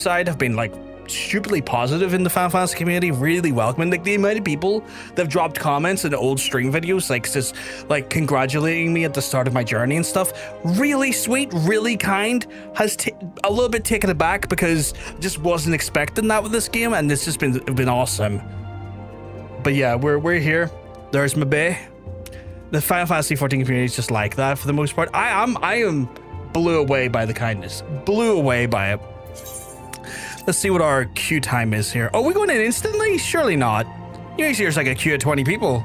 side have been like stupidly positive in the Final Fantasy community, really welcoming. Like the amount of people that have dropped comments in old stream videos, like just like congratulating me at the start of my journey and stuff. Really sweet, really kind. Has a little bit taken aback because just wasn't expecting that with this game, and it's just been awesome. But yeah, we're here. There's my bay. The Final Fantasy XIV community is just like that for the most part. I am blew away by the kindness. Blew away by it. Let's see what our queue time is here. Oh, we're going in instantly? Surely not. Usually there's like a queue of 20 people.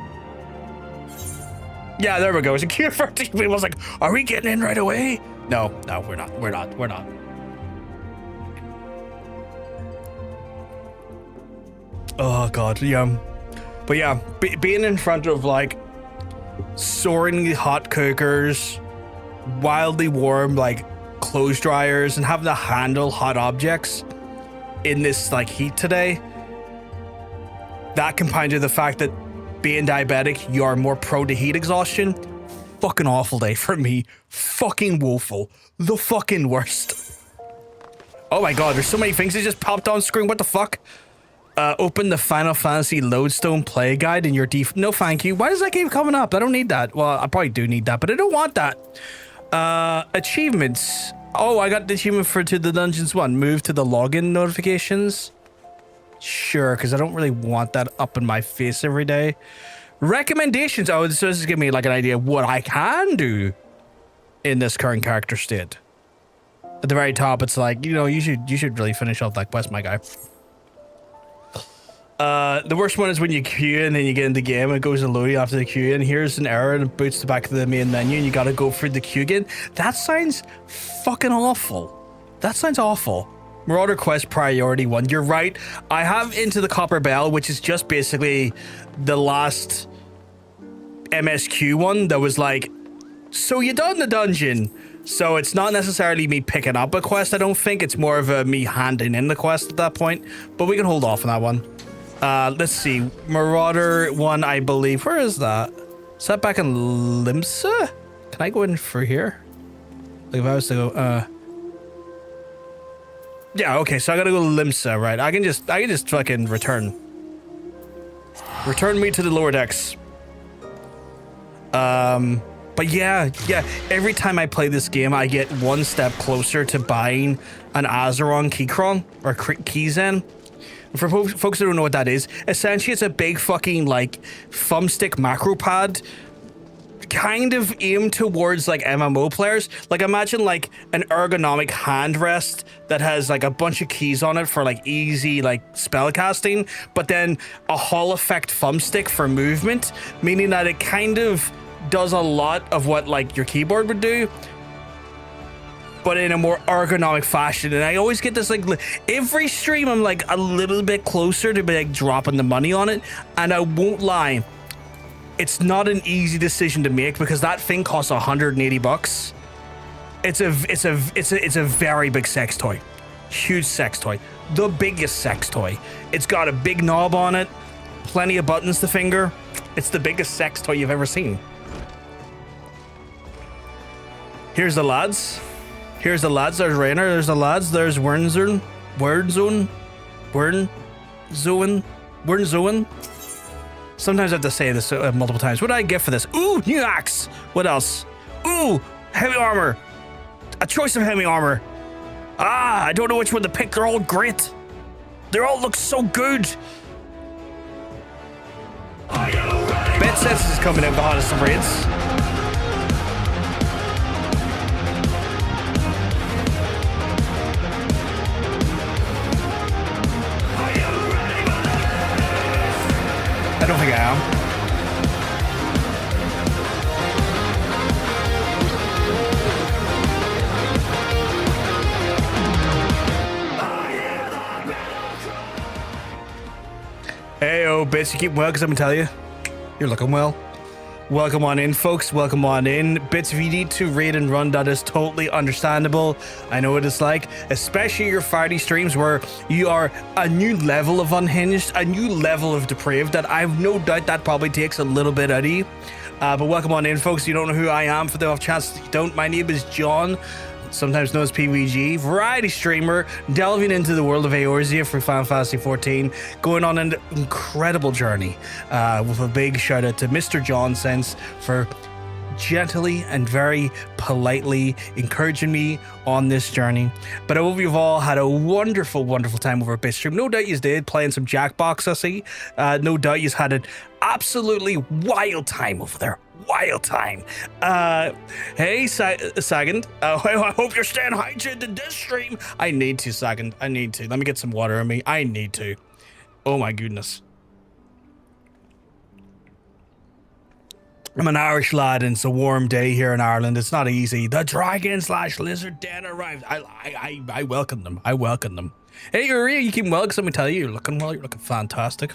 Yeah, there we go. It's a queue of 30 people. I was like, are we getting in right away? No, we're not. We're not. Oh, God. Yeah. But yeah, being in front of like soaringly hot cookers, wildly warm like clothes dryers, and having to handle hot objects in this like heat today, that combined with the fact that being diabetic, you are more prone to heat exhaustion. Fucking awful day for me. Fucking woeful. The fucking worst. Oh my God, there's so many things that just popped on screen. What the fuck? Open the Final Fantasy Lodestone Play Guide in your no thank you. Why does that game coming up? I don't need that. Well, I probably do need that, but I don't want that. Achievements. Oh, I got the achievement for to the dungeons one. Move to the login notifications. Sure, because I don't really want that up in my face every day. Recommendations. Oh, so this is giving me like an idea of what I can do in this current character state. At the very top, it's like, you know, you should really finish off that quest, my guy. The worst one is when you queue and then you get in the game and it goes to load you after the queue, and here's an error and it boots the back of the main menu and you gotta go through the queue again. That sounds fucking awful. That sounds awful. Marauder quest priority 1. You're right. I have Into the Copperbell, which is just basically the last MSQ one that was like, so you done the dungeon. So it's not necessarily me picking up a quest, I don't think. It's more of a me handing in the quest at that point. But we can hold off on that one. Let's see. Marauder 1, I believe. Where is that? Is that back in Limsa? Can I go in for here? Like if I was to go, yeah, okay, so I gotta go to Limsa, right? I can just fucking return. Return me to the lower decks. But yeah, every time I play this game, I get one step closer to buying an Azeron Keychron, or Keyzen. For folks who don't know what that is, essentially it's a big fucking like thumbstick macro pad, kind of aimed towards like MMO players. Like imagine like an ergonomic hand rest that has like a bunch of keys on it for like easy like spell casting, but then a Hall effect thumbstick for movement, meaning that it kind of does a lot of what like your keyboard would do, but in a more ergonomic fashion. And I always get this like every stream I'm like a little bit closer to be like dropping the money on it, and I won't lie, it's not an easy decision to make because that thing costs 180 bucks. It's a very big sex toy. Huge sex toy. The biggest sex toy. It's got a big knob on it, plenty of buttons to finger. It's the biggest sex toy you've ever seen. Here's the lads. Here's the lads. There's Rainer. There's the lads. There's Wernzone. Sometimes I have to say this multiple times. What did I get for this? Ooh, new axe. What else? Ooh, heavy armor. A choice of heavy armor. Ah, I don't know which one to pick. They're all great. They all look so good. Bet Senses is coming out the hottest of raids. I don't think I am. Hey, Bits, you keep well because I'm gonna tell you, you're looking well. Welcome on in, folks. Welcome on in. Bits, if you need to raid and run, that is totally understandable. I know what it's like, especially your Friday streams where you are a new level of unhinged, a new level of depraved that I have no doubt that probably takes a little bit out of you. But welcome on in, folks. You don't know who I am for the off chance you don't. My name is John. sometimes known as PVG, variety streamer, delving into the world of Eorzea for Final Fantasy XIV, going on an incredible journey, with a big shout out to Mr. John Sense for gently and very politely encouraging me on this journey. But I hope you've all had a wonderful time over at BitStream. No doubt you did, playing some Jackbox, I see. No doubt you've had an absolutely wild time over there. Wild time. Hey, Sagand. I hope you're staying hydrated in this stream. I need to, Sagand. I need to. Let me get some water in me. I need to. Oh my goodness. I'm an Irish lad and it's a warm day here in Ireland. It's not easy. The dragon/lizard den arrived. I welcome them. I welcome them. Hey, Uri, you keeping well? Because let me tell you, you're looking well. You're looking fantastic.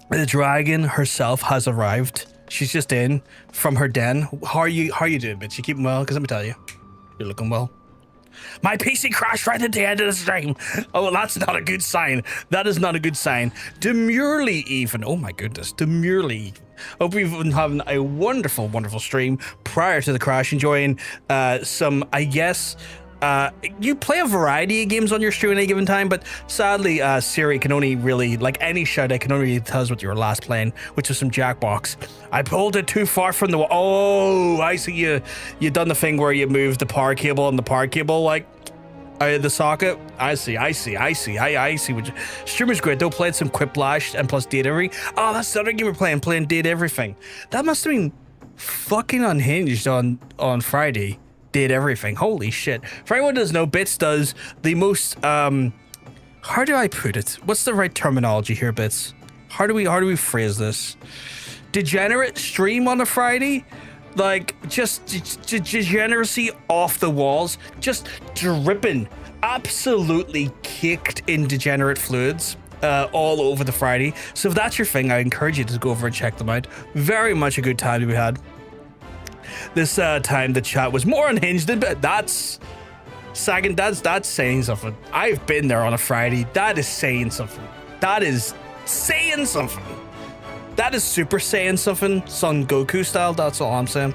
The dragon herself has arrived. She's just in from her den. How are you doing, bitch? You keeping well? Because let me tell you, you're looking well. My PC crashed right at the end of the stream. Oh, well, that's not a good sign. That is not a good sign. Demurely even. Oh my goodness, demurely. Hope you've been having a wonderful stream prior to the crash. Enjoying some, I guess, you play a variety of games on your stream at any given time, but sadly, Siri can only really, like any shout out, can only really tell us what you were last playing, which was some Jackbox. I pulled it too far from the wall. Oh, I see you done the thing where you moved the power cable and the power cable, like, the socket. I see what you, streamer's great though. Played some Quiplash and plus Date Every. Oh, that's the other game we're playing Date Everything. That must have been fucking unhinged on Friday. Did everything. Holy shit. For anyone who doesn't know, Bits does the most, how do I put it? What's the right terminology here, Bits? How do we phrase this? Degenerate stream on a Friday? Like, just degeneracy off the walls, just dripping, absolutely kicked in degenerate fluids. All over the Friday. So if that's your thing, I encourage you to go over and check them out. Very much a good time to be had. This time the chat was more unhinged than, but that's Sagan, that's saying something. I've been there on a Friday. That is saying something. That is saying something. That is super saying something, Son Goku style. That's all I'm saying.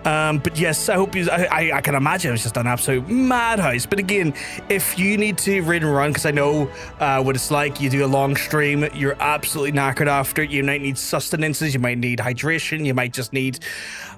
But yes, I hope you. I can imagine it was just an absolute madhouse. But again, if you need to read and run, because I know what it's like. You do a long stream, you're absolutely knackered after. You might need sustenances. You might need hydration. You might just need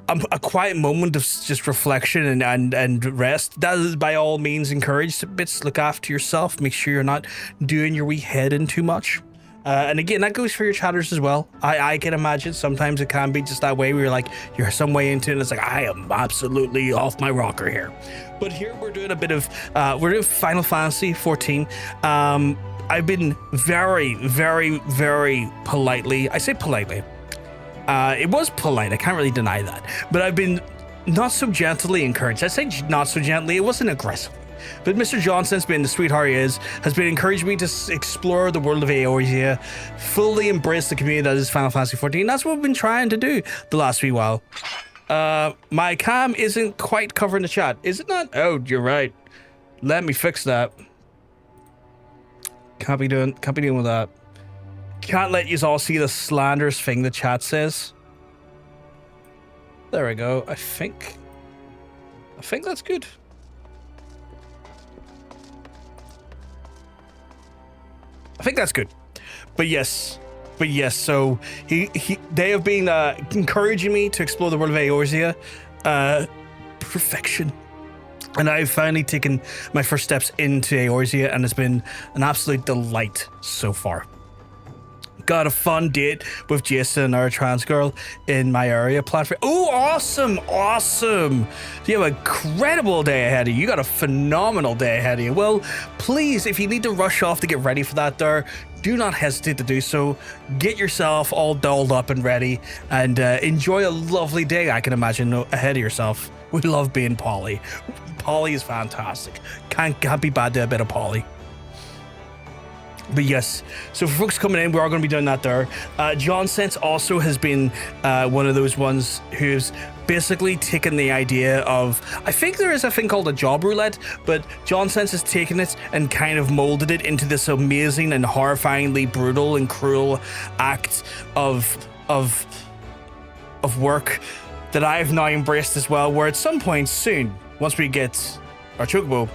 a quiet moment of just reflection and rest. That is by all means encouraged. Bits, look after yourself. Make sure you're not doing your wee head in too much. And again, that goes for your chatters as well. I can imagine sometimes it can be just that way where you're some way into it and it's like, I am absolutely off my rocker here. But here we're doing a bit of, we're doing Final Fantasy XIV. I've been very politely, I say politely, it was polite, I can't really deny that, but I've been not so gently encouraged. I say not so gently, it wasn't aggressive. But Mr. Johnson's being the sweetheart he is, has been encouraging me to explore the world of Eorzea, fully embrace the community that is Final Fantasy XIV. That's what we've been trying to do the last wee while. My cam isn't quite covering the chat, is it not? Oh, you're right. Let me fix that. Can't be doing with that. Can't let you all see the slanderous thing the chat says. There we go. I think that's good. I think that's good. But yes, so they have been encouraging me to explore the world of Eorzea. Perfection. And I've finally taken my first steps into Eorzea, and it's been an absolute delight so far. Got a fun date with Jason, our trans girl, in my area platform. Oh, awesome. You have an incredible day ahead of you. You got a phenomenal day ahead of you. Well, please, if you need to rush off to get ready for that there, do not hesitate to do so. Get yourself all dolled up and ready and enjoy a lovely day, I can imagine, ahead of yourself. We love being Polly. Polly is fantastic. Can't be bad to a bit of Polly. But yes, so for folks coming in, we are going to be doing that there. John Sense also has been one of those ones who's basically taken the idea of, I think there is a thing called a job roulette, but John Sense has taken it and kind of molded it into this amazing and horrifyingly brutal and cruel act of work that I've now embraced as well, where at some point soon, once we get our Chocobo,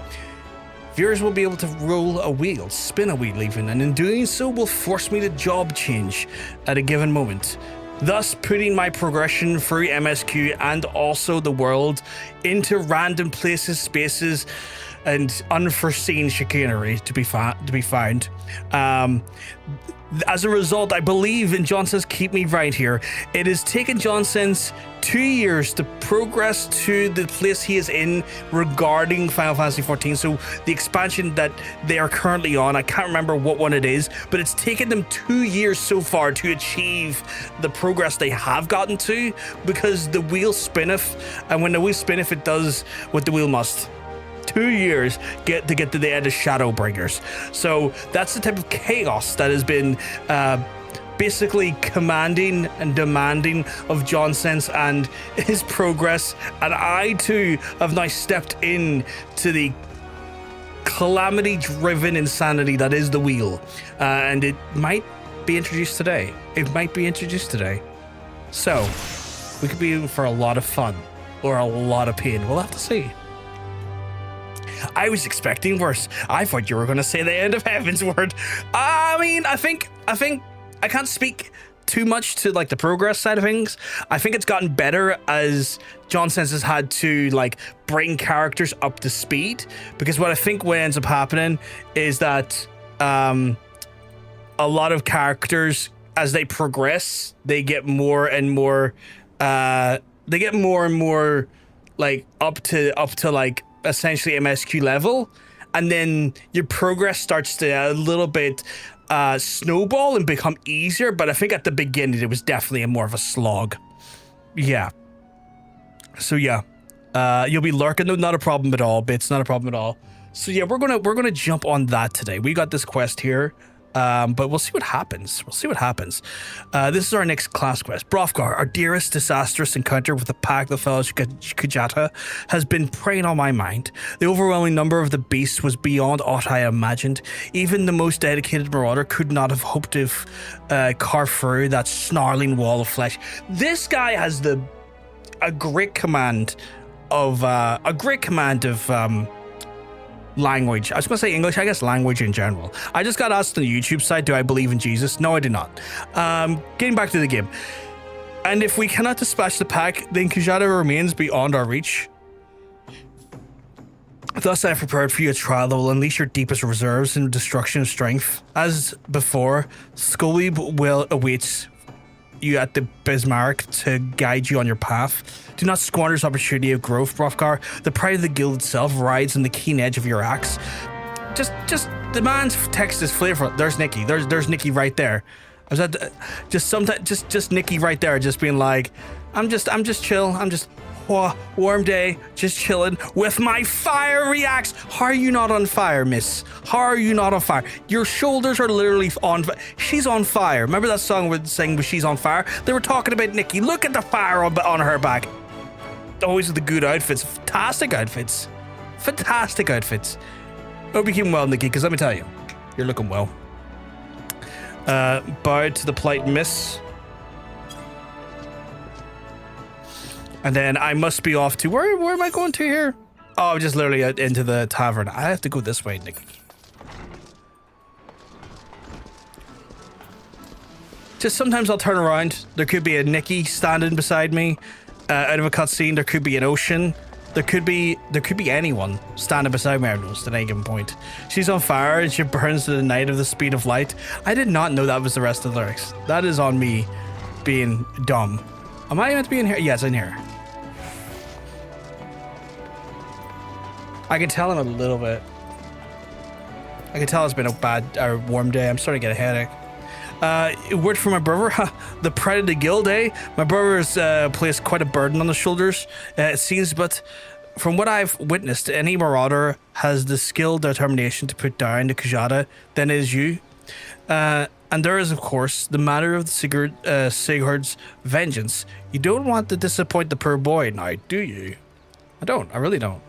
viewers will be able to roll a wheel, spin a wheel even, and in doing so will force me to job change at a given moment, thus putting my progression through MSQ and also the world into random places, spaces, and unforeseen chicanery to be found. As a result, I believe, and John says keep me right here, it has taken John since 2 years to progress to the place he is in regarding Final Fantasy XIV. So the expansion that they are currently on, I can't remember what one it is, but it's taken them 2 years so far to achieve the progress they have gotten to, because the wheel spinneth, and when the wheel spinneth, it does what the wheel must. 2 years to get to the end of Shadowbringers. So that's the type of chaos that has been basically commanding and demanding of John Sense and his progress. And I too have now stepped in to the calamity-driven insanity that is the wheel. And it might be introduced today. So we could be in for a lot of fun or a lot of pain. We'll have to see. I was expecting worse. I thought you were going to say the end of Heaven's Word. I mean, I think I can't speak too much to like the progress side of things. I think it's gotten better as John Sense has had to like bring characters up to speed, because what I think what ends up happening is that a lot of characters, as they progress, they get more and more like up to like essentially MSQ level, and then your progress starts to a little bit snowball and become easier. But I think at the beginning it was definitely more of a slog. Yeah. So yeah, you'll be lurking. No, not a problem at all. Bits, not a problem at all. So yeah, we're gonna jump on that today. We got this quest here. But we'll see what happens. This is our next class quest. Brothgar, our dearest disastrous encounter with the pack that fell Kujata, has been preying on my mind. The overwhelming number of the beasts was beyond aught I imagined. Even the most dedicated marauder could not have hoped to carve through that snarling wall of flesh. This guy has a great command of language. I was going to say English, I guess language in general. I just got asked on the YouTube side, do I believe in Jesus? No, I do not. Getting back to the game. And if we cannot dispatch the pack, then Kujata remains beyond our reach. Thus, I have prepared for you a trial that will unleash your deepest reserves in destruction of strength. As before, Scully will await you at the Bismarck to guide you on your path. Do not squander this opportunity of growth, Brothgar. The pride of the guild itself rides on the keen edge of your axe. Just the man's text is flavorful. There's Nikki. There's Nikki right there. I was at just Nikki right there, just being like, I'm just chill. I'm just warm day, just chilling with my fiery axe. How are you not on fire, miss? How are you not on fire? Your shoulders are literally on fire. She's on fire. Remember that song we're saying she's on fire? They were talking about Nikki. Look at the fire on her back. Always with the good outfits. Fantastic outfits. Hope you're keeping well, Nikki, because let me tell you, you're looking well. Bowed to the polite miss. And then I must be off to where am I going to here? Oh, just literally into the tavern. I have to go this way, Nikki. Just sometimes I'll turn around. There could be a Nikki standing beside me out of a cutscene. There could be an ocean. There could be anyone standing beside me at any given point. She's on fire and she burns to the night of the speed of light. I did not know that was the rest of the lyrics. That is on me being dumb. Am I meant to be in here? Yes, in here. I can tell him a little bit. I can tell it's been a bad or warm day. I'm starting to get a headache. Word from my brother, the pride of the guild, eh? My brother has placed quite a burden on the shoulders, it seems, but from what I've witnessed, any marauder has the skill, determination to put down the Kujata, then it is you. And there is, of course, the matter of the Sigurd's vengeance. You don't want to disappoint the poor boy now, do you? I don't. I really don't.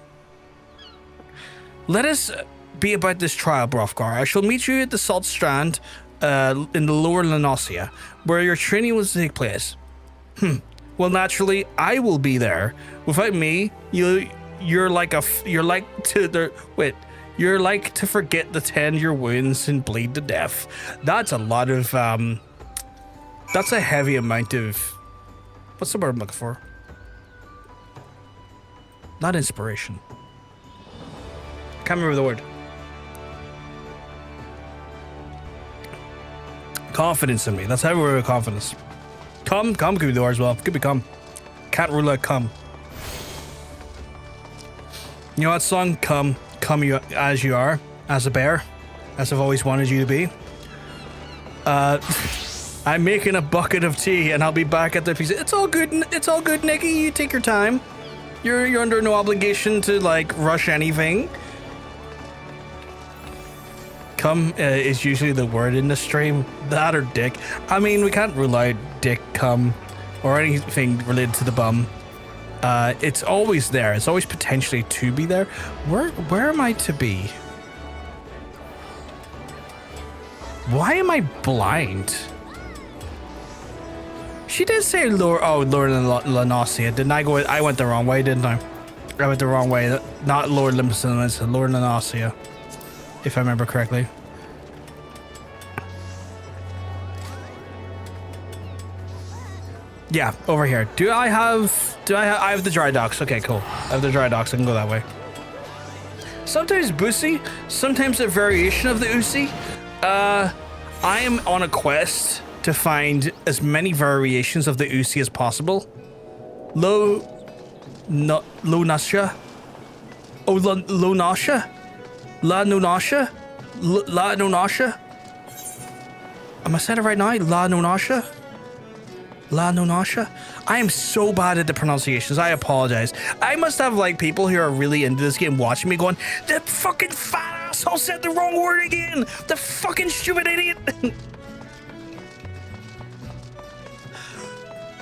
Let us be about this trial, Brothgar. I shall meet you at the Salt Strand in the lower Lenosia, where your training will take place. Well, naturally, I will be there. Without me, you you're like to forget the tend your wounds and bleed to death. That's a lot of that's a heavy amount of, what's the word I'm looking for? Not inspiration. Can't remember the word. Confidence in me. That's how we're with confidence. Come could be the word as well. Could be come. Cat roulette, come. You know that song? Come you as you are, as a bear, as I've always wanted you to be. I'm making a bucket of tea and I'll be back at the piece. It's all good, Nikki. You take your time. You're under no obligation to like rush anything. Come is usually the word in the stream. That or dick. I mean, we can't rule out dick, cum, or anything related to the bum. It's always there. It's always potentially to be there. Where am I to be? Why am I blind? She did say Lord Lanasia. Didn't I go? I went the wrong way, didn't I? I went the wrong way. Not Lord Limson, it's Lord Lanasia, if I remember correctly. Yeah, over here. I have the dry docks. Okay, cool. I have the dry docks. I can go that way. Sometimes Boosie, sometimes a variation of the Usi. I am on a quest to find as many variations of the Usi as possible. Lo Nasha. Oh, Lo Nasha. La Nonasha? La Nonasha? Am I saying it right now? La Nonasha? La Nonasha? I am so bad at the pronunciations. I apologize. I must have like people who are really into this game watching me going, that fucking fat asshole said the wrong word again! The fucking stupid idiot!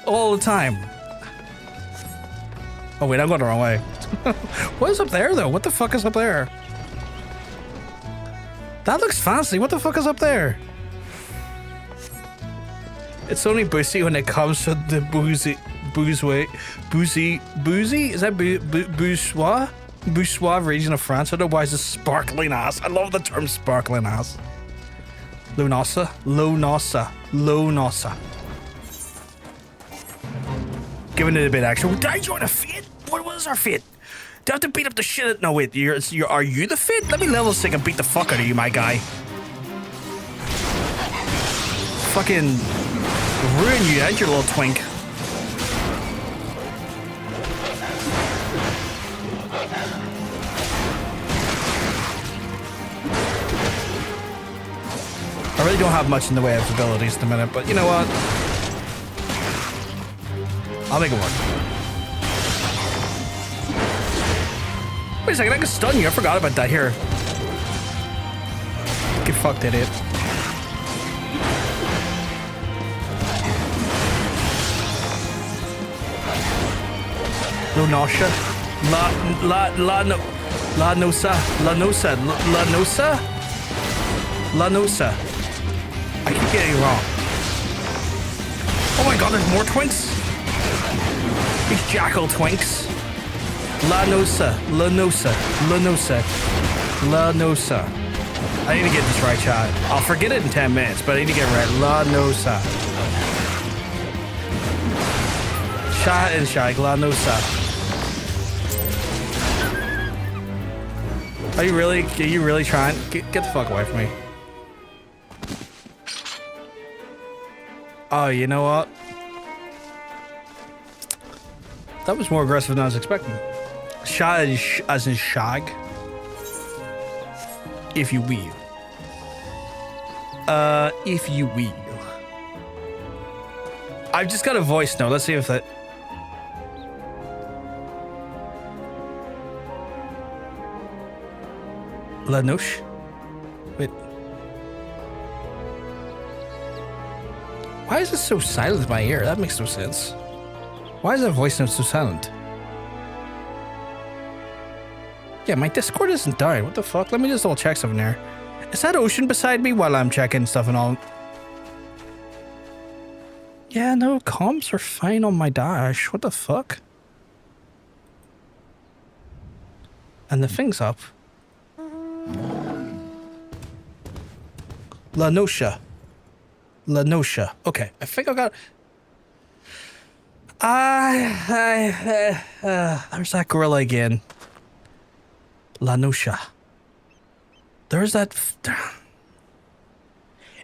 All the time. Oh wait, I'm going the wrong way. What is up there though? What the fuck is up there? That looks fancy. What the fuck is up there? It's only boozy when it comes to the boozy? Is that bourgeois region of France? Otherwise, it's sparkling ass. I love the term sparkling ass. Lonosa. Giving it a bit extra. Did I join a fit? What was our fit? Do I have to beat up the shit? No, wait. Are you the fit? Let me level 6 and beat the fuck out of you, my guy. Fucking ruin you and your little twink. I really don't have much in the way of abilities at the minute, but you know what? I'll make it work. Wait a second, I can stun you. I forgot about that here. Get fucked, idiot. Lunosha. Lanosa. I keep getting it wrong. Oh my god, there's more twinks? These jackal twinks. Lanosa. I need to get this right, chat. I'll forget it in 10 minutes, but I need to get it right. Lanosa. Chat and shy. Lanosa. Are you really trying? Get the fuck away from me. Oh, you know what? That was more aggressive than I was expecting. Shag as in shag. If you will. If you will. I've just got a voice note. Let's see if that... Lanosh? Wait. Why is it so silent in my ear? That makes no sense. Why is that voice note so silent? Yeah, my Discord isn't down. What the fuck? Let me just double check something there. Is that Ocean beside me while I'm checking stuff and all? Yeah, no, comps are fine on my dash. What the fuck? And the thing's up. Lanosha. Okay, I think I got... there's that gorilla again. Lanosha. There's that...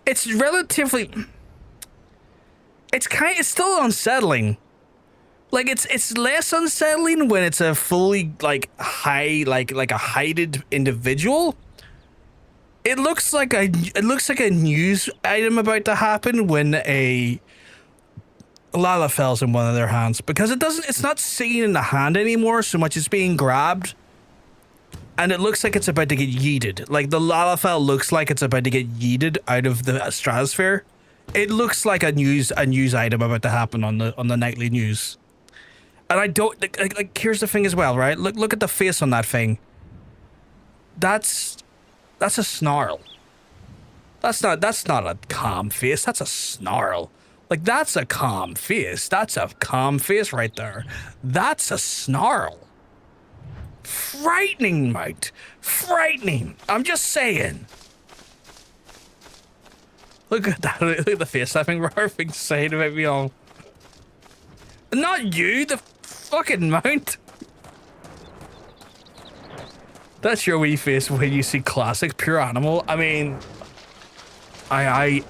It's relatively... It's still unsettling. Like, it's less unsettling when it's a fully, like, like a hided individual. It looks like a news item about to happen when a Lalafell's in one of their hands, because it's not seen in the hand anymore so much as being grabbed, and it looks like it's about to get yeeted. Like, the Lalafell looks like it's about to get yeeted out of the stratosphere. It looks like a news item about to happen on the nightly news. And I don't like here's the thing as well, right? Look at the face on that thing. That's a snarl. That's not a calm face. That's a snarl. Like, that's a calm face. That's a calm face right there. That's a snarl. Frightening, mate. Frightening. I'm just saying. Look at that. Look at the face. I think Rarfing's saying about me all. Not you, the fucking mount. That's your wee face when you see classic pure animal. I mean, I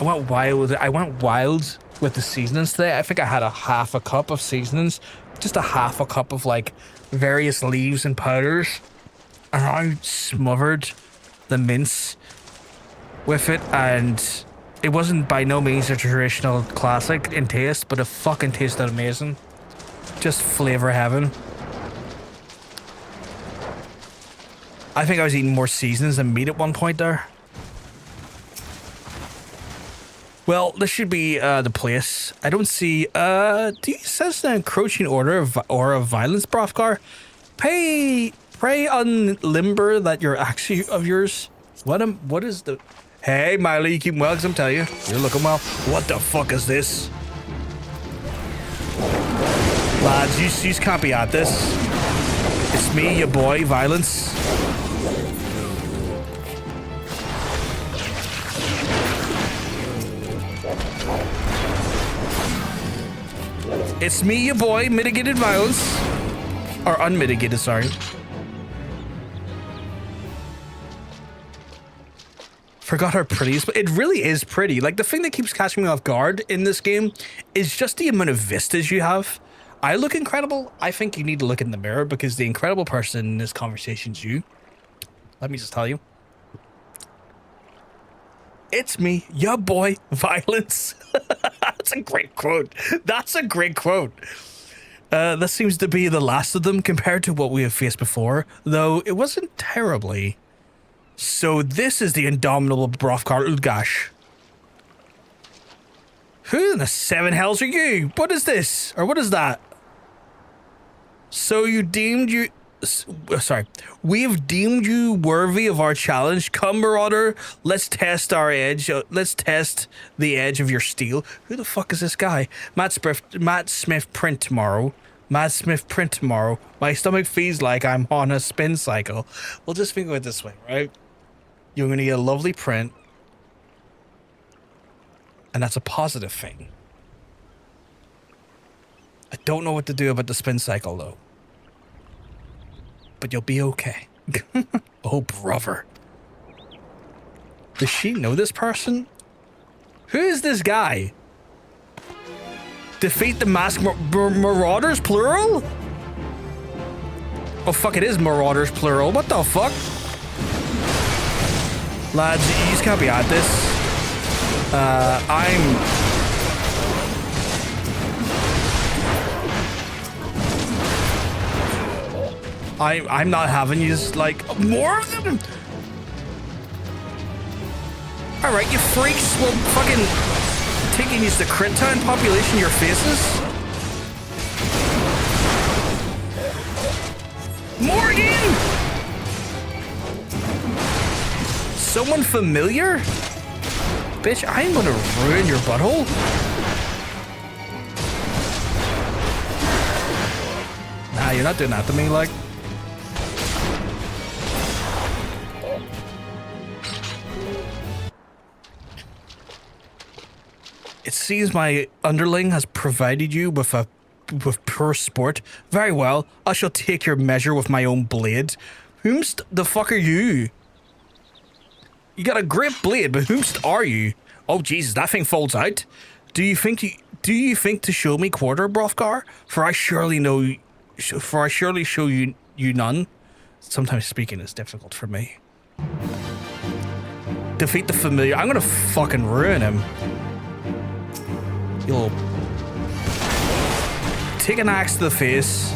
went wild. I went wild with the seasonings today. I think I had a half a cup of seasonings, just a half a cup of like various leaves and powders, and I smothered the mince with it, and it wasn't by no means a traditional classic in taste, but it fucking tasted amazing. Just flavor heaven. I think I was eating more seasonings than meat at one point there. Well, this should be the place. I don't see... it says an encroaching order of violence, Brothgar. Pray unlimber that your axe of yours. What is the... Hey, Miley, you keep well, because I'm telling you. You're looking well. What the fuck is this? Lads, you can't be at this. It's me, your boy, Violence. It's me, your boy, Mitigated Violence. Or unmitigated, sorry. Forgot how pretty it is, but it really is pretty. Like, the thing that keeps catching me off guard in this game is just the amount of vistas you have. I look incredible. I think you need to look in the mirror, because the incredible person in this conversation is you. Let me just tell you. It's me, your boy, Violence. That's a great quote. That's a great quote. This seems to be the last of them compared to what we have faced before, though it wasn't terribly. So this is the indomitable Brothgar Udgash. Who in the seven hells are you? What is this? Or what is that? So you deemed you... Sorry. We have deemed you worthy of our challenge. Come, Marauder. Let's test our edge. Let's test the edge of your steel. Who the fuck is this guy? Matt Smith print tomorrow. Matt Smith print tomorrow. My stomach feels like I'm on a spin cycle. We'll just think of it this way, right? You're going to get a lovely print. And that's a positive thing. I don't know what to do about the spin cycle, though. But you'll be okay. Oh, brother. Does she know this person? Who is this guy? Defeat the masked Marauders, plural? Oh, fuck, it is Marauders, plural. What the fuck? Lads, you just can't be at this. I'm not having you just like more of them. All right, you freaks. Well, fucking taking you to crit time population your faces. Morgan! Someone familiar? Bitch, I'm gonna ruin your butthole. Nah, you're not doing that to me, like. It seems my underling has provided you with pure sport. Very well, I shall take your measure with my own blade. Whomst the fuck are you? You got a great blade, but whomst are you? Oh Jesus, that thing folds out. Do you think to show me quarter, Brothgar? For I surely show you none. Sometimes speaking is difficult for me. Defeat the familiar. I'm gonna fucking ruin him. You'll take an axe to the face.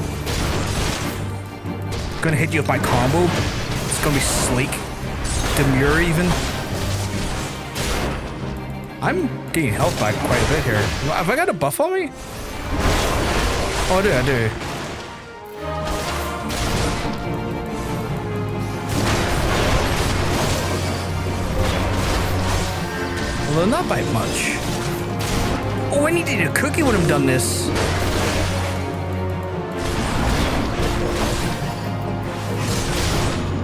Gonna hit you with my combo. It's gonna be sleek. Demure even. I'm getting health back quite a bit here. Have I got a buff on me? Oh, I do. Although not by much. Oh, I needed a cookie when I'm done this.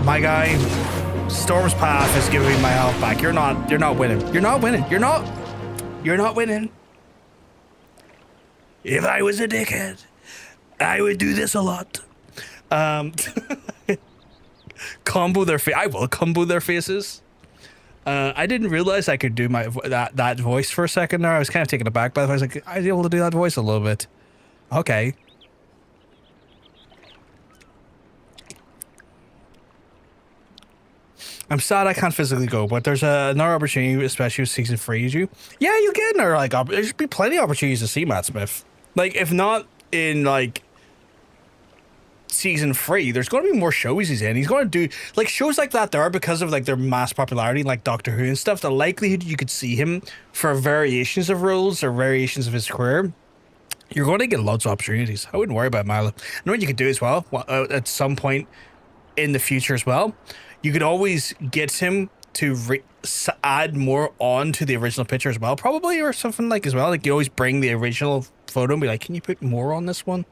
My guy, Storm's Path is giving me my health back. You're not winning. You're not winning. If I was a dickhead, I would do this a lot. Combo their face. I will combo their faces. I didn't realize I could do that voice for a second there. I was kind of taken aback by the voice. Like, I was able to do that voice a little bit. Okay. I'm sad I can't physically go, but there's another opportunity, especially with Season 3. Yeah, you get another, like, there should be plenty of opportunities to see Matt Smith. Like, if not in, like, Season 3, there's going to be more shows he's in. He's going to do, like, shows like that there because of, like, their mass popularity, like Doctor Who and stuff. The likelihood you could see him for variations of roles or variations of his career, you're going to get lots of opportunities. I wouldn't worry about Milo. I know what you could do as well, at some point in the future as well. You could always get him to add more on to the original picture as well, probably, or something like as well. Like, you always bring the original photo and be like, can you put more on this one?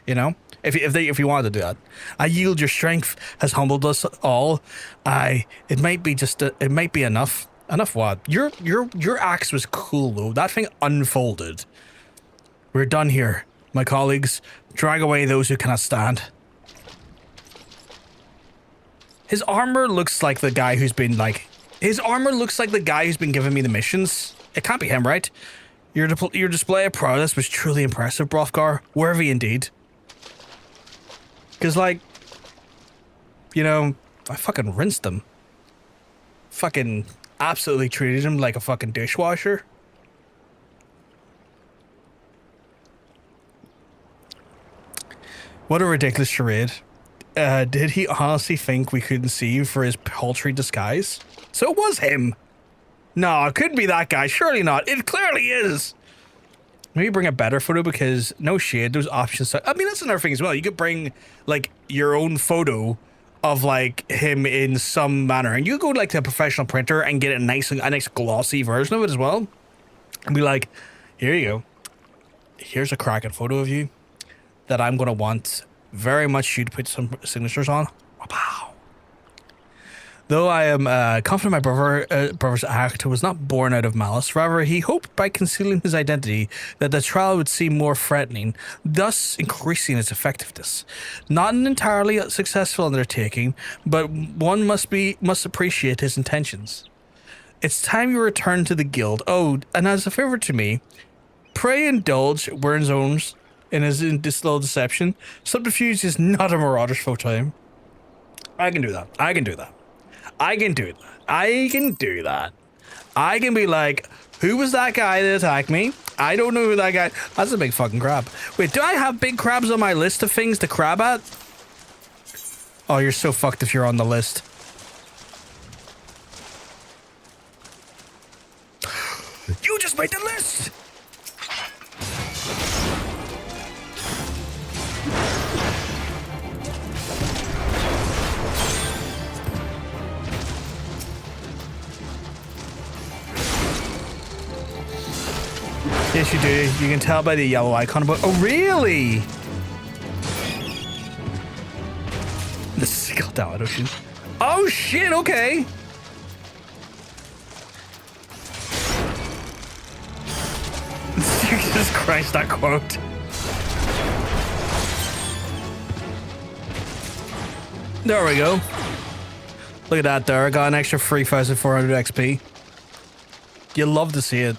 You know, if you wanted to do that. I yield your strength has humbled us all. It might be enough. Enough what? Your axe was cool though. That thing unfolded. We're done here, my colleagues. Drag away those who cannot stand. His armor looks like the guy who's been giving me the missions. It can't be him, right? Your display of prowess was truly impressive, Brothgar. Worthy indeed. Because, like, you know, I fucking rinsed him. Fucking absolutely treated him like a fucking dishwasher. What a ridiculous charade. Did he honestly think we couldn't see you for his paltry disguise? So it was him. No, it couldn't be that guy. Surely not. It clearly is. Maybe bring a better photo because no shade. Those options. I mean, that's another thing as well. You could bring like your own photo of like him in some manner, and you go like to a professional printer and get a nice glossy version of it as well, and be like, here you go. Here's a cracking photo of you that I'm gonna want very much you to put some signatures on. Wow. Though I am confident my brother's act was not born out of malice, rather he hoped by concealing his identity that the trial would seem more threatening, thus increasing its effectiveness. Not an entirely successful undertaking, but one must appreciate his intentions. It's time you return to the guild. Oh, and as a favor to me, pray indulge Wernzones in this little deception. Subterfuge is not a Marauder's full time. I can do that. I can be like, who was that guy that attacked me? I don't know who that guy. That's a big fucking crab. Wait, do I have big crabs on my list of things to crab at? Oh, you're so fucked if you're on the list. You just made the list! Yes, you do. You can tell by the yellow icon. But oh, really? The Skull Down Ocean. Oh shit! Okay. Christ, that quote. There we go. Look at that there. I got an extra 3,400 XP. You love to see it.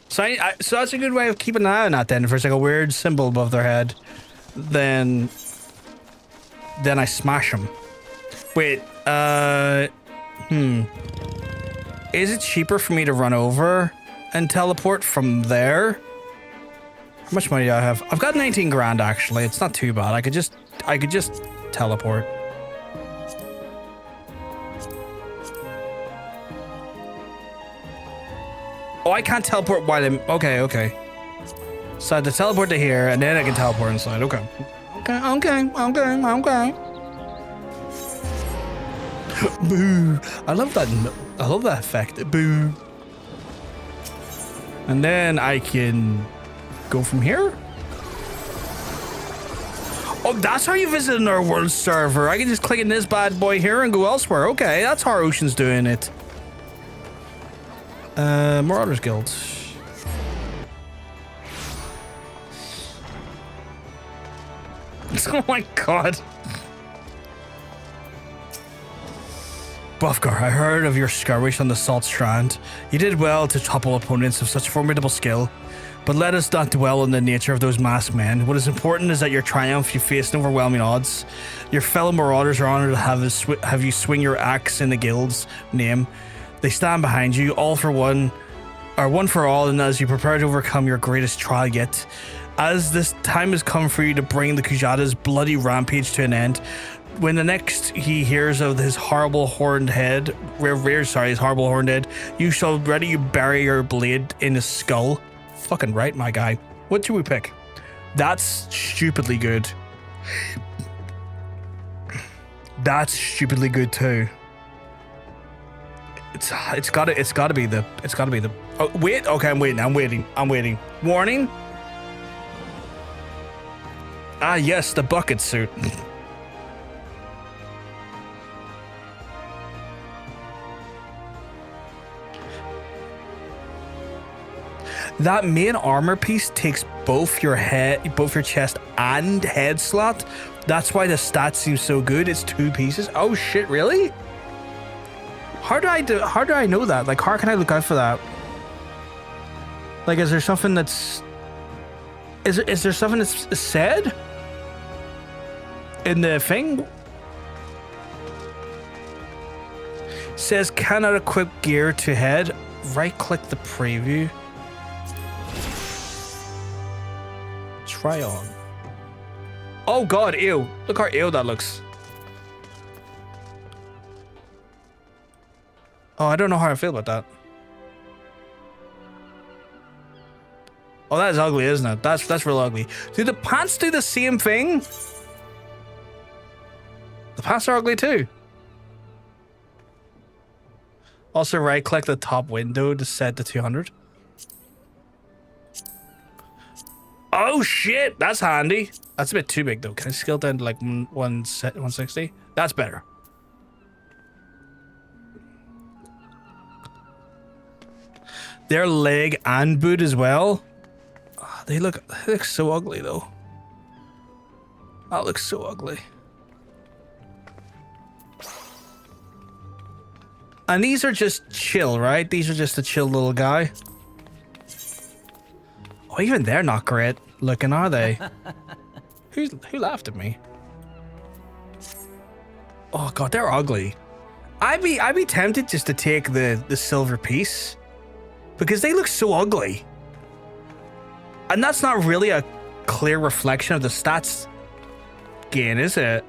So, so that's a good way of keeping an eye on that then. If there's like a weird symbol above their head, then I smash them. Wait, is it cheaper for me to run over and teleport from there? How much money do I have? I've got 19 grand actually. It's not too bad. I could just teleport. Oh, I can't teleport while I'm... Okay. So I have to teleport to here, and then I can teleport inside. Okay. Boo. I love that effect. Boo. And then I can go from here. Oh, that's how you visit another world server. I can just click in this bad boy here and go elsewhere. Okay, that's how our Ocean's doing it. Marauders Guild. Oh my god. Brothgar, I heard of your skirmish on the Salt Strand. You did well to topple opponents of such formidable skill. But let us not dwell on the nature of those masked men. What is important is that your triumph you faced overwhelming odds. Your fellow marauders are honored to have you swing your axe in the guild's name. They stand behind you, all for one, or one for all, and as you prepare to overcome your greatest trial yet, as this time has come for you to bring the Kujata's bloody rampage to an end, when the next he hears of his horrible horned head, you shall ready you bury your blade in his skull. Fucking right, my guy. What should we pick? That's stupidly good. That's stupidly good too. It's gotta be the. Oh wait, okay, I'm waiting. Warning. Ah yes, the bucket suit. That main armor piece takes both your chest and head slot. That's why the stats seem so good. It's 2 pieces. Oh shit, really? How do I know that? Like, how can I look out for that? Like, is there something that's... Is there something that's said? In the thing? It says, cannot equip gear to head. Right-click the preview. Try on. Oh god, ew. Look how ew that looks. Oh, I don't know how I feel about that. Oh, that is ugly, isn't it? That's real ugly. Do the pants do the same thing? The pants are ugly too. Also, right-click the top window to set to 200. Oh shit, that's handy. That's a bit too big though. Can I scale down to like 160? That's better. Their leg and boot as well. Oh, they look so ugly though. That looks so ugly. And these are just chill, right? These are just a chill little guy. Oh, even they're not great looking, are they? Who laughed at me? Oh god, they're ugly. I'd be tempted just to take the silver piece because they look so ugly. And that's not really a clear reflection of the stats gain, is it?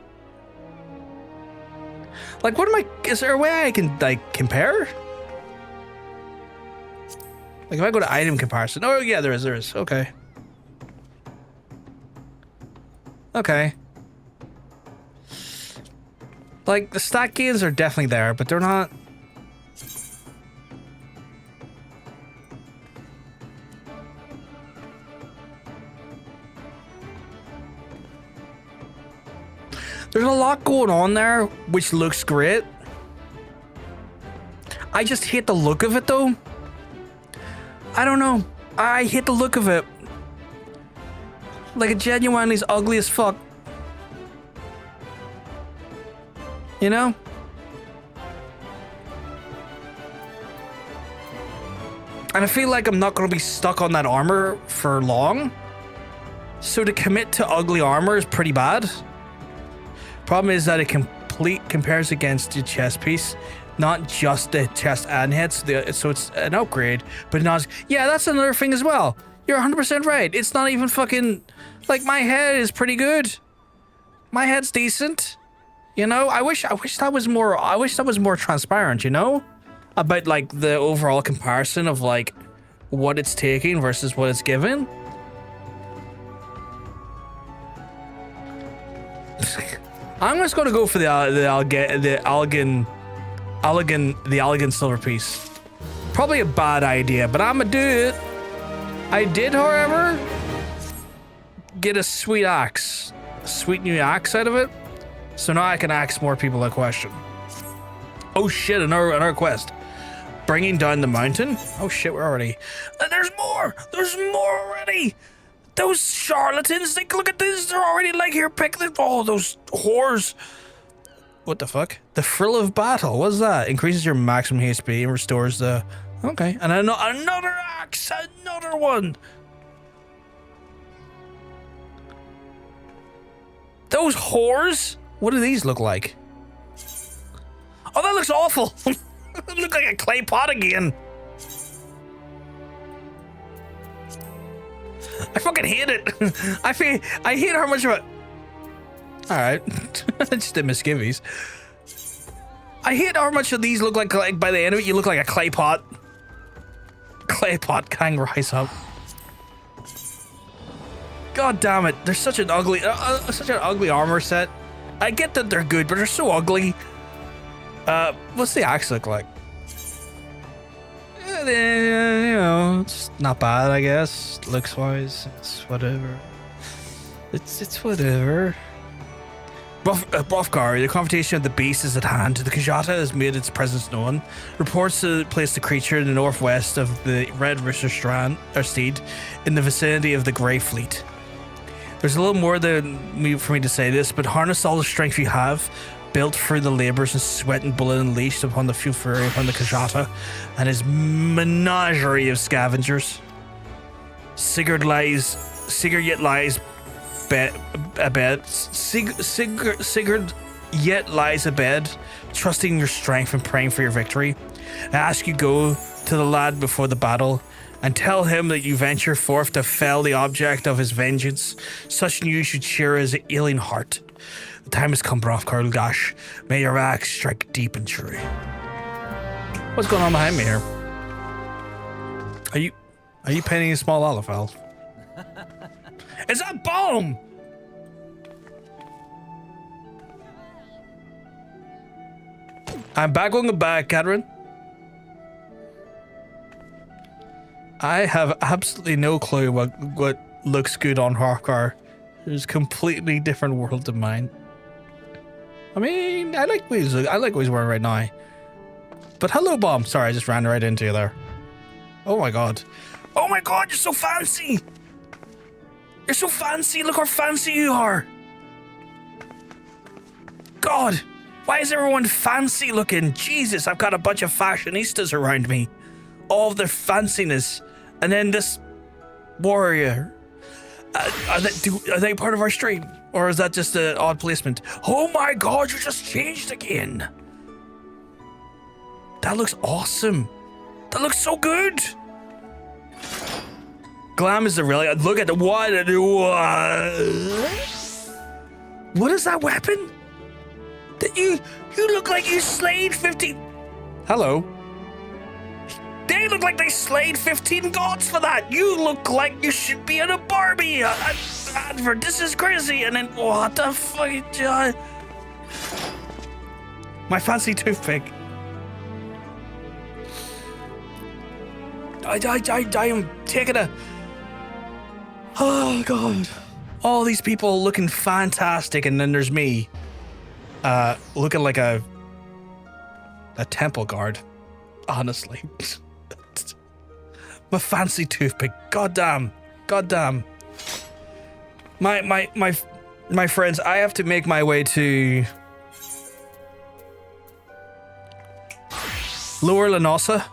Like, is there a way I can like compare? Like if I go to item comparison. Oh yeah, there is. Okay. Okay. Like the stat gains are definitely there, but they're not. There's a lot going on there, which looks great. I just hate the look of it though. I don't know. I hate the look of it. Like, it genuinely is ugly as fuck. You know? And I feel like I'm not going to be stuck on that armor for long. So to commit to ugly armor is pretty bad. Problem is that it compares against the chest piece, not just the chest and head. So it's an upgrade, but not. Yeah, that's another thing as well. You're 100% right. It's not even fucking like my head is pretty good. My head's decent. You know, I wish that was more. I wish that was more transparent. You know, about like the overall comparison of like what it's taking versus what it's given. I'm just gonna go for the elegant silver piece. Probably a bad idea, but I'm gonna do it. I did, however, get a sweet axe, a sweet new axe out of it. So now I can ask more people a question. Oh shit! Another quest. Bringing down the mountain. Oh shit! We're already. There's more. There's more already. Those charlatans, like, look at this, they're already like, here, pick the, oh, those whores. What the fuck? The Thrill of Battle, what's that? Increases your maximum HP and restores the, okay. And another axe, another one. Those whores? What do these look like? Oh, that looks awful. They look like a clay pot again. I fucking hate it. I hate how much of it. Alright. Just the misgivings. I hate how much of these look like by the end of it, you look like a clay pot. Clay pot can rise up. God damn it. They're such an ugly armor set. I get that they're good, but they're so ugly. What's the axe look like? You know, it's not bad, I guess. Looks wise, it's whatever. It's whatever. Brothgar, the confrontation of the beast is at hand. The Kajata has made its presence known. Reports place the creature in the northwest of the Red Rooster Steed, in the vicinity of the Grey Fleet. There's a little more for me to say this, but harness all the strength you have, built through the labors and sweat and blood unleashed upon the fury upon the Kajata and his menagerie of scavengers. Sigurd yet lies abed, trusting your strength and praying for your victory. I ask you go to the lad before the battle and tell him that you venture forth to fell the object of his vengeance. Such news should cheer his ailing heart. The time has come, Brothgar Gash. May your axe strike deep and true. What's going on behind me here? Are you painting a small olive oil? Is that bomb? I'm back on the back, Catherine. I have absolutely no clue what looks good on Brothgar. It's a completely different world than mine. I mean, I like what he's wearing right now. But hello, Bomb. Sorry, I just ran right into you there. Oh my god. Oh my god, you're so fancy! You're so fancy, look how fancy you are! God, why is everyone fancy looking? Jesus, I've got a bunch of fashionistas around me. All of their fanciness. And then this warrior. Are they part of our stream? Or is that just an odd placement? Oh my god, you just changed again! That looks awesome. That looks so good! Glam is the really... Look at the... What is that weapon? You look like you slayed 15... Hello. They look like they slayed 15 gods for that. You look like you should be in a Barbie advert. This is crazy. And then what the fuck? My fancy toothpick. I am taking a... Oh god. All these people looking fantastic, and then there's me, looking like a temple guard. Honestly. My fancy toothpick. Goddamn. Goddamn. My friends, I have to make my way to Lower Lanosa.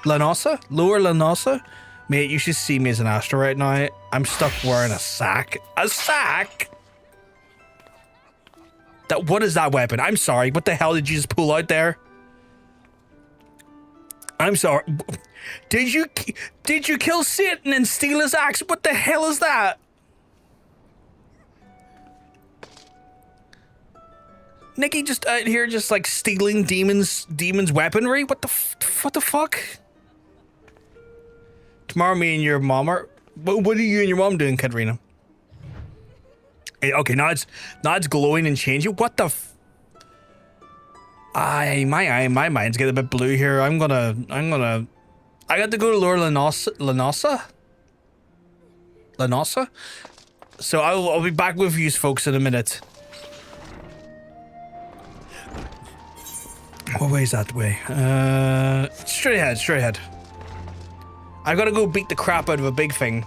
Lower Lanosa? Mate, you should see me as an Astro right now. I'm stuck wearing a sack. A sack? What is that weapon? I'm sorry. What the hell did you just pull out there? I'm sorry. Did you kill Satan and steal his axe? What the hell is that? Nikki just out here just like stealing demons weaponry? What the fuck? Tomorrow me and your mom are... What are you and your mom doing, Katrina? Okay, now it's glowing and changing. What the my mind's getting a bit blue here. I got to go to Lower Lanosa? So I'll be back with you folks in a minute. What way is that way? Straight ahead. I gotta go beat the crap out of a big thing.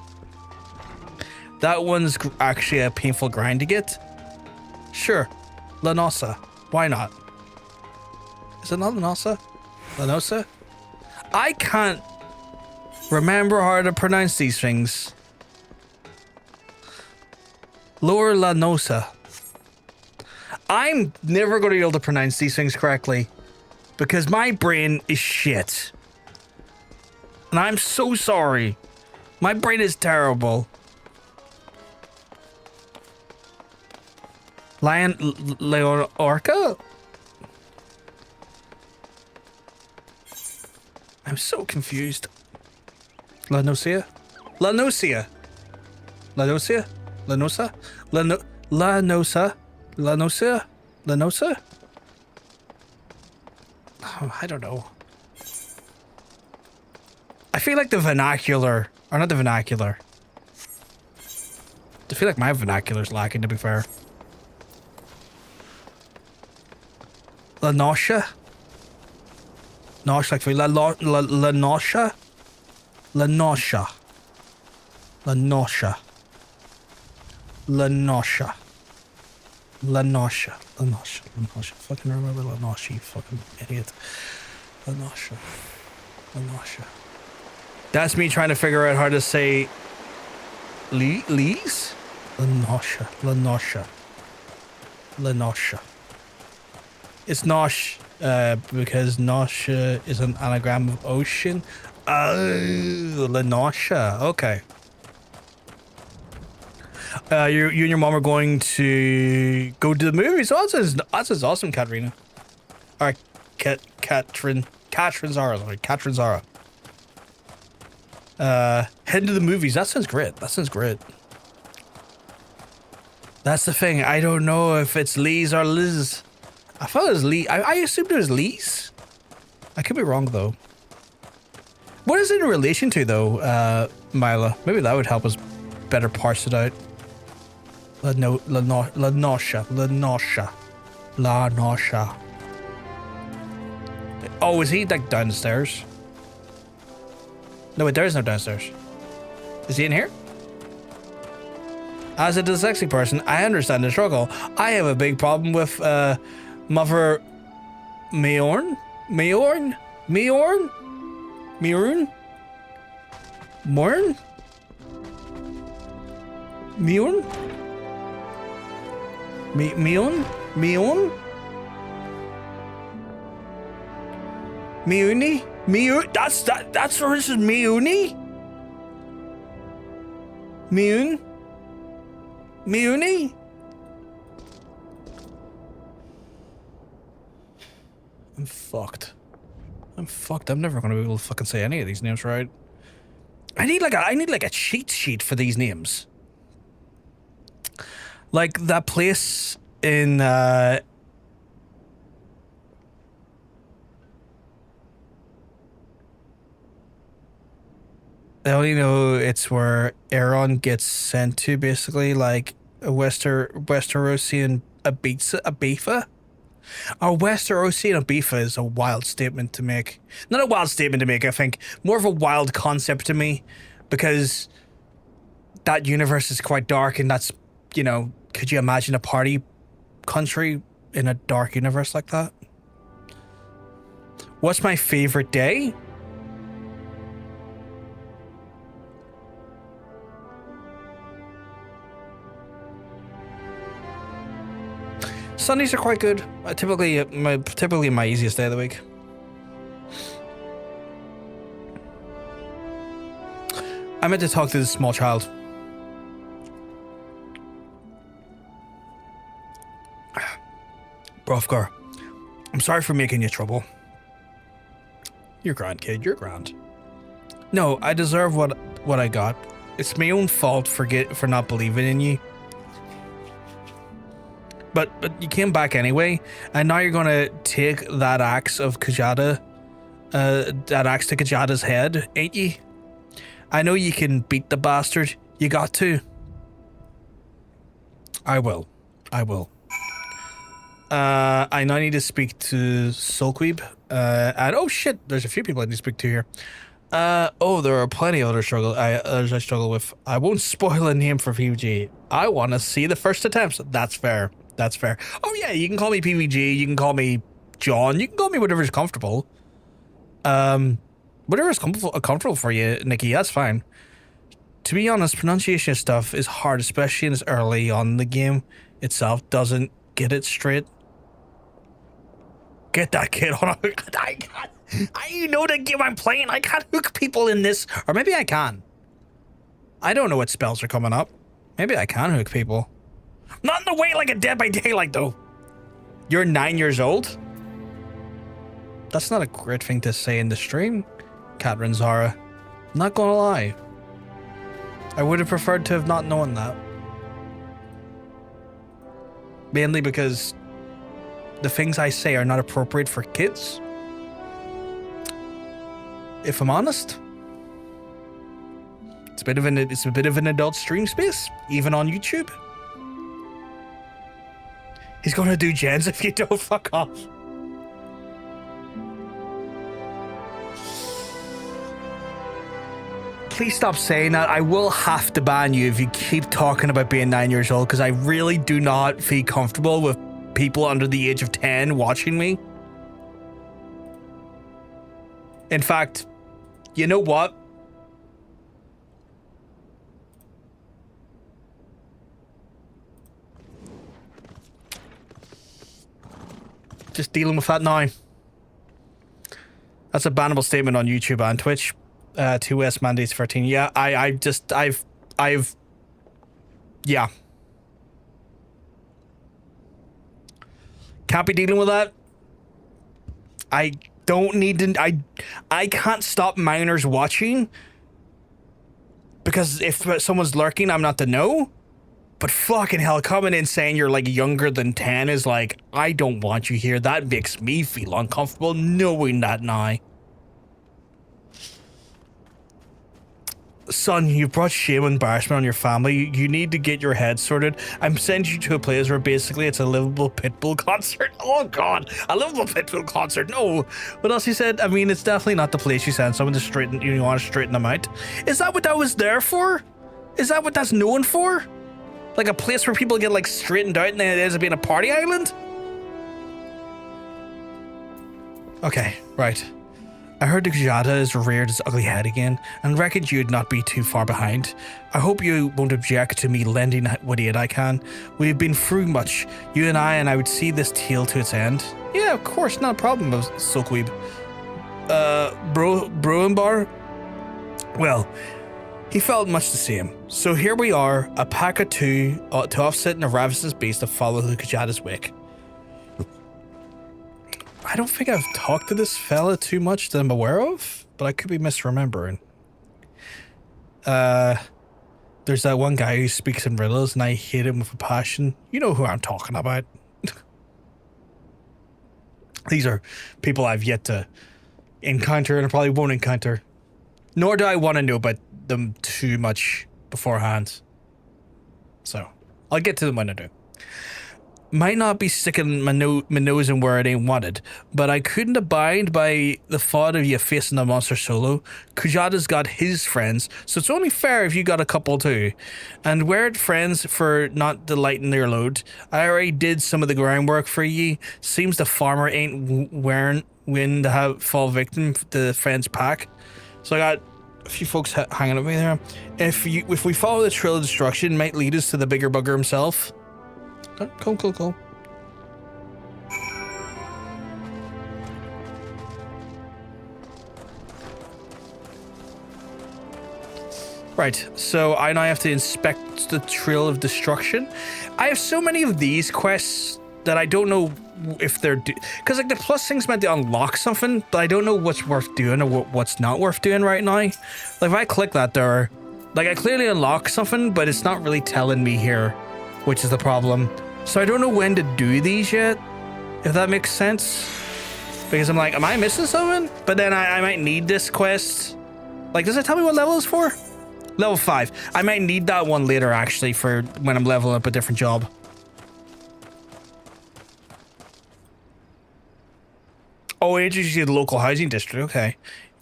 That one's actually a painful grind to get. Sure. Lanosa. Why not? Is it not Lanosa? Lanosa? I can't remember how to pronounce these things. Lower Lanosa. I'm never going to be able to pronounce these things correctly because my brain is shit. And I'm so sorry. My brain is terrible. Orca? I'm so confused. Lanosa? Lanosa? Oh, I don't know. I feel like the vernacular, or not the vernacular. I feel like my vernacular's lacking, to be fair. Lanosha? Nosh like Lanosha? Lanosha. Lanosha. Lanosha. Lanosha. Lanosha. Lanosha. Fucking remember Lanosha, you fucking idiot. Lanosha. Lanosha. That's me trying to figure out how to say Lees? Lanosha. Lanosha. Lanosha. It's Nosh, because Nosh is an anagram of ocean. Oh, Lanosha. Okay. You and your mom are going to go to the movies. Oh, that's awesome, Katrina. All right, Katrin Zara. Sorry, Katrin Zara. Heading to the movies. That sounds great. That's the thing. I don't know if it's Lee's or Liz. I thought it was Lee. I assumed it was Lee's. I could be wrong though. What is it in relation to though, Mila? Maybe that would help us better parse it out. Lanosha. Oh, is he like downstairs? No, wait, there is no downstairs. Is he in here? As a dyslexic person, I understand the struggle. I have a big problem with Mother Mayorn? Morn? Miuni? That's where this is Miuni? Miuni? I'm fucked. I'm never gonna be able to fucking say any of these names right. I need like a cheat sheet for these names. Like that place in I only know it's where Aaron gets sent to, basically, like a Westerosian Ibiza. Our Wester Ocean of Bifa is a wild statement to make. Not a wild statement to make, I think. More of a wild concept to me. Because that universe is quite dark, and that's, you know, could you imagine a party country in a dark universe like that? What's my favorite day? Sundays are quite good. Typically my easiest day of the week. I meant to talk to this small child. Brothgar, I'm sorry for making you trouble. You're grand, kid. You're grand. No, I deserve what I got. It's my own fault for not believing in you. But you came back anyway, and now you're gonna take that axe of Kajada, that axe to Kajada's head, ain't you? I know you can beat the bastard. You got to. I will. I now need to speak to Sulkweeb. And oh shit, there's a few people I need to speak to here. Oh, there are plenty of others I struggle with. I won't spoil a name for PVG. I want to see the first attempts. That's fair. That's fair. Oh yeah, you can call me PVG. You can call me John. You can call me whatever's comfortable. Whatever's comfortable for you, Nikki. That's fine. To be honest, pronunciation stuff is hard, especially in as early on in the game itself doesn't get it straight. Get that kid on. I know the game I'm playing. I can't hook people in this, or maybe I can. I don't know what spells are coming up. Maybe I can hook people. Not in the way like a Dead by Daylight, though. You're 9 years old? That's not a great thing to say in the stream, Catherine Zara. Not gonna lie. I would have preferred to have not known that. Mainly because the things I say are not appropriate for kids. If I'm honest. It's a bit of an adult stream space, even on YouTube. He's gonna do gens if you don't fuck off. Please stop saying that. I will have to ban you if you keep talking about being 9 years old, because I really do not feel comfortable with people under the age of 10 watching me. In fact, you know what? Just dealing with that now. That's a bannable statement on YouTube and Twitch. 2S mandates 13. Yeah, yeah. Can't be dealing with that. I don't need to, I can't stop minors watching because if someone's lurking, I'm not to know. But fucking hell, coming in saying you're like younger than 10 is like, I don't want you here. That makes me feel uncomfortable knowing that now. Son, you brought shame and embarrassment on your family. You need to get your head sorted. I'm sending you to a place where basically it's a livable Pitbull concert. Oh god, a livable Pitbull concert. No. What else he said? I mean, it's definitely not the place you send someone to straighten, you want to straighten them out. Is that what that was there for? Is that what that's known for? Like a place where people get like straightened out and then it ends up being a party island? Okay, right. I heard the Kajada has reared its ugly head again, and reckoned you'd not be too far behind. I hope you won't object to me lending what aid I can. We've been through much, you and I would see this tale to its end. Yeah, of course, not a problem, Sulkweeb. Broenbar? Well, he felt much the same. So here we are, a pack of two, to offset the ravenous beast to follow the Kajada's wake. I don't think I've talked to this fella too much that I'm aware of, but I could be misremembering. There's that one guy who speaks in riddles and I hate him with a passion. You know who I'm talking about. These are people I've yet to encounter and I probably won't encounter. Nor do I want to know about them too much beforehand. So, I'll get to them when I do. Might not be sticking my nose in where it ain't wanted, but I couldn't abide by the thought of you facing the monster solo. Kujata's got his friends, so it's only fair if you got a couple too. And weird friends for not delighting their load. I already did some of the groundwork for ye. Seems the farmer ain't win to have fall victim to the friends pack. So I got a few folks hanging with me there. If we follow the trail of destruction, it might lead us to the bigger bugger himself. Cool. Right, so I now have to inspect the Trail of Destruction. I have so many of these quests that I don't know if they're because like the plus thing's meant to unlock something, but I don't know what's worth doing or what's not worth doing right now. Like if I click that there, like I clearly unlock something, but it's not really telling me here, which is the problem. So I don't know when to do these yet, if that makes sense. Because I'm like, am I missing something? But then I might need this quest. Like, does it tell me what level it's for? Level 5. I might need that one later, actually, for when I'm leveling up a different job. Oh, it introduces you to the local housing district. Okay.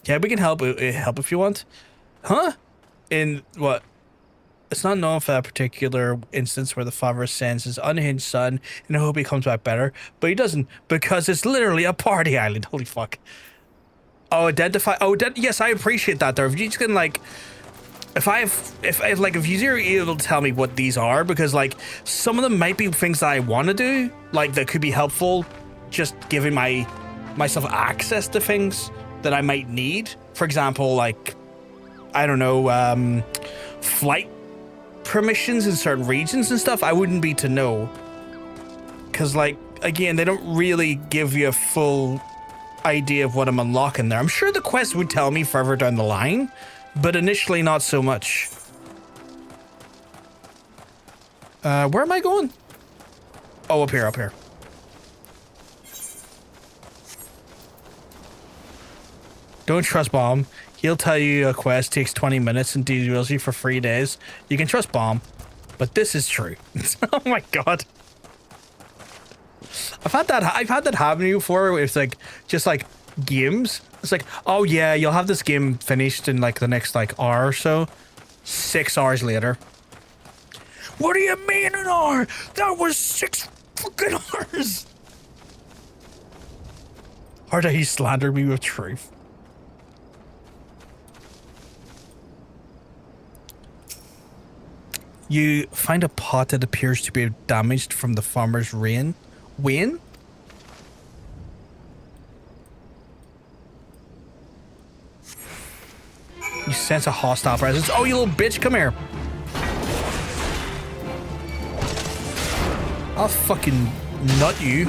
Yeah, we can help if you want. Huh? In what? It's not known for that particular instance where the father sends his unhinged son and I hope he comes back better, but he doesn't because it's literally a party island. Holy fuck. Oh, identify. Oh, yes, I appreciate that there. If you just can like, if you're able to tell me what these are, because like some of them might be things that I want to do, like that could be helpful, just giving myself access to things that I might need. For example, like, I don't know, flight permissions in certain regions and stuff. I wouldn't be to know, because like again, they don't really give you a full idea of what I'm unlocking there. I'm sure the quest would tell me further down the line, but initially not so much. Where am I going? Oh, up here. Don't trust Bomb. He'll tell you a quest takes 20 minutes and deals you for 3 days. You can trust Bomb, but this is true. Oh my god. I've had that happen to me before. It's like just like games. It's like, oh yeah, you'll have this game finished in like the next like hour or so. 6 hours later. What do you mean an hour? That was 6 fucking hours. Or that he slandered me with truth. You find a pot that appears to be damaged from the farmer's rain. Win? You sense a hostile presence. Oh, you little bitch, come here. I'll fucking nut you.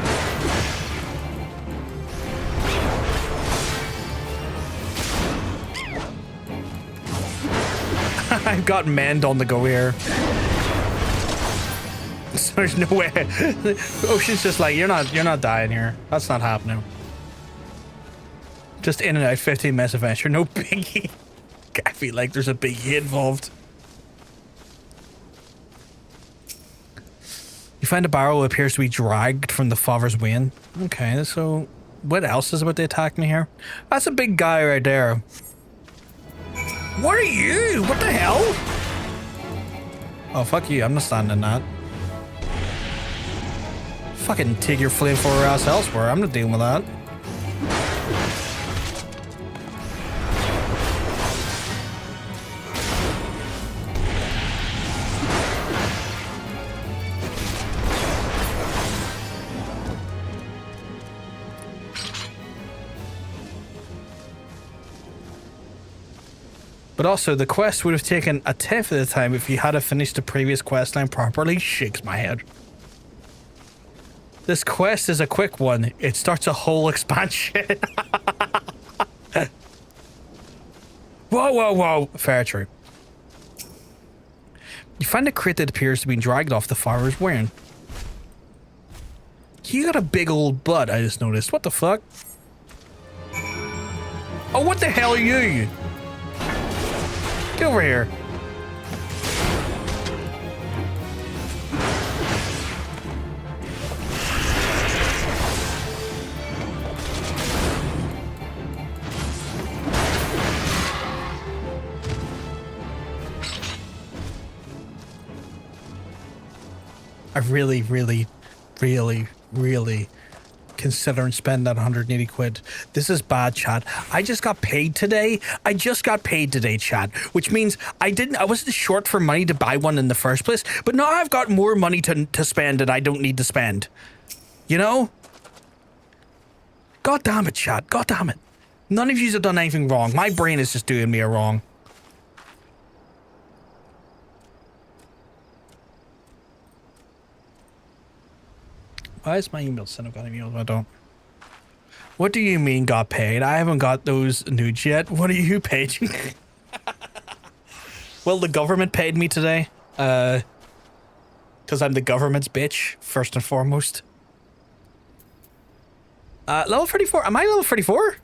I've got Mend on the go here. So there's no way. Ocean's just like, you're not dying here. That's not happening. Just in and out, 15 minutes adventure, no biggie. I feel like there's a biggie involved. You find a barrel that appears to be dragged from the father's wain. Okay, so what else is about to attack me here? That's a big guy right there. What are you? What the hell? Oh, fuck you. I'm not standing in that. Fucking take your flamethrower ass elsewhere. I'm not dealing with that. But also, the quest would have taken a tenth of the time if you had finished the previous quest line properly. Shakes my head. This quest is a quick one. It starts a whole expansion. Whoa. Fair true. You find a crate that appears to be dragged off the farmer's wearing. You got a big old butt, I just noticed. What the fuck? Oh, what the hell are you? Get over here. I really, really, really, really considering spending that 180 quid. This is bad, chat. I just got paid today. Chat, which means I wasn't short for money to buy one in the first place, but now I've got more money to spend that I don't need to spend. You know? God damn it, chat. God damn it. None of you have done anything wrong. My brain is just doing me a wrong. Why is my email sent? I've got emails, I don't. What do you mean got paid? I haven't got those nudes yet. What are you paid? Well, the government paid me today. Because I'm the government's bitch, first and foremost. Level 34. Am I level 34?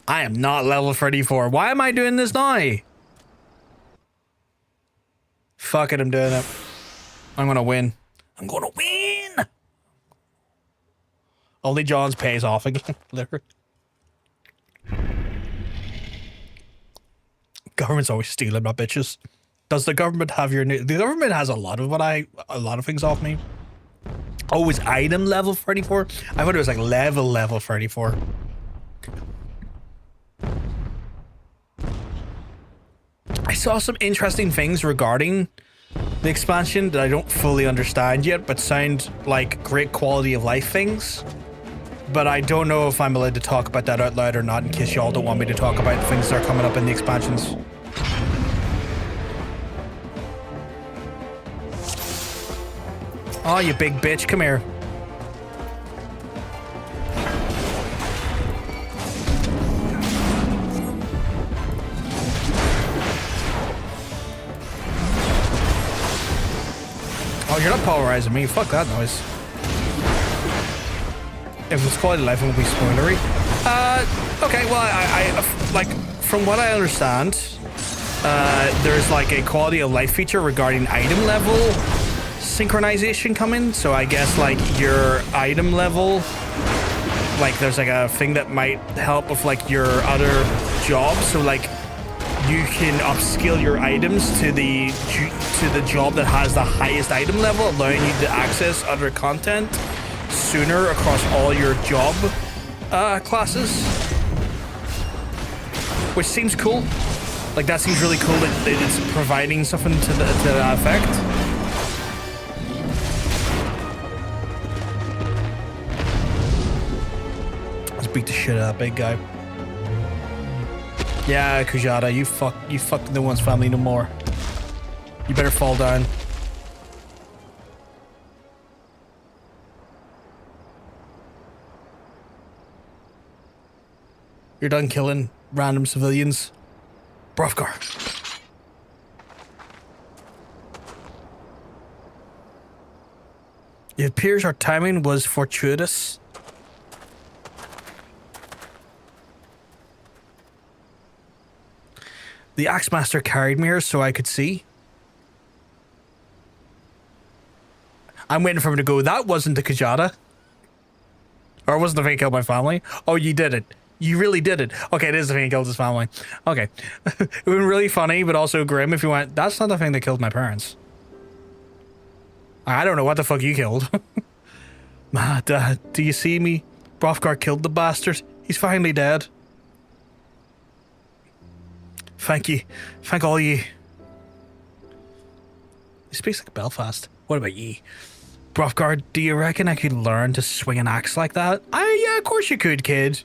I am not level 34. Why am I doing this now? Fuck it, I'm doing it. I'm gonna win. I'm gonna win! Only John's pays off again. Government's always stealing my bitches. Does the government have your new? The government has a lot of things off me. Oh, is item level 34? I thought it was like level 34. I saw some interesting things regarding the expansion that I don't fully understand yet, but sound like great quality of life things. But I don't know if I'm allowed to talk about that out loud or not, in case y'all don't want me to talk about things that are coming up in the expansions. Oh, you big bitch, come here. Oh, you're not polarizing me. Fuck that noise. If it's quality of life, it won't be spoilery. Okay, well, I like, from what I understand, there's like a quality of life feature regarding item level synchronization coming. So I guess like your item level, like there's like a thing that might help with like your other jobs. So like you can upskill your items to the job that has the highest item level, allowing you to access other content sooner across all your job classes, which seems cool. Like that seems really cool that it's providing something to that effect. Let's beat the shit out of that big guy. Yeah, Kujata, you fuck no one's family no more. You better fall down. You're done killing random civilians. Brothgar. It appears our timing was fortuitous. The Axemaster carried me here so I could see. I'm waiting for him to go. That wasn't the Kujata. Or it wasn't the thing that killed my family. Oh, you did it. You really did it. Okay, it is the thing that killed his family. Okay. It would have been really funny, but also grim if you went, that's not the thing that killed my parents. I don't know what the fuck you killed. Dad, do you see me? Brothgar killed the bastard. He's finally dead. Thank you. Thank all ye. He speaks like Belfast. What about ye? Brothgar, do you reckon I could learn to swing an axe like that? Yeah, of course you could, kid.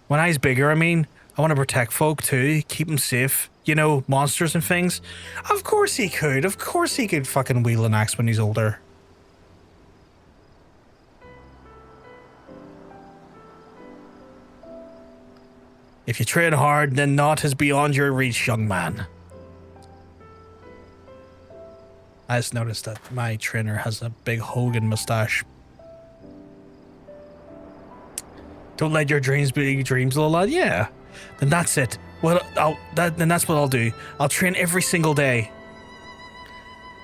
When I was bigger, I mean, I want to protect folk too, keep them safe. You know, monsters and things. Of course he could. Of course he could fucking wield an axe when he's older. If you train hard, then naught is beyond your reach, young man. I just noticed that my trainer has a big Hogan mustache. Don't let your dreams be your dreams, little lad. Yeah, then that's it. Well, then that's what I'll do. I'll train every single day.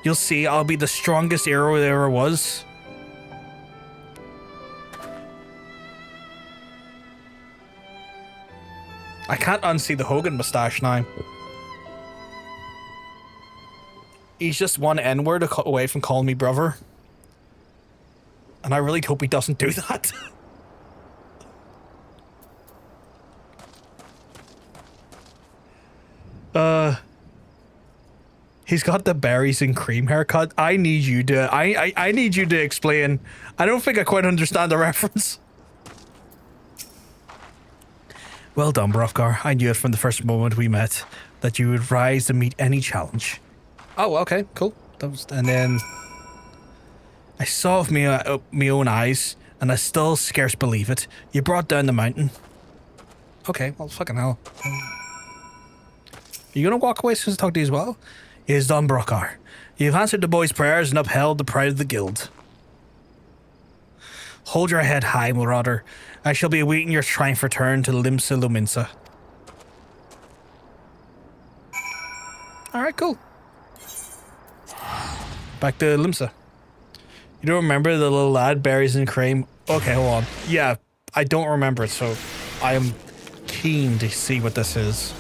You'll see, I'll be the strongest hero there ever was. I can't unsee the Hogan mustache now. He's just one N-word away from calling me brother. And I really hope he doesn't do that. He's got the berries and cream haircut. I need you to I need you to explain. I don't think I quite understand the reference. Well done, Brothgar. I knew it from the first moment we met that you would rise to meet any challenge. Oh, okay, cool. And then I saw with me own eyes, and I still scarce believe it. You brought down the mountain. Okay, well, fucking hell. You gonna walk away since I talked to you as well? It is done, Brothgar. You've answered the boys' prayers and upheld the pride of the guild. Hold your head high, Marauder. I shall be awaiting your triumph return to Limsa Luminsa. Alright, cool. Back to Limsa. You don't remember the little lad, berries and cream? Okay, hold on. Yeah, I don't remember it, so I am keen to see what this is.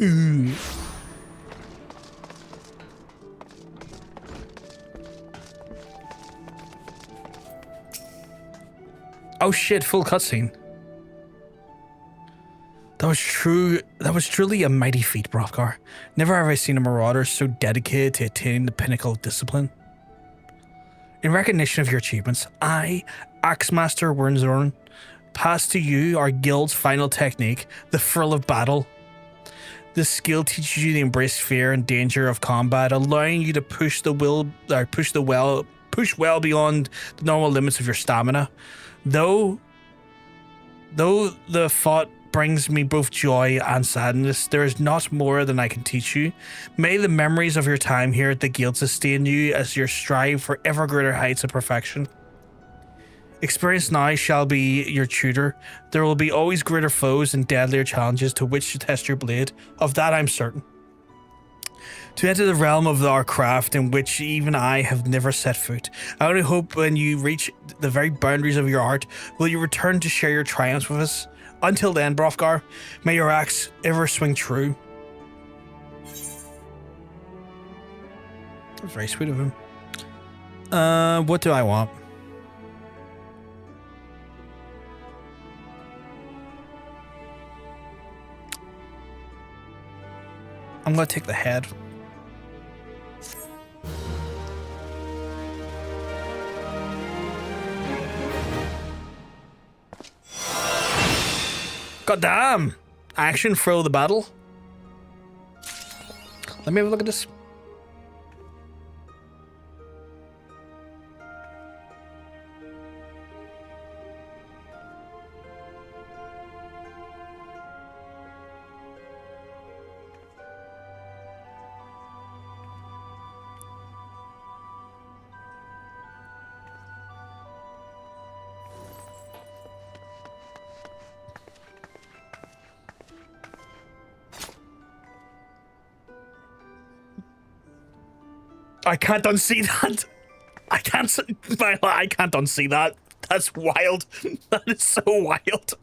Ooh. Oh shit, full cutscene. That was truly a mighty feat, Brothgar. Never have I seen a marauder so dedicated to attaining the pinnacle of discipline. In recognition of your achievements, I, Axemaster Wernzorn, pass to you our guild's final technique, the thrill of battle. This skill teaches you to embrace fear and danger of combat, allowing you to push well beyond the normal limits of your stamina. Though the thought brings me both joy and sadness, there is not more than I can teach you. May the memories of your time here at the guild sustain you as you strive for ever greater heights of perfection. Experience now shall be your tutor. There will be always greater foes and deadlier challenges to which to test your blade. Of that I'm certain. To enter the realm of our craft in which even I have never set foot. I only hope when you reach the very boundaries of your art, will you return to share your triumphs with us. Until then, Brothgar, may your axe ever swing true. That's very sweet of him. What do I want? I'm gonna take the head. God damn! Action, throw the battle. Let me have a look at this. I can't unsee that. I can't unsee that. That's wild. That is so wild.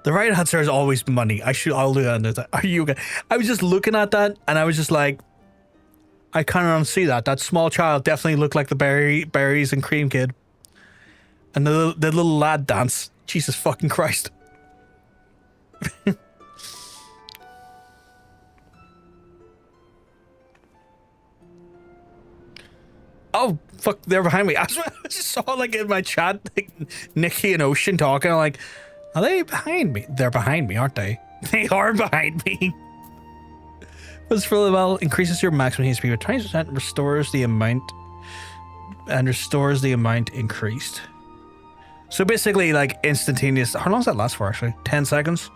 The right answer is always money. I'll do that. Are you okay? I was just looking at that and I was just like, I can't unsee that. That small child definitely looked like the berries and cream kid. And the little lad dance. Jesus fucking Christ. Oh, fuck, they're behind me. I just saw, like, in my chat, like, Nikki and Ocean talking. I'm like, are they behind me? They're behind me, aren't they? They are behind me. This really well increases your maximum HP by 20%, restores the amount increased. So basically, like, instantaneous. How long does that last for, actually? 10 seconds?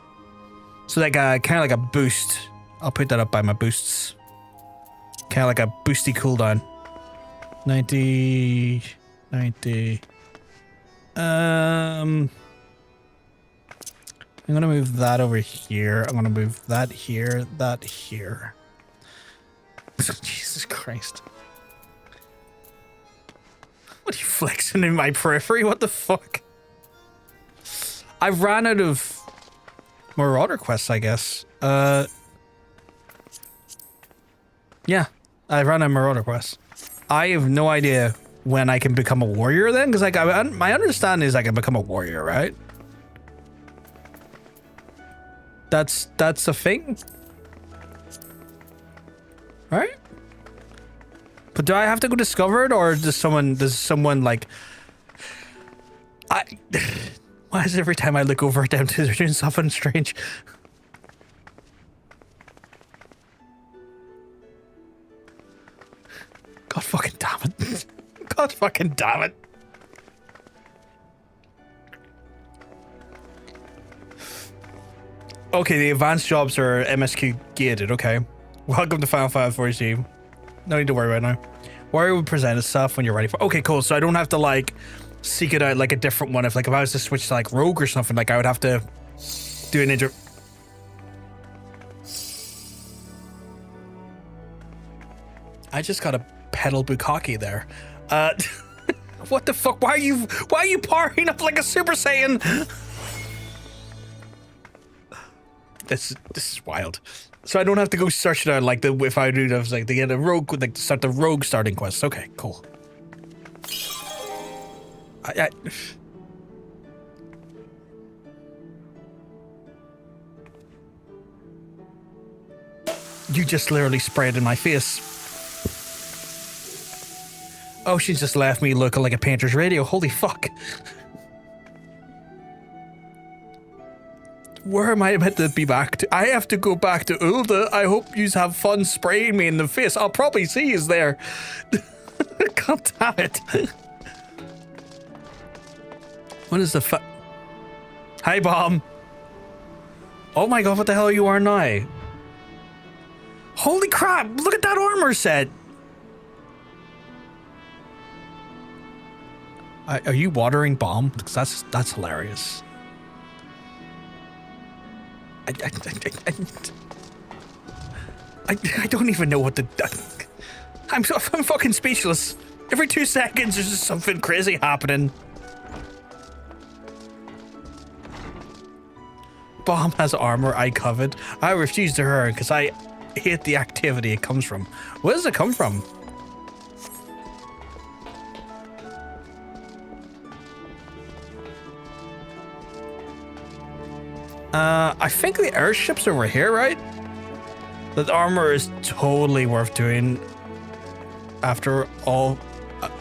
So, like, kind of like a boost. I'll put that up by my boosts. Kind of like a boosty cooldown. 90. I'm gonna move that over here. I'm gonna move that here, that here. Jesus Christ. What are you flexing in my periphery? What the fuck? I ran out of Marauder quests, I guess. Yeah, I run a Marauder quest. I have no idea when I can become a warrior then, because like my understanding is I can become a warrior, right? That's a thing, right? But do I have to go discover it, or does someone like why is every time I look over at them they're doing something strange? God fucking damn it. God fucking damn it. Okay, the advanced jobs are MSQ gated, okay. Welcome to Final Fantasy XIV. No need to worry about it now. Warrior will present itself when you're ready for. Okay, cool. So I don't have to like seek it out like a different one. If I was to switch to like rogue or something, like I would have to do an intro. I just got a pedal bukkake there. What the fuck? Why are you powering up like a Super Saiyan? This is wild. So I don't have to go search it out like if I do those like to get a rogue, like to start the rogue starting quest. Okay, cool. You just literally sprayed in my face. Oh, she just left me looking like a painter's radio. Holy fuck. Where am I meant to be back to? I have to go back to Ulda. I hope you have fun spraying me in the face. I'll probably see you there. God damn it. What is the Hi, Bomb. Oh my god, what the hell are you wearing now? Holy crap, look at that armor set. Are you watering Bomb? Because that's hilarious. I don't even know what to. I'm fucking speechless. Every 2 seconds there's just something crazy happening. Bomb has armor I covered. I refuse to hurt because I hate the activity it comes from. Where does it come from? I think the airship's over here, right? That armor is totally worth doing after all,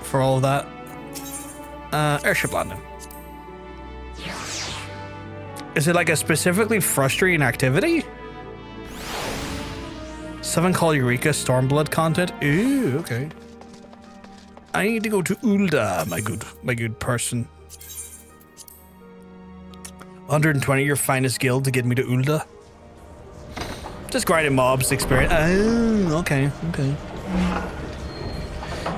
for all of that. Airship landing. Is it like a specifically frustrating activity? 7 Call Eureka Stormblood content. Ooh, okay. I need to go to Ulda, my good person. 120, your finest guild to get me to Ulda. Just grinding mobs experience. Oh, okay.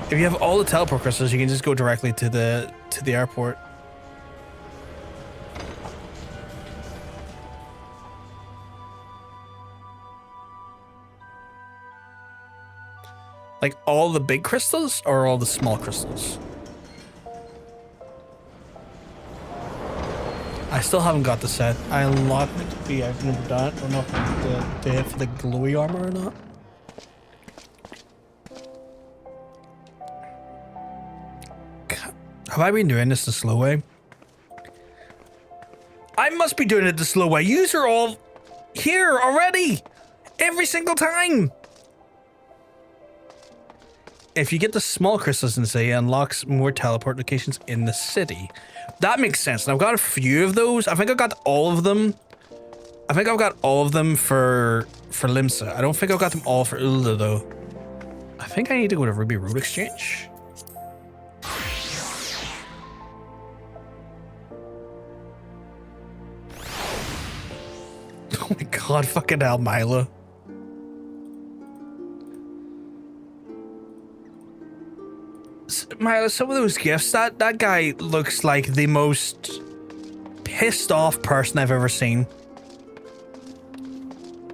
If you have all the teleport crystals, you can just go directly to the airport. Like all the big crystals or all the small crystals? I still haven't got the set. I unlocked it. I've never done it. I don't know if they have the glowy armor or not. Have I been doing this the slow way? I must be doing it the slow way. Yous are all here already. Every single time. If you get the small crystals in the city, it unlocks more teleport locations in the city. That makes sense. And I've got a few of those. I think I've got all of them. I think I've got all of them for Limsa. I don't think I've got them all for Ulda though. I think I need to go to Ruby Road Exchange. Oh my god, fucking hell, Milo. Milo, some of those gifts, that guy looks like the most pissed off person I've ever seen.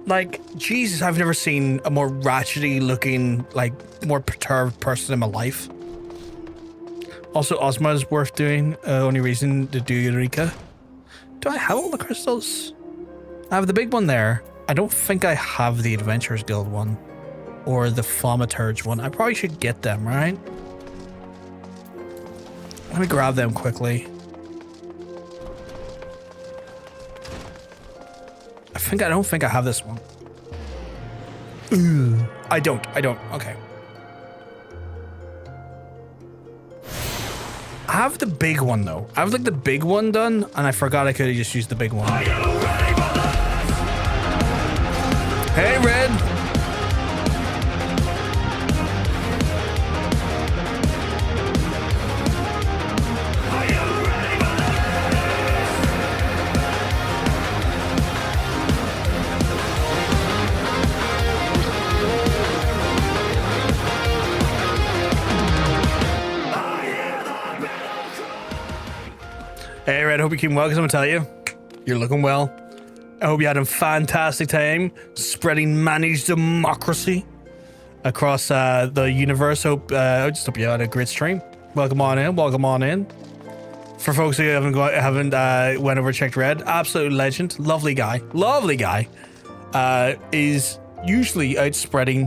Like, Jesus, I've never seen a more ratchety looking, like, more perturbed person in my life. Also, Ozma is worth doing. Only reason to do Eureka. Do I have all the crystals? I have the big one there. I don't think I have the Adventurers Guild one. or the Thaumaturge one. I probably should get them, right? Let me grab them quickly. I don't think I have this one. Ooh, I don't. Okay. I have the big one though. I have like the big one done, and I forgot I could have just used the big one. Hey, Red. Hey, Red, hope you keep well, because I'm going to tell you, you're looking well. I hope you had a fantastic time spreading managed democracy across the universe. I just hope you had a great stream. Welcome on in. For folks who haven't went over checked Red, absolute legend, lovely guy, is usually out spreading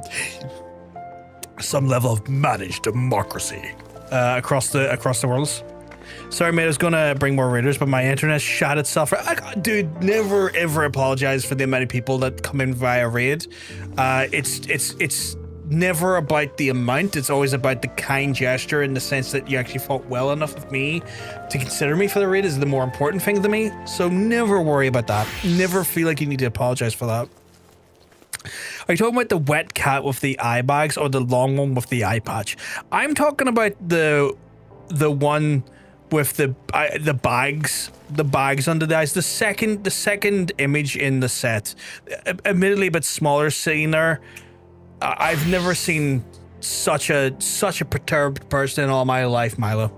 some level of managed democracy across the world. Sorry, mate, I was gonna bring more raiders, but my internet shot itself. Dude, never ever apologize for the amount of people that come in via raid. It's never about the amount. It's always about the kind gesture, in the sense that you actually fought well enough with me to consider me for the raid is the more important thing to me. So never worry about that. Never feel like you need to apologize for that. Are you talking about the wet cat with the eye bags or the long one with the eye patch? I'm talking about the one with the bags under the eyes. The second image in the set, admittedly a bit smaller scene there. I've never seen such a perturbed person in all my life, Milo.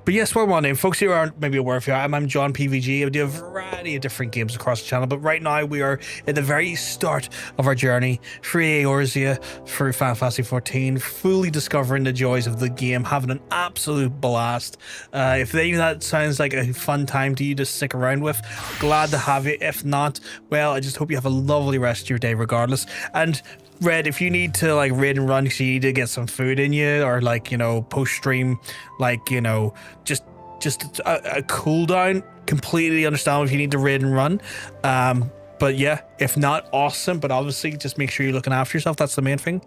But yes, we're on in. Folks who aren't maybe aware of you, I'm John PVG. I do a variety of different games across the channel, but right now we are at the very start of our journey through Eorzea, through Final Fantasy XIV, fully discovering the joys of the game, having an absolute blast. If any of that sounds like a fun time to you to stick around with, glad to have you. If not, well, I just hope you have a lovely rest of your day regardless. And Red, if you need to like raid and run, so you need to get some food in you, or like, you know, post stream, like, you know, just a cooldown, completely understand if you need to raid and run. But yeah, if not, awesome. But obviously, just make sure you're looking after yourself. That's the main thing.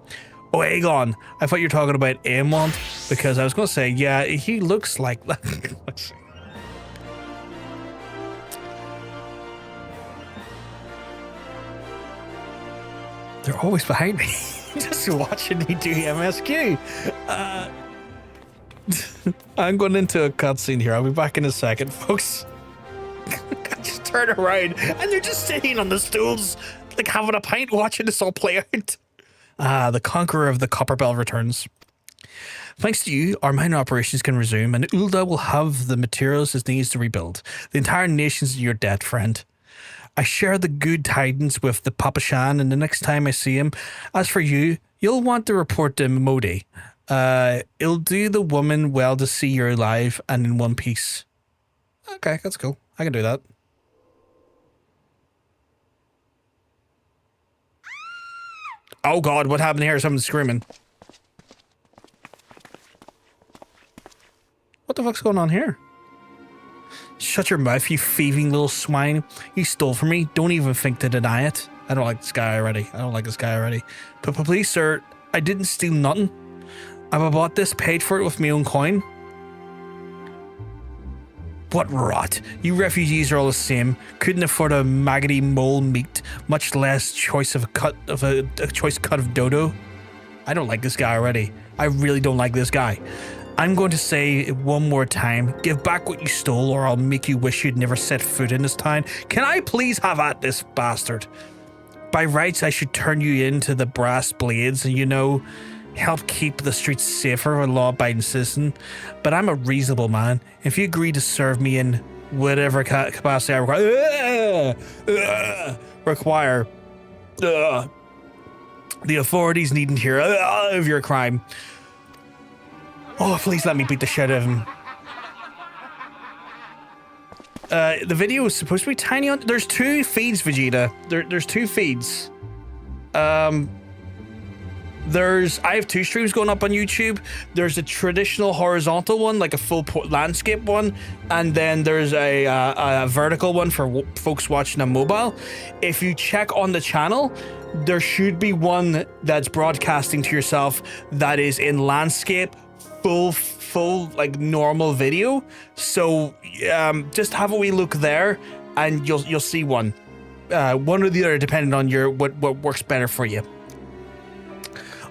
Oh, Aegon, I thought you were talking about Aemond, because I was going to say, yeah, he looks like that. Let's see. They're always behind me, just watching me do MSQ. I'm going into a cutscene here. I'll be back in a second, folks. I just turn around and they're just sitting on the stools, like having a pint, watching this all play out. The Conqueror of the Copperbell returns. Thanks to you, our minor operations can resume, and Ul'dah will have the materials it needs to rebuild. The entire nation's in your debt, friend. I share the good tidings with the Papa Shan, and the next time I see him, as for you, you'll want to report to Modi. It'll do the woman well to see you're alive and in one piece. Okay, that's cool. I can do that. Oh God, what happened here? Someone's screaming. What the fuck's going on here? Shut your mouth, you thieving little swine. You stole from me. Don't even think to deny it. I don't like this guy already. But please, sir, I didn't steal nothing. I bought this, paid for it with my own coin. What rot. You refugees are all the same. Couldn't afford a maggoty mole meat, much less choice of a choice cut of dodo. I don't like this guy already. I really don't like this guy. I'm going to say it one more time. Give back what you stole, or I'll make you wish you'd never set foot in this town. Can I please have at this bastard? By rights, I should turn you into the brass blades and, you know, help keep the streets safer for a law-abiding citizen. But I'm a reasonable man. If you agree to serve me in whatever capacity I require, the authorities needn't hear of your crime. Oh, please let me beat the shit out of him. The video is supposed to be tiny on... There's two feeds, Vegeta. There's two feeds. I have 2 streams going up on YouTube. There's a traditional horizontal one, like a full landscape one, and then there's a vertical one for folks watching on mobile. If you check on the channel, there should be one that's broadcasting to yourself that is in landscape, full like normal video. So just have a wee look there, and you'll see one or the other, depending on what works better for you.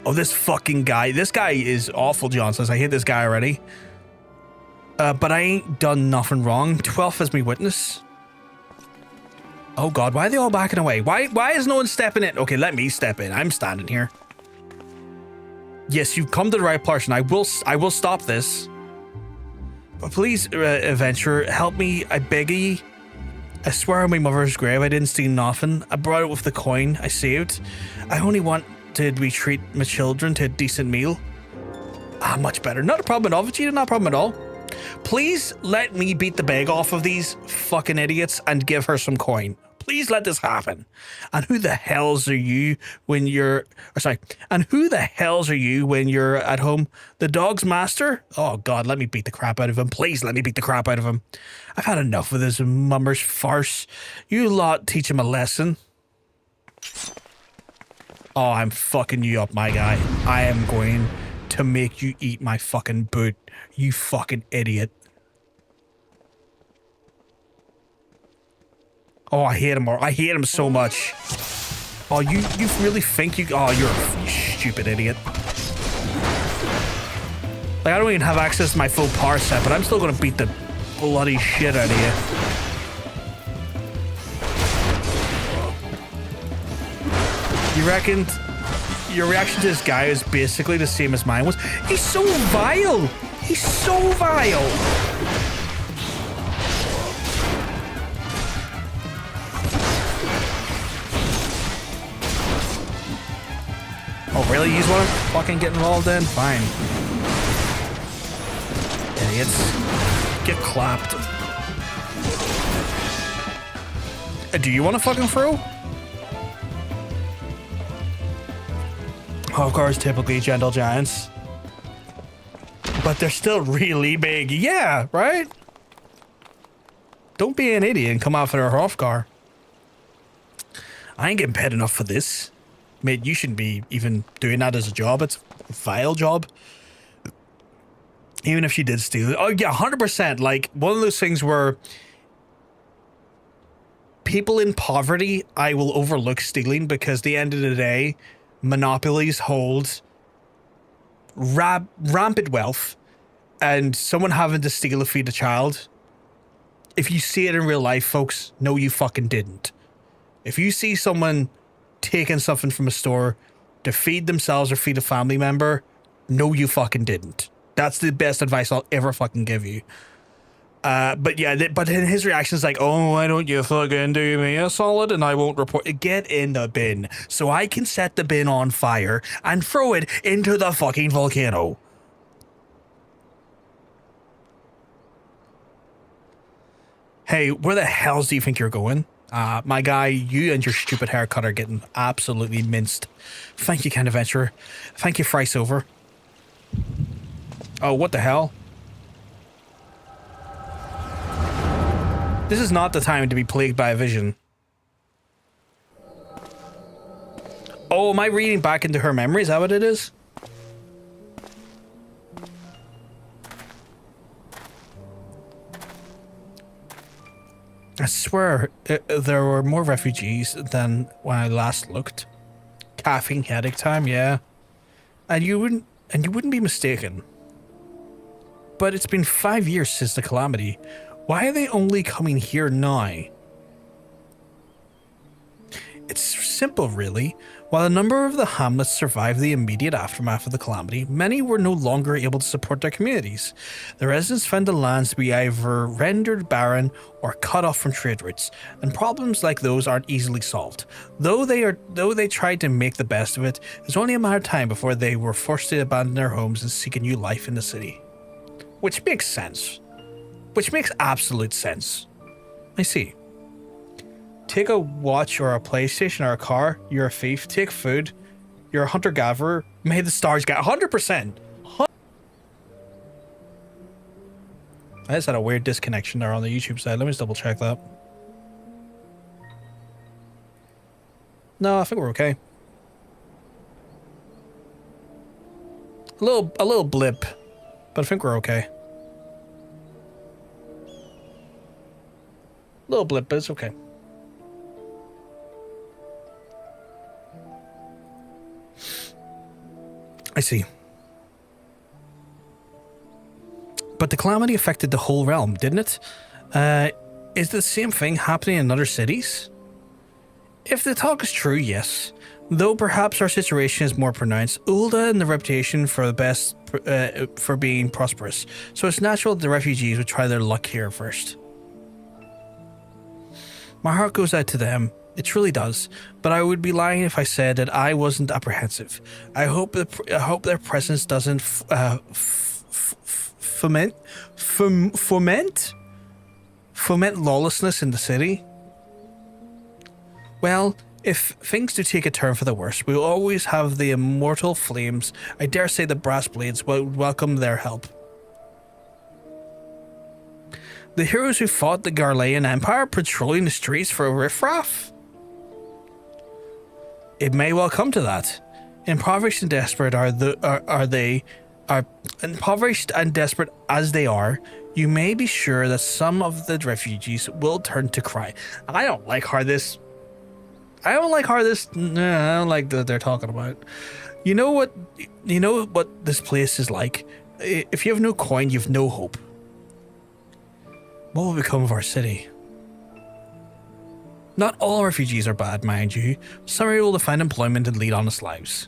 Oh, this fucking guy. This guy is awful, John says. I hate this guy already. But I ain't done nothing wrong. 12th as me witness. Oh god, why are they all backing away? Why is no one stepping in? Okay, let me step in. I'm standing here. Yes, you've come to the right person. I will stop this. But please, adventurer, help me. I beg ye. I swear on my mother's grave I didn't steal nothing. I brought it with the coin I saved. I only want to treat my children to a decent meal. Ah, much better. Not a problem at all, Vegeta, not a problem at all. Please let me beat the bag off of these fucking idiots and give her some coin. Please let this happen. And who the hells are you when you're... And who the hells are you when you're at home? The dog's master? Oh, God, let me beat the crap out of him. Please let me beat the crap out of him. I've had enough of this mummer's farce. You lot teach him a lesson. Oh, I'm fucking you up, my guy. I am going to make you eat my fucking boot. You fucking idiot. Oh, I hate him. I hate him so much. Oh, you really think you... Oh, you stupid idiot. Like, I don't even have access to my full power set, but I'm still going to beat the bloody shit out of you. You reckon your reaction to this guy is basically the same as mine was? He's so vile! He's so vile! Oh, really? You want to fucking get involved in? Fine. Idiots. Get clapped. Do you want to fucking throw? Of course, typically gentle giants. But they're still really big. Yeah, right? Don't be an idiot and come out for their Hrothgar. I ain't getting paid enough for this. Mate, you shouldn't be even doing that as a job. It's a vile job. Even if she did steal it. Oh, yeah, 100%. Like, one of those things where people in poverty, I will overlook stealing because at the end of the day, monopolies hold rampant wealth, and someone having to steal to feed a child, if you see it in real life, folks, no, you fucking didn't. If you see someone taking something from a store to feed themselves or feed a family member, no, you fucking didn't. That's the best advice I'll ever fucking give you. But yeah, but then his reaction is like, oh, why don't you fucking do me a solid and I won't report it. Get in the bin so I can set the bin on fire and throw it into the fucking volcano. Hey, where the hells do you think you're going? My guy, you and your stupid haircut are getting absolutely minced. Thank you, kind adventurer. Thank you, Fry Silver. Oh, what the hell? This is not the time to be plagued by a vision. Oh, am I reading back into her memory? Is that what it is? I swear there were more refugees than when I last looked. Caffeine headache time, yeah. And you wouldn't be mistaken. But it's been 5 years since the calamity. Why are they only coming here now? It's simple, really. While a number of the hamlets survived the immediate aftermath of the calamity, many were no longer able to support their communities. The residents found the lands to be either rendered barren or cut off from trade routes, and problems like those aren't easily solved. Though they tried to make the best of it, it was only a matter of time before they were forced to abandon their homes and seek a new life in the city. Which makes sense. Which makes absolute sense. I see. Take a watch or a PlayStation or a car. You're a thief. Take food. You're a hunter-gatherer. May the stars get 100%. I just had a weird disconnection there on the YouTube side. Let me just double check that. No, I think we're okay. A little blip, but I think we're okay. Little blip, but it's okay. I see. But the calamity affected the whole realm, didn't it? Is the same thing happening in other cities? If the talk is true, yes. Though perhaps our situation is more pronounced, Ul'dah and the reputation for the best for being prosperous, so it's natural that the refugees would try their luck here first. My heart goes out to them. It truly does, but I would be lying if I said that I wasn't apprehensive. I hope their presence doesn't foment lawlessness in the city. Well, if things do take a turn for the worse, we will always have the immortal flames. I dare say the brass blades will welcome their help. The heroes who fought the Garlean Empire patrolling the streets for a riffraff? It may well come to that. Impoverished and desperate impoverished and desperate as they are, you may be sure that some of the refugees will turn to cry. I don't like that they're talking about. You know what this place is like? If you have no coin, you have no hope. What will become of our city? Not all refugees are bad, mind you. Some are able to find employment and lead honest lives.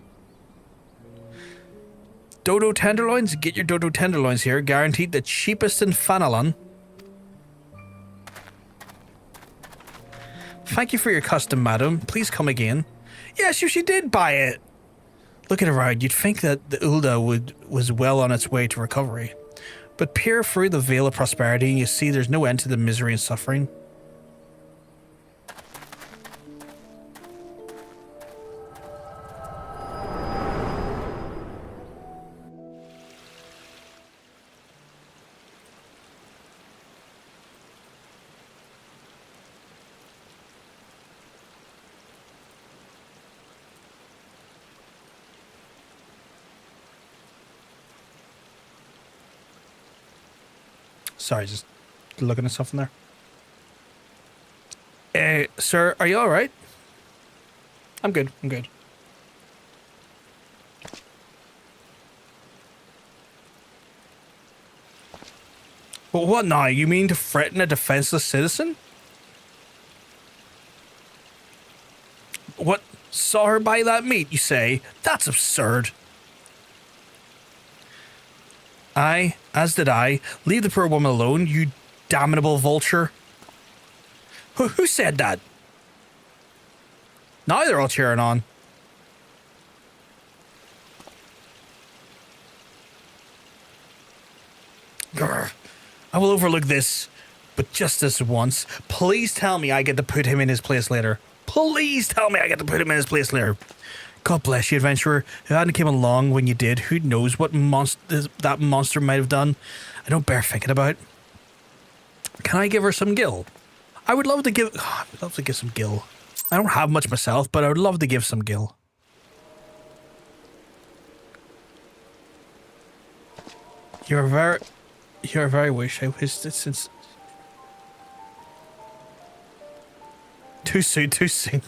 Dodo tenderloins? Get your dodo tenderloins here. Guaranteed the cheapest in Fanalan. Thank you for your custom, madam. Please come again. Yes, she did buy it. Looking around, you'd think that the Ul'dah was well on its way to recovery. But peer through the veil of prosperity and you see there's no end to the misery and suffering. Sorry, just looking at something there. Sir, are you all right? I'm good. I'm good. Well, what now? You mean to threaten a defenseless citizen? What? Saw her buy that meat, you say? That's absurd. Aye, as did I. Leave the poor woman alone, you damnable vulture. Who said that? Now they're all cheering on. Grr. I will overlook this, but just this once. Please tell me I get to put him in his place later. Please tell me I get to put him in his place later. God bless you, adventurer. If I hadn't came along when you did, who knows what that monster might have done. I don't bear thinking about. Can I give her some gil? I would love to give some gil. I don't have much myself, but I would love to give some gil. You're very wish. I wish this since too soon.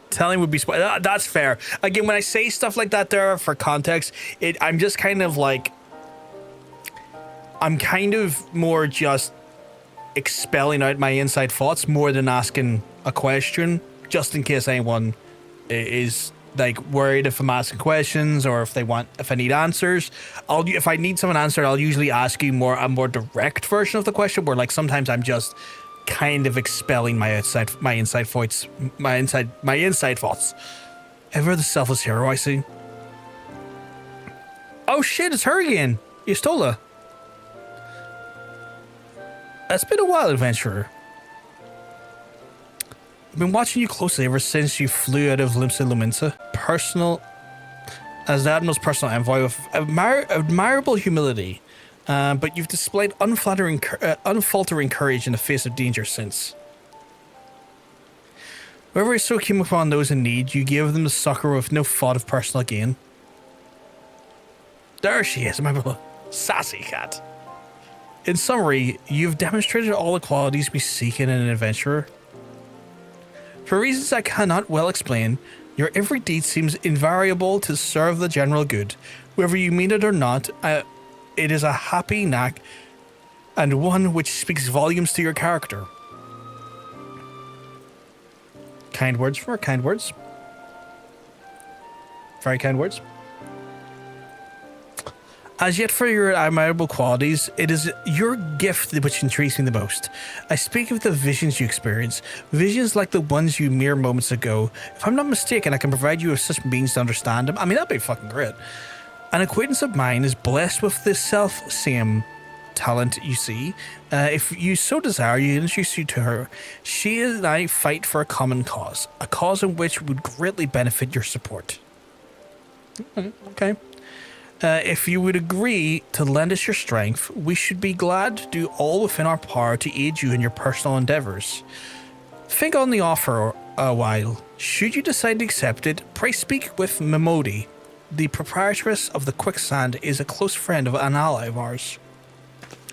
Telling would be that's fair. Again, when I say stuff like that there for context, I'm just kind of like, I'm kind of more just expelling out my inside thoughts more than asking a question, just in case anyone is like worried if I'm asking questions or if I need answers. If I need someone answered, I'll usually ask you a more direct version of the question, where like sometimes I'm just kind of expelling my inside thoughts. Ever the selfless hero, I see. Oh shit, it's her again. You stole her. It's been a while, adventurer. I've been watching you closely ever since you flew out of Limsa Luminsa. As the Admiral's personal envoy with admirable humility, but you've displayed unfaltering courage in the face of danger since. Wherever you so came upon those in need, you gave them the succor with no thought of personal gain. There she is, my little sassy cat. In summary, you've demonstrated all the qualities we seek in an adventurer. For reasons I cannot well explain, your every deed seems invariable to serve the general good. Whether you mean it or not, it is a happy knack and one which speaks volumes to your character. Kind words for kind words. Very kind words. As yet for your admirable qualities, it is your gift which intrigues me the most. I speak of the visions you experience, visions like the ones you mere moments ago. If I'm not mistaken, I can provide you with such means to understand them. I mean, that'd be fucking great. An acquaintance of mine is blessed with the self-same talent you see. If you so desire, you introduce you to her. She and I fight for a common cause, a cause in which would greatly benefit your support. Okay. If you would agree to lend us your strength, we should be glad to do all within our power to aid you in your personal endeavors. Think on the offer a while. Should you decide to accept it, pray speak with Memodi. The proprietress of the Quicksand is a close friend of an ally of ours.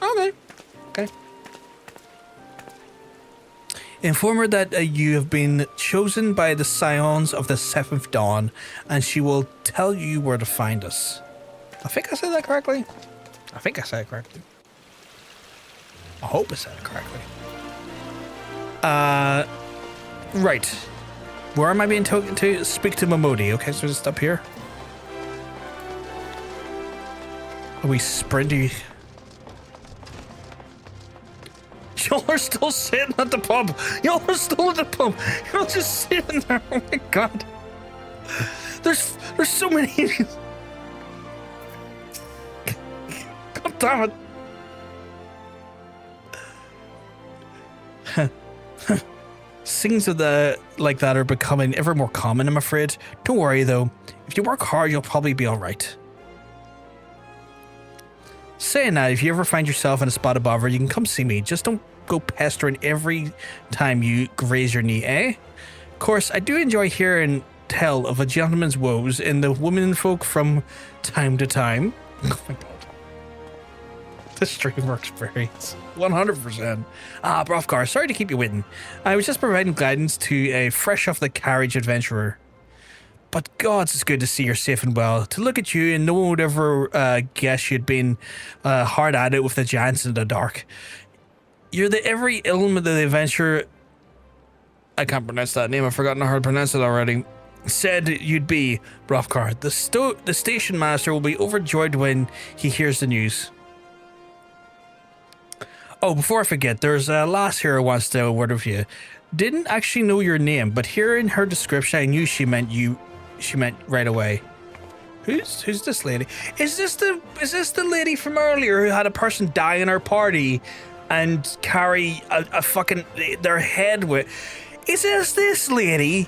Okay. Inform her that you have been chosen by the Scions of the 7th Dawn, and she will tell you where to find us. I think I said that correctly. I hope I said it correctly. Right. Where am I being told to speak to Memodi? Okay, so just up here. Are we sprinty? Y'all are still sitting at the pub. Y'all are still at the pub. Y'all just sitting there. Oh my god. There's so many of you. God damn it. Things of like that are becoming ever more common, I'm afraid. Don't worry though. If you work hard, you'll probably be alright. Saying that, if you ever find yourself in a spot of bother, you can come see me. Just don't go pestering every time you graze your knee, eh? Of course, I do enjoy hearing tell of a gentleman's woes in the womenfolk from time to time. Oh my god. The streamer experience. 100%. Brothgar, sorry to keep you waiting. I was just providing guidance to a fresh off the carriage adventurer. But gods, it's good to see you're safe and well. To look at you and no one would ever guess you'd been hard at it with the giants in the dark. You're the every element of the adventure. I can't pronounce that name. I've forgotten how to pronounce it already. Said you'd be, Brothgar. The station master will be overjoyed when he hears the news. Oh, before I forget, there's a lass here who wants to have a word with you. Didn't actually know your name, but hearing her description, I knew she meant you. She meant right away. Who's this lady? Is this the lady from earlier who had a person die in her party and carry a fucking their head with? Is this lady?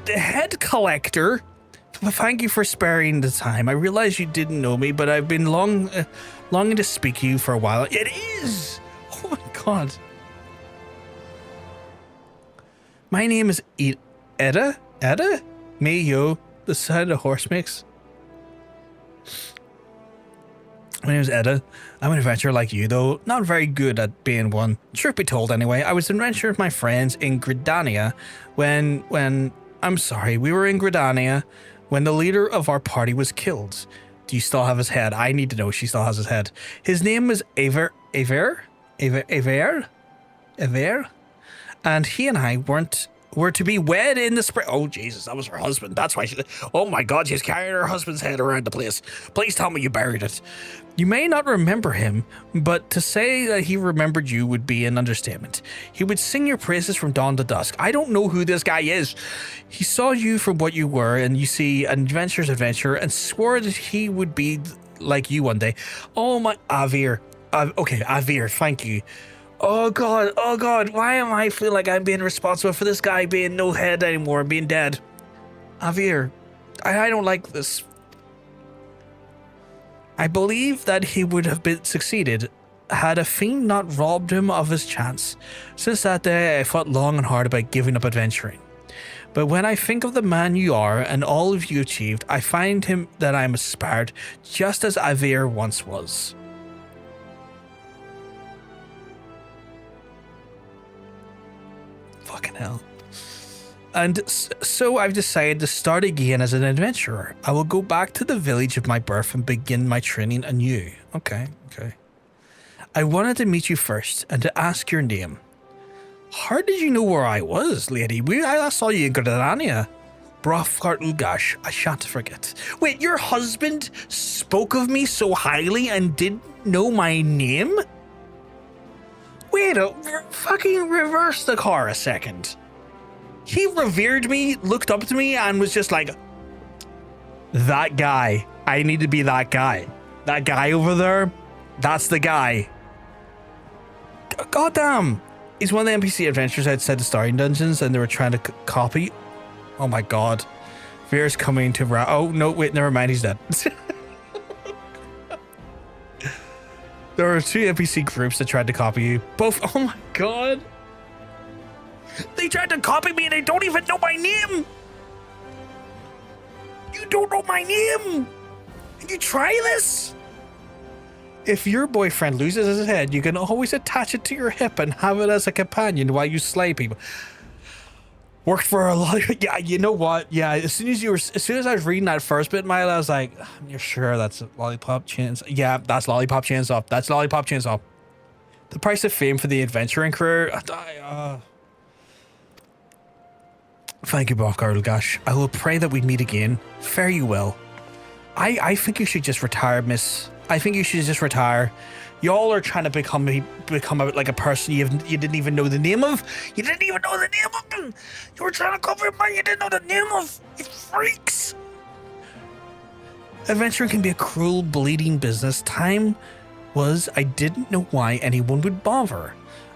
The head collector? Thank you for sparing the time. I realize you didn't know me, but I've been longing to speak to you for a while. It is. Oh my god. My name is Edda? Me, yo, the side of horse mix. My name is Edda. I'm an adventurer like you, though not very good at being one. Truth be told, anyway, I was an adventurer with my friends in Gridania when we were in Gridania when the leader of our party was killed. Do you still have his head? I need to know she still has his head. His name was Aver, and he and I were to be wed in the spring. Oh, Jesus, that was her husband. That's why oh my God, she's carrying her husband's head around the place. Please tell me you buried it. You may not remember him, but to say that he remembered you would be an understatement. He would sing your praises from dawn to dusk. I don't know who this guy is. He saw you for what you were, and you see an adventurer's adventurer, and swore that he would be like you one day. Oh my, Avir. Okay, Avir, thank you. Oh god, why am I feeling like I'm being responsible for this guy being no head anymore and being dead? Javier, I don't like this. I believe that he would have been succeeded had a fiend not robbed him of his chance. Since that day, I thought long and hard about giving up adventuring. But when I think of the man you are and all of you achieved, I find him that I am aspired just as Javier once was. Fucking hell. And so I've decided to start again as an adventurer. I will go back to the village of my birth and begin my training anew. Okay. I wanted to meet you first and to ask your name. How did you know where I was, lady? I saw you in Gardania. Brothgar Ugash, I shan't forget. Wait, your husband spoke of me so highly and didn't know my name? Wait, fucking reverse the car a second. He revered me, looked up to me, and was just like, that guy. I need to be that guy. That guy over there, that's the guy. Goddamn. He's one of the NPC adventurers outside the starting dungeons, and they were trying to copy. Oh my god. Veer's coming to... Oh, no, wait, never mind, he's dead. There were 2 NPC groups that tried to copy you. Both... Oh my god. They tried to copy me and they don't even know my name. You don't know my name. Can you try this? If your boyfriend loses his head, you can always attach it to your hip and have it as a companion while you slay people. Worked for a lot. Yeah, you know what? Yeah, as soon as I was reading that first bit, Milo, I was like, "You're sure that's Lollipop Chains?" Yeah, that's Lollipop Chains Up. That's Lollipop Chains Up. The price of fame for the adventuring career. Thank you, Brothgar Gosh. I will pray that we meet again. Fare you well. I think you should just retire, miss. I think you should just retire. Y'all are trying to become like a person you didn't even know the name of. You didn't even know the name of them. You were trying to cover a man you didn't know the name of. You freaks. Adventuring can be a cruel, bleeding business. Time was I didn't know why anyone would bother.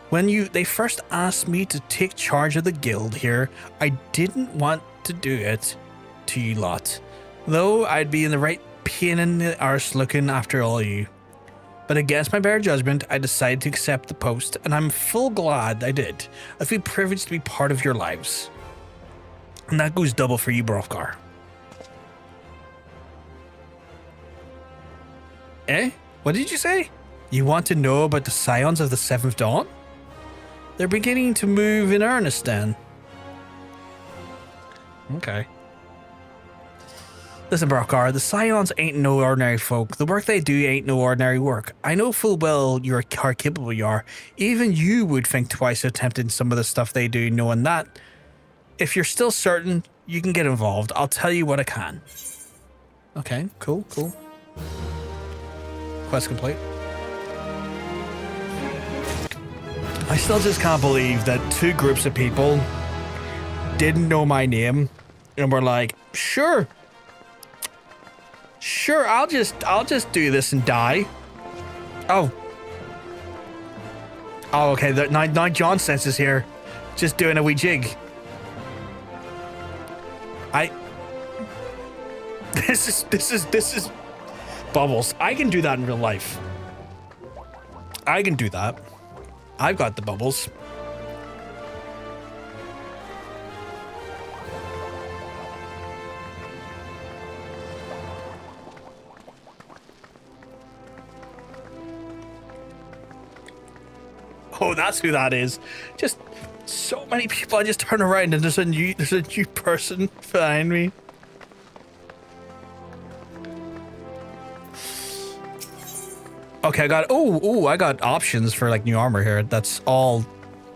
When they first asked me to take charge of the guild here, I didn't want to do it to you lot. Though I'd be in the right pain in the arse looking after all you. But against my better judgment, I decided to accept the post, and I'm full glad I did. I feel privileged to be part of your lives. And that goes double for you, Brothgar. Eh? What did you say? You want to know about the Scions of the 7th Dawn? They're beginning to move in earnest then. Okay. Listen, Brothgar, the Scions ain't no ordinary folk. The work they do ain't no ordinary work. I know full well how capable you are. Even you would think twice attempting some of the stuff they do, knowing that. If you're still certain, you can get involved. I'll tell you what I can. Okay, cool. Quest complete. I still just can't believe that 2 groups of people didn't know my name and were like, sure, I'll just do this and die. Oh, okay. Now John senses here, just doing a wee jig. This is Bubbles. I can do that in real life. I can do that. I've got the bubbles. Oh, that's who that is. Just so many people. I just turn around and there's a new person behind me. Okay, I got options for like new armor here. That's all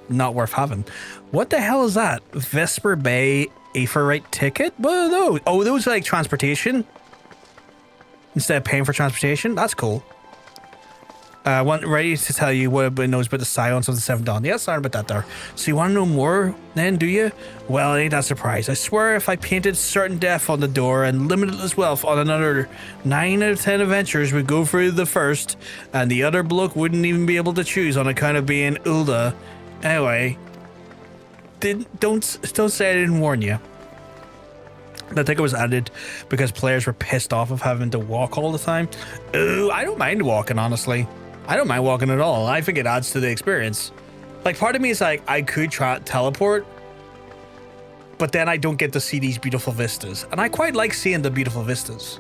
not worth having. What the hell is that? Vesper Bay Ifrit ticket? What are those? Oh, those are like transportation. Instead of paying for transportation? That's cool. Ready to tell you what it knows about the Scions of the Seventh Dawn. Yeah, sorry about that there. So you want to know more then, do you? Well, ain't that surprise. I swear if I painted certain death on the door and limitless wealth on another 9 out of 10 adventures would go through the first, and the other bloke wouldn't even be able to choose on account of being Ulda. Anyway, don't say I didn't warn you. I think it was added because players were pissed off of having to walk all the time. Ooh, I don't mind walking, honestly. I don't mind walking at all. I think it adds to the experience. Like, part of me is like, I could try teleport, but then I don't get to see these beautiful vistas. And I quite like seeing the beautiful vistas.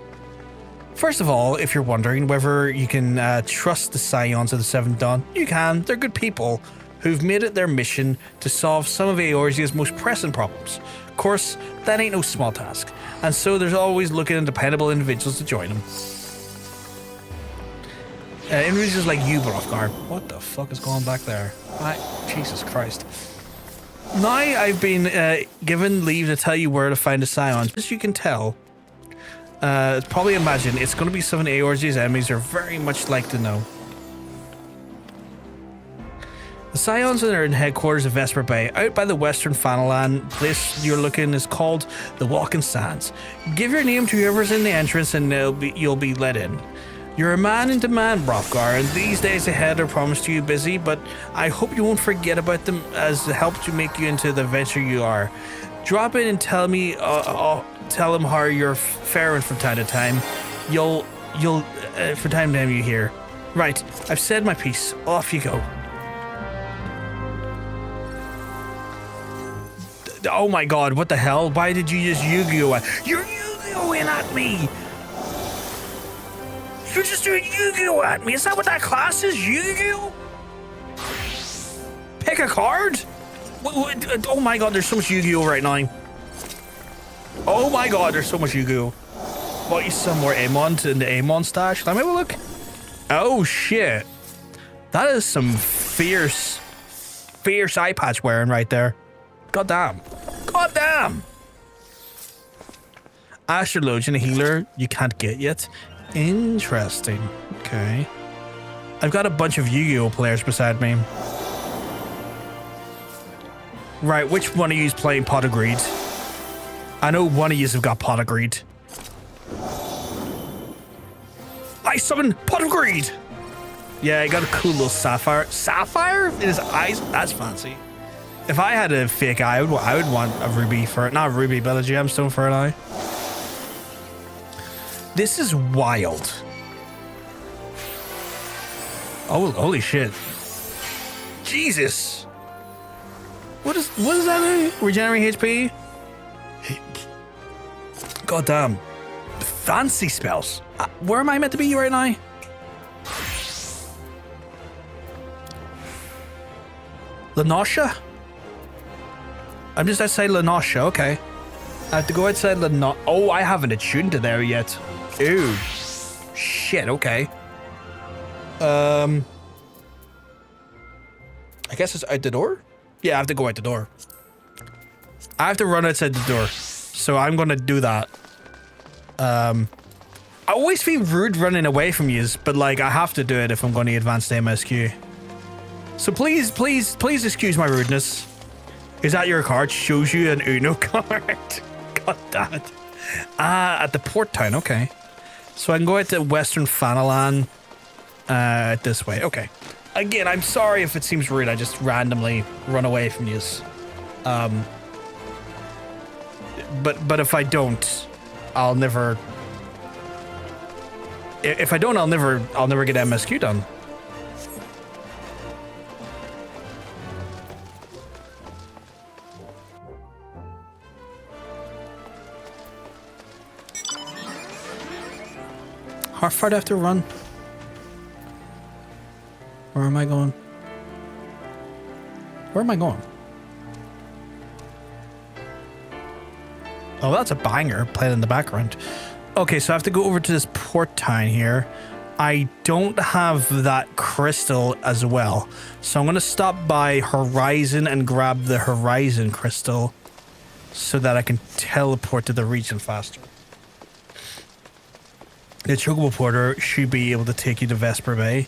First of all, if you're wondering whether you can trust the Scions of the Seventh Dawn, you can. They're good people who've made it their mission to solve some of Eorzea's most pressing problems. Of course, that ain't no small task, and so there's always looking at dependable individuals to join them. Individuals like you, Brothgar. What the fuck is going back there? Jesus Christ. Now I've been given leave to tell you where to find the Scions. As you can tell, probably imagine it's going to be something Eorzea's enemies are very much like to know. The Scions are in headquarters of Vesper Bay, out by the western Fanaland. Place you're looking is called the Walking Sands. Give your name to whoever's in the entrance and you'll be let in. You're a man in demand, Brothgar, and these days ahead are promised to you busy, but I hope you won't forget about them as the help to make you into the adventure you are. Drop in and tell them how you're faring from time to time. You'll from time to time you hear. Right, I've said my piece. Off you go. Oh my god, what the hell? Why did you just Yu-Gi-Oh at? You're Yu-Gi-Oh-ing at me! You're just doing Yu-Gi-Oh at me! Is that what that class is? Yu-Gi-Oh? Pick a card? What? Oh my god, there's so much Yu-Gi-Oh right now. Oh my god, there's so much Yu-Gi-Oh. Bought you some more Amon in the Amon stash. Let me have a look. Oh shit. That is some fierce eye patch wearing right there. God damn. God damn! Astrologian, a healer you can't get yet. Interesting. Okay. I've got a bunch of Yu-Gi-Oh players beside me. Right, which one of you is playing Pot of Greed? I know one of you have got Pot of Greed. I summon Pot of Greed! Yeah, I got a cool little sapphire. Sapphire? In his eyes? That's fancy. If I had a fake eye, I would want a ruby for it. Not a ruby, but a gemstone for an eye. This is wild. Oh, holy shit. Jesus. What is that? Regenerate HP? God damn. Fancy spells. Where am I meant to be right now? Lanosha? I'm just outside Lanosha, okay. I have to go outside Lanosha. Oh, I haven't attuned to there yet. Ew. Shit, okay. I guess it's out the door? Yeah, I have to go out the door. I have to run outside the door. So I'm gonna do that. I always feel rude running away from yous, but like I have to do it if I'm going to advance the MSQ. So please excuse my rudeness. Is that your card? Shows you an Uno card. God damn it. At the port town, okay. So I can go out to Western Fanaland this way. Okay. Again, I'm sorry if it seems rude. I just randomly run away from yous. But if I don't, I'll never. If I don't, I'll never get MSQ done. How far do I have to run? Where am I going? Where am I going? Oh, that's a banger playing in the background. Okay, so I have to go over to this port town here. I don't have that crystal as well. So I'm going to stop by Horizon and grab the Horizon crystal so that I can teleport to the region faster. The Chocobo Porter should be able to take you to Vesper Bay.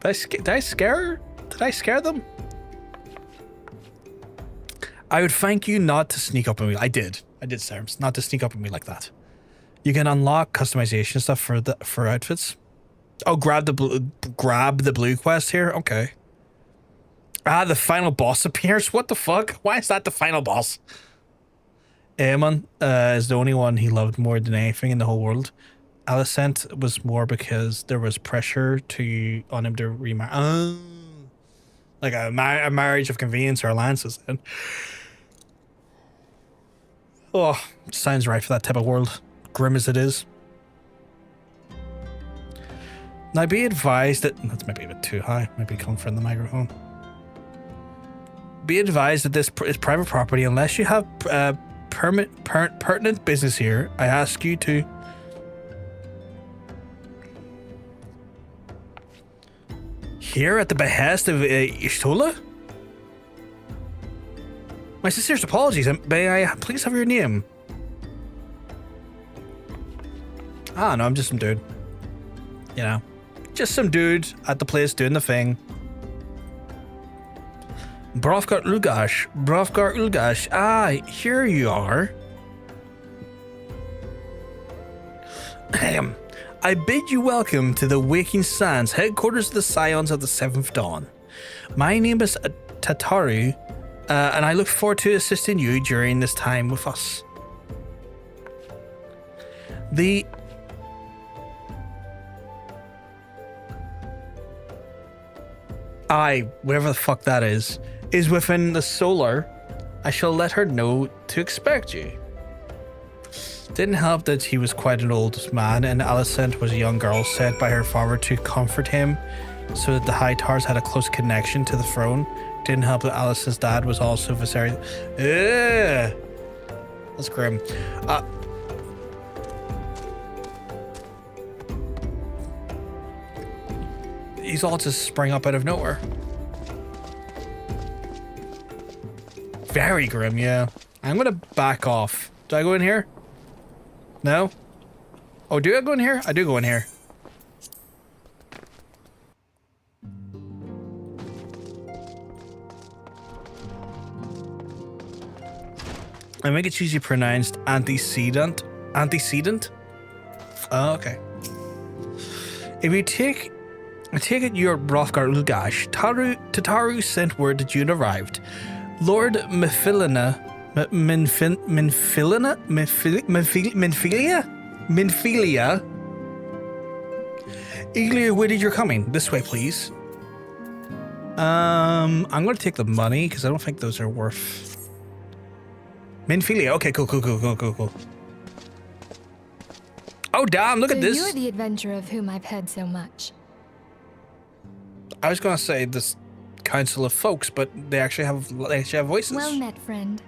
Did I scare them? I would thank you not to sneak up on me. I did, Sarms, not to sneak up on me like that. You can unlock customization stuff for outfits. Oh, grab the blue quest here. Okay. Ah, the final boss appears. What the fuck? Why is that the final boss? Aemon is the only one he loved more than anything in the whole world. Alicent was more because there was pressure on him to remarry. Oh, like a marriage of convenience or alliances. And oh, sounds right for that type of world, grim as it is. Now be advised that that's maybe a bit too high. Maybe come from the microphone. Be advised that this is private property unless you have pertinent business here. I ask you to Here at the behest of Ishtola? My sincerest apologies. May I please have your name? Ah, no, I'm just some dude. You know, just some dude at the place doing the thing. Brothgar Ulgash. Brothgar Ulgash. Ah, here you are. I bid you welcome to the Waking Sands, headquarters of the Scions of the Seventh Dawn. My name is Tataru, and I look forward to assisting you during this time with us. The whatever the fuck that is within the solar. I shall let her know to expect you. Didn't help that he was quite an old man, and Alicent was a young girl sent by her father to comfort him, so that the High Towers had a close connection to the throne. Didn't help that Alicent's dad was also Viserys. That's grim. These all just spring up out of nowhere. Very grim, yeah. I'm gonna back off. Do I go in here? No? Oh, do I go in here? I do go in here. I think it's usually pronounced antecedent. Antecedent? Oh, okay. If you I take it you're Brothgar Ulgash. Tataru sent word that you'd arrived. Lord Minfilia? Eagerly awaited your coming. This way, please. I'm going to take the money because I don't think those are worth... Minfilia. Okay, cool. Oh, damn, look at this. You're the adventurer of whom I've heard so much. I was going to say this council of folks, but they actually have voices. Well met, friend.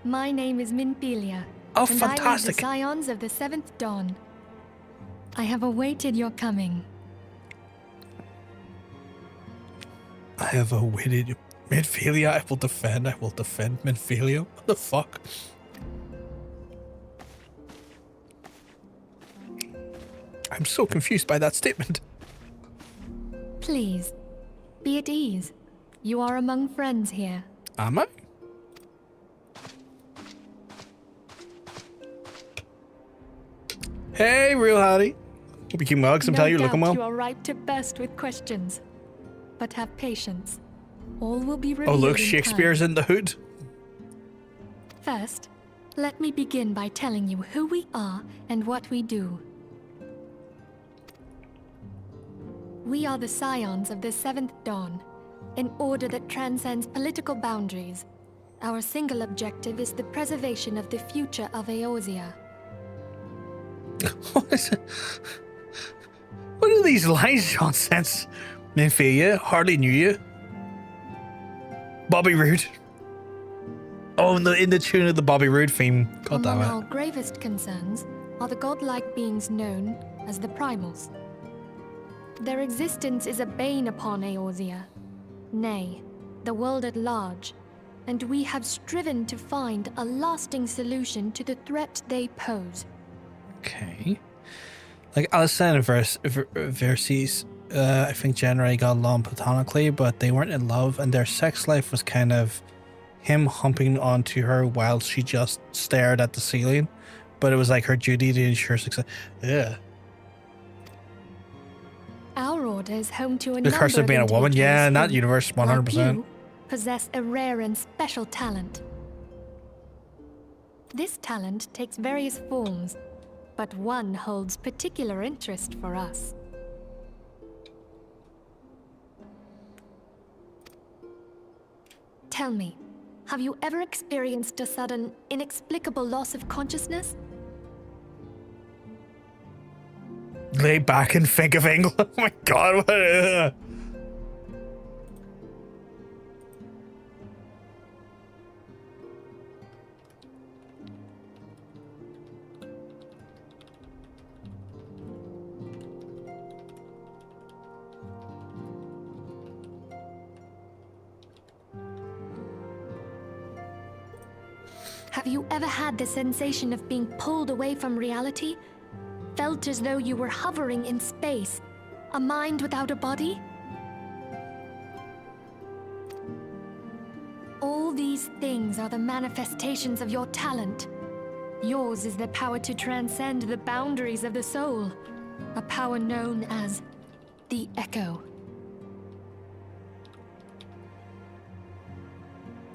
My name is Minfilia. Oh, and fantastic. I lead the Scions of the Seventh Dawn. I have awaited your coming. I have awaited Minfilia. I will defend Minfilia. What the fuck? I'm so confused by that statement. Please, be at ease. You are among friends here. Am I? Hey, real howdy. Hope you keep well, because I'm telling you, looking well. You are right to burst with questions, but have patience. All will be revealed. Oh, look, in Shakespeare's time. in the hood. First, let me begin by telling you who we are and what we do. We are the Scions of the Seventh Dawn, an order that transcends political boundaries. Our single objective is the preservation of the future of Eorzea. What is it? What are these lines, nonsense? Minfilia, hardly knew you. Bobby Roode. Oh, in the tune of the Bobby Roode theme. God damn it. Among our gravest concerns are the godlike beings known as the Primals. Their existence is a bane upon Eorzea, nay, the world at large, and we have striven to find a lasting solution to the threat they pose. Okay. Like Alicent and Verses, I think generally got along platonically, but they weren't in love, and their sex life was kind of him humping onto her while she just stared at the ceiling. But it was like her duty to ensure success. Yeah. Our order is home to a The number curse of being a woman, yeah, in that universe, 100%. Like you, possess a rare and special talent. This talent takes various forms, but one holds particular interest for us. Tell me, have you ever experienced a sudden, inexplicable loss of consciousness? Lay back and think of England. Oh my god, what? Have you ever had the sensation of being pulled away from reality? Felt as though you were hovering in space, a mind without a body? All these things are the manifestations of your talent. Yours is the power to transcend the boundaries of the soul, a power known as the Echo.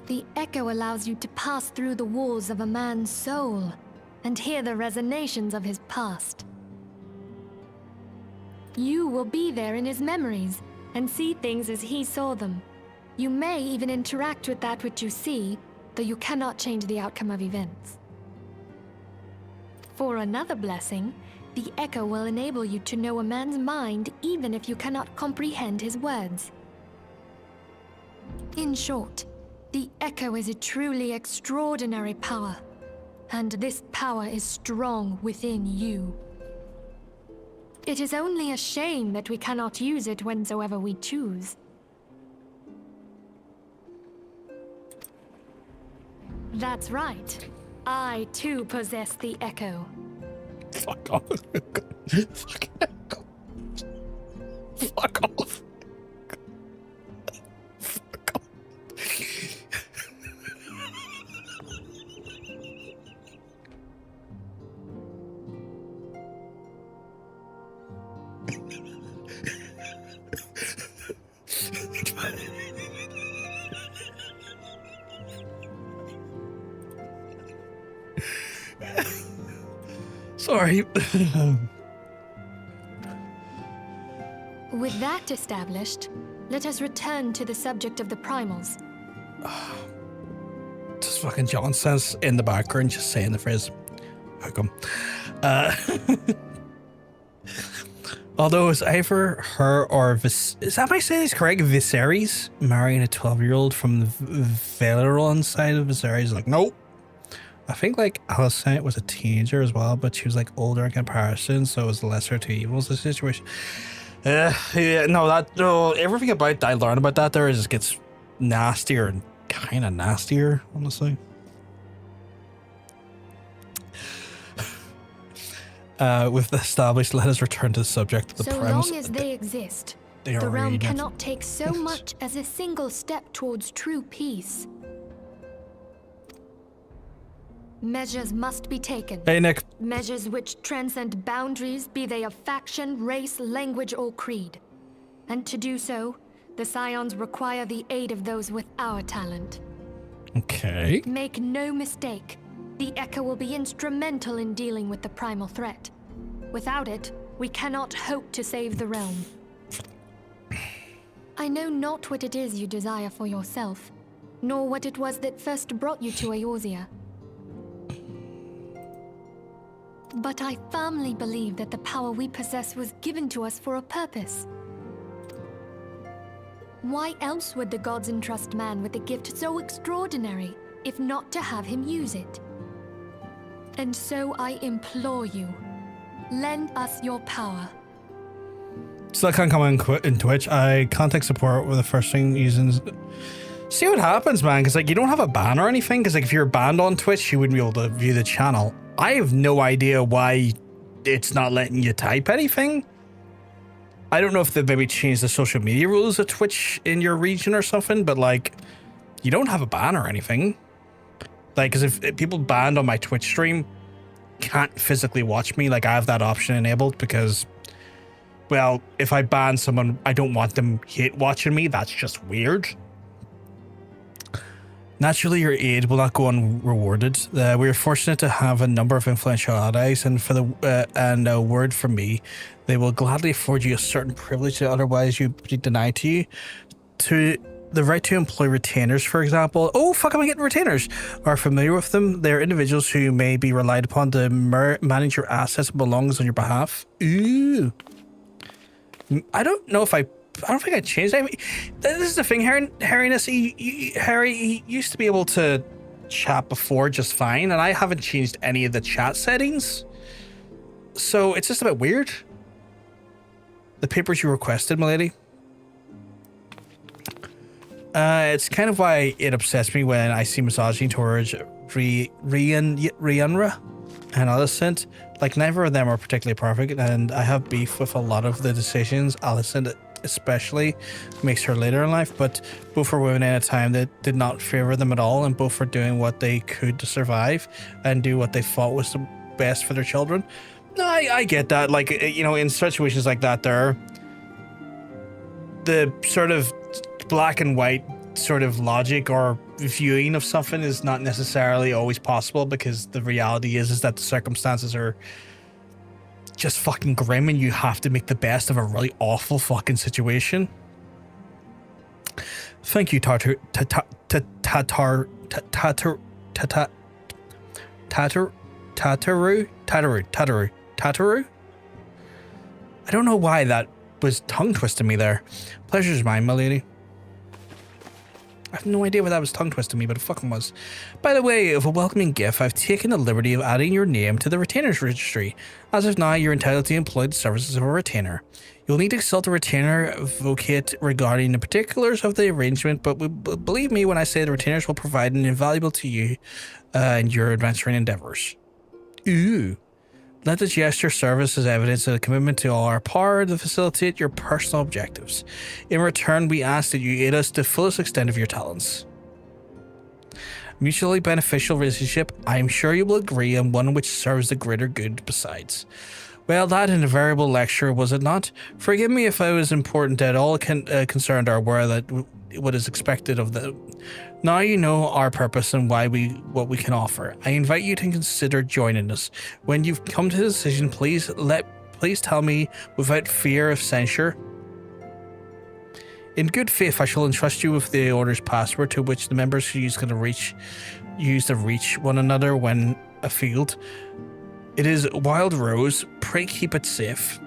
The Echo allows you to pass through the walls of a man's soul and hear the resonations of his past. You will be there in his memories and see things as he saw them. You may even interact with that which you see, though you cannot change the outcome of events. For another blessing, the Echo will enable you to know a man's mind even if you cannot comprehend his words. In short, the Echo is a truly extraordinary power, and this power is strong within you. It is only a shame that we cannot use it whensoever we choose. That's right. I too possess the Echo. Fuck off. Fuck off. Fuck off. Fuck off. Sorry. With that established, let us return to the subject of the primals. Just fucking John says in the background, just saying the phrase, hook 'em. Although it's either her or is that my saying is correct? Viserys marrying a 12-year-old from the Valeron side of Viserys. Like, nope. I think like Alicent was a teenager as well, but she was like older in comparison, so it was the lesser of two evils. The situation. Yeah, no, everything about that I learned about that there just gets nastier and kind of nastier, honestly. With the established, let us return to the subject of the primes. So long as they exist, the realm cannot take so much as a single step towards true peace. Measures must be taken. Hey, Nick. Measures which transcend boundaries, be they of faction, race, language, or creed. And to do so, the Scions require the aid of those with our talent. Okay. Make no mistake, the Echo will be instrumental in dealing with the primal threat. Without it, we cannot hope to save the realm. I know not what it is you desire for yourself, nor what it was that first brought you to Eorzea. But I firmly believe that the power we possess was given to us for a purpose. Why else would the gods entrust man with a gift so extraordinary, if not to have him use it? And so I implore you, lend us your power. So I can't come in Twitch. I contact support with the first thing using. See what happens, man. Because like you don't have a ban or anything. Because like if you're banned on Twitch, you wouldn't be able to view the channel. I have no idea why it's not letting you type anything. I don't know if they maybe changed the social media rules of Twitch in your region or something, but like, you don't have a ban or anything. Like, because if people banned on my Twitch stream can't physically watch me, like I have that option enabled because, well, if I ban someone, I don't want them hate watching me. That's just weird. Naturally, your aid will not go unrewarded. We are fortunate to have a number of influential allies, and for the and a word from me, they will gladly afford you a certain privilege that otherwise you'd be denied to you. To the right to employ retainers, for example. Oh, fuck, am I getting retainers? Are familiar with them? They are individuals who may be relied upon to manage your assets and belongings on your behalf. Ooh. I don't think I changed. I mean, this is the thing, Harryness. Harry, he used to be able to chat before just fine, and I haven't changed any of the chat settings. So it's just a bit weird. The papers you requested, milady. It's kind of why it upsets me when I see misogyny towards Rianra, and Alicent. Like, neither of them are particularly perfect, and I have beef with a lot of the decisions. Alicent especially makes her later in life, but both were women at a time that did not favor them at all, and both were doing what they could to survive and do what they thought was the best for their children. No, I get that. Like, you know, in situations like that, the sort of black and white sort of logic or viewing of something is not necessarily always possible, because the reality is that the circumstances are just fucking grim and you have to make the best of a really awful fucking situation. Thank you, Tataru. I don't know why that was tongue twisting me there. Pleasure's mine, my lady. I have no idea why that was tongue twisting me, but it fucking was. By the way, of a welcoming gift, I've taken the liberty of adding your name to the retainers registry. As of now, you're entitled to employ the services of a retainer. You'll need to consult a retainer vocate regarding the particulars of the arrangement, but believe me when I say the retainers will provide an invaluable to you in your adventuring endeavors. Ooh. Let the gesture serve as evidence of a commitment to all our power to facilitate your personal objectives. In return, we ask that you aid us to the fullest extent of your talents. Mutually beneficial relationship, I am sure you will agree, and one which serves the greater good besides. Well, that an invariable lecture, was it not? Forgive me if I was important at all concerned or aware that what is expected of them. Now you know our purpose and what we can offer. I invite you to consider joining us. When you've come to the decision, please tell me without fear of censure. In good faith, I shall entrust you with the order's password, to which the members who use to reach one another when afield. It is Wild Rose. Pray keep it safe.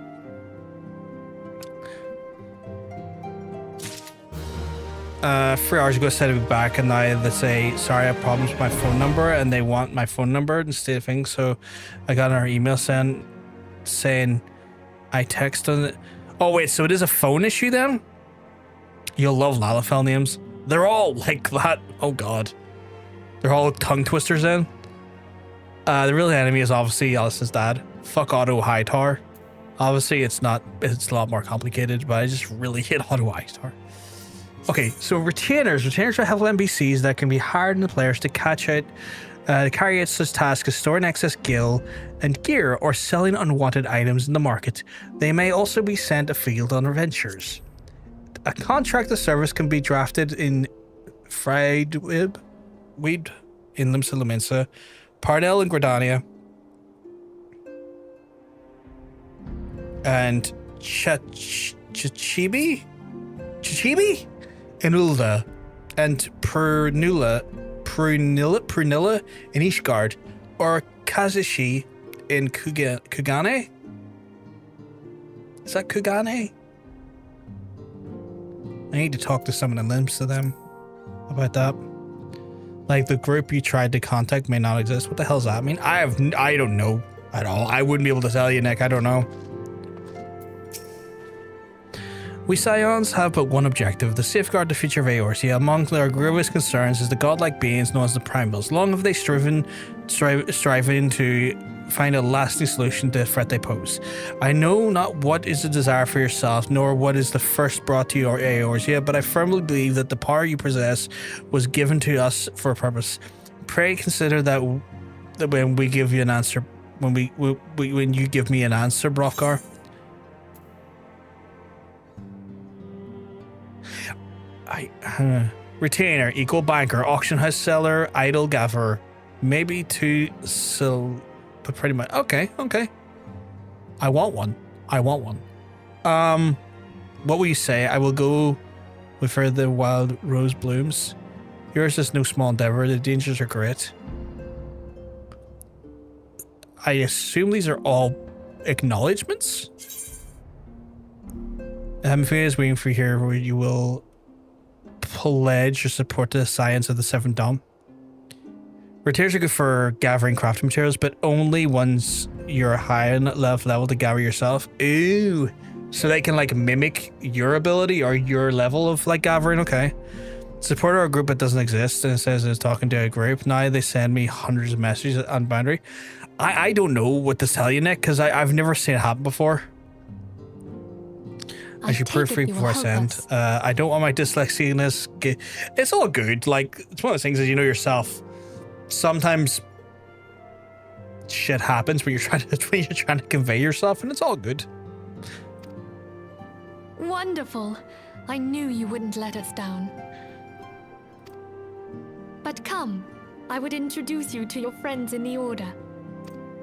3 hours ago, I said I'd be back, and now they say, sorry, I have problems with my phone number, and they want my phone number instead of things. So I got our email saying I text on it. Oh, wait, so it is a phone issue then? You'll love Lalafell names. They're all like that. Oh, God. They're all tongue twisters then. The real enemy is obviously Alice's dad. Fuck Otto Hightower. Obviously, it's a lot more complicated, but I just really hate Otto Hightower. Okay, so retainers. Retainers are helpful NPCs that can be hired in the players to carry out such tasks as storing excess gil and gear or selling unwanted items in the market. They may also be sent afield on adventures. A contract of service can be drafted in Friedwib, Weed, Inlam Silaminsa, Pardell and Gradania, and Chichibi in Ulda, and Prunilla in Ishgard, or Kazushi in Kugane? Is that Kugane? I need to talk to someone that lives to them about that. Like, the group you tried to contact may not exist. What the hell does that mean? I don't know at all. I wouldn't be able to tell you, Nick. I don't know. We Scions have but one objective, to safeguard the future of Eorzea. Among their gravest concerns is the godlike beings known as the Primals. Long have they striving to find a lasting solution to the threat they pose. I know not what is the desire for yourself, nor what is the first brought to your Eorzea, but I firmly believe that the power you possess was given to us for a purpose. Pray consider that when we give you an answer, when you give me an answer, Brothgar. Retainer, equal banker, auction house seller, idle gatherer. Maybe two but pretty much okay. I want one. What will you say? I will go with her the wild rose blooms. Yours is no small endeavor, the dangers are great. I assume these are all acknowledgements? If it is waiting for you here, where you will pledge your support to the science of the Seventh Dom. Retainers are good for gathering crafting materials, but only once you're high enough level to gather yourself. Ooh, so they can like mimic your ability or your level of like gathering. Okay, Support our group that doesn't exist, and it says it's talking to a group. Now they send me hundreds of messages on boundary. I don't know what to tell you, Nick, because I've never seen it happen before. I should proofread before I send. I don't want my dyslexia. It's all good. Like, it's one of those things, as you know yourself. Sometimes shit happens when you're trying to convey yourself, and it's all good. Wonderful. I knew you wouldn't let us down. But come, I would introduce you to your friends in the Order.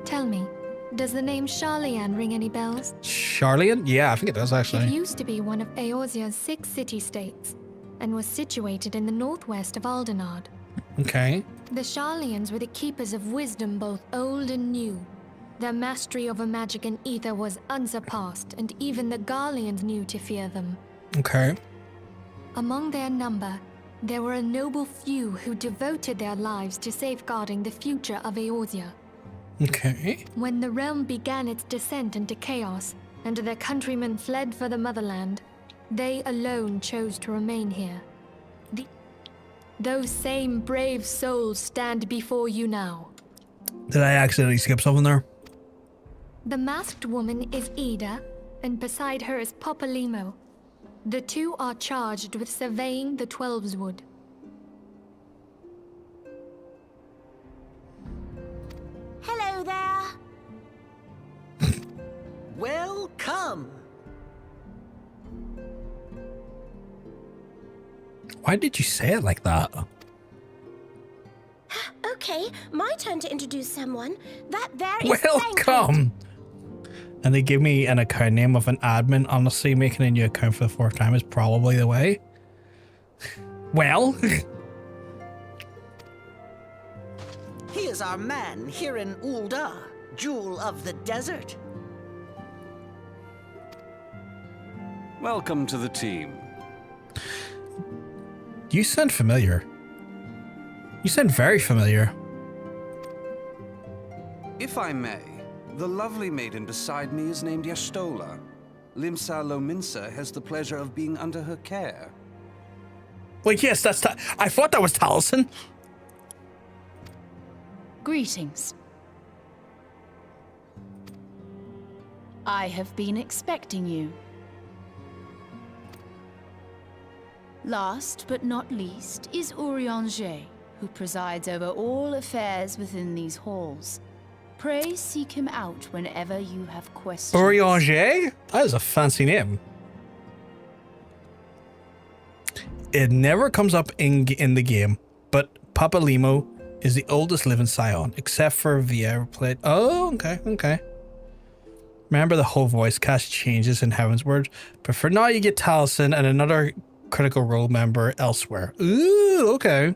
Tell me, does the name Sharlayan ring any bells? Sharlayan? Yeah, I think it does, actually. It used to be one of Eorzea's 6 city-states, and was situated in the northwest of Aldenard. Okay. The Sharlayans were the keepers of wisdom, both old and new. Their mastery over magic and ether was unsurpassed, and even the Garleans knew to fear them. Okay. Among their number, there were a noble few who devoted their lives to safeguarding the future of Eorzea. Okay. When the realm began its descent into chaos, and their countrymen fled for the motherland, they alone chose to remain here. Those same brave souls stand before you now. Did I accidentally skip something there? The masked woman is Ida, and beside her is Popalimo. The two are charged with surveying the Twelveswood. Hello there. Welcome. Why did you say it like that? Okay, my turn to introduce someone. That there is Welcome! And they give me an account name of an admin. Honestly, making a new account for the 4th time is probably the way. Well. He is our man here in Ul'dah, Jewel of the Desert. Welcome to the team. You sound familiar. You sound very familiar. If I may, the lovely maiden beside me is named Yastola. Limsa Lominsa has the pleasure of being under her care. Well, yes, that's... I thought that was Taliesin. Greetings. I have been expecting you. Last but not least is Urianger, who presides over all affairs within these halls. Pray seek him out whenever you have questions. Urianger? That is a fancy name. It never comes up in the game, but Papalimo is the oldest living scion, except for Vieira played... Oh, okay. Remember, the whole voice cast changes in Heavensward, but for now you get Taliesin and another Critical Role member elsewhere. Ooh, okay.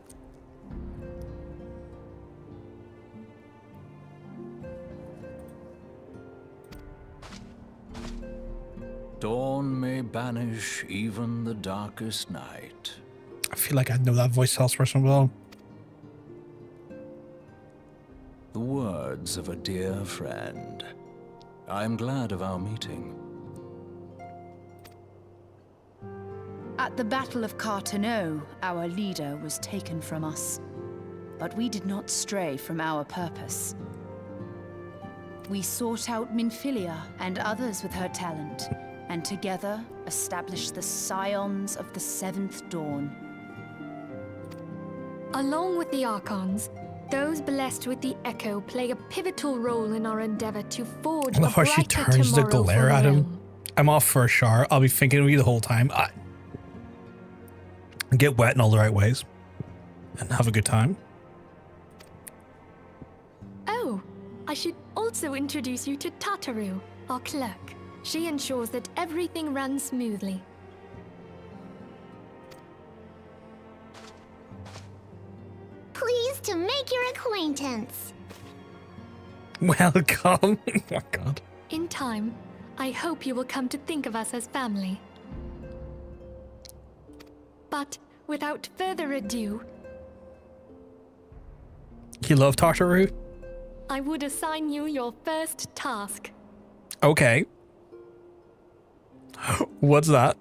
Dawn may banish even the darkest night. I feel like I know that voice elsewhere so well. The words of a dear friend. I am glad of our meeting. At the Battle of Carteneau, our leader was taken from us. But we did not stray from our purpose. We sought out Minfilia and others with her talent, and together established the Scions of the 7th Dawn. Along with the Archons, those blessed with the Echo play a pivotal role in our endeavor to forge I love how she turns the glare at him. I'm off for a shower. I'll be thinking of you the whole time. Get wet in all the right ways. And have a good time. Oh, I should also introduce you to Tataru, our clerk. She ensures that everything runs smoothly. Pleased to make your acquaintance. Welcome. Oh my god. In time, I hope you will come to think of us as family. But without further ado, You love Tataru? I would assign you your first task. Okay. What's that?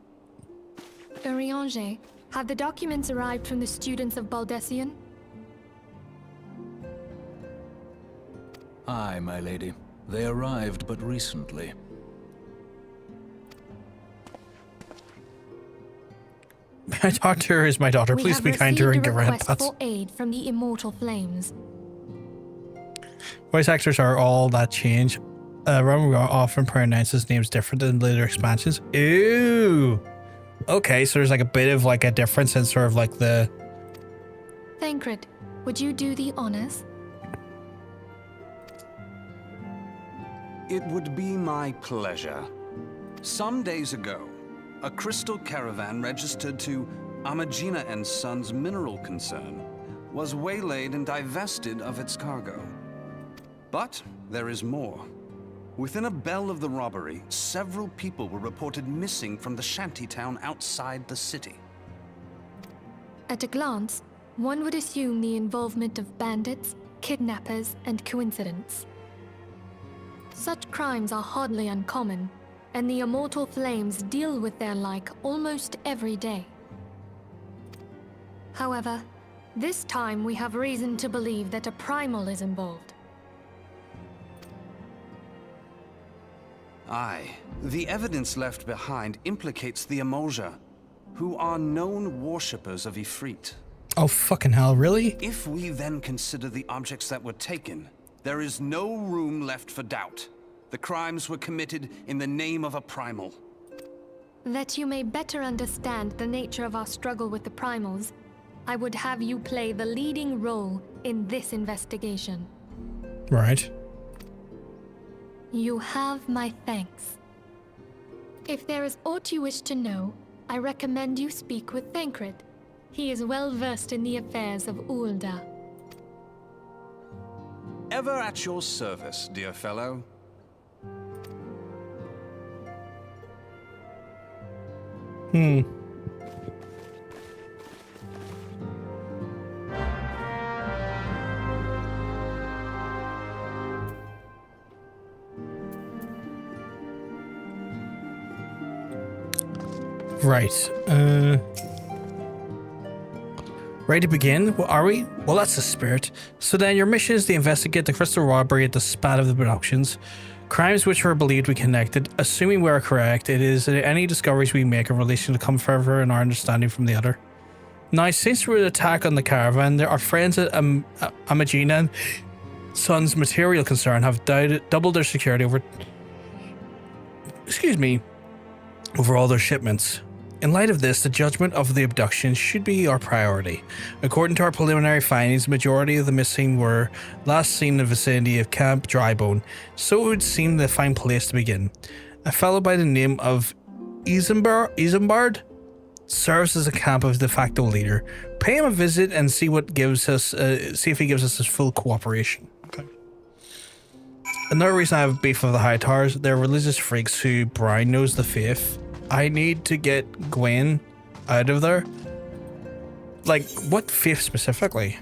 Urianger, Have the documents arrived from the students of Baldessian? Aye, my lady. They arrived but recently. My daughter is my daughter. Please be kind to her and give her We have received a headbutts. request for aid from the Immortal Flames. Voice actors are all that change. Roulette often pronounces names different in later expansions. Ooh. Okay, so there's like a bit of like a difference in sort of like the... Thancred, would you do the honors? It would be my pleasure. Some days ago, a crystal caravan registered to Amagina and Sons mineral concern was waylaid and divested of its cargo. But there is more. Within a bell of the robbery, several people were reported missing from the shantytown outside the city. At a glance, one would assume the involvement of bandits, kidnappers, and coincidence. Such crimes are hardly uncommon, and the Immortal Flames deal with their like almost every day. However, this time we have reason to believe that a Primal is involved. Aye. The evidence left behind implicates the Emulja, who are known worshippers of Ifrit. Oh, fucking hell, really? If we then consider the objects that were taken, there is no room left for doubt. The crimes were committed in the name of a Primal. That you may better understand the nature of our struggle with the Primals, I would have you play the leading role in this investigation. Right. You have my thanks. If there is aught you wish to know, I recommend you speak with Thancred. He is well versed in the affairs of Ulda. Ever at your service, dear fellow. Right. Ready to begin? Well, are we? Well, that's the spirit. So then your mission is to investigate the crystal robbery at the spat of the productions. Crimes which were believed to be connected. Assuming we are correct, it is any discoveries we make in relation to come further in our understanding from the other. Now, since we're attack on the caravan, our friends at Amagina and Sons material concern have doubled their security over... over all their shipments. In light of this, the judgment of the abduction should be our priority. According to our preliminary findings, the majority of the missing were last seen in the vicinity of Camp Drybone, so it would seem the fine place to begin. A fellow by the name of Isambard serves as a camp's de facto leader. Pay him a visit and see what gives us. See if he gives us his full cooperation. Okay. Another reason I have beef with the High Towers, they're religious freaks who Brian knows the faith. I need to get Gwen out of there. Like, what faith specifically?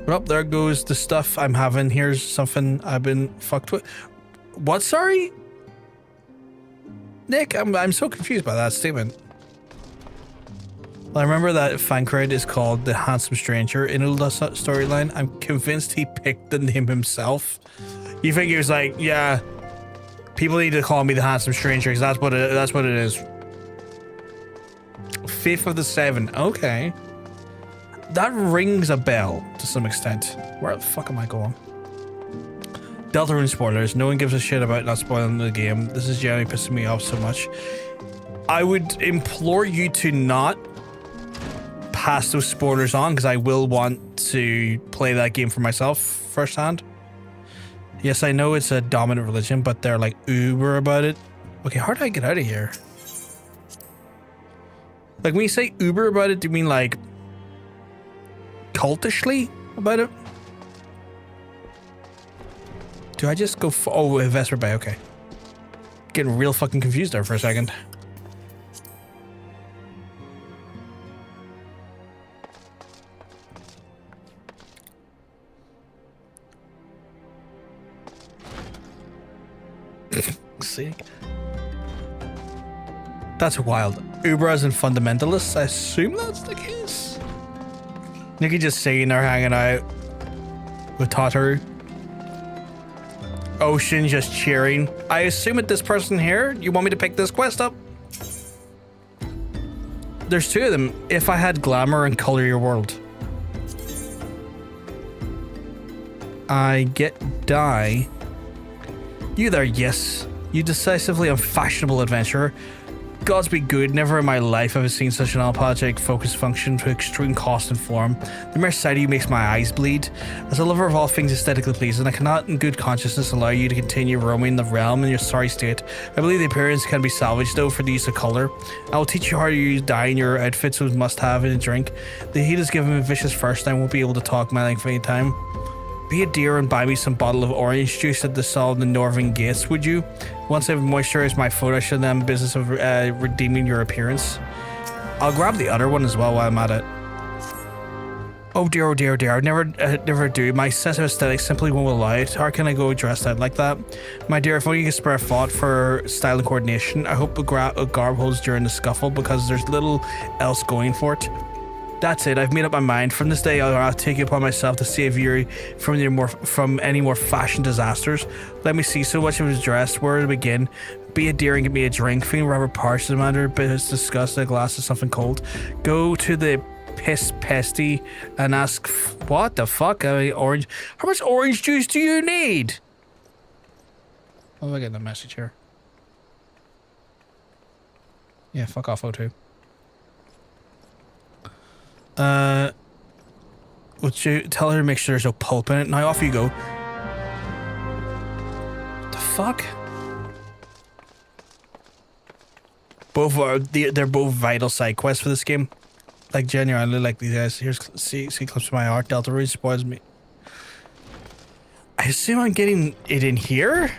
Well, there goes the stuff I'm having. Here's something I've been fucked with. What, sorry? Nick, I'm so confused by that statement. Well, I remember that Thancred is called the Handsome Stranger in Ulda's storyline. I'm convinced he picked the name himself. You think he was like, yeah, people need to call me the Handsome Stranger because that's what it is. Fifth of the Seven. Okay. That rings a bell to some extent. Where the fuck am I going? Deltarune spoilers. No one gives a shit about not spoiling the game. This is generally pissing me off so much. I would implore you to not pass those spoilers on because I will want to play that game for myself firsthand. Yes, I know it's a dominant religion, but they're like uber about it. Okay, how do I get out of here? Like, when you say uber about it, do you mean like cultishly about it? Do I just go oh, Vesper Bay, okay. Getting real fucking confused there for a second. See? That's wild. Ubras and fundamentalists. I assume that's the case. Nikki just saying they're hanging out with Tataru. Ocean just cheering. I assume it's this person here. You want me to pick this quest up? There's two of them. If I had glamour and color your world. I get die. You there, yes. You decisively unfashionable adventurer. Gods be good, never in my life have I seen such an apologetic focus function to extreme cost and form. The mere sight of you makes my eyes bleed. As a lover of all things aesthetically pleasing, I cannot in good consciousness allow you to continue roaming the realm in your sorry state. I believe the appearance can be salvaged though for the use of colour. I will teach you how to use dye in your outfits with must-have and a drink. The heat has given me vicious first, I won't be able to talk my length any time. Be a dear and buy me some bottle of orange juice at the Sol of the Northern Gates, would you? Once I've moisturized my foot, I should then business of redeeming your appearance. I'll grab the other one as well while I'm at it. Oh dear, oh dear, oh dear. I never do. My sense of aesthetics simply won't allow it. How can I go dressed out like that? My dear, if only you could spare a thought for style and coordination. I hope a garb holds during the scuffle because there's little else going for it. That's it. I've made up my mind. From this day, I'll take it upon myself to save you from any more fashion disasters. Let me see so much of his dress. Where to begin? Be a dear and get me a drink. Feeling rather parched, the matter, but it's disgusting. A glass of something cold. Go to the piss pesty and ask what the fuck? Orange. How much orange juice do you need? Oh, I get the message here. Yeah, fuck off, O2. Would you tell her to make sure there's no pulp in it? Now off you go. The fuck? Both are they're both vital side quests for this game. Like genuinely, like these guys. Here's see clips of my art. Delta really spoils me. I assume I'm getting it in here.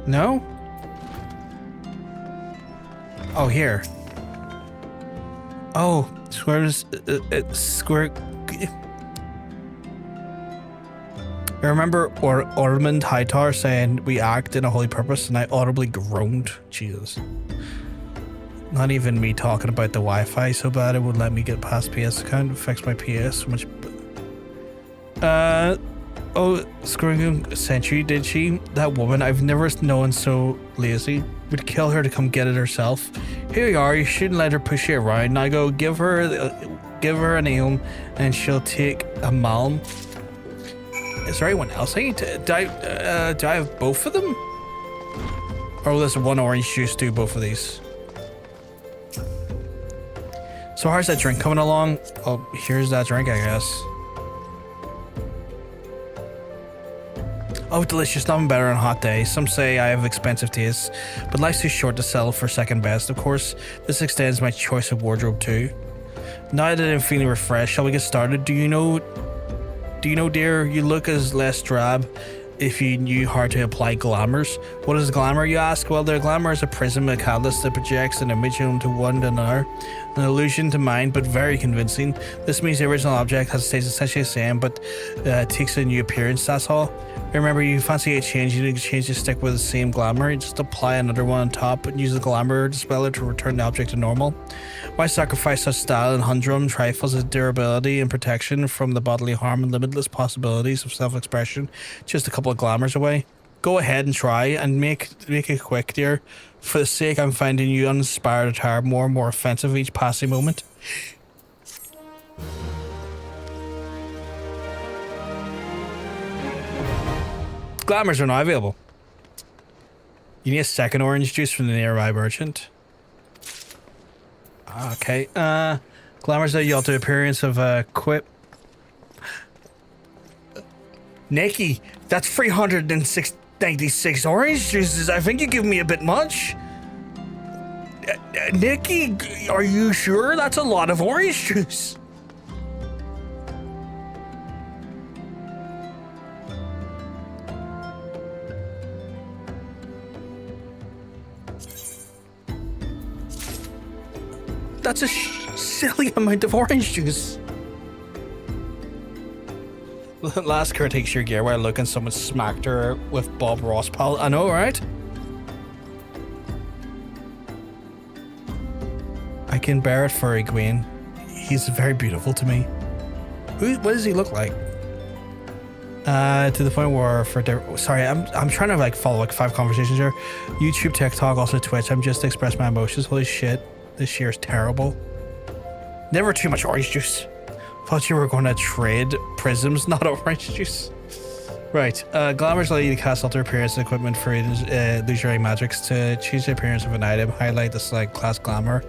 No. Oh, here. Oh, square. I remember Ormond Hightower saying we act in a holy purpose, and I audibly groaned. Jesus. Not even me talking about the Wi-Fi so bad it would let me get past PS account, fix my PS so much. Oh, screwing Century, did she? That woman, I've never known so lazy. Would kill her to come get it herself. Here you are, you shouldn't let her push you around. Now go give her an aim and she'll take a malm. Is there anyone else I need to, do I have both of them? Or will this one orange juice do both of these? So how's that drink coming along? Oh, here's that drink, I guess. Oh, delicious, nothing better on a hot day. Some say I have expensive tastes, but life's too short to settle for second best, of course. This extends my choice of wardrobe too. Now that I'm feeling refreshed, shall we get started? Do you know, dear, you look as less drab if you knew how to apply glamours. What is glamour, you ask? Well, their glamour is a prism, a catalyst that projects an image onto one to another. An illusion to mind, but very convincing. This means the original object stays essentially the same, but takes a new appearance, that's all. Remember, you fancy a change, you need to change to stick with the same glamour. You just apply another one on top and use the glamour dispeller to return the object to normal. Why sacrifice such style and humdrum trifles as durability and protection from the bodily harm and limitless possibilities of self-expression just a couple of glamours away? Go ahead and try, and make it quick, dear. For the sake I'm finding you uninspired attire more and more offensive each passing moment. Glamours are now available. You need a second orange juice from the nearby merchant. Okay. Glamours are the ultimate appearance of quip. Nikki, that's 396 orange juices. I think you give me a bit much. Nikki, are you sure? That's a lot of orange juice. That's a silly amount of orange juice. Last girl takes your gear while looking, someone smacked her with Bob Ross pal. I know, right? I can bear it for Egwene. He's very beautiful to me. What does he look like? To the point where sorry, I'm trying to like follow like 5 conversations here. YouTube, TikTok, also Twitch. I'm just to express my emotions. Holy shit, this year is terrible. Never too much orange juice. Thought you were going to trade prisms, not orange juice. Right. Glamours allow you to cast alter appearance and equipment for illusionary magics to change the appearance of an item. Highlight the select class glamour.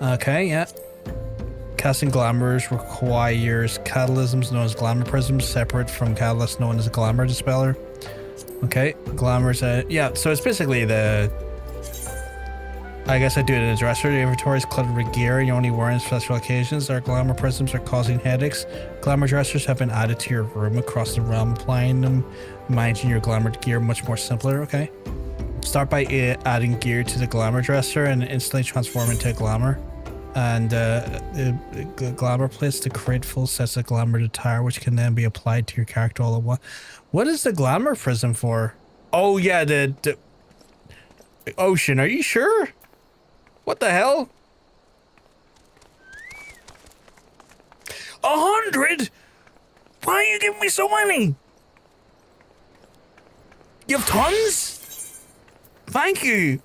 Okay, yeah. Casting glamours requires catalysms known as glamour prisms, separate from catalysts known as a glamour dispeller. Okay, glamours. Yeah, so it's basically the. I guess I do it in a dresser. The inventory is cluttered with gear and you only wear in special occasions. Our glamour prisms are causing headaches. Glamour dressers have been added to your room across the realm, applying them, managing your glamour gear much more simpler. Okay. Start by adding gear to the glamour dresser and instantly transform into a glamour. And the glamour plates to create full sets of glamour attire, which can then be applied to your character all at once. What is the glamour prism for? Oh yeah, the ocean. Are you sure? What the hell? 100? Why are you giving me so many? You have tons? Thank you.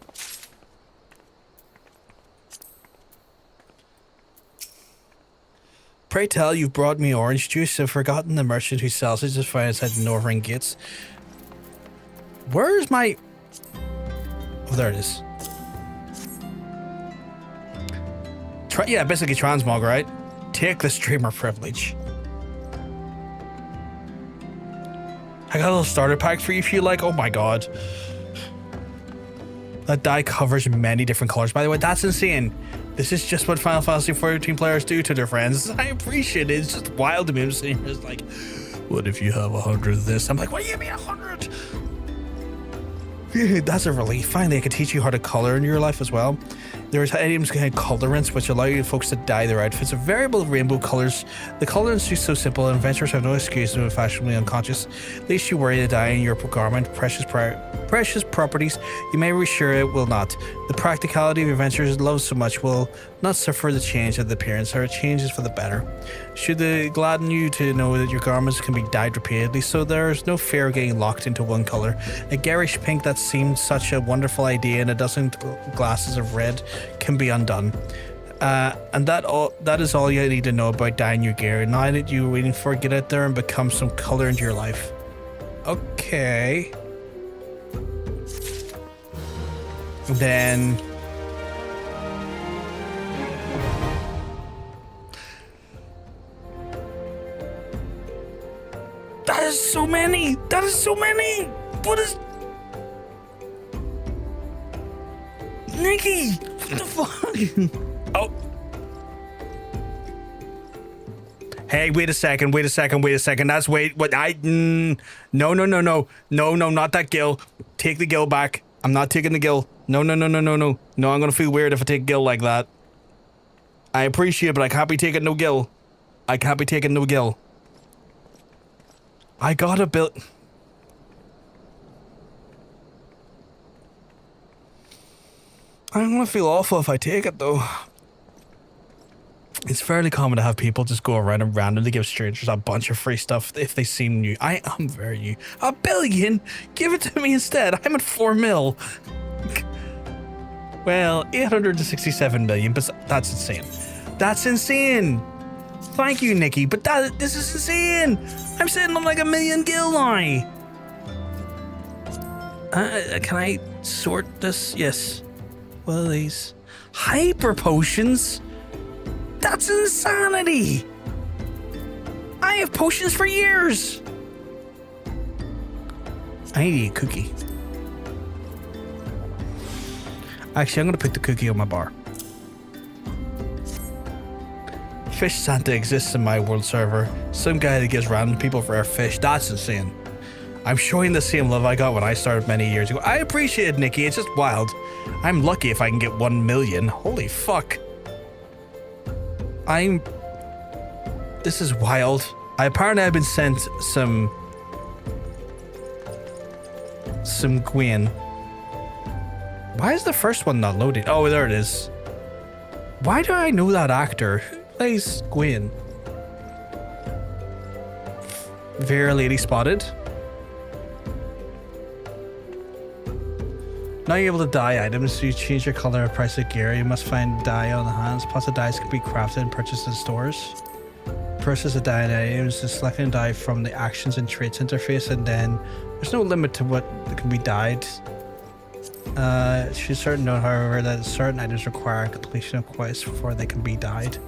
Pray tell, you've brought me orange juice. I've forgotten the merchant who sells it just fine inside the northern gates. Where's my... Oh, there it is. Yeah, basically transmog, right? Take the streamer privilege. I got a little starter pack for you if you like. Oh my god. That dye covers many different colors. By the way, that's insane. This is just what Final Fantasy XIV players do to their friends. I appreciate it. It's just wild to me. I'm sitting here, it's like, what if you have 100 of this? I'm like, what do you mean 100? That's a relief. Finally, I can teach you how to color in your life as well. There's items called colorants, which allow you folks to dye their outfits of variable rainbow colors. The colorants are so simple, and adventurers have no excuse to be fashionably unconscious. Least you worry to dye in your garment precious properties, you may be sure it will not. The practicality of adventurers love so much will not suffer the change of the appearance, or changes for the better. Should they gladden you to know that your garments can be dyed repeatedly, so there's no fear of getting locked into one color. A garish pink that seemed such a wonderful idea in a dozen glasses of red can be undone. And that is all you need to know about dyeing your gear. Now that you're waiting for it, get out there and become some color into your life. Okay. Then that is so many. That is so many. What is Nikki? What the fuck? Oh. Hey, wait a second. That's what no, not that gill. Take the gill back. I'm not taking the gill. No. No, I'm gonna feel weird if I take gill like that. I appreciate it, but I can't be taking no gill. I gotta build. I'm gonna feel awful if I take it though. It's fairly common to have people just go around and randomly give strangers a bunch of free stuff if they seem new. I am very new. $1 billion? Give it to me instead. I'm at 4 mil. Well, 867 million, but that's insane. That's insane. Thank you, Nikki, but this is insane. I'm sitting on like 1 million gil now. Can I sort this? Yes. What are these? Hyper potions? That's insanity! I have potions for years! I need to eat a cookie. Actually, I'm gonna put the cookie on my bar. Fish Santa exists in my world server. Some guy that gives random people rare fish. That's insane. I'm showing the same love I got when I started many years ago. I appreciate it, Nikki. It's just wild. I'm lucky if I can get 1 million. Holy fuck. This is wild. Apparently I've been sent some Gwen. Why is the first one not loaded? Oh, there it is. Why do I know that actor? Who plays Gwen? Vera Lady Spotted. Now you're able to dye items, so you change your color or price of gear. You must find dye on the hands. Plus the dyes can be crafted and purchased in stores. Purchase a dye items to select and dye from the actions and traits interface, and then there's no limit to what can be dyed. She's certain note, however, that certain items require completion of quests before they can be dyed.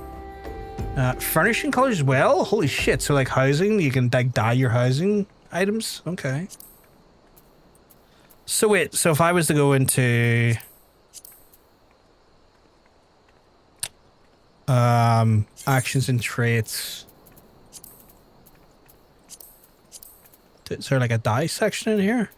Furnishing colors as well? Holy shit, so like housing, you can like dye your housing items? Okay. So wait, so if I was to go into actions and traits, is there like a dye section in here?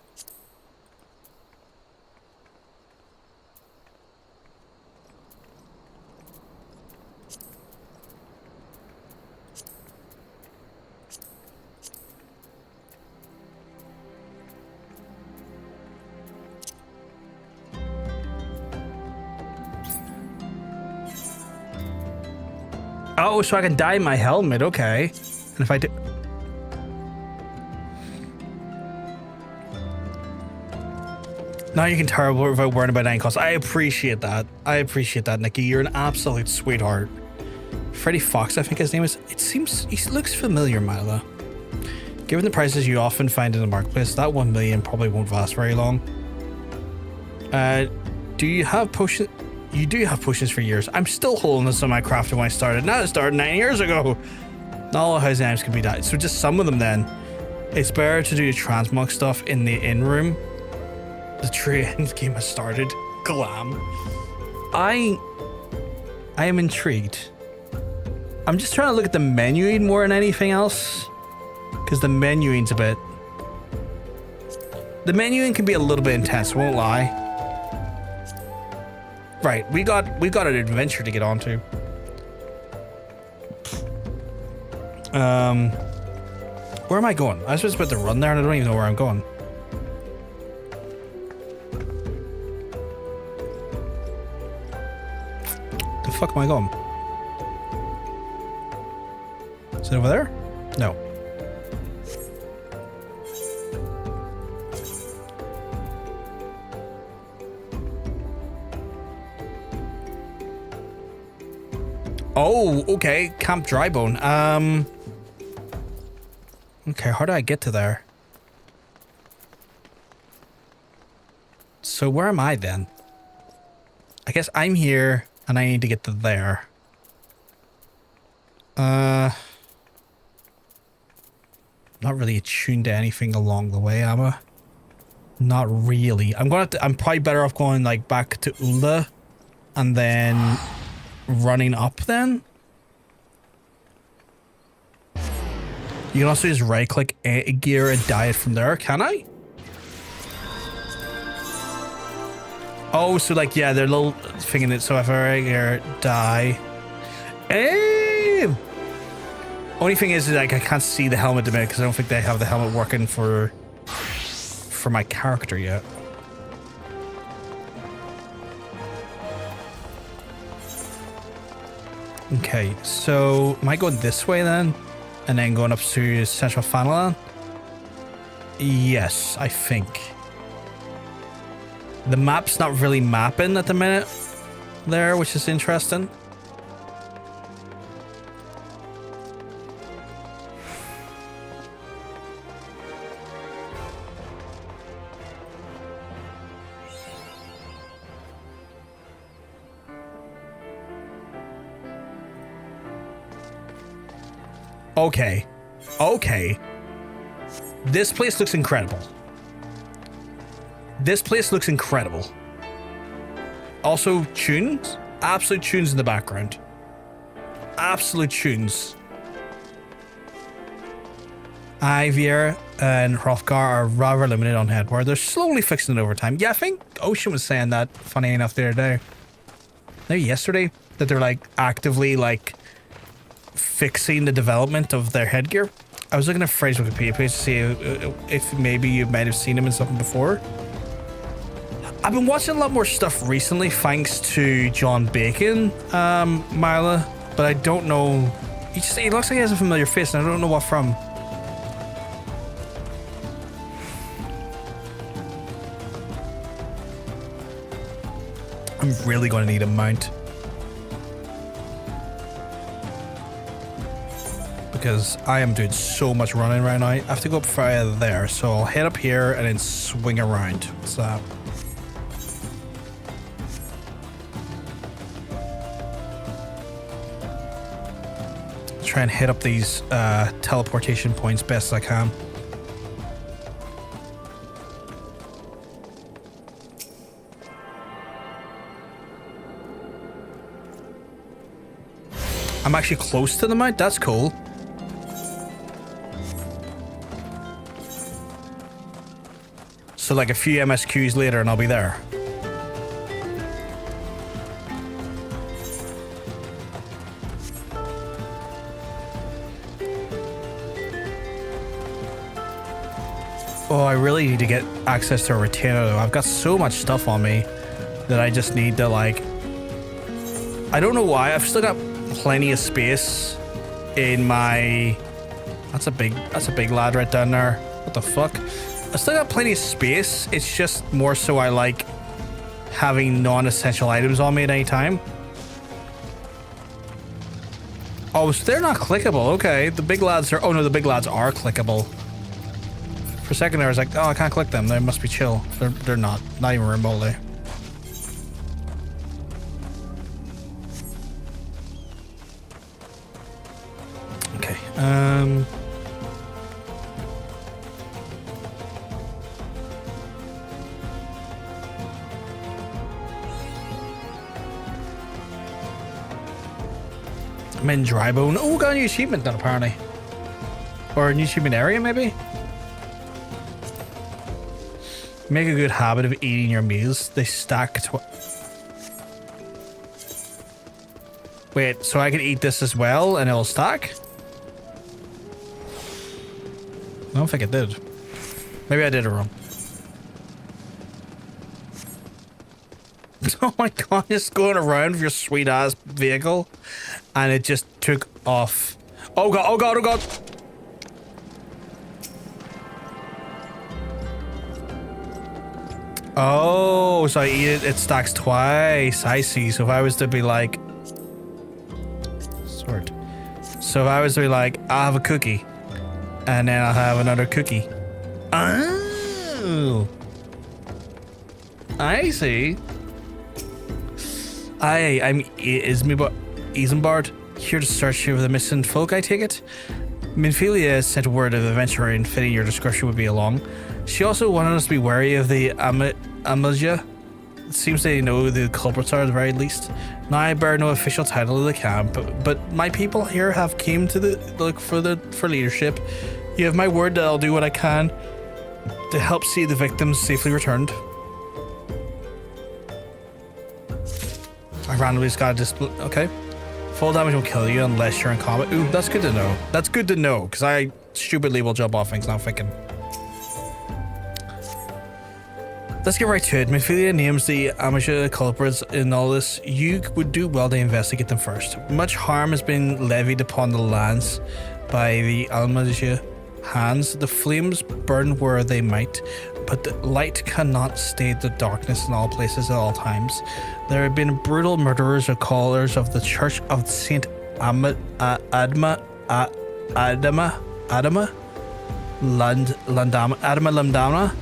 Oh, so I can dye my helmet, okay. And if I do... Now you can tell without worrying about ankles. I appreciate that. I appreciate that, Nikki. You're an absolute sweetheart. Freddy Fox, I think his name is. It seems... He looks familiar, Mila. Given the prices you often find in the marketplace, that 1 million probably won't last very long. Do you have potions? You do have potions for years. I'm still holding this on my crafting when I started. Now it started 9 years ago. Not all housing items can be dyed. So just some of them then. It's better to do the transmog stuff in the in-room. The trade game has started. Glam. I am intrigued. I'm just trying to look at the menuing more than anything else. Because the menuing's a bit... The menuing can be a little bit intense, won't lie. Right, we got an adventure to get onto. Where am I going? I was just about to run there and I don't even know where I'm going. The fuck am I going? Is it over there? No. Oh, okay. Camp Drybone. Okay, how do I get to there? So where am I then? I guess I'm here and I need to get to there. Not really attuned to anything along the way, am I? Not really. I'm probably better off going like back to Ula and then running up then. You can also just right click gear and dye it from there, can I? Oh, so like, yeah, they're little thing in it. So if I gear dye. Hey! Only thing is like I can't see the helmet a minute because I don't think they have the helmet working for my character yet. Okay, so am I going this way then? And then going up to Central Final? Yes, I think. The map's not really mapping at the minute there, which is interesting. Okay. Okay. This place looks incredible. This place looks incredible. Also, tunes. Absolute tunes in the background. Absolute tunes. Ivier and Hrothgar are rather limited on headwear. They're slowly fixing it over time. Yeah, I think Ocean was saying that, funny enough, the other day. Maybe yesterday, that they're like actively like fixing the development of their headgear. I was looking at Frey's Wikipedia page to see if maybe you might have seen him in something before. I've been watching a lot more stuff recently thanks to John Bacon, Myla, but I don't know. He looks like he has a familiar face, and I don't know what from. I'm really going to need a mount. Because I am doing so much running right now. I have to go up via there, so I'll head up here and then swing around. What's that? Try and hit up these teleportation points best as I can. I'm actually close to the mount. That's cool. So like a few MSQs later and I'll be there. Oh, I really need to get access to a retainer though. I've got so much stuff on me that I just need to like... I don't know why. I've still got plenty of space in my... That's a big lad right down there. What the fuck? I still got plenty of space. It's just more so I like having non-essential items on me at any time. Oh, so they're not clickable. Okay, the big lads are... Oh no, the big lads are clickable. For a second there, I was like, oh, I can't click them. They must be chill. They're not. Not even remotely. Okay. I'm in Drybone. Oh, got a new achievement done apparently. Or a new achievement area maybe? Make a good habit of eating your meals. They stack Wait, so I can eat this as well and it'll stack? I don't think it did. Maybe I did it wrong. Oh my god, just going around with your sweet ass vehicle and it just took off. Oh god, oh god, oh god! Oh, so I eat it, it stacks twice. I see. So if I was to be like... Sort. So if I was to be like, I'll have a cookie. And then I'll have another cookie. Oh. I see. I'm Isambard, here to search for the missing folk, I take it? Minfilia sent word of the adventurer and fitting your description would be along. She also wanted us to be wary of the Amaja. It seems they know who the culprits are at the very least. Now I bear no official title to the camp, but my people here have came to look for leadership. You have my word that I'll do what I can to help see the victims safely returned. I randomly just got a okay. Full damage won't kill you unless you're in combat. Ooh, that's good to know. That's good to know, because I stupidly will jump off things now thinking. Let's get right to it. Minfilia names the amateur culprits in all this. You would do well to investigate them first. Much harm has been levied upon the lands by the Almagia hands. The flames burn where they might, but the light cannot stay the darkness in all places at all times. There have been brutal murderers or callers of the Church of Saint Adama Landama.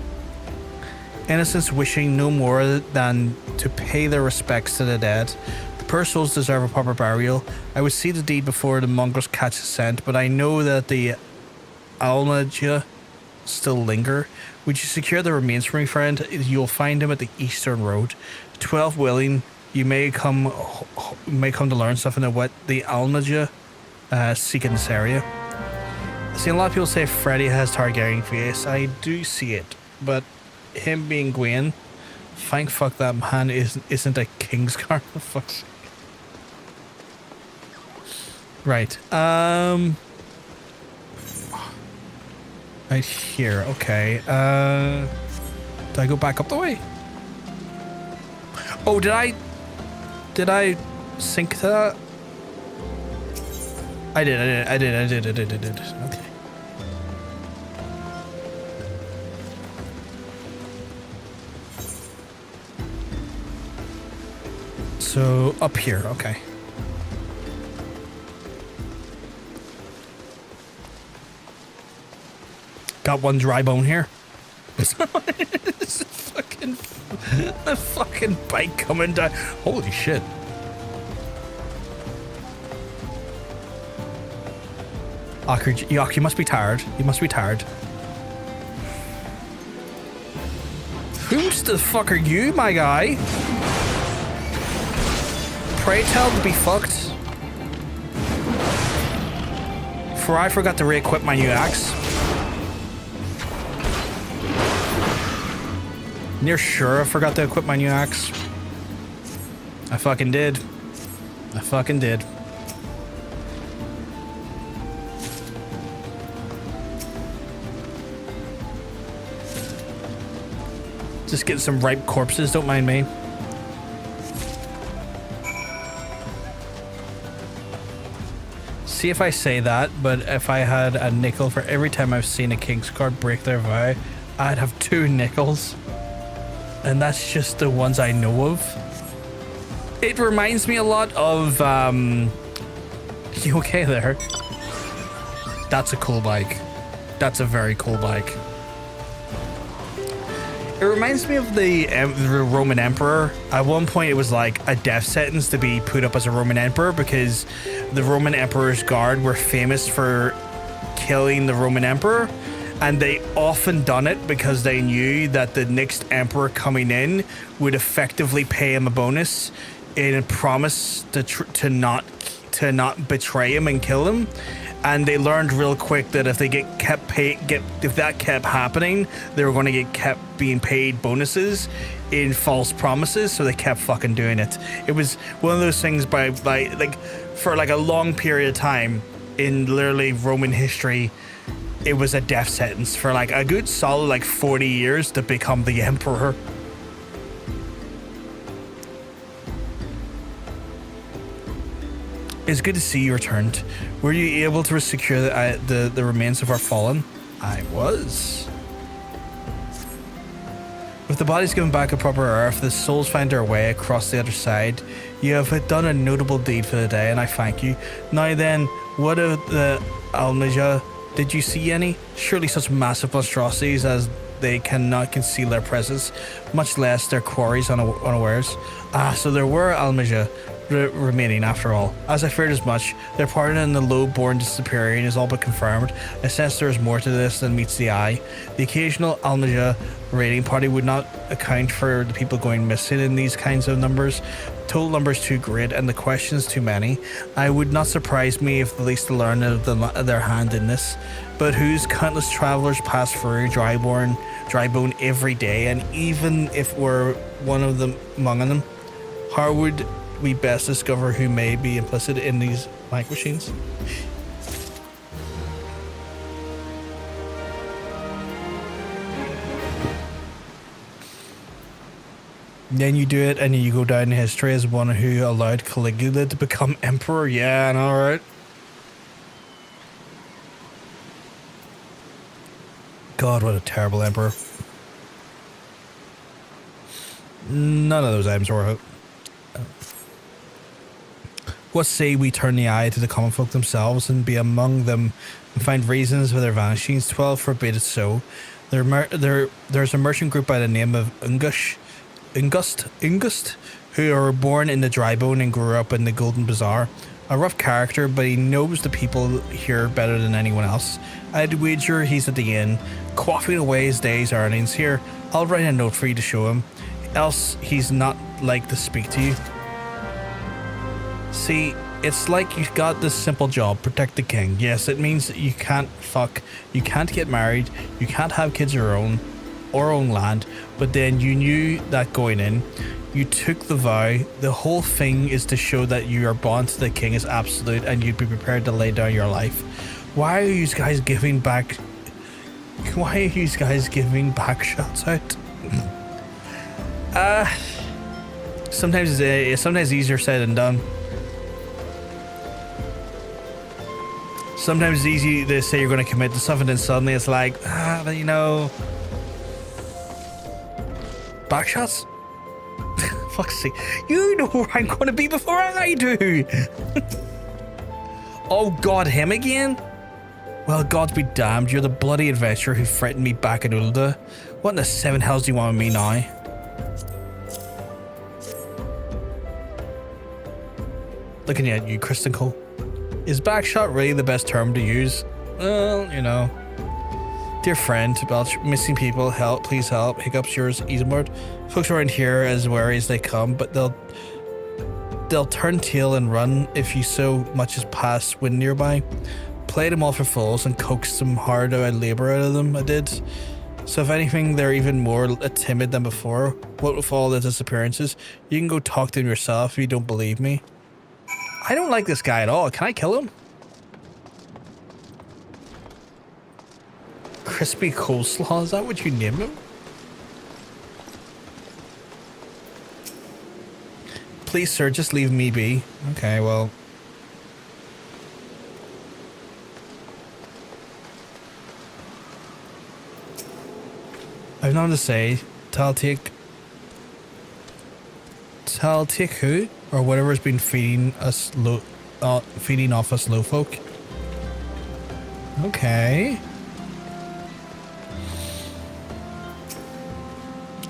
Innocents wishing no more than to pay their respects to the dead. The poor souls deserve a proper burial. I would see the deed before the mongrels catch the scent, but I know that the Almagia still linger. Would you secure the remains for me, friend? You'll find him at the Eastern Road. 12 willing, you may come to learn something of what the Almagia seek in this area. I've seen a lot of people say Freddy has Targaryen face. I do see it, but him being Gwen, thank fuck that man isn't a Kingsguard. For fuck's sake. Right. Right here. Okay. Do I go back up the way? Oh, did I sync to that? I did. Okay. So up here, okay. Got one dry bone here. It's a fucking bike coming down. Holy shit. Yock, you must be tired. You must be tired. Who's the fuck are you, my guy? Pray tell to be fucked. For I forgot to re-equip my new axe. Near sure I forgot to equip my new axe. I fucking did. I fucking did. Just get some ripe corpses, don't mind me. See if I say that, but if I had a nickel for every time I've seen a King's Guard break their vow, I'd have 2 nickels. And that's just the ones I know of. It reminds me a lot of, you okay there? That's a cool bike. That's a very cool bike. It reminds me of the Roman Emperor. At one point, it was like a death sentence to be put up as a Roman Emperor because the Roman Emperor's guard were famous for killing the Roman Emperor. And they often done it because they knew that the next emperor coming in would effectively pay him a bonus in a promise to not betray him and kill him. And they learned real quick that if they if that kept happening, they were going to kept being paid bonuses in false promises. So they kept fucking doing it. It was one of those things for like a long period of time in literally Roman history. It was a death sentence for like a good solid like 40 years to become the emperor. It's good to see you returned. Were you able to secure the remains of our fallen? I was. With the bodies given back a proper earth, the souls find their way across the other side. You have done a notable deed for the day, and I thank you. Now then, what of the Almeja? Did you see any? Surely such massive monstrosities as they cannot conceal their presence, much less their quarries unawares. Ah, so there were Almeja remaining after all. As I feared as much, their pardon in the low-born disappearing is all but confirmed. I sense there is more to this than meets the eye. The occasional Almeja raiding party would not account for the people going missing in these kinds of numbers. Total numbers too great and the questions too many. I would not surprise me if the least learned of their hand in this. But whose countless travelers pass through Drybone every day, and even if we're one of them among them, how would we best discover who may be implicit in these mic machines? Then you do it and you go down in history as one who allowed Caligula to become emperor. Yeah, I know, right? God, what a terrible emperor. None of those items were worth it. What say we turn the eye to the common folk themselves and be among them and find reasons for their vanishings? 12 forbid it so. There's a merchant group by the name of Ungust, who are born in the Drybone and grew up in the Golden Bazaar. A rough character, but he knows the people here better than anyone else. I'd wager he's at the inn, quaffing away his day's earnings here. I'll write a note for you to show him, else he's not like to speak to you. See, it's like you've got this simple job, protect the king. Yes, it means that you can't fuck, you can't get married, you can't have kids of your own, or own land, but then you knew that going in. You took the vow. The whole thing is to show that your bond to the king is absolute and you'd be prepared to lay down your life. Why are you guys giving back? Why are you guys giving back shots out? Sometimes it's sometimes easier said than done. Sometimes it's easy to say you're going to commit to something, and suddenly it's like, but you know, backshots. Fuck's sake, you know where I'm going to be before I do. Oh God, him again? Well, God be damned, you're the bloody adventurer who threatened me back in Ulda. What in the seven hells do you want with me now? Looking at you, Kristen Cole. Is backshot really the best term to use? Well, you know. Dear friend, Belch, missing people, help, please help. Hiccups, yours, Easemward. Folks around here as wary as they come, but they'll turn tail and run if you so much as pass wind nearby. Played them all for fools and coaxed some hard labor out of them, I did. So if anything, they're even more timid than before. What with all the disappearances? You can go talk to them yourself if you don't believe me. I don't like this guy at all. Can I kill him? Crispy coleslaw, is that what you name him? Please, sir, just leave me be. Okay, well. I've nothing to say. Taltik who? Or whatever's been feeding us feeding off us low folk. Okay.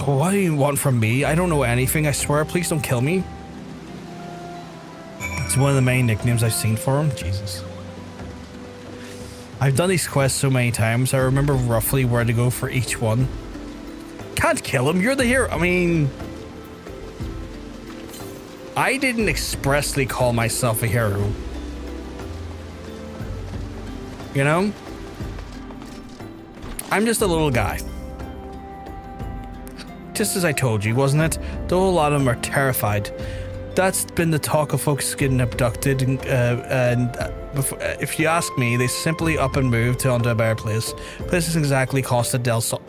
Oh, what do you want from me? I don't know anything, I swear. Please don't kill me. It's one of the main nicknames I've seen for him. Jesus. I've done these quests so many times, I remember roughly where to go for each one. Can't kill him, you're the hero. I mean, I didn't expressly call myself a hero. You know? I'm just a little guy. Just as I told you, wasn't it? Though a lot of them are terrified. That's been the talk of folks getting abducted, and if you ask me, they simply up and move to onto a better place. This is exactly Costa del Sol.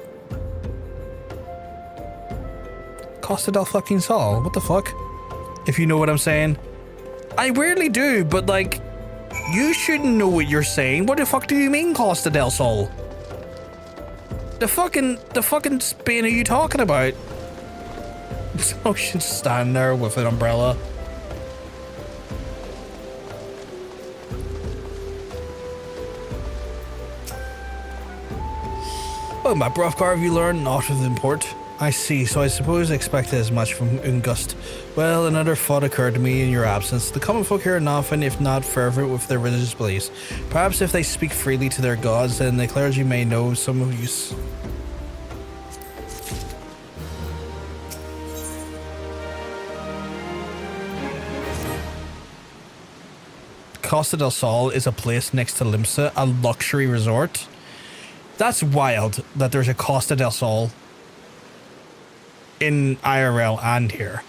Costa del fucking Sol? What the fuck? If you know what I'm saying. I rarely do, but like, you shouldn't know what you're saying. What the fuck do you mean, Costa del Sol? The fucking Spain are you talking about? So she'd stand there with an umbrella. Oh, my Brothgar, have you learned naught of import? I see, so I suppose I expected as much from Ungust. Well, another thought occurred to me in your absence. The common folk here are often, if not fervent, with their religious beliefs. Perhaps if they speak freely to their gods, then the clergy may know some of use. Costa del Sol is a place next to Limsa, a luxury resort. That's wild that there's a Costa del Sol in IRL and here.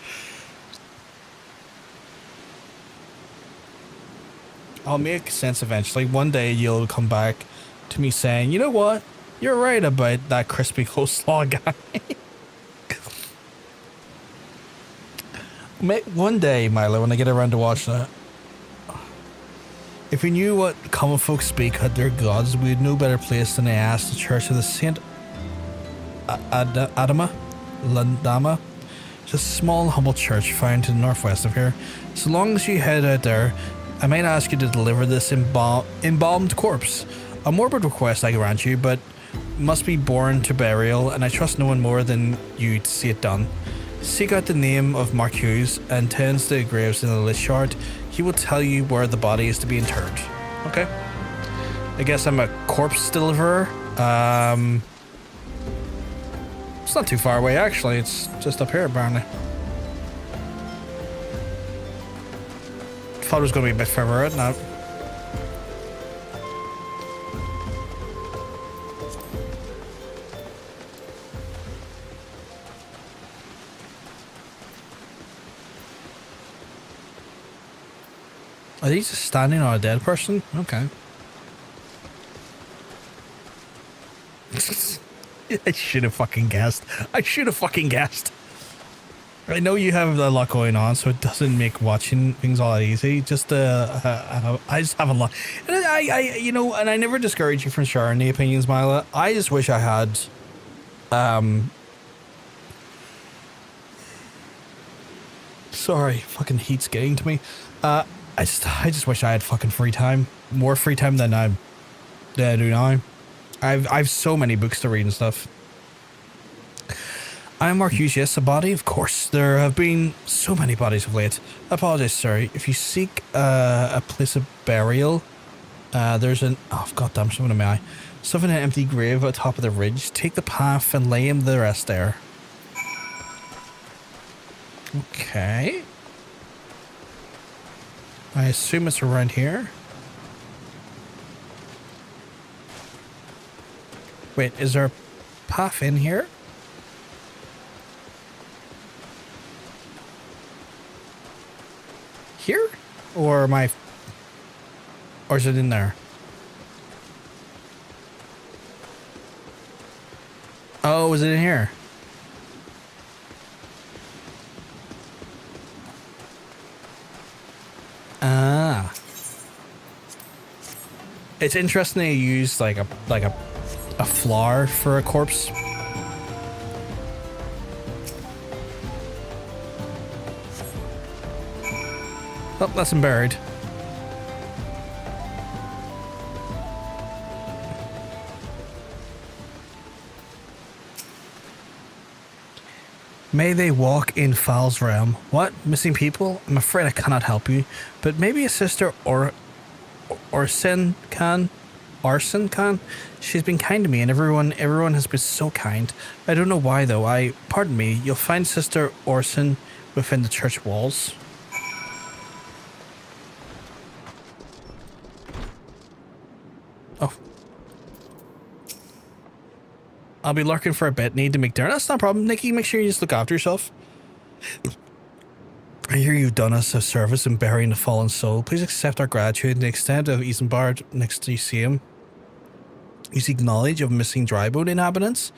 I'll make sense eventually. One day you'll come back to me saying, you know what? You're right about that crispy coleslaw guy. One day, Milo, when I get around to watch that. If we knew what common folk speak at their gods, we'd no better place than to ask the Church of the Saint Adama. Landama. It's a small, humble church found to the northwest of here. So long as you head out there, I might ask you to deliver this embalmed corpse. A morbid request, I grant you, but must be borne to burial, and I trust no one more than you to see it done. Seek out the name of Marcuse and tends the graves in the list chart. He will tell you where the body is to be interred. Okay. I guess I'm a corpse deliverer. It's not too far away, actually. It's just up here, apparently. Thought it was going to be a bit further out now. Are these just standing on a dead person? Okay. I should have fucking guessed. I should have fucking guessed. I know you have a lot going on, so it doesn't make watching things all that easy. Just I just have a lot, and you know, and I never discourage you from sharing the opinions, Mila. I just wish I had, sorry, fucking heat's getting to me. I just wish I had fucking free time, more free time than I do now. I've so many books to read and stuff. I'm Mark Hughes, yes, a body, of course. There have been so many bodies of late. I apologize, sir. If you seek a place of burial, there's an... Oh, goddamn, something in my eye. Something in an empty grave at the top of the ridge. Take the path and lay him the rest there. Okay. I assume it's around here. Wait, is there a path in here? Here? Or am I... Or is it in there? Oh, is it in here? Ah. It's interesting they use like a flower for a corpse. Oh, that's him buried. May they walk in Fal's realm. What? Missing people? I'm afraid I cannot help you, but maybe a sister Arsen can. She's been kind to me, and everyone has been so kind. I don't know why though. Pardon me. You'll find Sister Arsen within the church walls. Oh. I'll be lurking for a bit. Need to make dinner. That's not a problem. Nikki, make sure you just look after yourself. I hear you've done us a service in burying the fallen soul. Please accept our gratitude and the extent of Isambard next to you see him. You seek knowledge of missing drybone inhabitants.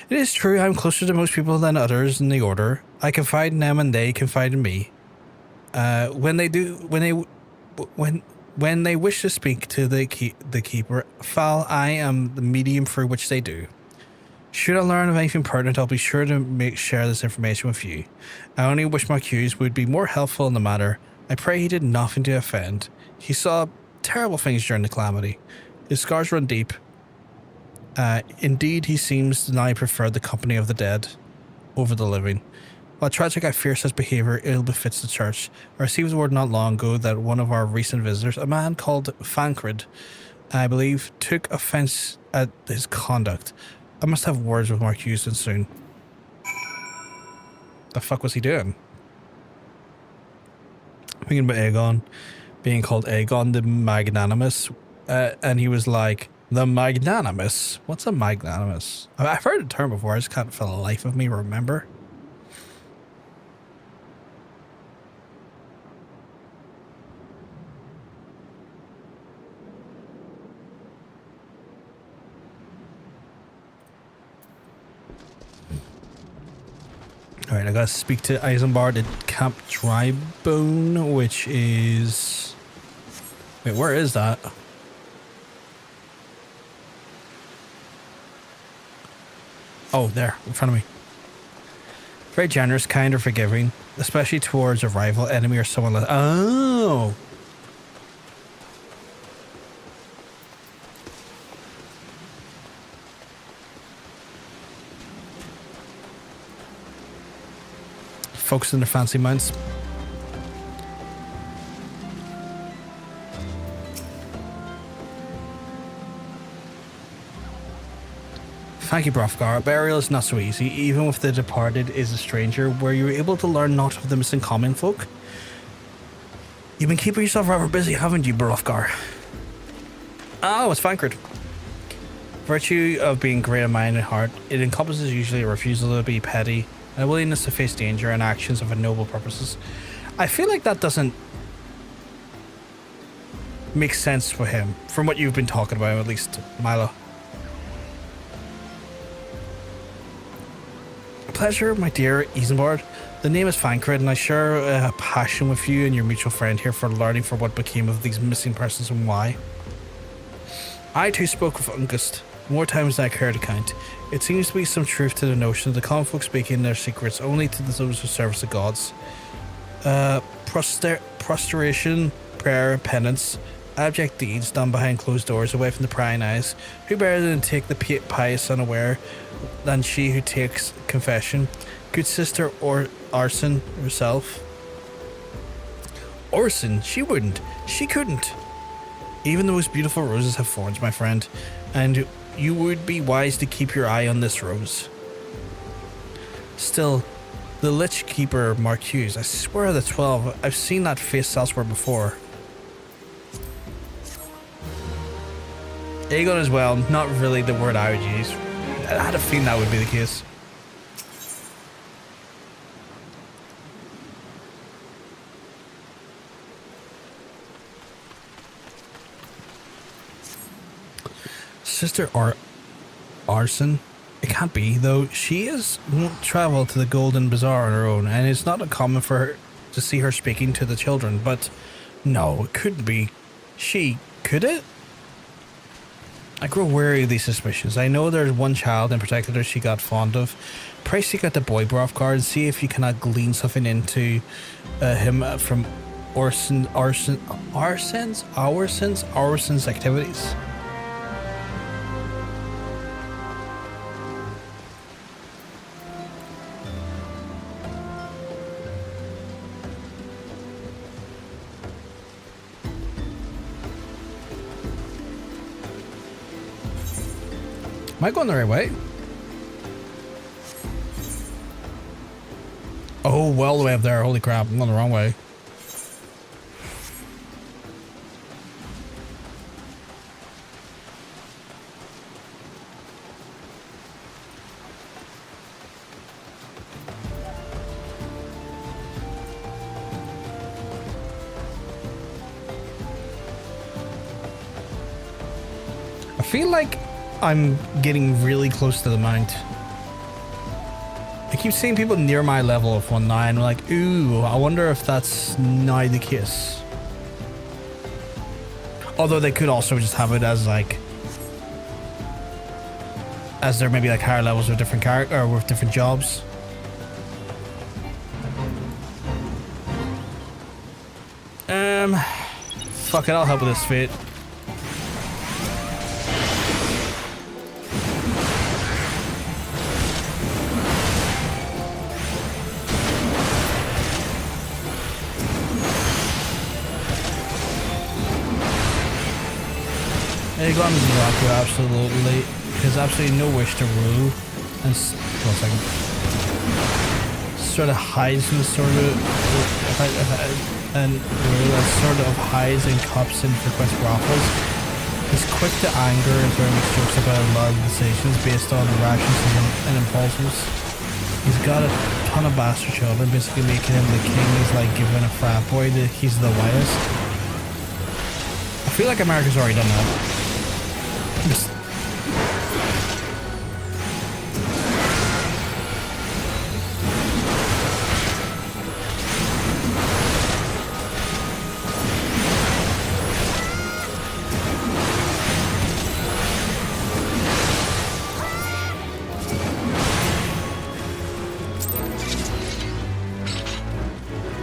It is true, I'm closer to most people than others in the order. I confide in them and they confide in me. When they wish to speak to the keeper, Fal, I am the medium through which they do. Should I learn of anything pertinent, I'll be sure to share this information with you. I only wish Mark Hughes would be more helpful in the matter. I pray he did nothing to offend. He saw terrible things during the calamity. His scars run deep. Indeed, he seems to now prefer the company of the dead over the living. While tragic, I fear such behaviour ill befits the church. I received word not long ago that one of our recent visitors, a man called Fancred, I believe, took offence at his conduct. I must have words with Mark Houston soon. The fuck was he doing? Thinking about Aegon being called Aegon the Magnanimous, and he was like, the Magnanimous? What's a Magnanimous? I've heard the term before, I just can't for the life of me remember. Alright, I gotta speak to Isambard at Camp Drybone, which is... Wait, where is that? Oh, there, in front of me. Very generous, kind, or forgiving, especially towards a rival, enemy, or someone like... Oh! Focus on the fancy mounts. Thank you, Brothgar. Burial is not so easy. Even with the departed is a stranger, were you able to learn naught of the missing common folk? You've been keeping yourself rather busy, haven't you, Brothgar? Oh, it's Fancred. Virtue of being great of mind and heart, it encompasses usually a refusal to be petty, and a willingness to face danger and actions of noble purposes. I feel like that doesn't make sense for him, from what you've been talking about, at least, Milo. Pleasure, my dear Isambard. The name is Fancred, and I share a passion with you and your mutual friend here for learning for what became of these missing persons and why. I too spoke with Ungust, more times than I care to count. It seems to be some truth to the notion of the common folk speaking their secrets only to those who service the gods. Prostration, prayer, penance, abject deeds done behind closed doors away from the prying eyes. Who better than take the pious unaware than she who takes confession? Good sister or Arson herself. Orson, she wouldn't. She couldn't. Even the most beautiful roses have thorns, my friend, and you would be wise to keep your eye on this rose. Still, the Lich Keeper Marcuse, I swear the 12, I've seen that face elsewhere before. Aegon as well, not really the word I would use. I had a feeling that would be the case. Sister Arson? It can't be, though. She won't travel to the Golden Bazaar on her own, and it's not uncommon for her to see her speaking to the children, but no, it couldn't be. Could it? I grow wary of these suspicions. I know there's one child in particular she got fond of. Pray seek out the boy Brothgar and see if you cannot glean something into him from Orson's activities. Am I going the right way? Oh, well, the way up there. Holy crap, I'm going the wrong way. I feel like I'm getting really close to the mount. I keep seeing people near my level of 1 now, and I'm like, ooh, I wonder if that's now the case. Although they could also just have it as like, as there may be like higher levels with different character or with different jobs. Fuck it, I'll help with this fate. Aegon is Zaku, absolutely. Has absolutely no wish to rule. And one second. Sort of hides in the sort of and sort of hides and cups and requests brothels. He's quick to anger and throwing jokes about a lot of decisions based on irrations and impulses. He's got a ton of bastard children, basically making him the king. He's like giving a frat boy that he's the whitest. I feel like America's already done that.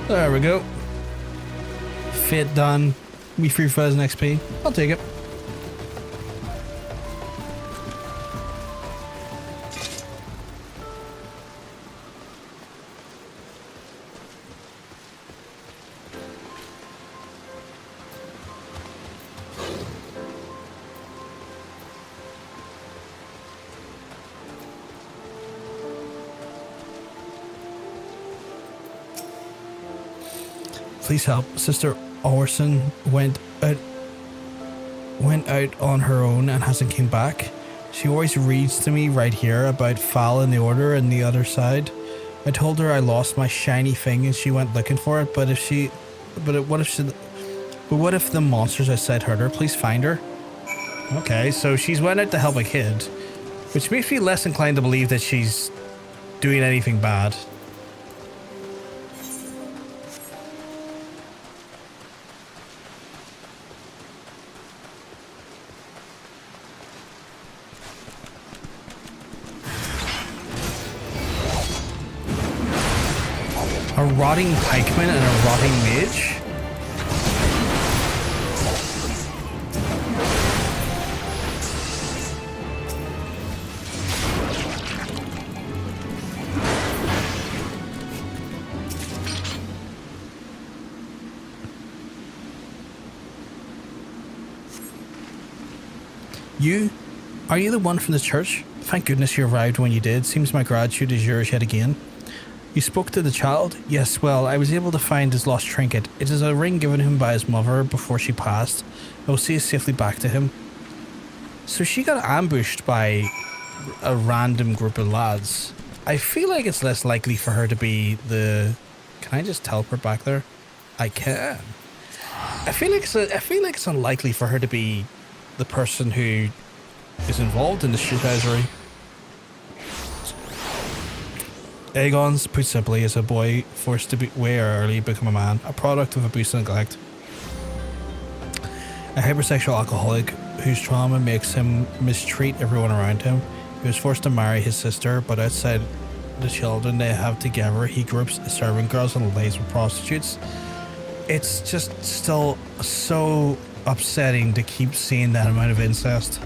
There we go. Fit done. We free fuzz and XP. I'll take it. Please help. Sister Orson went out on her own and hasn't came back. She always reads to me right here about Fal in the Order and the other side. I told her I lost my shiny thing and she went looking for it, but what if the monsters outside hurt her? Please find her. Okay, so she's went out to help a kid, which makes me less inclined to believe that she's doing anything bad. rotting pikeman and a rotting mage. Are you the one from the church? Thank goodness you arrived when you did. Seems my gratitude is yours yet again. You spoke to the child? Yes, well, I was able to find his lost trinket. It is a ring given him by his mother before she passed. I will see it safely back to him. So she got ambushed by a random group of lads. I feel like it's less likely for her to be the... Can I just teleport back there? I can. I feel like it's unlikely for her to be the person who is involved in the shithousery. Aegon's, put simply, is a boy forced to be way early become a man, a product of abuse and neglect. A hypersexual alcoholic whose trauma makes him mistreat everyone around him. He was forced to marry his sister, but outside the children they have together, he groups servant girls and lays with prostitutes. It's just still so upsetting to keep seeing that amount of incest.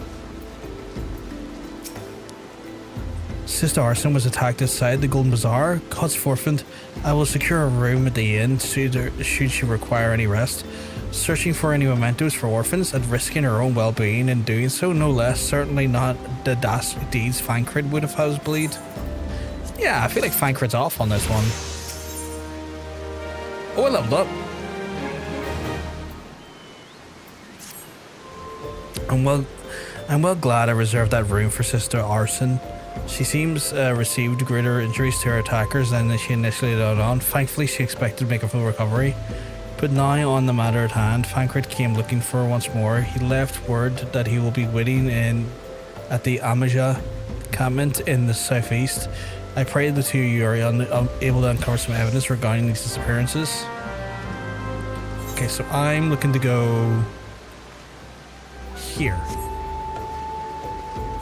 Sister Arson was attacked outside the Golden Bazaar. God's forfeit. I will secure a room at the inn should she require any rest. Searching for any mementos for orphans and risking her own well-being in doing so, no less. Certainly not the dastardly deeds Fancred would have housed bleed. Yeah, I feel like Fancred's off on this one. Oh, I leveled up. I'm well glad I reserved that room for Sister Arson. She seems received greater injuries to her attackers than she initially let on. Thankfully, she expected to make a full recovery. But now, on the matter at hand, Fancred came looking for her once more. He left word that he will be waiting at the Amaja encampment in the southeast. I pray the two of you are able to uncover some evidence regarding these disappearances. Okay, so I'm looking to go here.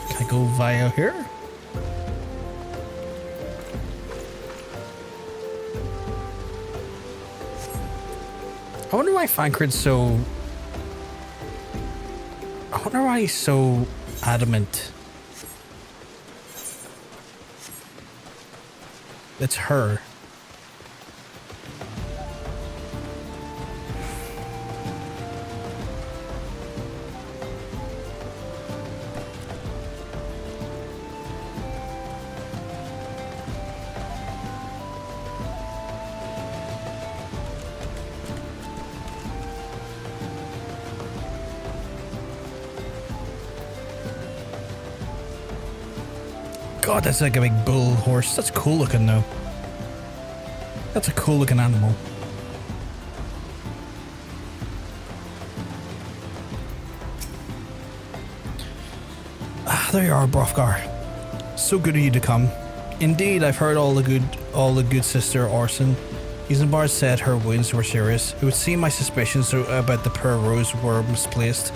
Can I go via here? I wonder why Fancred's so... I wonder why he's so adamant. It's her. God, that's like a big bull horse. That's cool looking though. That's a cool looking animal. Ah, there you are, Brothgar. So good of you to come. Indeed, I've heard all the good Sister Arson. Isambard said her wounds were serious. It would seem my suspicions about the poor Rose were misplaced.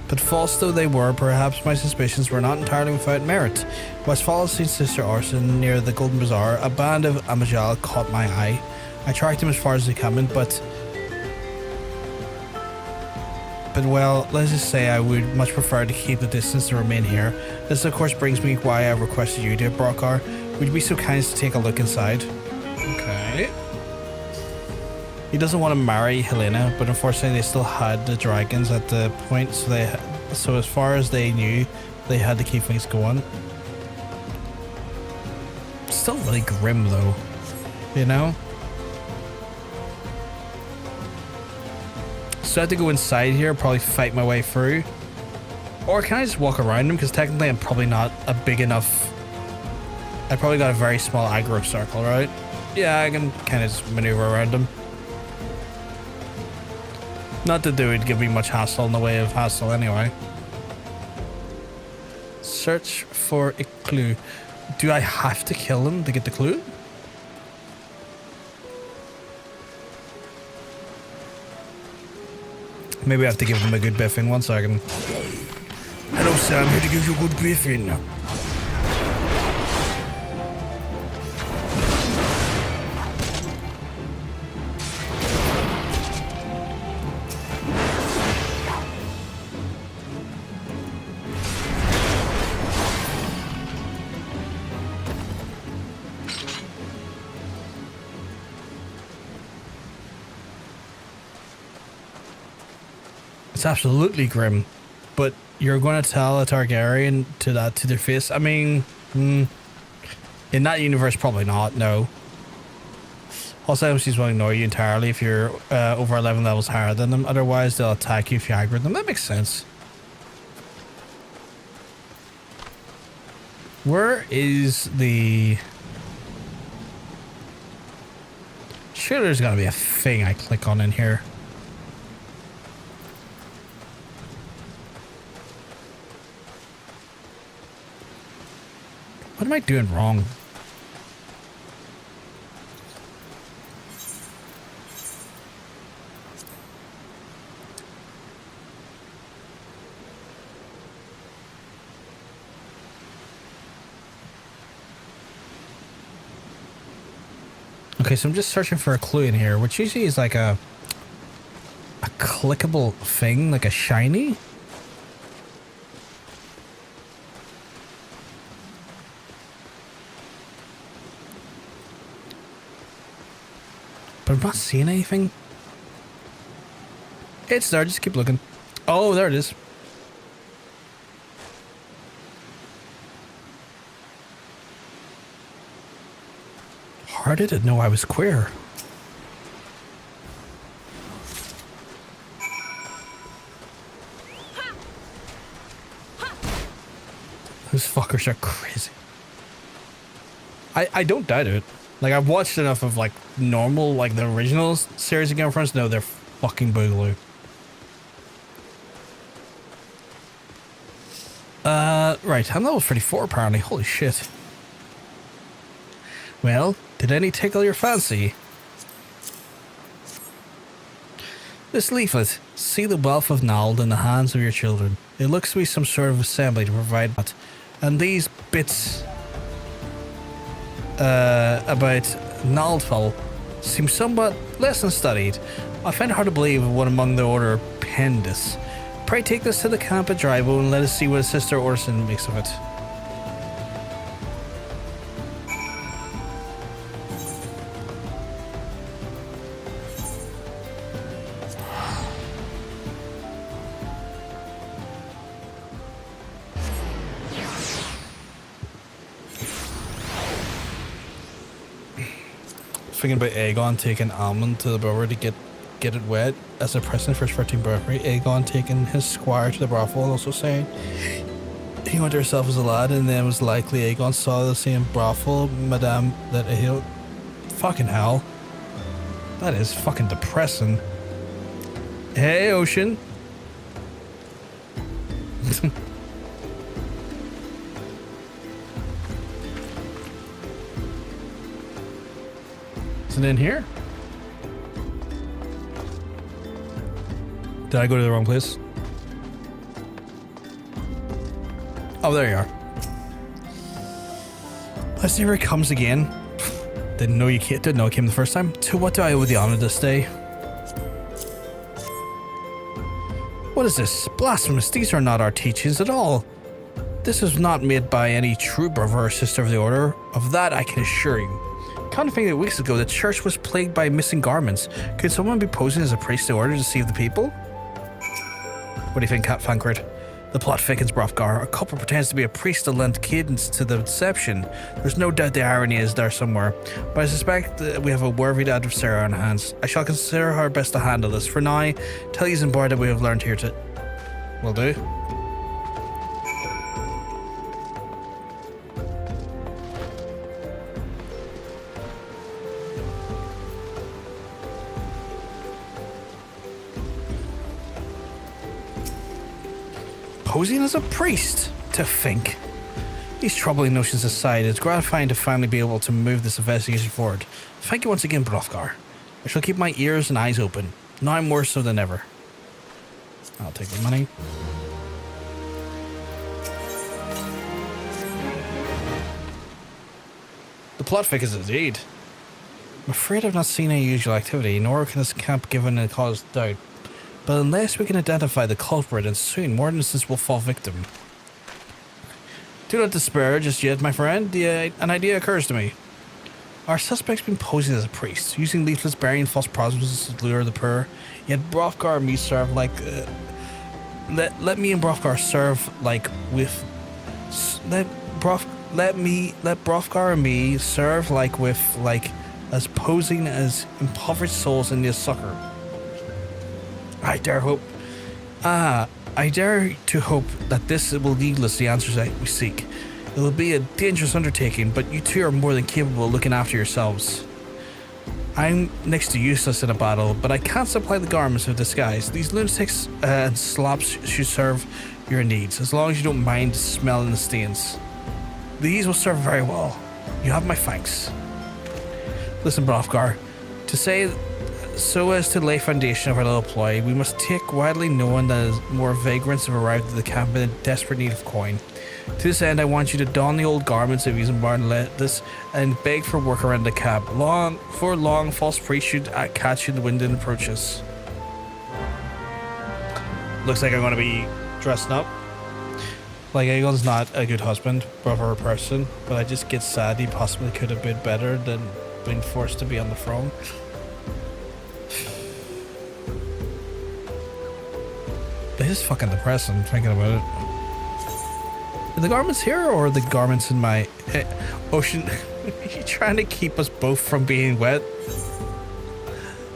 But false though they were, perhaps my suspicions were not entirely without merit. Whilst following Sister Arson near the Golden Bazaar, a band of Amajal caught my eye. I tracked him as far as the encampment, but well, let's just say I would much prefer to keep the distance and remain here. This of course brings me why I requested you to, Brothgar. Would you be so kind as to take a look inside? Okay. He doesn't want to marry Helena, but unfortunately they still had the dragons at the point, so as far as they knew, they had to keep things going. Still really grim though, you know? So I have to go inside here, probably fight my way through. Or can I just walk around them? Because technically I'm probably not a big enough... I probably got a very small aggro circle, right? Yeah, I can kind of just maneuver around them. Not that they would give me much hassle in the way of hassle anyway. Search for a clue. Do I have to kill them to get the clue? Maybe I have to give them a good biffing. 1 second. Hello, sir. I'm here to give you a good biffing. It's absolutely grim. But you're going to tell a Targaryen to their face? I mean, in that universe, probably not, no. Also, MCs will ignore you entirely if you're over 11 levels higher than them. Otherwise, they'll attack you if you aggro them. That makes sense. Where is the... Sure, there's got to be a thing I click on in here. What am I doing wrong? Okay, so I'm just searching for a clue in here, which usually is like a clickable thing, like a shiny. But I'm not seeing anything. It's there, just keep looking. Oh, there it is. How did it know I was queer? Those fuckers are crazy. I don't doubt it. Like, I've watched enough of, like, normal, like, the original series of Game of Thrones. No, they're fucking boogaloo. Right, I'm level 34 apparently. Holy shit. Well, did any tickle your fancy? This leaflet. See the wealth of knowledge in the hands of your children. It looks to be some sort of assembly to provide that. And these bits about Naldfall seem somewhat less than studied. I find it hard to believe one among the order penned this. Pray take this to the camp at Drybo and let us see what his sister Orson makes of it. Thinking about Aegon taking Almond to the brewery to get it wet as a present for his 13th birthday. Aegon taking his squire to the brothel and also saying he went to herself as a lad, and then was likely Aegon saw the same brothel, Madame, that he... Fucking hell. That is fucking depressing. Hey, Ocean. Is it in here? Did I go to the wrong place? Oh, there you are. Let's see where it comes again. Didn't know it came the first time. To what do I owe the honor this day? What is this? Blasphemous. These are not our teachings at all. This was not made by any true brother or sister of the order. Of that I can assure you. Come to think that weeks ago the church was plagued by missing garments. Could someone be posing as a priest in order to deceive the people? What do you think, Cat Fankard? The plot thickens, Brothgar. A couple pretends to be a priest to lend cadence to the deception. There's no doubt the irony is there somewhere, but I suspect that we have a worthy adversary on hands. I shall consider her best to handle this. For now, tell you and boy that we have learned here to... Will do. Posing as a priest, to think. These troubling notions aside, it's gratifying to finally be able to move this investigation forward. Thank you once again, Brothgar. I shall keep my ears and eyes open. Now more so than ever. I'll take the money. The plot thickens indeed. I'm afraid I've not seen any usual activity, nor can this camp give any cause of doubt. But unless we can identify the culprit, and soon more innocents will fall victim. Do not despair just yet, my friend. An idea occurs to me. Our suspect's been posing as a priest, using leaflets bearing false promises to lure the poor. Yet Brothgar and me serve like let me and Brothgar serve like with let Brothgar and me serve like with like as posing as impoverished souls in this sucker. I dare to hope that this will lead us the answers that we seek. It will be a dangerous undertaking, but you two are more than capable of looking after yourselves. I'm next to useless in a battle, but I can't supply the garments of disguise. These lunatics and slops should serve your needs, as long as you don't mind smelling the stains. These will serve very well. You have my thanks. Listen, Brothgar, to say so as to lay foundation of our little ploy, we must take widely known that more vagrants have arrived at the camp in desperate need of coin. To this end, I want you to don the old garments of Isenbar and lettuce and beg for work around the camp. Long, false priests should catch you in the wind and approach us. Looks like I'm going to be dressing up. Like, Aegon's not a good husband, brother, or person, but I just get sad he possibly could have been better than being forced to be on the throne. This is fucking depressing, thinking about it. Are the garments here or are the garments in my ocean? Are you trying to keep us both from being wet?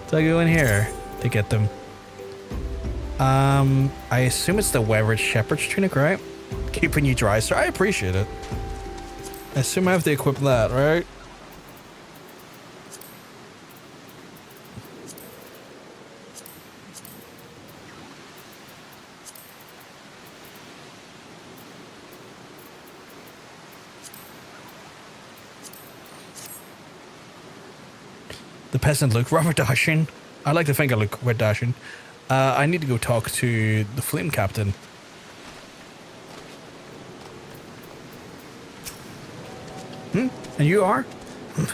Do I go in here to get them? I assume it's the Weathered Shepherd's tunic, right? Keeping you dry, sir. I appreciate it. I assume I have to equip that, right? The peasant look rather dashing. I like to think I look quite dashing. I need to go talk to the flame captain. And you are?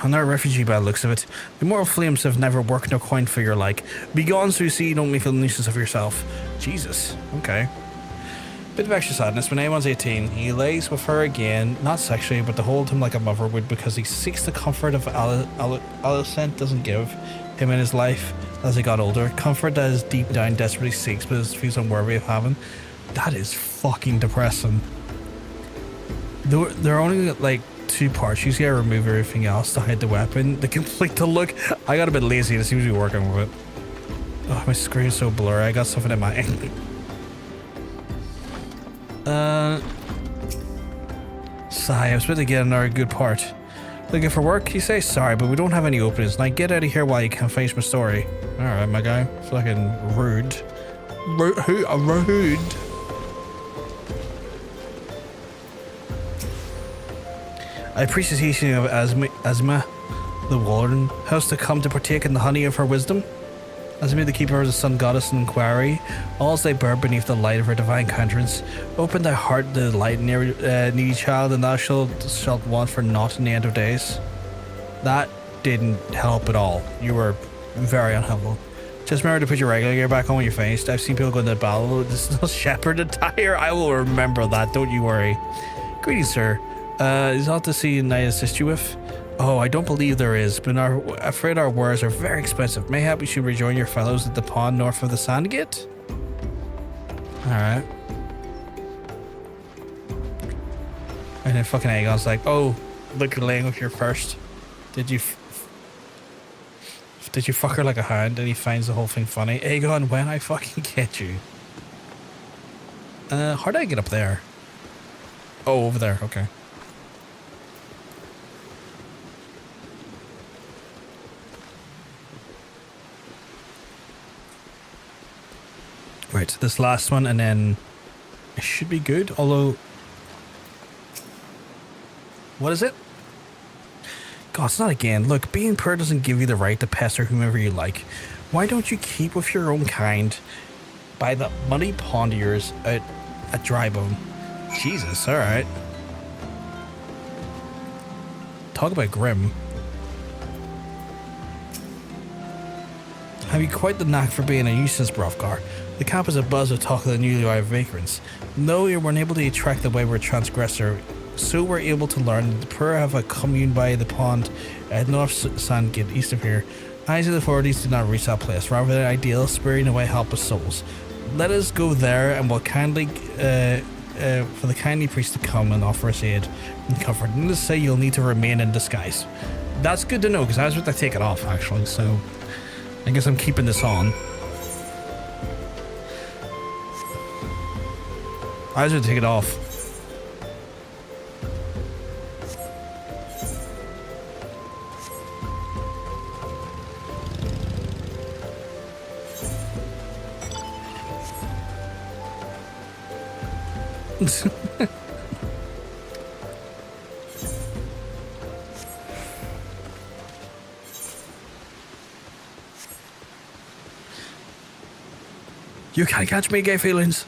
Another refugee by the looks of it. The immortal flames have never worked no coin for your like. Be gone so you see you don't make a nuisance of yourself. Jesus. Okay. Bit of extra sadness. When Aemon's 18, he lays with her again, not sexually, but to hold him like a mother would, because he seeks the comfort of Alicent doesn't give him in his life as he got older. Comfort that is deep down desperately seeks, but feels unworthy of having. That is fucking depressing. There are only like 2 parts. You gotta remove everything else to hide the weapon. To complete the look, I got a bit lazy and it seems to be working with it. Oh, my screen's so blurry. I got something in my eye. Sigh, I was about to get another good part. Looking for work? You say sorry, but we don't have any openings. Now get out of here while you can finish my story. Alright, my guy. Fucking rude. Rude. I appreciate the teaching of Asma, the warden, house to come to partake in the honey of her wisdom. Asma, the keeper of the sun goddess and inquiry, all they bear beneath the light of her divine countenance. Open thy heart to the light, needy child, and thou shalt want for naught in the end of days. That didn't help at all. You were very unhelpful. Just remember to put your regular gear back on when you're finished. I've seen people go into battle with this little shepherd attire. I will remember that, don't you worry. Greetings, sir. Is all to see and I assist you with? Oh, I don't believe there is, but I'm afraid our wares are very expensive. Mayhap you should rejoin your fellows at the pond north of the Sandgate? Alright. And then fucking Aegon's like, oh, look, you're laying with your first. Did you fuck her like a hound? And he finds the whole thing funny. Aegon, when I fucking get you. How did I get up there? Oh, over there, okay. Right, this last one, and then it should be good, although... What is it? God, it's not again. Look, being poor doesn't give you the right to pester whomever you like. Why don't you keep with your own kind by the muddy pond of yours at Drybone? Jesus, alright. Talk about grim. Have you quite the knack for being a nuisance, Brothgar? The camp is abuzz with talk of the newly arrived vagrants. Though we were unable to attract the wayward transgressor, so we're able to learn that the poor have a commune by the pond at North Sandgate, east of here. Eyes of the authorities did not reach that place, rather than ideal, sparing away helpless souls. Let us go there, and we'll kindly, for the kindly priest to come and offer us aid and comfort. And to say you'll need to remain in disguise. That's good to know, because I was about to take it off, actually, so I guess I'm keeping this on. I was going to take it off. You can't catch me, gay feelings.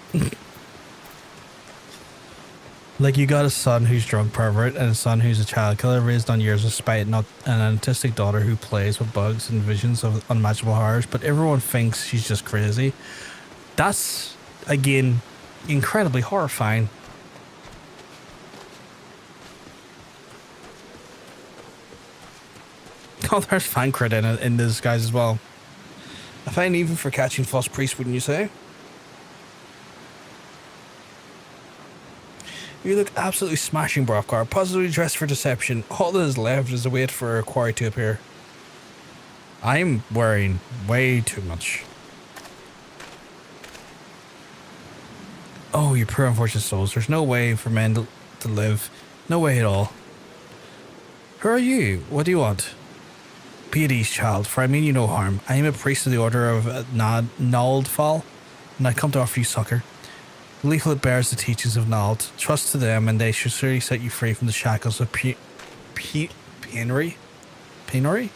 Like, you got a son who's drunk pervert and a son who's a child killer raised on years of spite, not an autistic daughter who plays with bugs and visions of unmatchable horrors, but everyone thinks she's just crazy. That's, again, incredibly horrifying. Oh, there's Fancrit in this guys as well. A fine even for catching false priests, wouldn't you say? You look absolutely smashing, Brothgar. Positively dressed for deception. All that is left is a wait for a quarry to appear. I'm wearing way too much. Oh, you poor unfortunate souls. There's no way for men to live. No way at all. Who are you? What do you want? Be at ease, child, for I mean you no harm. I am a priest of the order of Naldfall, and I come to offer you succor. The leaflet bears the teachings of Nald. Trust to them, and they should surely set you free from the shackles of penury? Penury?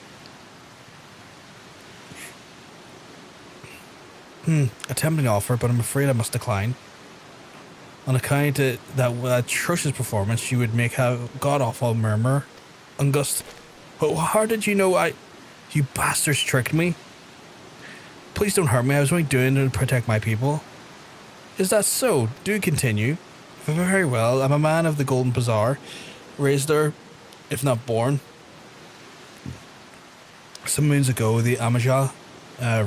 A tempting offer, but I'm afraid I must decline. On account of that atrocious performance, you would make a god-awful murmur. Ungust. But how did you know you bastards tricked me? Please don't hurt me, I was only doing it to protect my people. Is that so? Do continue. Very well, I'm a man of the Golden Bazaar, raised there, if not born. Some moons ago, the Amajah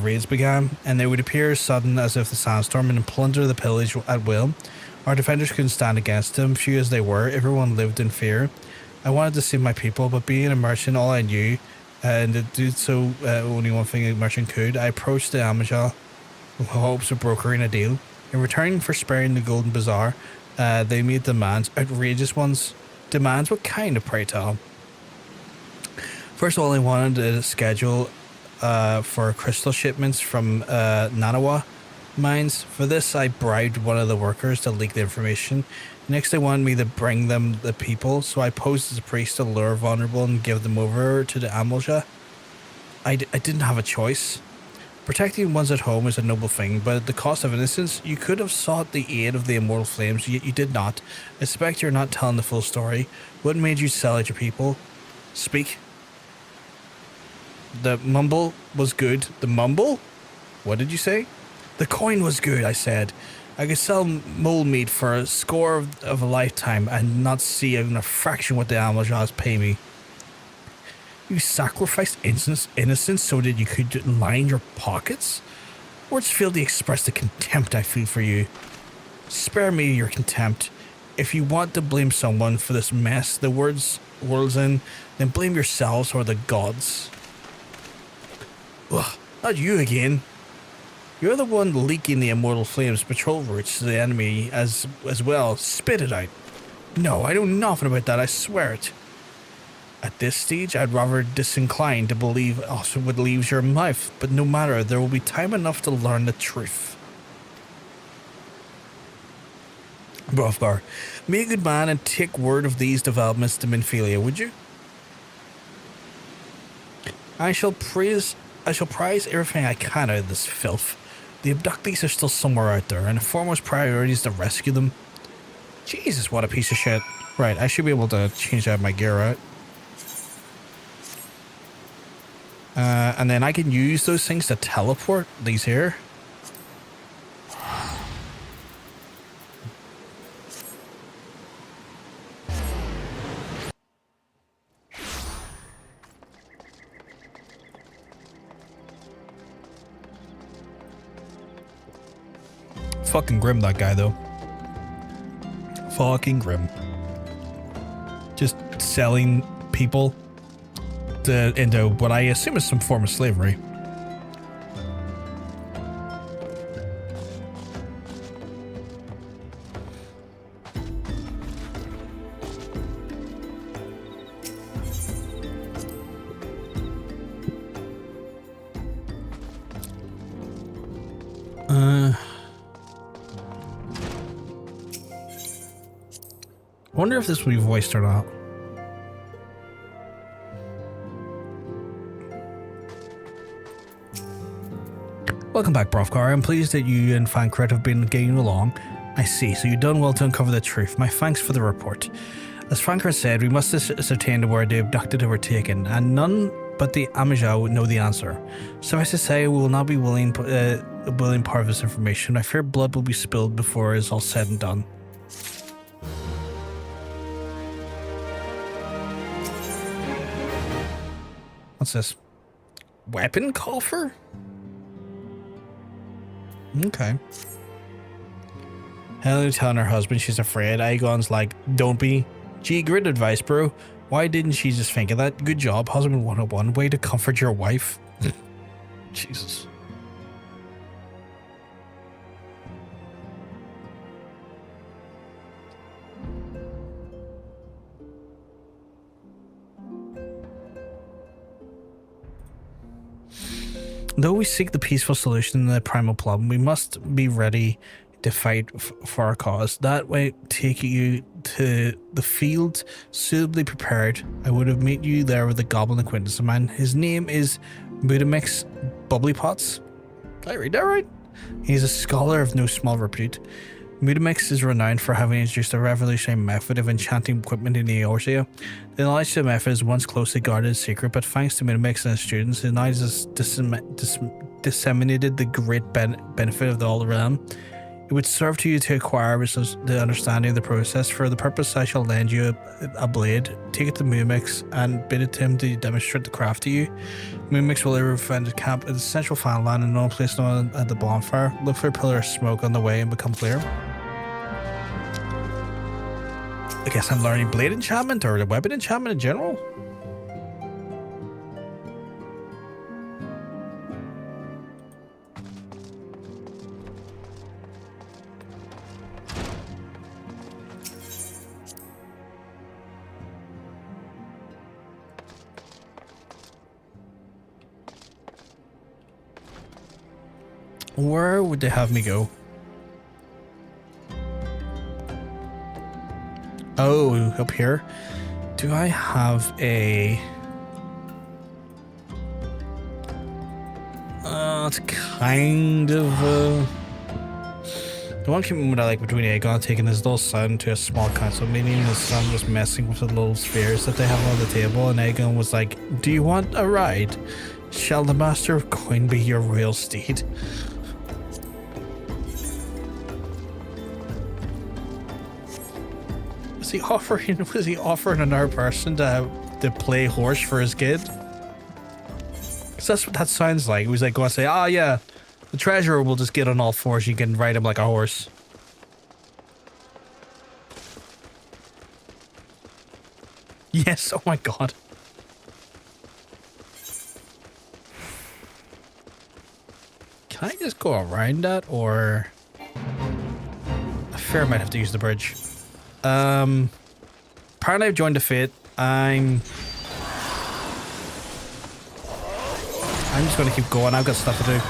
raids began, and they would appear sudden as if the sandstorm and plunder the pillage at will. Our defenders couldn't stand against them, few as they were, everyone lived in fear. I wanted to save my people, but being a merchant, all I knew, and to do so only one thing a merchant could, I approached the Amajah with hopes of brokering a deal. In return for sparing the Golden Bazaar, they made demands, outrageous ones. Demands? What kind of, pray tell? First of all, they wanted a schedule for crystal shipments from Nanawa mines. For this, I bribed one of the workers to leak the information. Next, they wanted me to bring them the people, so I posed as a priest to lure vulnerable and give them over to the Amajah. I didn't have a choice. Protecting one's at home is a noble thing, but at the cost of innocence, you could have sought the aid of the immortal flames, yet you did not. I suspect you're not telling the full story. What made you sell out your people? Speak. The mumble was good. The mumble? What did you say? The coin was good, I said. I could sell mole meat for a score of a lifetime and not see even a fraction what the Amajahs pay me. You sacrificed innocence so that you could line your pockets? Words fail to express the contempt I feel for you. Spare me your contempt. If you want to blame someone for this mess the world's in, then blame yourselves or the gods. Ugh, not you again. You're the one leaking the immortal flames patrol routes to the enemy as well. Spit it out. No, I know nothing about that, I swear it. At this stage, I'd rather disincline to believe also what leaves your mouth, but no matter, there will be time enough to learn the truth. Brothgar, be a good man and take word of these developments to Minfilia, would you? I shall prize everything I can out of this filth. The abductees are still somewhere out there, and the foremost priority is to rescue them. Jesus, what a piece of shit. Right, I should be able to change out my gear out. And then I can use those things to teleport these here. fucking grim, that guy, though. Fucking grim. Just selling people into what I assume is some form of slavery. I wonder if this will be voiced or not. Welcome back, Brothgar. I'm pleased that you and Fancred have been getting along. I see, so you've done well to uncover the truth. My thanks for the report. As Fancred said, we must ascertain where the abducted were taken, and none but the Amijao know the answer. Suffice to say, we will not be willing part of this information. I fear blood will be spilled before it is all said and done. What's this? Weapon coffer? Okay. Helen telling her husband she's afraid. Aegon's like, don't be. Gee, great advice, bro. Why didn't she just think of that? Good job, husband 101. Way to comfort your wife. Jesus. Though we seek the peaceful solution in the Primal problem, we must be ready to fight for our cause. That way, take you to the field suitably prepared. I would have met you there with a goblin acquaintance of mine. His name is Budimix Bubblypots. Did I read that right? He's a scholar of no small repute. Mudimix is renowned for having introduced a revolutionary method of enchanting equipment in Eorzea. The knowledge of the method is once closely guarded secret, but thanks to Mudimix and his students, his knowledge has disseminated the great benefit of the all realm. It would serve to you to acquire the understanding of the process. For the purpose, I shall lend you a blade. Take it to Mudimix and bid it to him to demonstrate the craft to you. Mudimix will ever find a camp in the central Final Land and no place known at the bonfire. Look for a pillar of smoke on the way and become clear. I guess I'm learning blade enchantment or the weapon enchantment in general. Where would they have me go? Oh, up here. Do I have a... it's kind of the one commitment I like between Aegon taking his little son to a small council meeting and his son was messing with the little spheres that they have on the table, and Aegon was like, do you want a ride? Shall the master of coin be your royal steed? Was he offering another person to play horse for his kid? Because that's what that sounds like. He was like going to say, oh yeah, the treasurer will just get on all fours. You can ride him like a horse. Yes, oh my god. Can I just go around that, or... I fear I might have to use the bridge. Apparently I've joined the fate. I'm just gonna keep going. I've got stuff to do.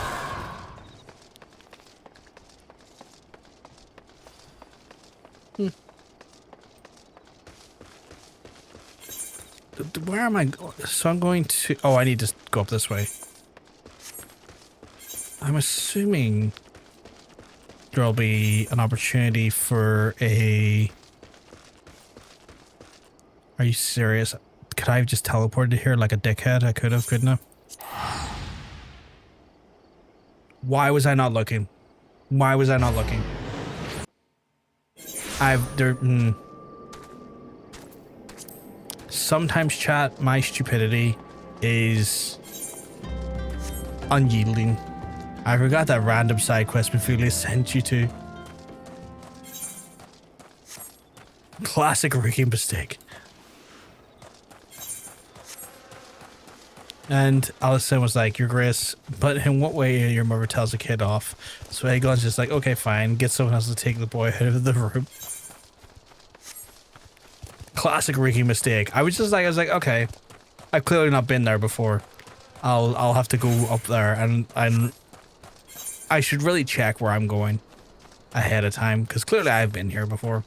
Where am I? So I'm going to... Oh, I need to go up this way. I'm assuming there'll be an opportunity for a... Are you serious? Could I have just teleported here like a dickhead? I could have, couldn't I? Why was I not looking? Why was I not looking? Sometimes, chat, my stupidity is unyielding. I forgot that random side quest Mephilia sent you to. Classic rookie mistake. And Allison was like, Your Grace, but in what way your mother tells the kid off? So Aegon's just like, okay, fine, get someone else to take the boy out of the room. Classic rookie mistake. I was like, okay, I've clearly not been there before. I'll have to go up there, and I should really check where I'm going ahead of time, because clearly I've been here before.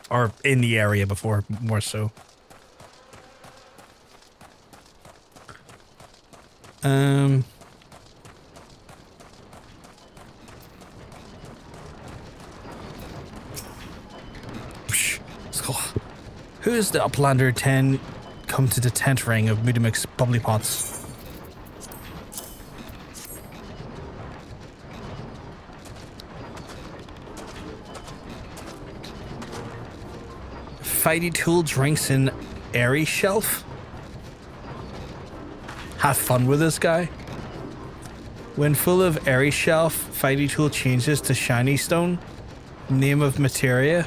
Or in the area before, more so. Let's go. Who is the Uplander 10 come to the tent ring of Mudimic's bubbly pots? Fighty Tool drinks in Airy Shelf? Have fun with this guy. When full of Airy Shelf, Fighty Tool changes to Shiny Stone. Name of Materia.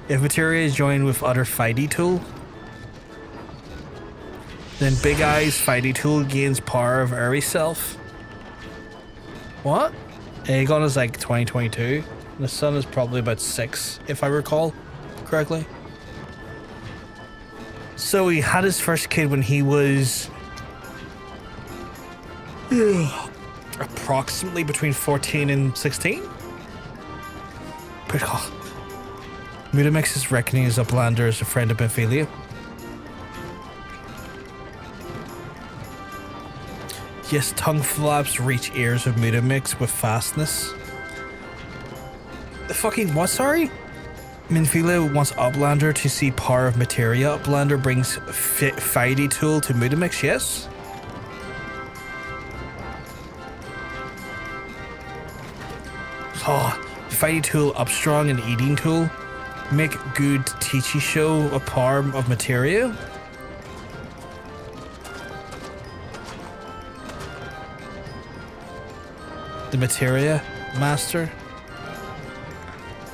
If Materia is joined with other Fighty Tool, then Big Eyes Fighty Tool gains power of Airy Self. What? Aegon is like 2022. The sun is probably about 6, if I recall correctly. So he had his first kid when he was approximately between 14 and 16. But Mudimix is reckoning his Uplander as a friend of Ophelia. Yes, tongue flaps reach ears of Mudimix with fastness. The fucking what, sorry? Minfilia wants Uplander to see power of Materia. Uplander brings Fighty Tool to Mudimix, yes? Oh, Fighty Tool Upstrong and Eating Tool. Make good Teachy Show a power of Materia. The Materia Master.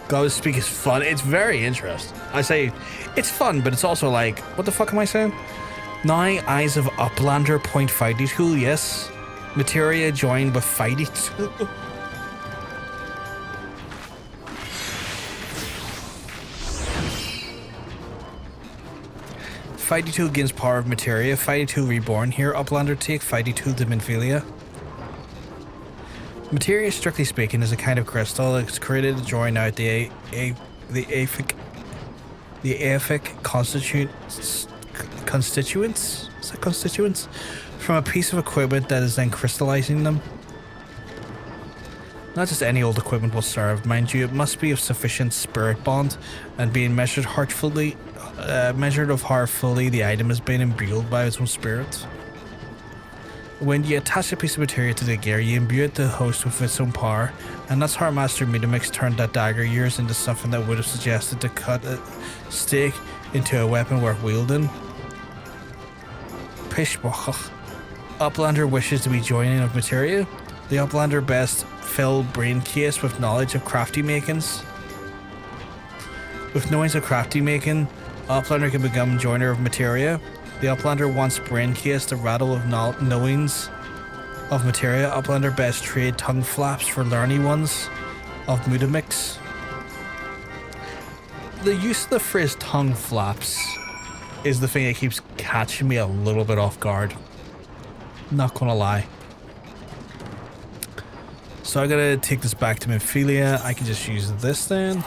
God Speak is fun. It's very interesting. I say it's fun, but it's also like, what the fuck am I saying? Now Eyes of Uplander point Fighty Tool, yes. Materia joined with Fighty Tool. Fighty Tool gains power of Materia. Fighty Tool reborn here. Uplander take Fighty Tool to Minfilia. Materia, strictly speaking, is a kind of crystal. It's created to join out the Aephic constituents. Is that constituents? From a piece of equipment that is then crystallizing them. Not just any old equipment will serve, mind you. It must be of sufficient spirit bond, and being measured of how fully the item has been imbued by its own spirit. When you attach a piece of materia to the gear, you imbue it the host with its own power, and that's how Master Mudimix turned that dagger yours into something that would have suggested to cut a stake into a weapon worth wielding. Pishbach. Uplander wishes to be joining of Materia. The Uplander best fill brain case with knowledge of crafty makings. With knowings of crafty making, Uplander can become joiner of Materia. The Uplander wants brain case to rattle of knowings of Materia. Uplander best trade tongue flaps for learny ones of Mudimix. The use of the phrase tongue flaps is the thing that keeps catching me a little bit off guard. Not gonna lie. So I gotta take this back to Minfilia. I can just use this then.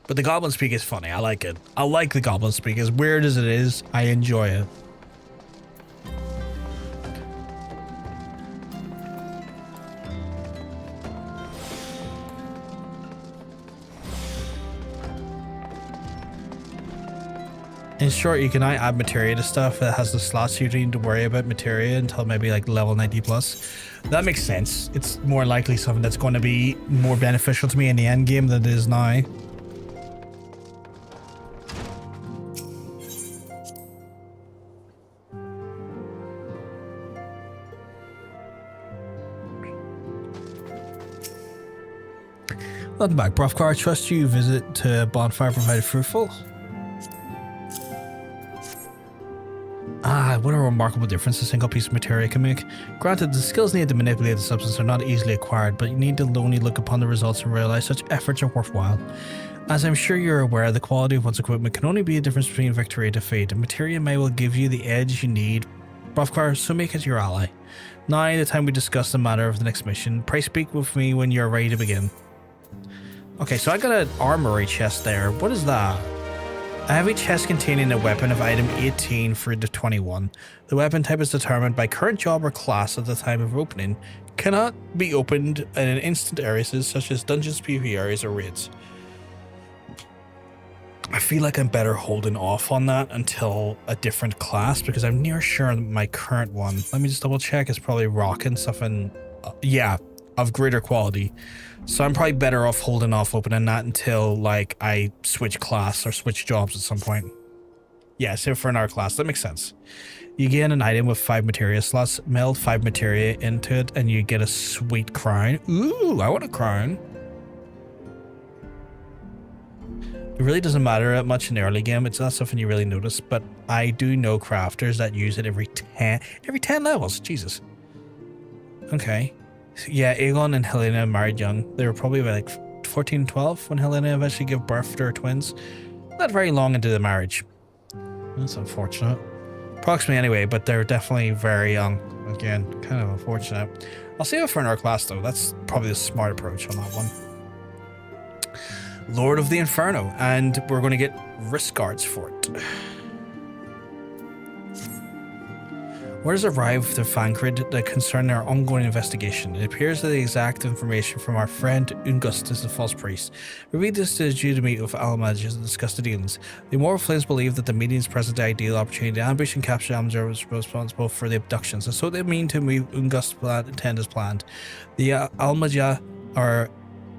But the Goblin Speak is funny. I like it. I like the Goblin Speak. As weird as it is, I enjoy it. In short, you can now add Materia to stuff that has the slots you need to worry about Materia until maybe like level 90 plus. That makes sense. It's more likely something that's going to be more beneficial to me in the end game than it is now. Welcome back, Brothgar. I trust you visit to bonfire provided fruitful. Ah, what a remarkable difference a single piece of materia can make. Granted, the skills needed to manipulate the substance are not easily acquired, but you need to only look upon the results and realize such efforts are worthwhile. As I'm sure you're aware, the quality of one's equipment can only be a difference between victory and defeat, and materia may well give you the edge you need. Brothgar, so make it your ally. Now, the time we discuss the matter of the next mission, pray speak with me when you're ready to begin. Okay, so I got an armory chest there. What is that? A heavy chest containing a weapon of item 18 through to 21. The weapon type is determined by current job or class at the time of opening. Cannot be opened in instant areas such as dungeons, PvP areas, or raids. I feel like I'm better holding off on that until a different class because I'm near sure my current one, let me just double check, is probably rocking something, yeah, of greater quality. So I'm probably better off holding off opening that until like I switch class or switch jobs at some point. Yeah, so for another class, that makes sense. You gain an item with 5 materia slots, meld 5 materia into it, and you get a sweet crown. Ooh, I want a crown. It really doesn't matter that much in the early game. It's not something you really notice, but I do know crafters that use it every 10 levels. Jesus. Okay. Yeah, Aegon and Helena married young. They were probably about like 14, 12 when Helena eventually gave birth to her twins. Not very long into the marriage. That's unfortunate. Approximately anyway, but they're definitely very young. Again, kind of unfortunate. I'll save it for another class though. That's probably the smart approach on that one. Lord of the Inferno, and we're going to get wrist guards for it. Word has arrived to Fancred that concern our ongoing investigation. It appears that the exact information from our friend Ungustus, the false priest. We read this is due to meet with Almages and discuss the dealings. The Immortal Flames believe that the meetings present the ideal opportunity to ambush and capture Almager was responsible for the abductions, and so they mean to move Ungustus' plan intend as planned. The Almager are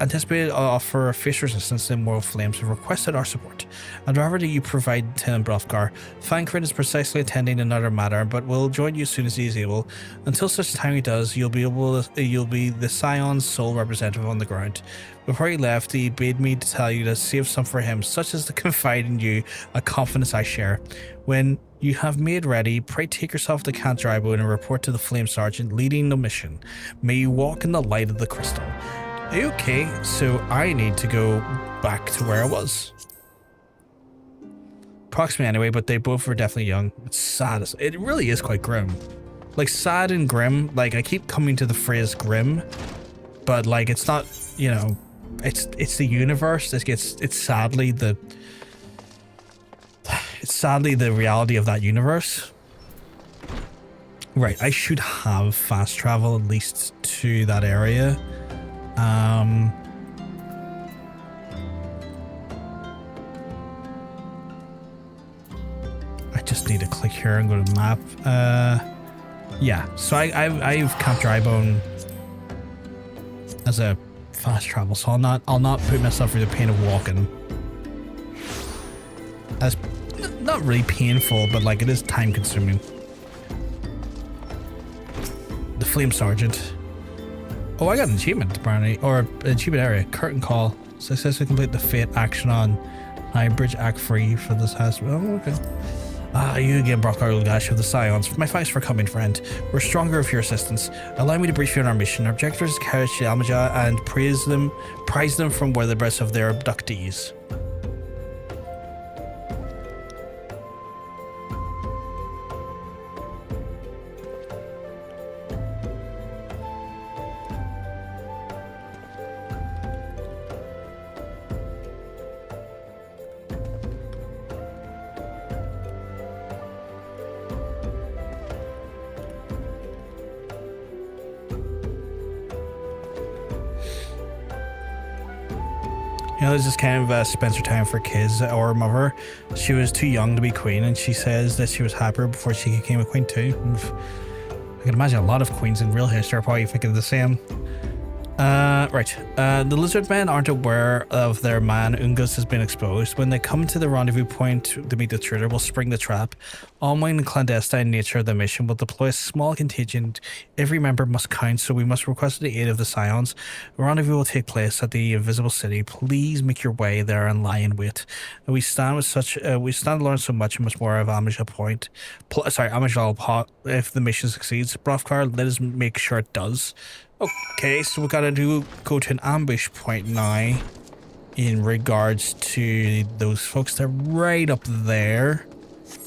anticipated offer face resistance to Immortal Flames have requested our support. I'd rather that you provide Lieutenant Brothgar. Fancred is precisely attending another matter, but will join you as soon as he is able. Until such time he does, you'll be the Scion's sole representative on the ground. Before he left, he bade me to tell you to save some for him, such as to confide in you a confidence I share. When you have made ready, pray take yourself to Count Drybo and report to the Flame Sergeant leading the mission. May you walk in the light of the crystal. Okay, so I need to go back to where I was. Approximately anyway, but they both were definitely young. It's sad. It really is quite grim. Like, sad and grim. Like, I keep coming to the phrase grim, but like, it's not, you know, it's the universe. It's sadly the reality of that universe. Right, I should have fast travel at least to that area. I just need to click here and go to map. Yeah, so I've Camp Drybone as a fast travel, so I'll not put myself through the pain of walking. That's not really painful, but like it is time consuming. The Flame Sergeant. Oh, I got an achievement apparently, or an achievement area. Curtain Call. Successfully complete the Fate action on High Bridge Act 3 for this house. Oh, okay. You again, Brothgar Ulgash of the Scions. My thanks for coming, friend. We're stronger with your assistance. Allow me to brief you on our mission. Our objective is to catch the Almaja and prize them from where the breaths of their abductees. You know, there's this kind of Spencer time for kids or mother. She was too young to be queen, and she says that she was happier before she became a queen too. And I can imagine a lot of queens in real history are probably thinking the same. Right. The lizard men aren't aware of their man Ungus has been exposed. When they come to the rendezvous point to meet the intruder, we'll spring the trap. All-knowing the clandestine nature of the mission will deploy a small contingent. Every member must count, so we must request the aid of the Scions. The rendezvous will take place at the Invisible City. Please make your way there and lie in wait. We stand to learn so much and much more of Amajal Pot if the mission succeeds. Brothgar, let us make sure it does. Okay, so we gotta go to an ambush point now in regards to those folks. They're right up there.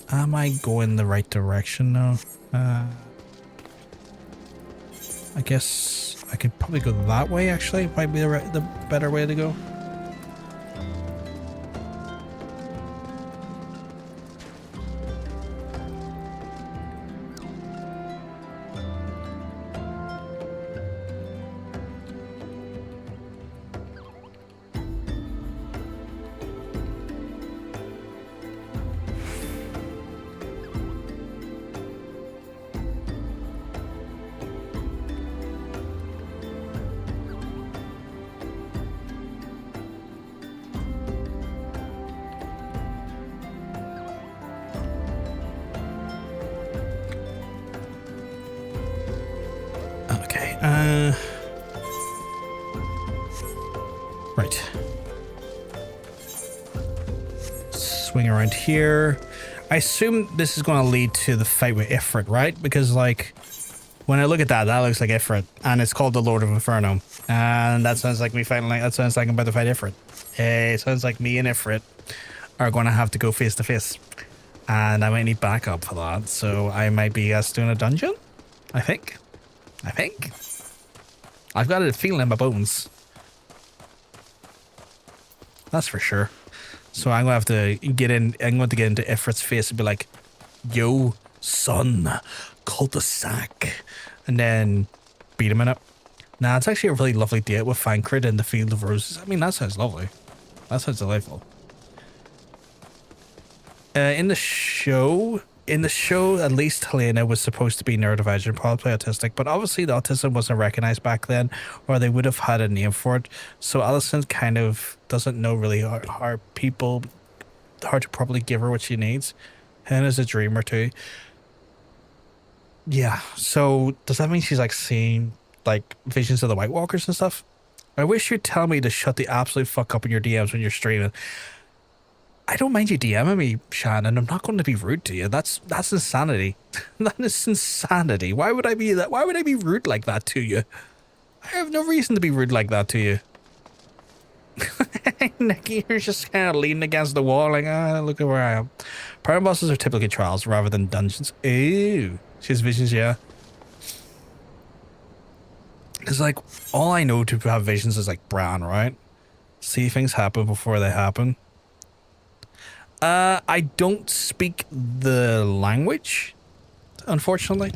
Am I going the right direction now? I guess I could probably go that way, actually. Might be the better way to go. Right. Swing around here. I assume this is going to lead to the fight with Ifrit, right? Because, like, when I look at that, that looks like Ifrit, and it's called the Lord of Inferno, and that sounds like me fighting. That sounds like I'm about to fight Ifrit. It sounds like me and Ifrit are going to have to go face to face, and I might need backup for that. So I might be doing a dungeon. I think. I've got a feeling in my bones. That's for sure. So I'm gonna have to get in. I'm going to get into Ifrit's face and be like, "Yo, son, cul-de-sac," and then beat him in it. Nah, it's actually a really lovely date with Fancred in the Field of Roses. I mean, that sounds lovely. That sounds delightful. In the show, at least Helena was supposed to be neurodivergent, probably autistic, but obviously the autism wasn't recognized back then, or they would have had a name for it. So Allison kind of doesn't know really how to properly give her what she needs. Helena's a dreamer too. Yeah, so does that mean she's like seeing like visions of the White Walkers and stuff? I wish you'd tell me to shut the absolute fuck up in your DMs when you're streaming. I don't mind you DMing me, Shannon. I'm not going to be rude to you. That's insanity. That is insanity. Why would I be that? Why would I be rude like that to you? I have no reason to be rude like that to you. Nikki, you're just kind of leaning against the wall, like, look at where I am. Primal bosses are typically trials rather than dungeons. Ooh, she has visions, yeah. Because, like, all I know to have visions is like Bran, right? See things happen before they happen. I don't speak the language, unfortunately,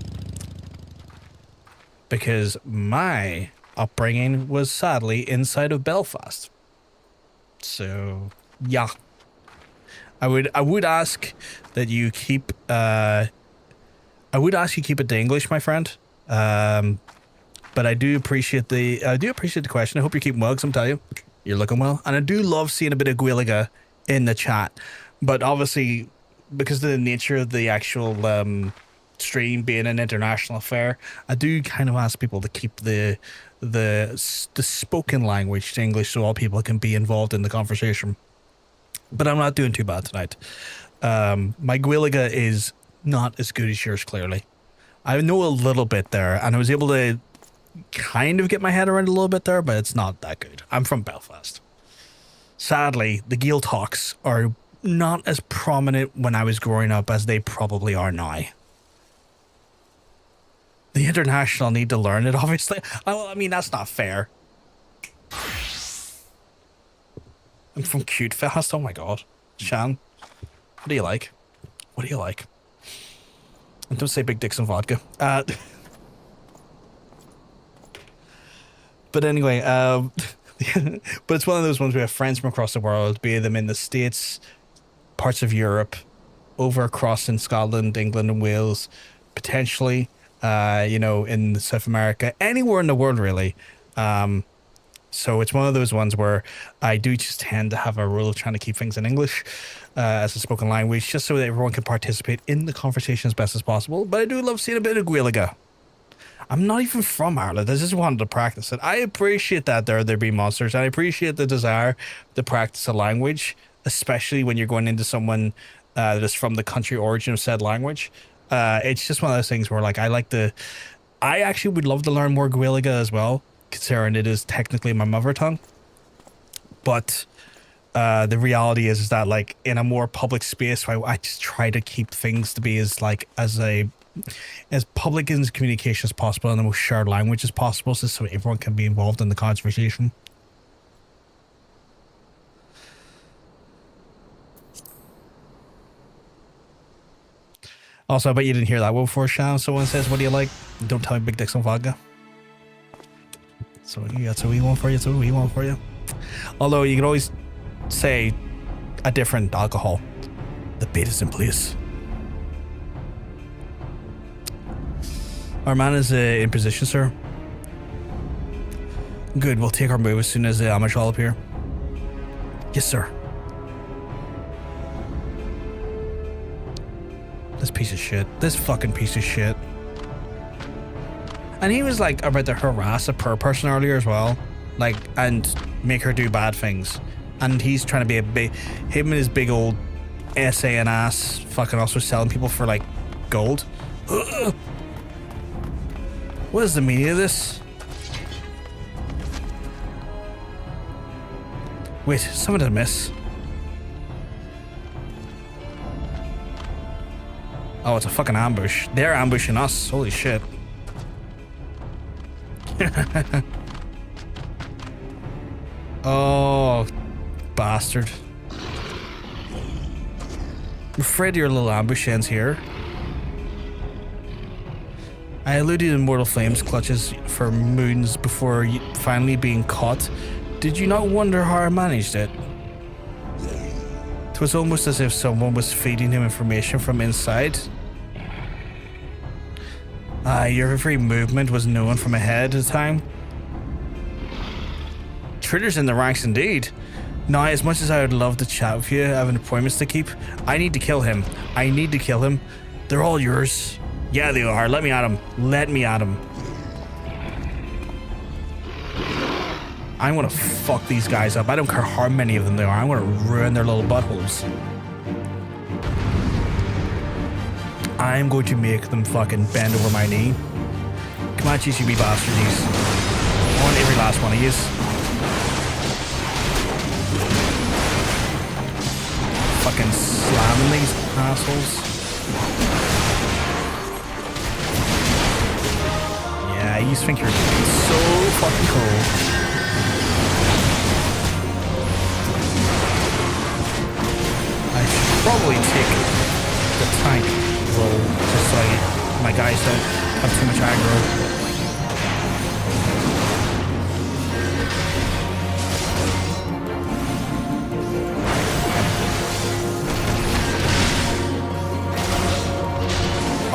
because my upbringing was sadly inside of Belfast. So, yeah. I would ask that you keep it to English, my friend. But I do appreciate the question. I hope you're keeping well, because I'm telling you, you're looking well, and I do love seeing a bit of Gwilliga in the chat. But obviously, because of the nature of the actual stream being an international affair, I do kind of ask people to keep the spoken language to English so all people can be involved in the conversation. But I'm not doing too bad tonight. My Gwilliga is not as good as yours, clearly. I know a little bit there, and I was able to kind of get my head around a little bit there, but it's not that good. I'm from Belfast. Sadly, the Gael talks are not as prominent when I was growing up as they probably are now. The international need to learn it, obviously. I mean, that's not fair. I'm from Cute Fast. Oh my god. Shan, what do you like? What do you like? And don't say big dicks and vodka. But anyway, but it's one of those ones we have friends from across the world, be them in the States, parts of Europe, over across in Scotland, England, and Wales, potentially, in South America, anywhere in the world, really. So it's one of those ones where I do just tend to have a rule of trying to keep things in English as a spoken language, just so that everyone can participate in the conversation as best as possible. But I do love seeing a bit of Gaeilge. I'm not even from Ireland. I just wanted to practice it. I appreciate that there be monsters. I appreciate the desire to practice a language, especially when you're going into someone that is from the country origin of said language. It's just one of those things where, like, I actually would love to learn more Gaeilge as well, considering it is technically my mother tongue. But the reality is that, like, in a more public space, I just try to keep things to be as public in communication as possible and the most shared language as possible, so everyone can be involved in the conversation. Also, I bet you didn't hear that one before, Sham. Someone says, "What do you like? Don't tell me big dicks on vodka." So yeah, that's a wee one for you. It's a wee one for you. Although you can always say a different alcohol. The bait is in place. Our man is in position, sir. Good, we'll take our move as soon as the amateur all appear. Yes, sir. This piece of shit. This fucking piece of shit. And he was like about to harass a poor person earlier as well. Like, and make her do bad things. And he's trying to be him and his big old essay and ass fucking also selling people for like gold. Ugh. What is the meaning of this? Wait, someone did a miss. Oh, it's a fucking ambush. They're ambushing us. Holy shit. Oh, bastard. I'm afraid your little ambush ends here. I eluded Immortal Flame's clutches for moons before finally being caught. Did you not wonder how I managed it? It was almost as if someone was feeding him information from inside. Your every movement was known from ahead of time. Traitors in the ranks indeed. Now, as much as I would love to chat with you, I have appointments to keep. I need to kill him. I need to kill him. They're all yours. Yeah, they are. Let me at him. Let me at him. I'm gonna fuck these guys up. I don't care how many of them there are. I'm gonna ruin their little buttholes. I'm going to make them fucking bend over my knee. Come on, GCB bastards. I want every last one of yous. Fucking slamming these assholes. Yeah, you think you're so fucking cool. I should probably take the tank roll just so my guys don't have too much aggro.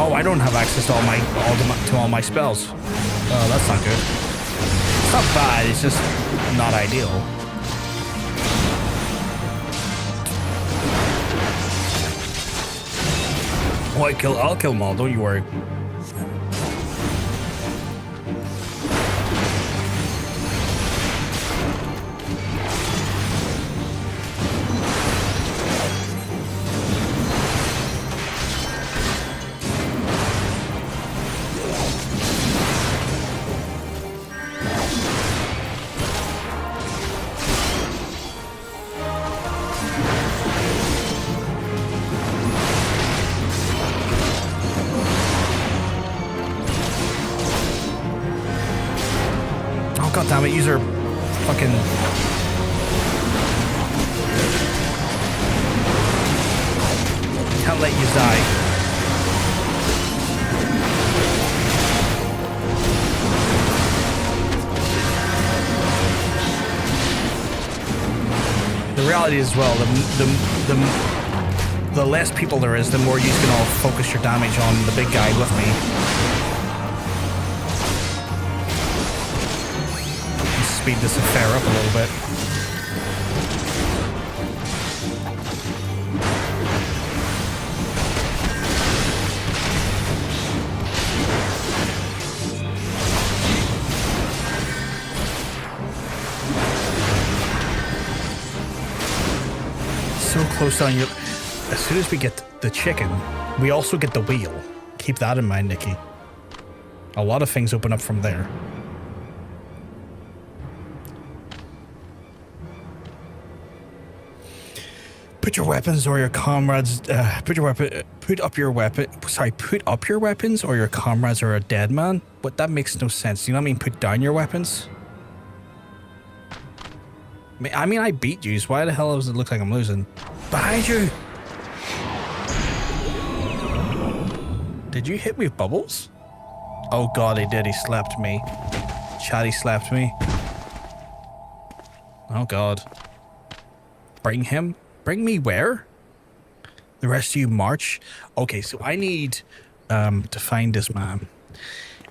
Oh, I don't have access to all my spells. Oh, that's not good. It's not bad, it's just not ideal. Oh, I'll kill them all, don't you worry. God damn it, user fucking... Can't let you die. The reality is, well, the less people there is, the more you can all focus your damage on the big guy with me. speed this affair up a little bit. So close on you. As soon as we get the chicken, we also get the wheel. Keep that in mind, Nikki. A lot of things open up from there. Put your weapons or your comrades. Put up your weapons or your comrades are a dead man. But that makes no sense. You know what I mean? Put down your weapons. I mean, I beat you. So why the hell does it look like I'm losing? Behind you. Did you hit me with bubbles? Oh god, he did. He slapped me. Chatty slapped me. Oh god. Bring him. Bring me where? The rest of you march. Okay, so I need to find this man.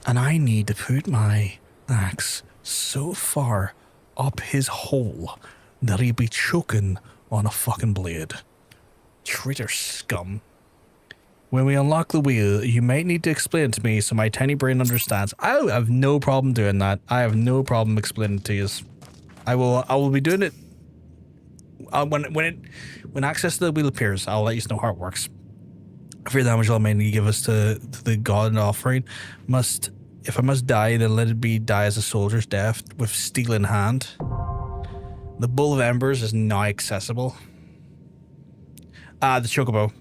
And I need to put my axe so far up his hole that he'll be choking on a fucking blade. Traitor scum. When we unlock the wheel, you might need to explain it to me so my tiny brain understands. I have no problem doing that. I have no problem explaining it to you. I will be doing it when access to the wheel appears. I'll let you know how it works. For your damage, I'll mainly give us to the god offering. If I must die, then let it be die as a soldier's death with steel in hand. The Bowl of Embers is now accessible. The Chocobo.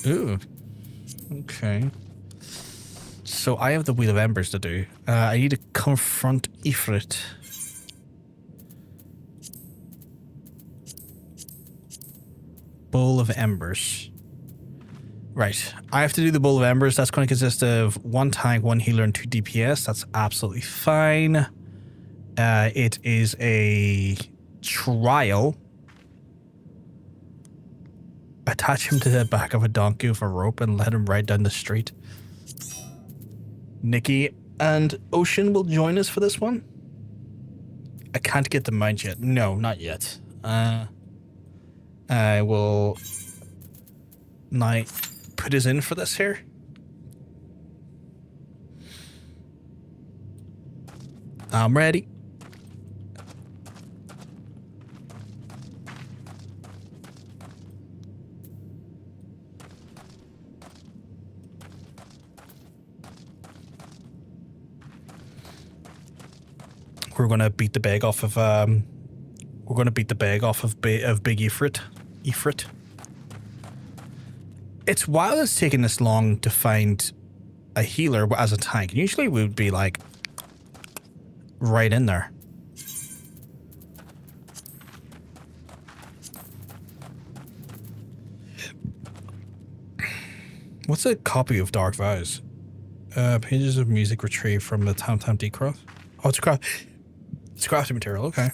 Ooh. Okay. So I have the Wheel of Embers to do. I need to confront Ifrit. Bowl of Embers. Right. I have to do the Bowl of Embers. That's going to consist of 1 tank, 1 healer, and 2 DPS. That's absolutely fine. It is a trial. Attach him to the back of a donkey with a rope and let him ride down the street. Nikki and Ocean will join us for this one. I can't get the mount yet. No, not yet. I will now put us in for this here. I'm ready. We're gonna beat the bag off of Big Ifrit. It's wild it's taking this long to find a healer as a tank. Usually we would be like right in there. What's a copy of Dark Vows? Pages of music retrieved from the Tam Decroft. Oh, it's crafting material, okay.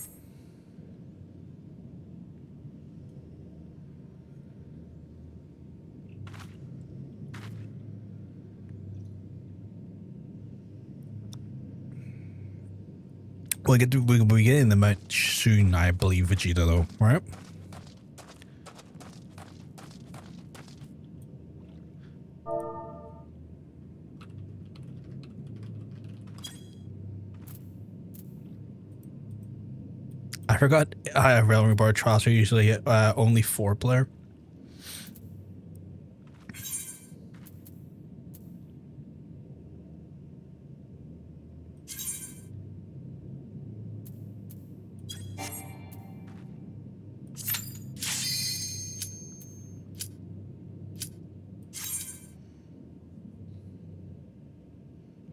We'll be getting them out soon, I believe, Vegeta, though, right? I forgot Realm Bar trials are usually only 4-player.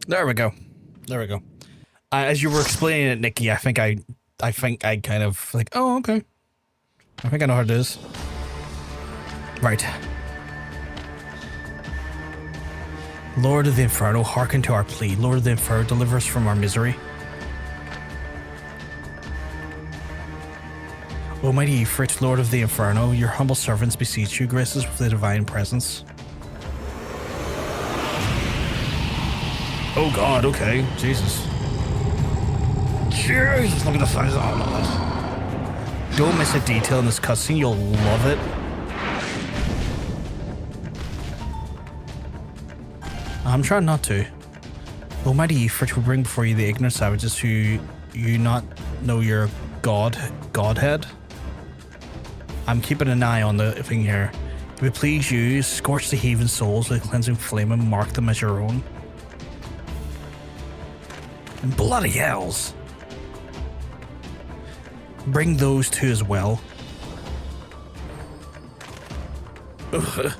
There we go. There we go. As you were explaining it, Nikki, I think I kind of like, oh, okay. I think I know how it is. Right. Lord of Inferno, hearken to our plea. Lord of Inferno, deliver us from our misery. Almighty Ifrit, Lord of the Inferno, your humble servants beseech you, grace us with the divine presence. Oh god, okay. Jesus. Jesus, look at the size of that. Don't miss a detail in this cutscene, you'll love it. I'm trying not to. Almighty Ifrit will bring before you the ignorant savages who you not know your godhead. I'm keeping an eye on the thing here. If it please you, scorch the heathen souls with a cleansing flame and mark them as your own. Bloody hells. Bring those two as well. Ugh.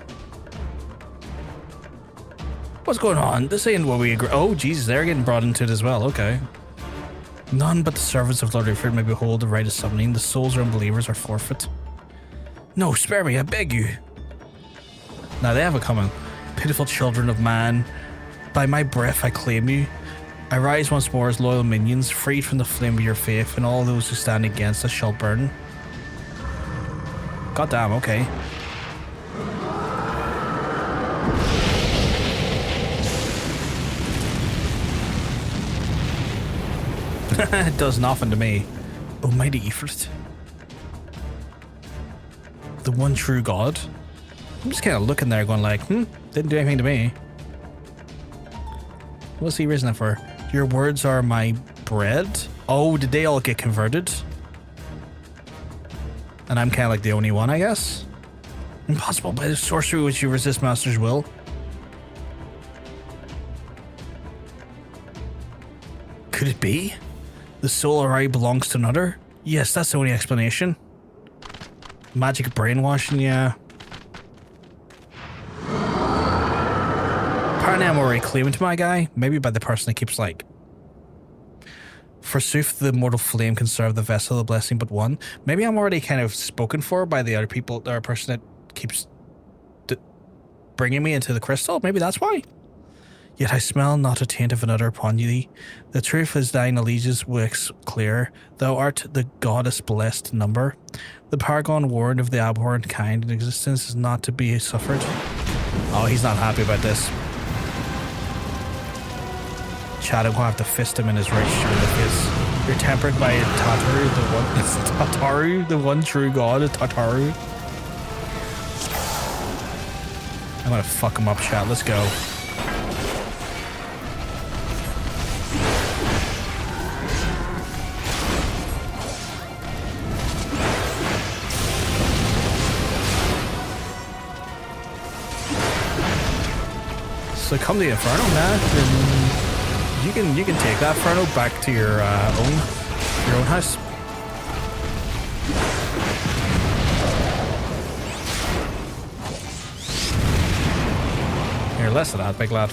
What's going on? This ain't what we agree. Oh, Jesus, they're getting brought into it as well. Okay. None but the servants of Lord of Inferno may behold the right of summoning. The souls of unbelievers are forfeit. No, spare me, I beg you. Now they have it coming. Pitiful children of man, by my breath I claim you. I rise once more as loyal minions, freed from the flame of your faith, and all those who stand against us shall burn. Goddamn, okay. It does nothing to me. Almighty Ifrit. The one true god. I'm just kind of looking there going like, didn't do anything to me. What's he risen for? Your words are my bread? Oh, did they all get converted? And I'm kind of like the only one, I guess? Impossible. By the sorcery which you resist master's will. Could it be? The soul already belongs to another? Yes, that's the only explanation. Magic brainwashing, yeah. Apparently I'm already claiming to my guy. Maybe by the person that keeps like... Forsooth, the mortal flame can serve the vessel of blessing but one. Maybe I'm already kind of spoken for by the other people, or person that keeps bringing me into the crystal. Maybe that's why. Yet I smell not a taint of another upon thee. The truth is thine allegiance wax clear. Thou art the goddess blessed number. The paragon warned of the abhorrent kind in existence is not to be suffered. Oh, he's not happy about this. Chad, I'm gonna have to fist him in his right shoulder face. You're tempered by Tataru, the one. It's Tataru, the one true god of Tataru. I'm gonna fuck him up, Chad. Let's go. So come to the Inferno, man. You can take that Inferno back to your own house. Here, less of that, big lad.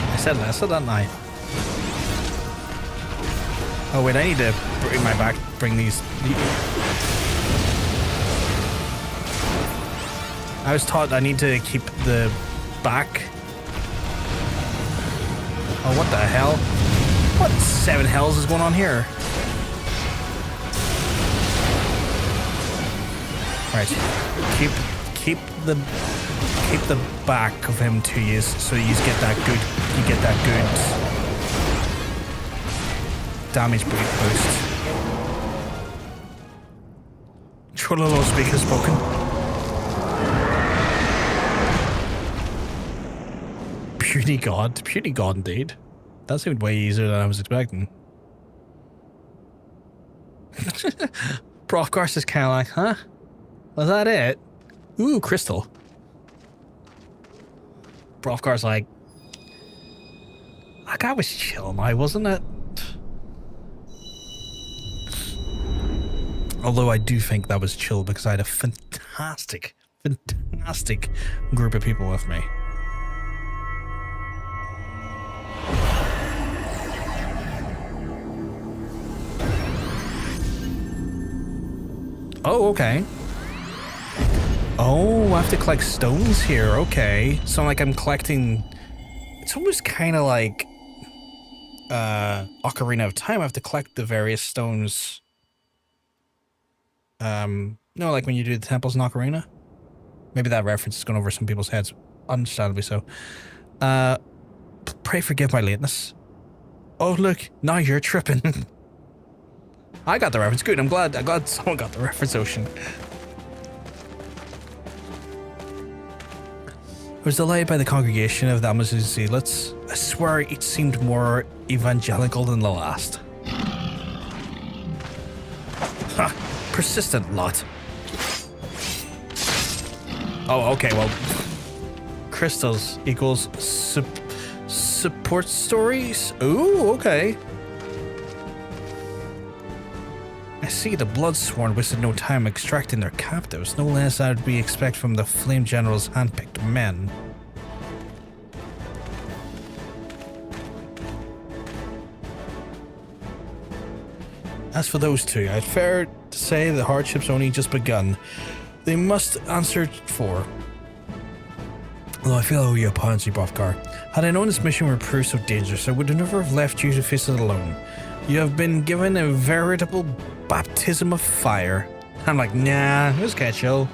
I said less of that night. Oh wait, I need to bring these. I was taught I need to keep the back. Oh, what the hell? What seven hells is going on here? Right, keep the back of him to you, so you get that good. You get that good damage boost. Chololo speaker spoken. Puny god indeed. That seemed way easier than I was expecting. Brothgar is kind of like, huh? Was that it? Ooh, crystal. Brothgar's like, that guy was chill, wasn't it? Although I do think that was chill because I had a fantastic group of people with me. Oh, okay. Oh, I have to collect stones here. Okay. So like I'm collecting It's almost kind of like Ocarina of Time. I have to collect the various stones. No, like when you do the temples in Ocarina. Maybe that reference is going over some people's heads. Understandably so. Pray forgive my lateness. Oh look, now you're tripping. I got the reference. Good. I'm glad someone got the reference, Ocean. I was delayed by the congregation of the Amazon Zealots. I swear each seemed more evangelical than the last. Ha! Persistent lot. Oh, okay, well... Crystals equals support stories? Ooh, okay. I see the Bloodsworn wasted no time extracting their captives, no less than would be expected from the Flame General's handpicked men. As for those two, I'd fair to say the hardship's only just begun. They must answer for. Although I feel I owe you a apology, Brothgar. Had I known this mission would prove so dangerous, I would never have left you to face it alone. You have been given a veritable baptism of fire. I'm like, nah, it was kind of chill.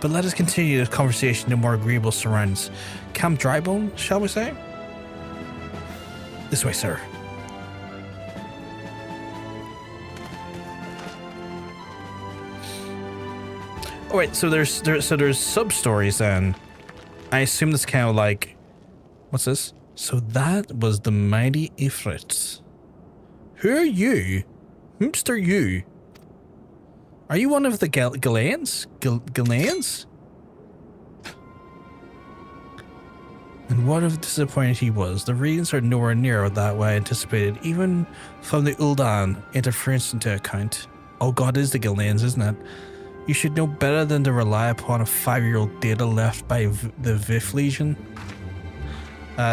But let us continue this conversation in more agreeable surroundings. Camp Drybone, shall we say? This way, sir. Oh wait, so there's sub stories then. I assume that's kind of like, what's this? So that was the mighty Ifrit. Who are you? Whomst are you? Are you one of the Galeans? Galeans? And what a disappointment he was. The readings are nowhere near that way I anticipated, even from the Ul'dan interference into account. Oh god, it is the Galeans, isn't it? You should know better than to rely upon a 5-year-old data left by the Vif Legion.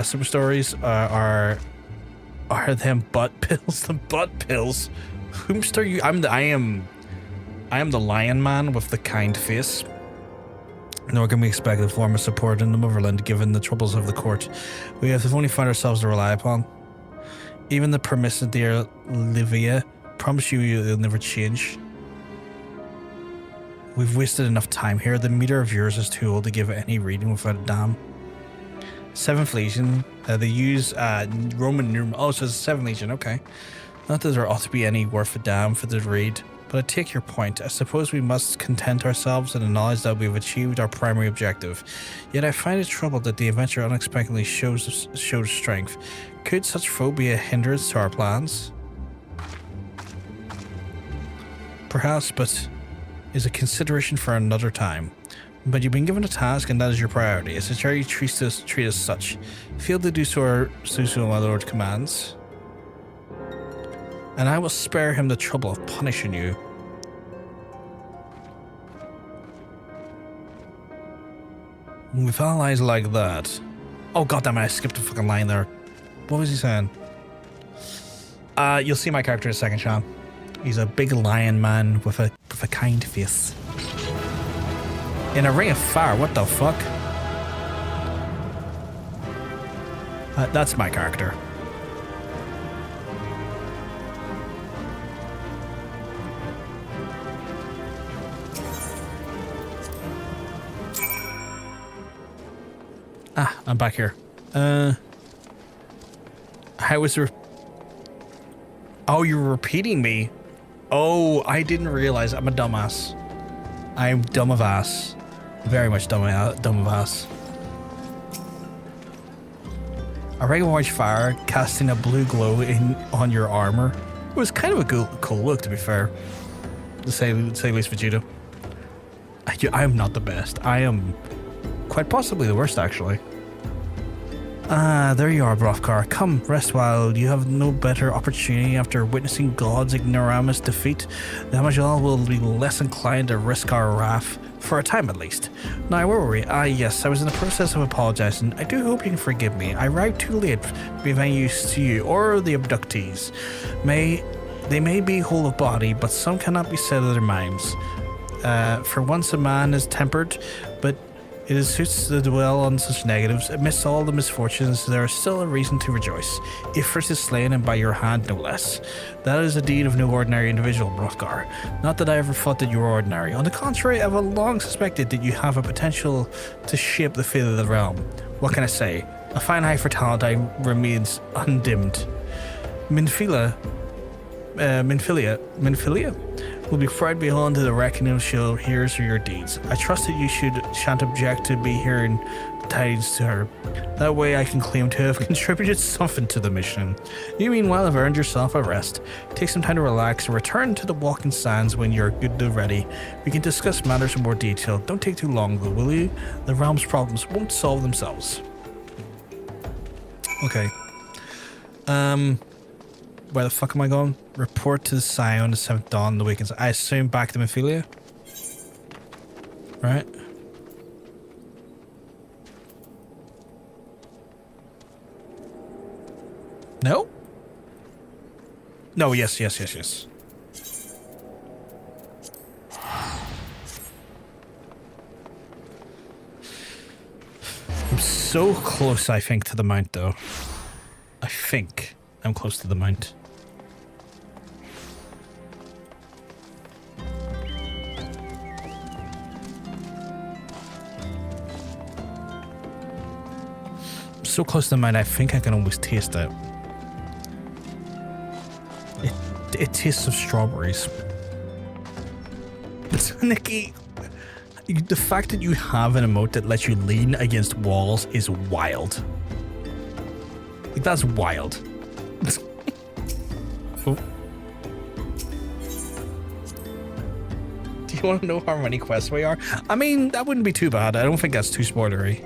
Super stories are them butt pills? The butt pills. Whomst are you? I am the lion man with the kind face. Nor can we expect the form of support in the motherland given the troubles of the court. We have only found ourselves to rely upon. Even the permissive dear Livia promise you it'll never change. We've wasted enough time here. The meter of yours is too old to give any reading without a dam. 7th Legion. They use Roman numeral. Oh, so it's 7th Legion. Okay. Not that there ought to be any worth a damn for the read, but I take your point. I suppose we must content ourselves in the knowledge that we've achieved our primary objective. Yet I find it troubled that the adventure unexpectedly showed strength. Could such foe be a hindrance to our plans? Perhaps, but is a consideration for another time. But you've been given a task and that is your priority. It's a charity treat as such. Fail to do so my lord commands. And I will spare him the trouble of punishing you. With allies like that. Oh goddamn it, I skipped a fucking line there. What was he saying? You'll see my character in a second, Sean. He's a big lion man with a kind face. In a ring of fire, what the fuck? That's my character. Ah, I'm back here. How was there? Oh, you're repeating me. Oh, I didn't realize. I'm a dumbass. I'm dumb of ass. Very much dumb of ass. A ring of orange fire casting a blue glow on your armor. It was kind of a cool look, to be fair. To say least for Judo. I'm not the best. I am quite possibly the worst, actually. Ah, there you are, Brothgar. Come, rest while you have no better opportunity after witnessing God's ignoramus defeat. The Amajal will be less inclined to risk our wrath, for a time at least. Now, where were we? Ah, yes, I was in the process of apologizing. I do hope you can forgive me. I arrived too late to be of any use to you or the abductees. They may be whole of body, but some cannot be said of their minds. For once a man is tempered, but It is suits to dwell on such negatives. Amidst all the misfortunes, there is still a reason to rejoice. Ifrit is slain, and by your hand, no less. That is a deed of no ordinary individual, Brothgar. Not that I ever thought that you were ordinary. On the contrary, I've long suspected that you have a potential to shape the fate of the realm. What can I say? A fine eye for talent remains undimmed. Minfilia will be fried beyond to the reckoning she'll hear of your deeds. I trust that you shan't object to be hearing the tidings to her. That way I can claim to have contributed something to the mission. You meanwhile have earned yourself a rest. Take some time to relax and return to the walking sands when you're good and ready. We can discuss matters in more detail. Don't take too long though, will you? The realm's problems won't solve themselves. Okay. Where the fuck am I going? Report to the Scion, the 7th dawn, the weekends. I assume back to Minfilia? Right? No? No, yes. I'm so close, I think, to the mount, though. I think I'm close to the mount. So close to the mount, I think I can almost taste it. It tastes of strawberries. Nikki, the fact that you have an emote that lets you lean against walls is wild. Like, that's wild. Oh. Do you want to know how many quests we are? I mean, that wouldn't be too bad. I don't think that's too spoilery.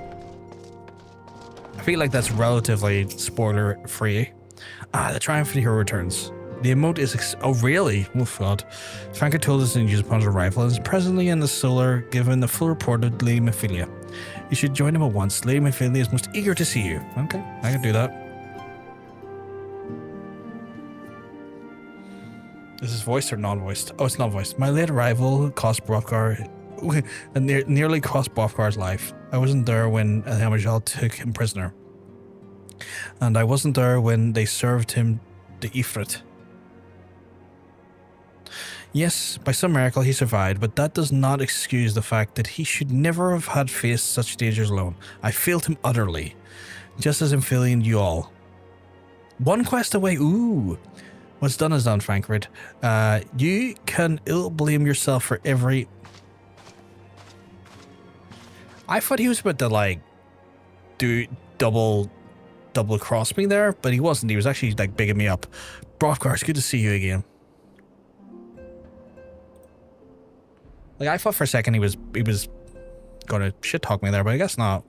I feel like that's relatively spoiler free. The Triumph of the Hero returns. The emote is oh really? Oh god. Franco told us to use upon his arrival and is presently in the solar given the full report of Lady Minfilia. You should join him at once. Lady Minfilia is most eager to see you. Okay, I can do that. Is this voiced or non-voiced? Oh, it's non-voiced. My late arrival cost Brothgar nearly cost Brothgar's life. I wasn't there when Amajal took him prisoner. And I wasn't there when they served him the Ifrit. Yes, by some miracle he survived, but that does not excuse the fact that he should never have had faced such dangers alone. I failed him utterly, just as I'm failing you all. One quest away, ooh. What's done is done, Frankfurt. You can ill blame yourself for every... I thought he was about to, like, do double cross me there, but he wasn't. He was actually, like, bigging me up. Brothgar, it's good to see you again. Like, I thought for a second he was gonna shit talk me there, but I guess not.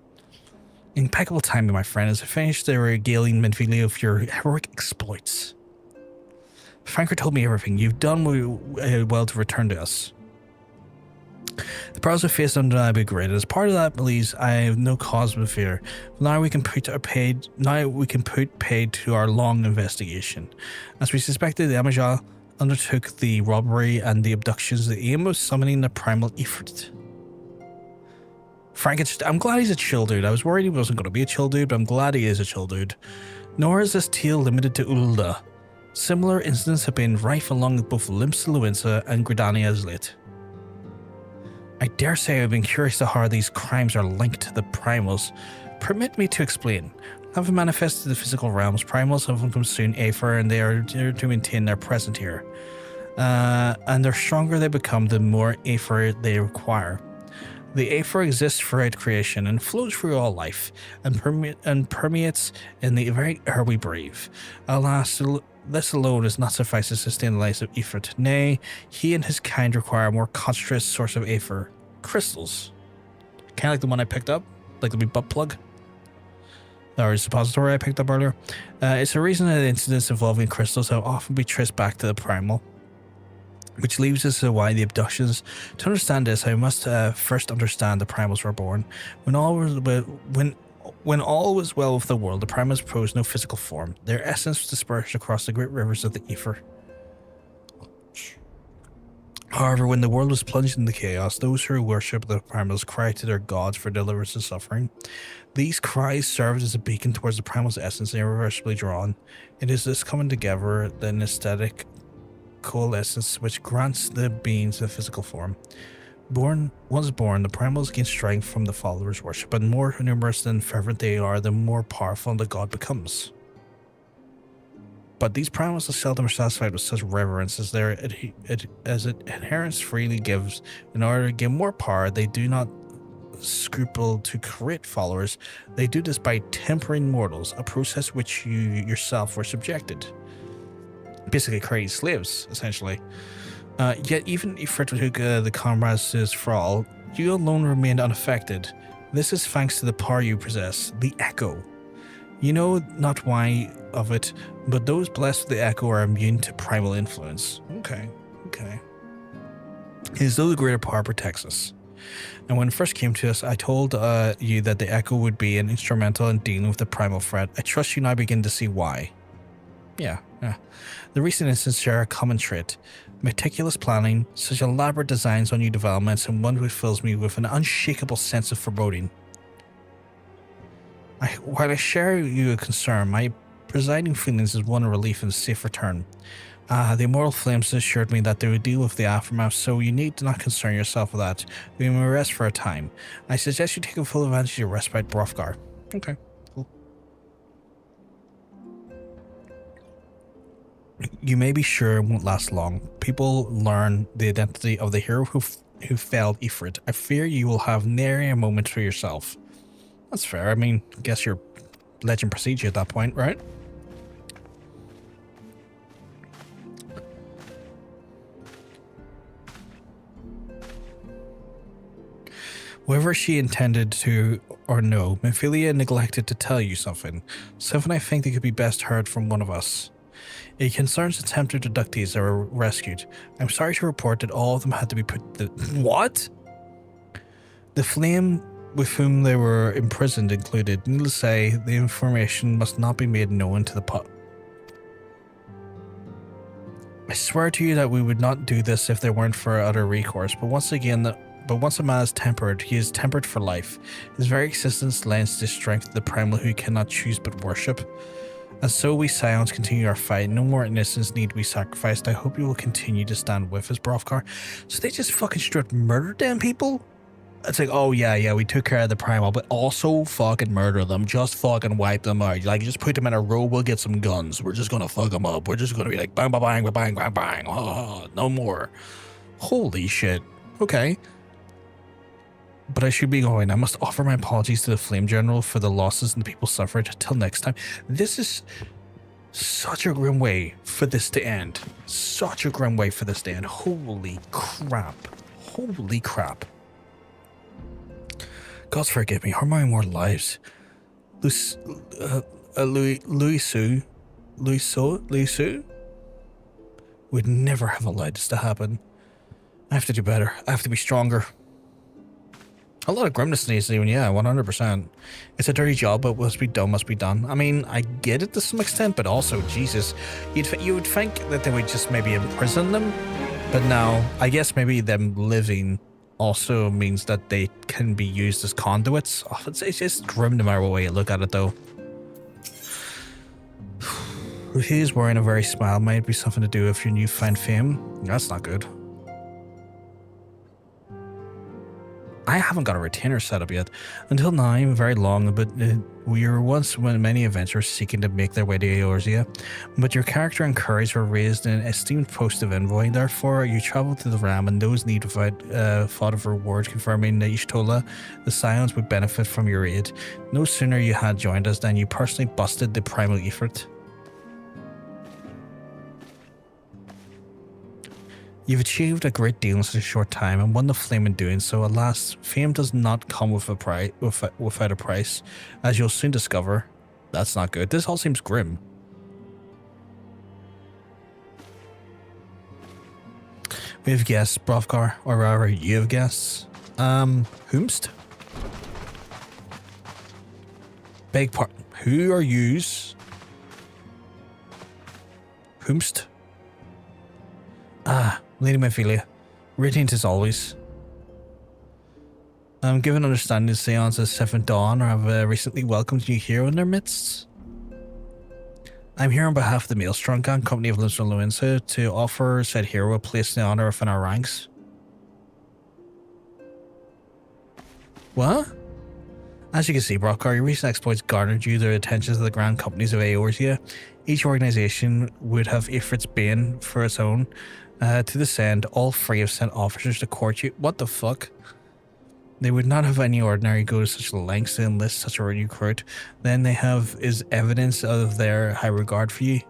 Impeccable timing, my friend, as I finished the regaling Minfilia of your heroic exploits. Franker told me everything. You've done well to return to us. The perils we face undeniably great. As part of that beliefs, I have no cause of fear. Now we can put paid to our long investigation. As we suspected, the Amajal undertook the robbery and the abductions. The aim was summoning the Primal Ifrit. I'm glad he's a chill dude. I was worried he wasn't going to be a chill dude, but I'm glad he is a chill dude. Nor is this tale limited to Ulda. Similar incidents have been rife along both Limsa and Gridania as late. I dare say I've been curious to how these crimes are linked to the Primals. Permit me to explain. Having manifested the physical realms, Primals have consumed Aether, and they are there to maintain their presence here. And the stronger they become, the more Aether they require. The Aether exists throughout creation and flows through all life, and permeates in the very air we breathe. Alas, this alone is not suffice to sustain the lives of Ifrit. Nay, he and his kind require a more concentrated source of Aether. Crystals. Kind of like the one I picked up, like the butt plug. Or suppository I picked up earlier. It's a reason that incidents involving crystals have often been traced back to the Primal. Which leaves us to why the abductions. To understand this, I must first understand the Primals were born. When all was well with the world, the Primals posed no physical form. Their essence was dispersed across the great rivers of the Aether. However, when the world was plunged into chaos, those who worship the Primals cried to their gods for deliverance and suffering. These cries served as a beacon towards the Primal's essence irreversibly drawn. It is this coming together, the aesthetic coalescence, which grants the beings a physical form. Once born, the Primals gain strength from the followers' worship, and more numerous and fervent they are, the more powerful the god becomes. But these Primals are seldom satisfied with such reverence as it inherits freely gives. In order to gain more power, they do not scruple to create followers. They do this by tempering mortals, a process which you yourself were subjected. Basically creating slaves, essentially. Yet even Ifrit took the comrades' thrall, you alone remained unaffected. This is thanks to the power you possess, the Echo. You know not why of it, but those blessed with the Echo are immune to primal influence. Okay. It is though the greater power protects us. And when it first came to us, I told you that the Echo would be an instrumental in dealing with the primal threat. I trust you now begin to see why. Yeah. The recent instances share a common trait. Meticulous planning, such elaborate designs on new developments, and one which fills me with an unshakable sense of foreboding. While I share you a concern, my presiding feelings is one of relief and a safe return. The immortal flames assured me that they would deal with the aftermath, so you need not concern yourself with that. We may rest for a time. I suggest you take a full advantage of your respite, Brothgar. Okay, cool. You may be sure it won't last long. People learn the identity of the hero who felled Ifrit. I fear you will have nary a moment for yourself. That's fair. I mean, I guess your legend precedes you at that point, right? Whether she intended to or no, Mephilia neglected to tell you something I think that could be best heard from one of us. It concerns attempted abductees that were rescued. I'm sorry to report that all of them had to be put to... What? The flame with whom they were imprisoned included. Needless to say, the information must not be made known to the public. I swear to you that we would not do this if there weren't for other recourse, but once a man is tempered, he is tempered for life. His very existence lends this strength to the primal who cannot choose but worship. And so we Scions continue our fight. No more innocents need to be sacrificed. I hope you will continue to stand with us, Brothgar. So they just fucking straight murdered them people? It's like, oh yeah, we took care of the primal, but also fucking murder them. Just fucking wipe them out. Like, just put them in a row, we'll get some guns. We're just gonna fuck them up. We're just gonna be like, bang, bang, bang, bang, bang, bang. Oh, no more. Holy shit. Okay. But I should be going. I must offer my apologies to the Flame General for the losses and the people suffered. Till next time. This is such a grim way for this to end. Such a grim way for this to end. Holy crap. Holy crap. God forgive me. How many more lives? Louis Sue would never have allowed this to happen. I have to do better. I have to be stronger. A lot of grimness in this even, yeah, 100%. It's a dirty job, but must be done. I mean, I get it to some extent, but also, Jesus, you would think that they would just maybe imprison them, but no, I guess maybe them living also means that they can be used as conduits. Oh, it's just grim no matter what way you look at it, though. He's wearing a very smile. Might be something to do with your newfound fame. That's not good. I haven't got a retainer set up yet. Until now, very long, but we were once many adventurers seeking to make their way to Eorzea. But your character and courage were raised in an esteemed post of envoy. Therefore, you traveled to the Ram, and those need without thought of reward, confirming that Y'shtola, the Scions, would benefit from your aid. No sooner you had joined us than you personally busted the Primal Ifrit. You've achieved a great deal in such a short time and won the flame in doing so. Alas, fame does not come with a price, without a price, as you'll soon discover. That's not good. This all seems grim. We have guests, Brothgar, or rather, you have guests. Whomst? Beg pardon. Who are yous? Whomst? Ah, Lady Mephilia. Radiant as always. Given understanding the Scions as Seventh Dawn have recently welcomed you here in their midst. I'm here on behalf of the Maelstrom Gang Company of Larseny to offer said hero a place in the honor of in our ranks. What? As you can see, Brothgar, your recent exploits garnered you the attentions of the grand companies of Eorzea. Each organization would have Ifrit's bane for its own. To this end, all three have sent officers to court you. What the fuck? They would not have any ordinary go to such lengths to enlist such a recruit. Then they have is evidence of their high regard for you.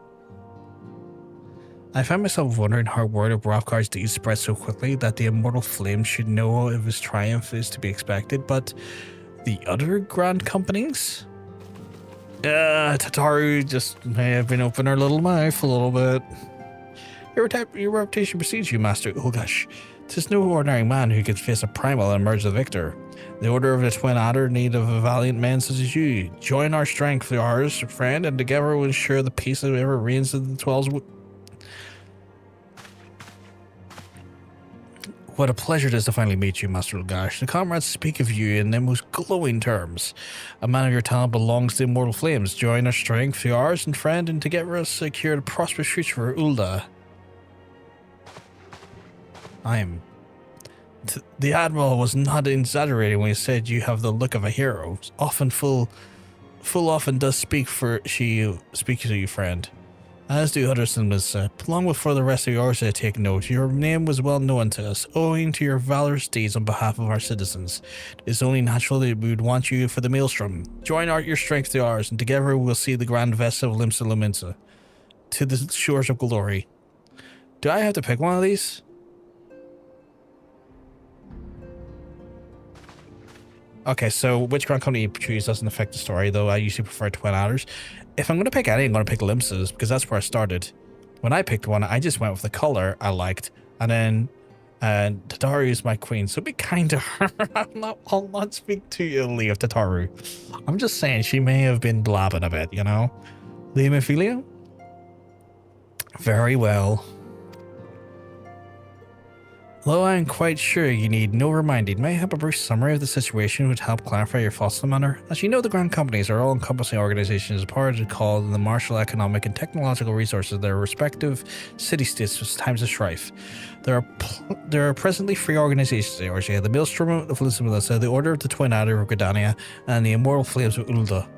I find myself wondering how word of Brothgar's deeds spread so quickly that the immortal flame should know if his triumph is to be expected, but the other grand companies? Tataru just may have been opening her little mouth a little bit. Your reputation precedes you, Master Ulgash. 'Tis no ordinary man who could face a Primal and emerge the victor. The Order of the Twin Adder need of a valiant man such as you. Join our strength, ours, friend, and together we'll ensure the peace that ever reigns in the 12's. What a pleasure it is to finally meet you, Master Ulgash. The comrades speak of you in the most glowing terms. A man of your talent belongs to the immortal flames. Join our strength, ours, and friend, and together us secure a prosperous future for Ulda. The Admiral was not exaggerating when he said you have the look of a hero. Full often does speak to you, friend. As do others in this, along with for the rest of yours, take note. Your name was well known to us, owing to your valorous deeds on behalf of our citizens. It is only natural that we would want you for the Maelstrom. Join your strength to ours, and together we'll see the grand vessel of Limsa Luminsa to the shores of glory. Do I have to pick one of these? Okay, so which grand company you choose doesn't affect the story, though I usually prefer Twin Adders. If I'm going to pick any, I'm going to pick Limsa's, because that's where I started. When I picked one, I just went with the color I liked, and then Tataru is my queen, so be kind to her. I'll not speak too illly of Tataru. I'm just saying she may have been blabbing a bit, you know? Liam Ophelia? Very well. Though I am quite sure you need no reminding, may I have a brief summary of the situation would help clarify your thoughts in the matter? As you know, the grand companies are all-encompassing organizations part of the martial, economic, and technological resources of their respective city-states with times of strife. There are presently three organizations in Eorzea: the Maelstrom of Melissa, the Order of the Twin Adder of Gridania, and the Immortal Flames of Ulda.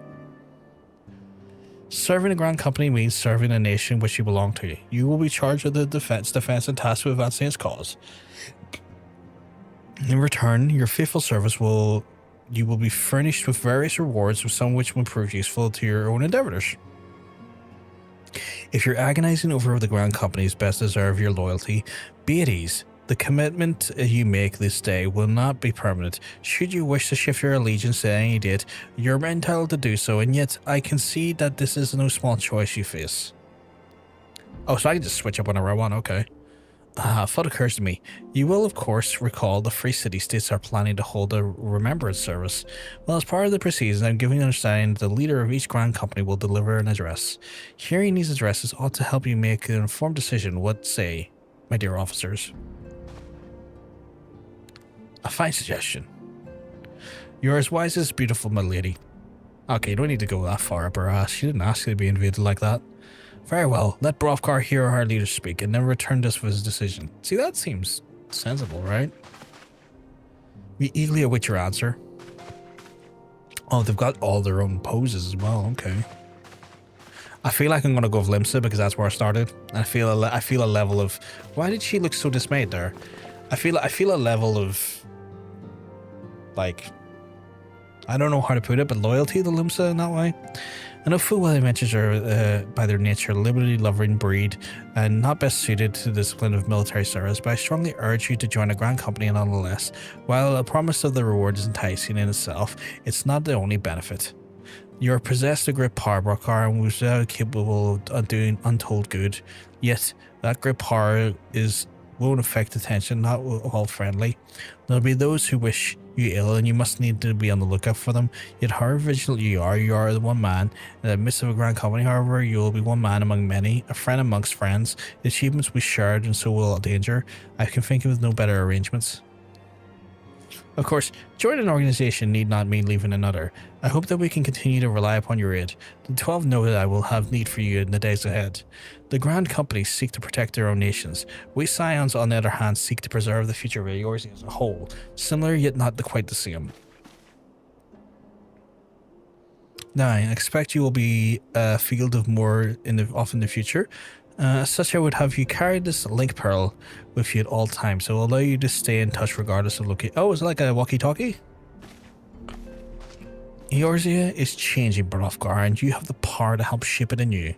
Serving a grand company means serving a nation which you belong to. You will be charged with the defense and tasked with advancing its cause. In return, your faithful service you will be furnished with various rewards, some which will prove useful to your own endeavors. If you're agonizing over the grand companies best deserve your loyalty, be at ease. The commitment you make this day will not be permanent. Should you wish to shift your allegiance to any date, you're entitled to do so, and yet I concede that this is no small choice you face. Oh, so I can just switch up whenever I want, okay. A thought occurs to me. You will, of course, recall the Free City States are planning to hold a remembrance service. Well, as part of the proceedings, I'm giving understanding that the leader of each grand company will deliver an address. Hearing these addresses ought to help you make an informed decision. What say, my dear officers? A fine suggestion. You're as wise as beautiful, my lady. Okay, you don't need to go that far up her ass. She didn't ask you to be invaded like that. Very well, let Brothgar hear our leader speak, and then return us with his decision. See, that seems sensible, right? We eagerly await your answer. Oh, they've got all their own poses as well, okay. I feel like I'm going to go with Limsa because that's where I started. I feel a level of... Why did she look so dismayed there? I feel a level of... like... I don't know how to put it, but loyalty to Limsa in that way. I know full well the adventures are, by their nature, a liberty-loving breed and not best suited to the discipline of military service, but I strongly urge you to join a grand company nonetheless. While a promise of the reward is enticing in itself, it's not the only benefit. You are possessed of great power, Brothgar, and was capable of doing untold good. Yet, that great power is won't affect attention, not all friendly. There'll be those who wish you ill, and you must need to be on the lookout for them. Yet however vigilant you are the one man. In the midst of a grand company, however, you will be one man among many, a friend amongst friends. The achievements we shared, and so will danger. I can think of no better arrangements. Of course, joining an organization need not mean leaving another. I hope that we can continue to rely upon your aid. The 12 know that I will have need for you in the days ahead. The grand companies seek to protect their own nations. We Scions, on the other hand, seek to preserve the future of Eorzea as a whole. Similar, yet not quite the same. 9. I expect you will be a field of more off in the future. As such, I would have you carry this link pearl with you at all times, so it will allow you to stay in touch regardless of location. Oh, is it like a walkie-talkie? Eorzea is changing, Brothgar, and you have the power to help shape it anew.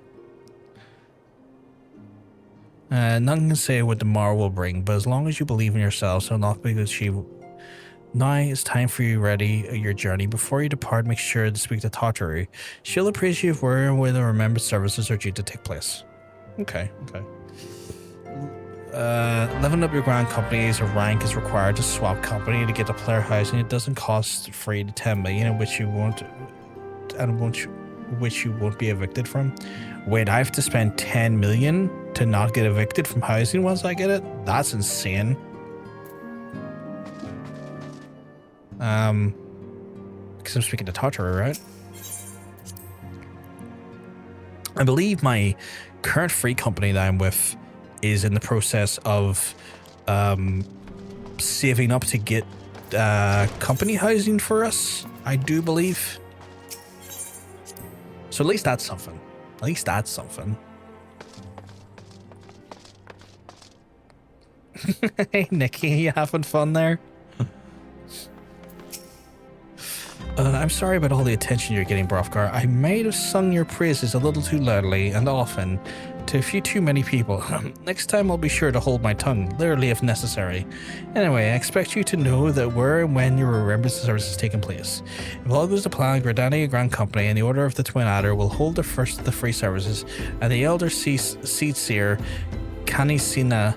None can say what tomorrow will bring, but as long as you believe in yourselves, it'll not be achieved. Now it's time for you ready your journey. Before you depart, make sure to speak to Tartary. She'll appreciate where and when the remembered services are due to take place. Okay. Leveling up your grand companies, a rank is required to swap company to get the player housing. It doesn't cost 3 to 10 million, in which you won't be evicted from. Wait, I have to spend 10 million to not get evicted from housing once I get it? That's insane. Because I'm speaking to Tartary, right? I believe my current free company that I'm with is in the process of saving up to get company housing for us, I do believe. So at least that's something. Hey Nikki, you having fun there? I'm sorry about all the attention you're getting, Brothgar. I might have sung your praises a little too loudly and often to a few too many people. Next time I'll be sure to hold my tongue, literally if necessary. Anyway, I expect you to know that where and when your remembrance service is taking place. If all goes to plan, Gridania Grand Company and the Order of the Twin Adder will hold the first of the free services, and the Elder Seed Seer, Canisina,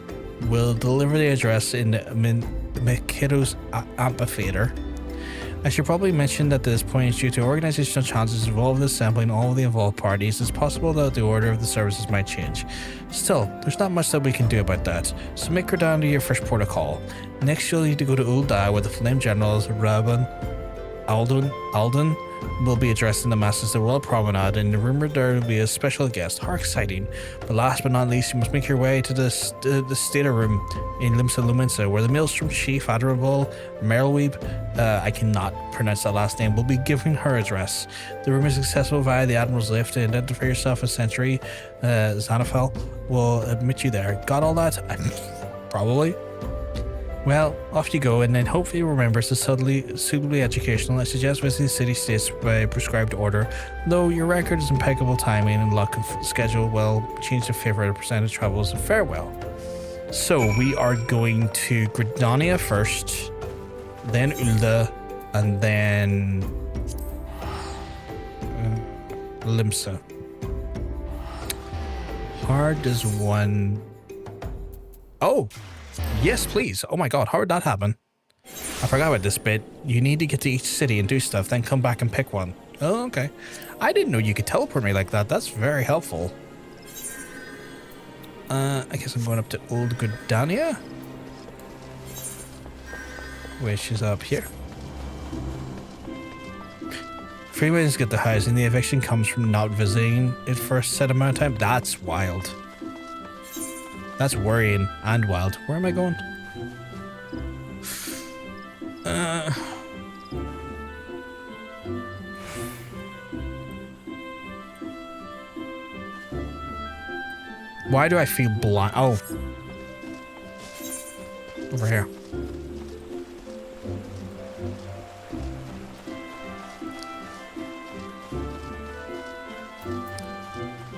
will deliver the address in Mikido's amphitheater. I should probably mention that this point, due to organizational challenges involved in assembling all of the involved parties, it's possible that the order of the services might change. Still, there's not much that we can do about that, so make her down to your first port of call. Next, you'll need to go to Ul'dah, where the Flame Generals, Rabban, Alden will be addressing the masses the Royal Promenade, and rumored there will be a special guest. How exciting! But last but not least, you must make your way to the Stater Room in Limsa Lumensa, where the Maelstrom Chief Admirable Merylweeb, I cannot pronounce that last name, will be giving her address. The room is accessible via the Admiral's lift. To identify yourself as Sentry Xanafel will admit you there. Got all that? Probably. Well, off you go, and then hopefully remember it's suitably educational. I suggest visiting the city-states by prescribed order, though your record is impeccable timing and luck and schedule will change in favor of percentage travels. Farewell. So we are going to Gridania first, then Ul'dah, and then Limsa. Hard does one... Oh! Yes, please. Oh my god, how did that happen? I forgot about this bit. You need to get to each city and do stuff, then come back and pick one. Oh, okay. I didn't know you could teleport me like that. That's very helpful. I guess I'm going up to Old Gridania, which is up here. Free ways to get the housing. The eviction comes from not visiting it for a set amount of time. That's wild. That's worrying and wild. Where am I going? Why do I feel blind? Oh. Over here.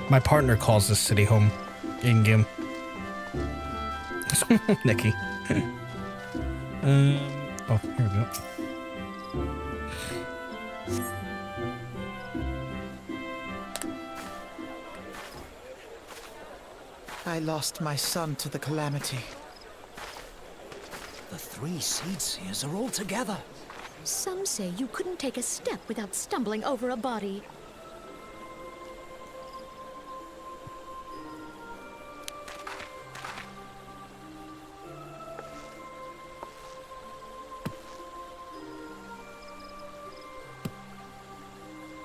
My partner calls this city home in-game. Nikki. Oh, here we go. I lost my son to the calamity. The 3 Seed Seers are all together. Some say you couldn't take a step without stumbling over a body.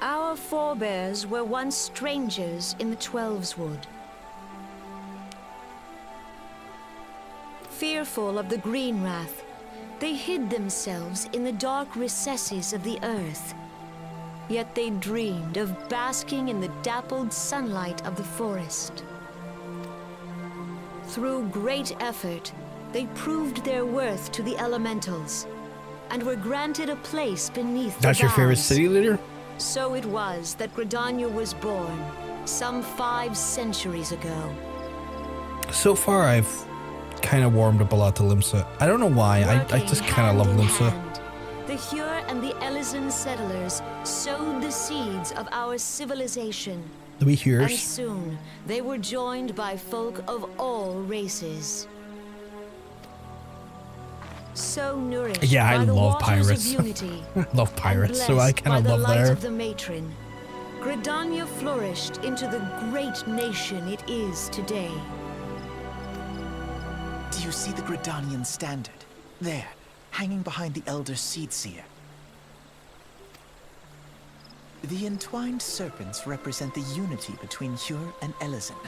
Our forebears were once strangers in the Twelveswood. Fearful of the Green Wrath, they hid themselves in the dark recesses of the earth. Yet they dreamed of basking in the dappled sunlight of the forest. Through great effort, they proved their worth to the elementals, and were granted a place beneath That's the your favorite boughs. city leader? So it was that Gridania was born, some 5 centuries ago. So far, I've kind of warmed up a lot to Limsa. I don't know why. I just kind of love Working Limsa. hand in hand, the Hyur and the Elysian settlers sowed the seeds of our civilization. The wee And Hyurs. soon, they were joined by folk of all races. So nourished Yeah, I by the love waters pirates. of unity, I love pirates, so I and kind of blessed love by the light there. of the matron, Gridania flourished into the great nation it is today. Do you see the Gridanian standard? There, hanging behind the Elder Seedseer. The entwined serpents represent the unity between Hyur and Elysian.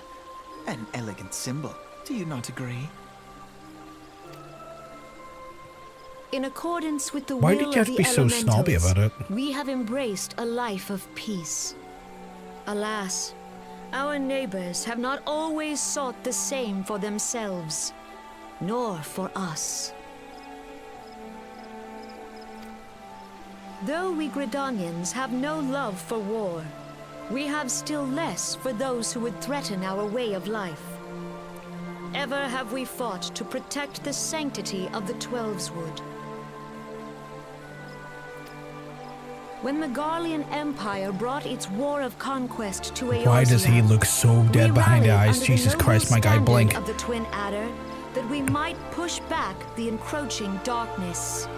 An elegant symbol, do you not agree? In accordance with the Why will did you have of to the be so snobby elementals, about it? we have embraced a life of peace. Alas, our neighbors have not always sought the same for themselves, nor for us. Though we Gridanians have no love for war, we have still less for those who would threaten our way of life. Ever have we fought to protect the sanctity of the Twelveswood. When the Garlean Empire brought its war of conquest to Eorzea, Why does he look so dead we behind the rallied eyes? under Jesus noble Christ, my guy, standard blink. of the Twin Adder, that we might push back the encroaching darkness.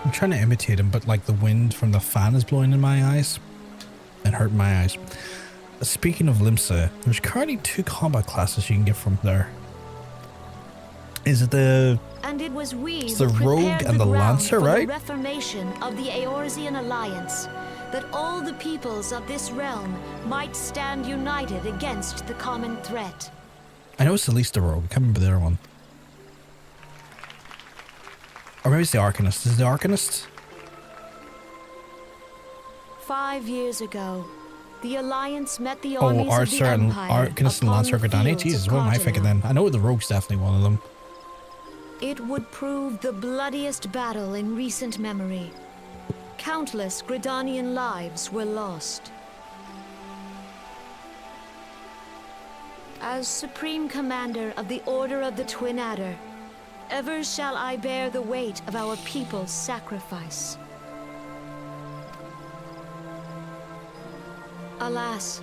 I'm trying to imitate him, but like the wind from the fan is blowing in my eyes and hurting my eyes. Speaking of Limsa, there's currently 2 combat classes you can get from there. Is it the... And it was we It's who the rogue prepared and the ground lancer, for right? the reformation of the Eorzean Alliance, that all the peoples of this realm might stand united against the common threat. I know it's at least the rogue. I can't remember the other one. Or maybe it's the Arcanist. Is it the Arcanist? 5 years ago, the Alliance met the Oh, armies of the Archer and Empire Arcanist and upon Lancer the Gridania. fields of Jesus, what am I thinking Carteneau. then? I know the rogue's definitely one of them. It would prove the bloodiest battle in recent memory. Countless Gridanian lives were lost. As Supreme Commander of the Order of the Twin Adder, ever shall I bear the weight of our people's sacrifice. Alas,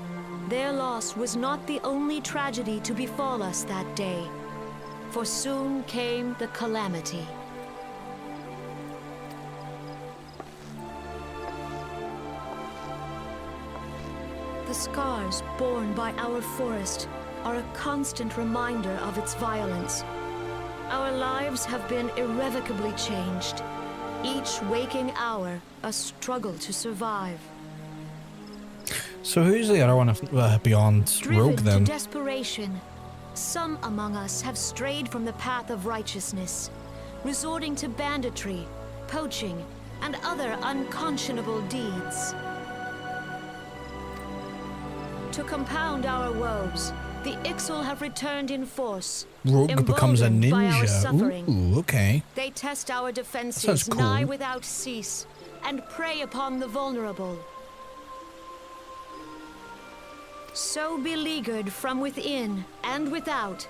their loss was not the only tragedy to befall us that day, for soon came the calamity. The scars borne by our forest are a constant reminder of its violence. Our lives have been irrevocably changed, each waking hour a struggle to survive. So who's the other one beyond Driven rogue then? to desperation, some among us have strayed from the path of righteousness, resorting to banditry, poaching, and other unconscionable deeds. To compound our woes, the Ixal have returned in force. Rogue becomes a emboldened by our ninja. suffering. Ooh, okay. They test our defenses Sounds cool. nigh without cease, and prey upon the vulnerable. So beleaguered from within and without,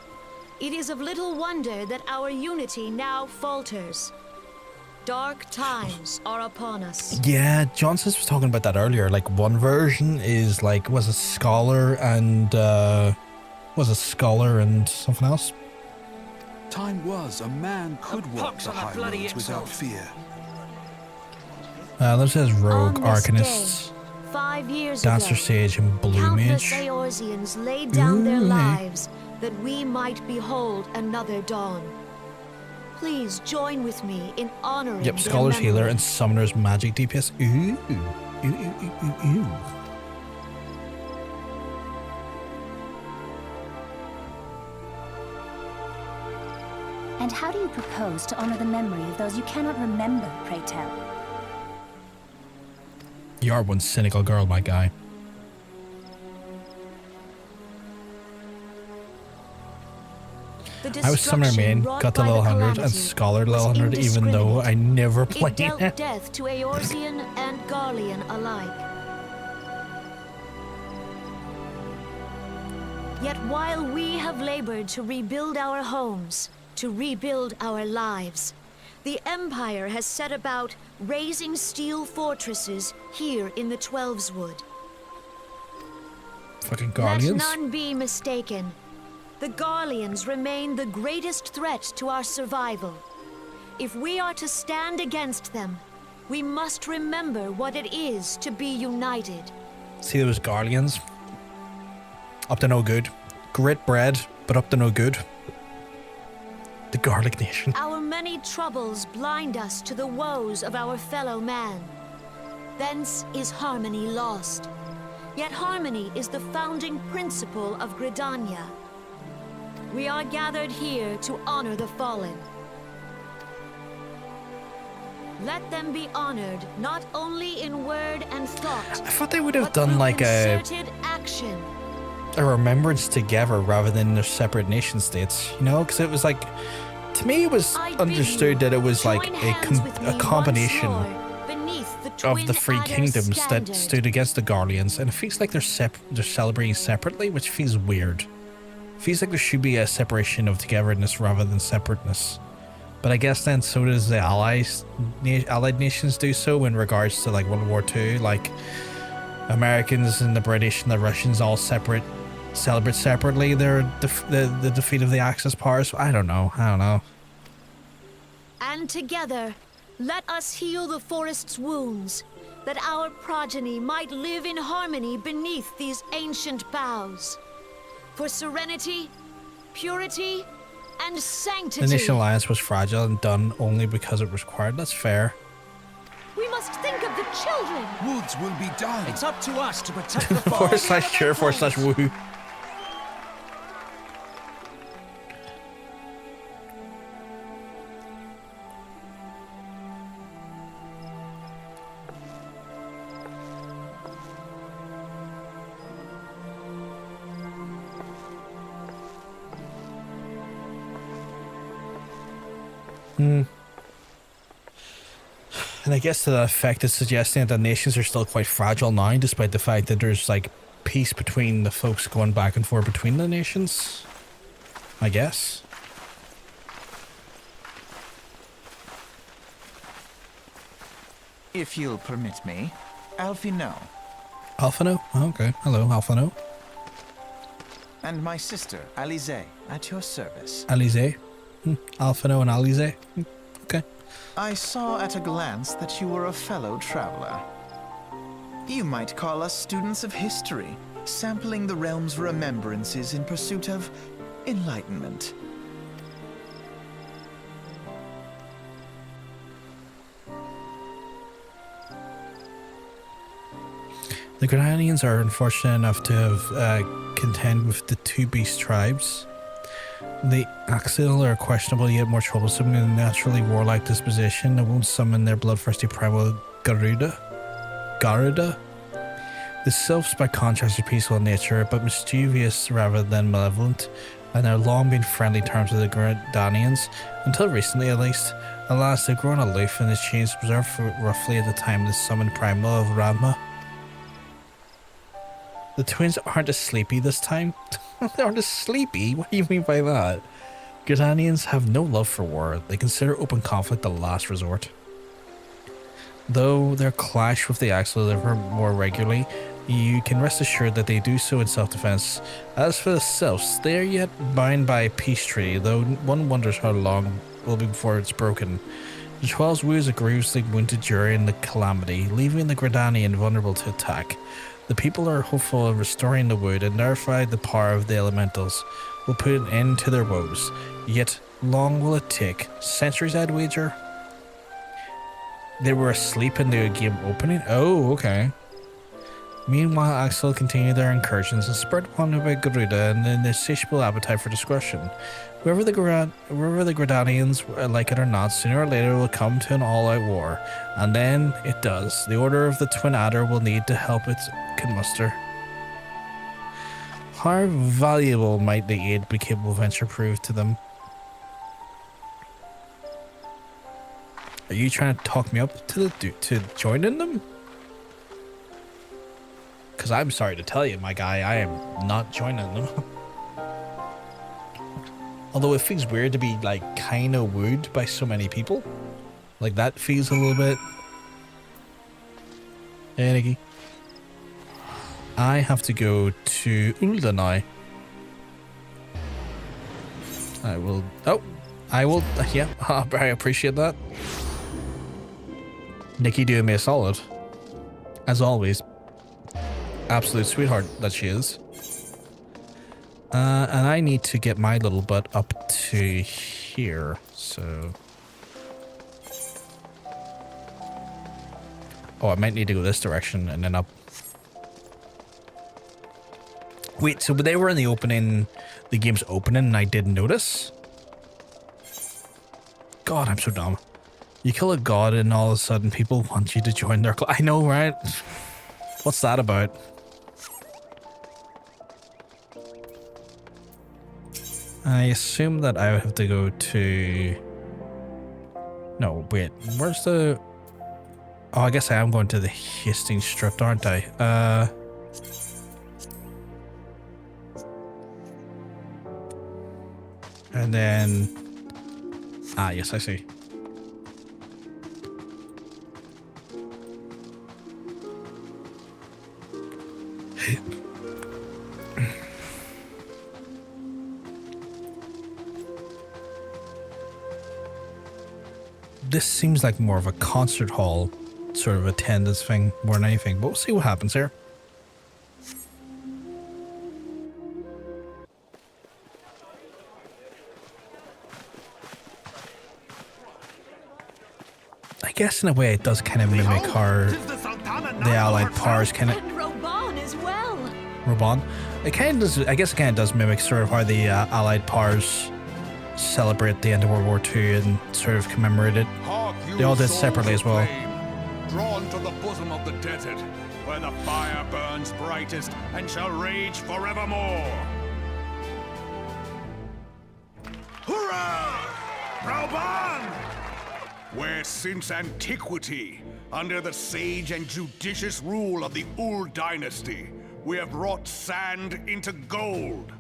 it is of little wonder that our unity now falters. Dark times are upon us. Yeah, Johnson was talking about that earlier. Like one version is like, was a scholar and Was a scholar and something else. Time was a man could walk the high roads without fear. There's his rogue, On this arcanist, day, 5 years dancer ago, sage, and blue countless mage. Eorzeans laid down their Ooh. lives that we might behold another dawn. Please join with me in honoring Yep, their scholar's healer memory. and summoner's magic DPS. Ooh, ooh, ooh, ooh, ooh. And how do you propose to honor the memory of those you cannot remember, pray tell? You are one cynical girl, my guy. The I was summoner destruction main, wrought got to by level the 100 and calamity scholar was level 100 even though I never It played dealt it. death to Eorzean and Garlean alike. Yet while we have labored to rebuild our homes, to rebuild our lives, the Empire has set about raising steel fortresses here in the Twelveswood. Fucking Let guardians. none be mistaken. The Garleans remain the greatest threat to our survival. If we are to stand against them, we must remember what it is to be united. See those guardians? Up to no good. Grit bread, but up to no good. The garlic nation. Our many troubles blind us to the woes of our fellow man. Thence is harmony lost. Yet harmony is the founding principle of Gridania. We are gathered here to honor the fallen. Let them be honored not only in word and thought, I thought they would have but done through like a concerted action. remembrance together rather than their separate nation states, you know? Because it was like, to me, it was I bid understood you that it was like join a, hands with me a once combination more beneath the of twin the three adder kingdoms that standard. stood against the Guardians, and it feels like they're celebrating separately, which feels weird. Feels like there should be a separation of togetherness rather than separateness. But I guess then so does the allied nations do so in regards to like World War II, like Americans and the British and the Russians all celebrate separately their the defeat of the Axis powers. I don't know. And together, let us heal the forest's wounds, that our progeny might live in harmony beneath these ancient boughs. For serenity, purity, and sanctity. The Nation Alliance was fragile and done only because it was required. That's fair. We must think of the children. Woods will be done. It's up to us to protect the /cheer/woohoo. And I guess to that effect, it's suggesting that the nations are still quite fragile now, despite the fact that there's like peace between the folks going back and forth between the nations. I guess. If you'll permit me, Alfino. Alphino? Oh, okay. Hello, Alphino. And my sister, Alize, at your service. Alize. Alphino and Alize. Okay. I saw at a glance that you were a fellow traveler. You might call us students of history, sampling the realm's remembrances in pursuit of enlightenment. The Grenadians are unfortunate enough to have contend with the two beast tribes. The Axil are questionable yet more troublesome in a naturally warlike disposition that won't summon their bloodthirsty primal Garuda. The Sylphs by contrast are peaceful in nature but mischievous rather than malevolent, and have long been friendly terms with the Grenadians, until recently at least. Alas, they've grown aloof and the chains observed for roughly at the time of the summoned Primal of Radma. The twins aren't as sleepy this time. They aren't as sleepy? What do you mean by that? Grenadians have no love for war. They consider open conflict the last resort. Though their clash with the Axel more regularly, You can rest assured that they do so in self-defense. As for the Sylphs, they are yet bound by a peace treaty, though one wonders how long it will be before it's broken. The 12's wounds are grievously wounded during the calamity, leaving the Gridanian vulnerable to attack. The people are hopeful of restoring the wood and nullify the power of the elementals will put an end to their woes. Yet, long will it take? Centuries, I'd wager? They were asleep in the game opening? Oh, okay. Meanwhile, Axel continued their incursions and spurred upon by Garuda and an insatiable appetite for discretion. Whoever the Gridanians, like it or not, sooner or later will come to an all-out war. And then it does. The Order of the Twin Adder will need the help it can muster. How valuable might the aid be capable venture prove to them? Are you trying to talk me up to joining them? Because I'm sorry to tell you, my guy, I am not joining them. Although it feels weird to be, like, kind of wooed by so many people. Like, that feels a little bit... Hey, Nikki. I have to go to Ulda now. I will... Oh! I will... Yeah, I appreciate that. Nikki doing me a solid. As always. Absolute sweetheart that she is. And I need to get my little butt up to here, so... Oh, I might need to go this direction and then up. Wait, so they were in the opening, the game's opening, and I didn't notice? God, I'm so dumb. You kill a god and all of a sudden people want you to join their club. I know, right? What's that about? I assume that I would have to go to... No, wait. Where's the... Oh, I guess I am going to the Hastings Strip, aren't I? And then... Ah, yes, I see. This seems like more of a concert hall sort of attendance thing more than anything, but we'll see what happens here. I guess in a way it does kind of mimic how the allied powers kind of... Roban as well. Roban? It kind of does, I guess it kind of does mimic sort of how the allied powers celebrate the end of World War II and sort of commemorate it. They all did separately as well. Drawn to the bosom of the desert, where the fire burns brightest and shall rage forevermore. Hurrah! Roban! Where since antiquity, under the sage and judicious rule of the Ul dynasty, we have wrought sand into gold.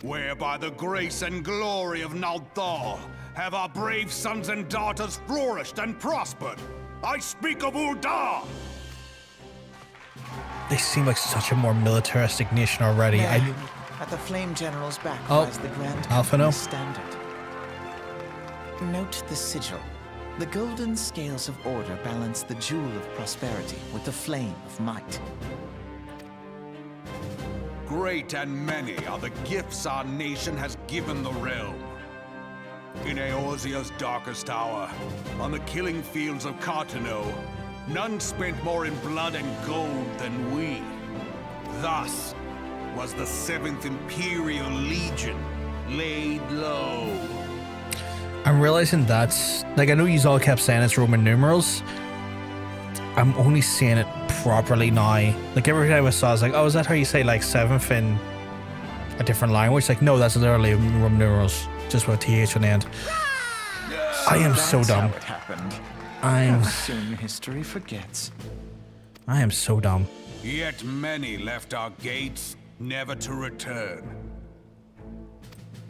Where by the grace and glory of Nalthal have our brave sons and daughters flourished and prospered. I speak of Ul'dah! They seem like such a more militaristic nation already. At the Flame General's back lies the Grand Alphino Standard. Note the sigil. The golden scales of order balance the jewel of prosperity with the flame of might. Great and many are the gifts our nation has given the realm. In Eorzea's darkest hour, on the killing fields of Cartano, none spent more in blood and gold than we. Thus was the 7th Imperial Legion laid low. I'm realizing that's... Like, I know you all kept saying it's Roman numerals. I'm only seeing it properly now. Like, every time I saw it, I was like, oh, is that how you say, like, 7th in a different language? Like, no, that's literally Roman numerals. Just with a TH on the end. I am so dumb. How soon history forgets. I am so dumb. Yet many left our gates, never to return.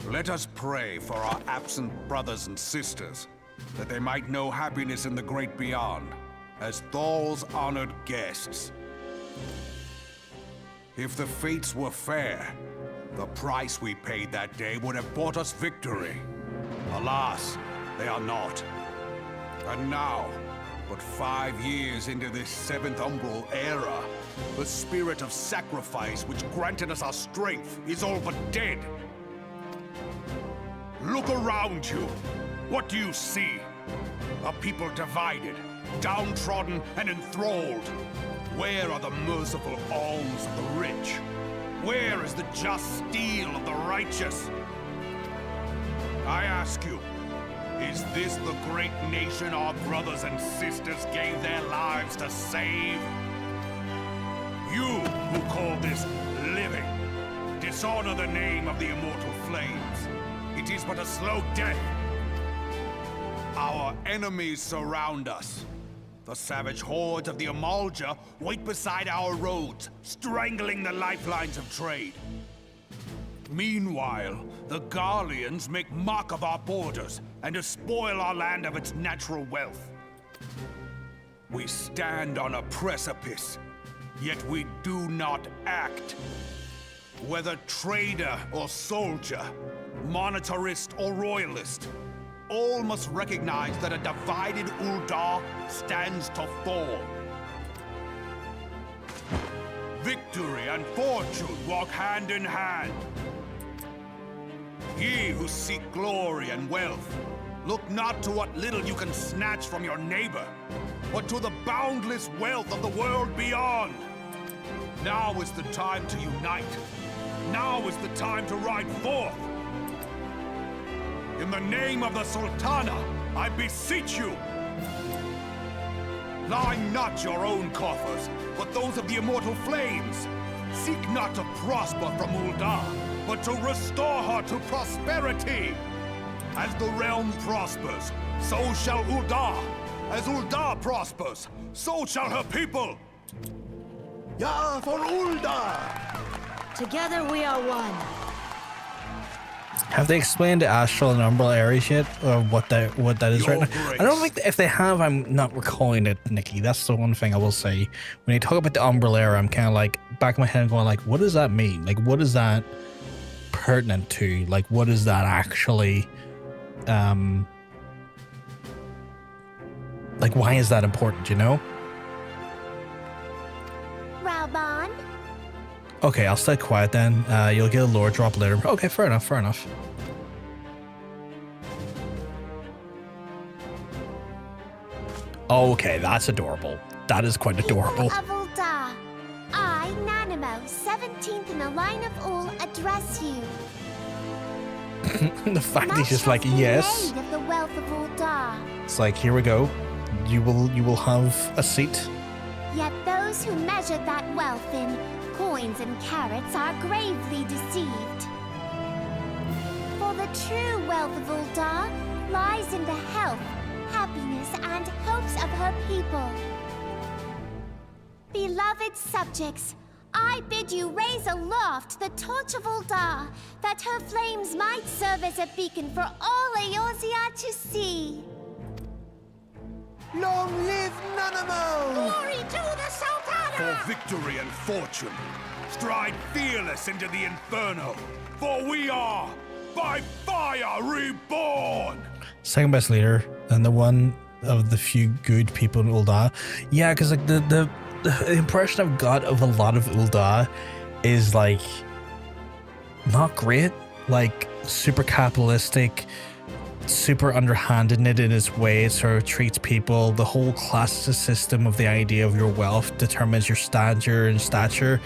Let us pray for our absent brothers and sisters, that they might know happiness in the great beyond, as Thal's honored guests. If the fates were fair, the price we paid that day would have bought us victory. Alas, they are not. And now, but 5 years into this 7th Umbral era, the spirit of sacrifice which granted us our strength is all but dead. Look around you. What do you see? A people divided, downtrodden and enthralled. Where are the merciful alms of the rich? Where is the just steel of the righteous? I ask you, is this the great nation our brothers and sisters gave their lives to save? You who call this living, dishonor the name of the immortal flames. It is but a slow death. Our enemies surround us. The savage hordes of the Amalja wait beside our roads, strangling the lifelines of trade. Meanwhile, the Garleans make mock of our borders and despoil our land of its natural wealth. We stand on a precipice, yet we do not act. Whether trader or soldier, monetarist or royalist, all must recognize that a divided Uldar stands to fall. Victory and fortune walk hand in hand. Ye who seek glory and wealth, look not to what little you can snatch from your neighbor, but to the boundless wealth of the world beyond. Now is the time to unite. Now is the time to ride forth. In the name of the Sultana, I beseech you, line not your own coffers, but those of the immortal flames. Seek not to prosper from Uldar, but to restore her to prosperity. As the realm prospers, so shall Uldar. As Uldar prospers, so shall her people. Ja for Uldar! Together we are one. Have they explained the astral and umbral areas yet, or what that is right now? I don't think if they have, I'm not recalling it, Nikki. That's the one thing I will say. When you talk about the umbral era, I'm kind of like back in my head going like, what does that mean? Like, what is that pertinent to? Like, what is that actually? Like, why is that important? You know? Raubon? Okay, I'll stay quiet then. You'll get a lore drop later. Okay, fair enough, fair enough. Okay, that's adorable. That is quite adorable. People of Uldar, I, Nanimo, 17th in the line of Ul, address you. The fact he's just like, yes. Of the wealth of Uldar. It's like, here we go. You will have a seat. Yet those who measure that wealth in coins and carats are gravely deceived. For the true wealth of Uldar lies in the health, happiness, and hopes of her people. Beloved subjects, I bid you raise aloft the torch of Uldar, that her flames might serve as a beacon for all Eorzea to see. Long live Nanamo! Glory to the Sultana! For victory and fortune, stride fearless into the Inferno, for we are, by fire, reborn! Second best leader, and the one of the few good people in Uldar. Yeah, because like the impression I've got of a lot of Uldar is like not great, like super capitalistic, super underhanded in its way. It sort of treats people, the whole class system of the idea of your wealth determines your stature and stature.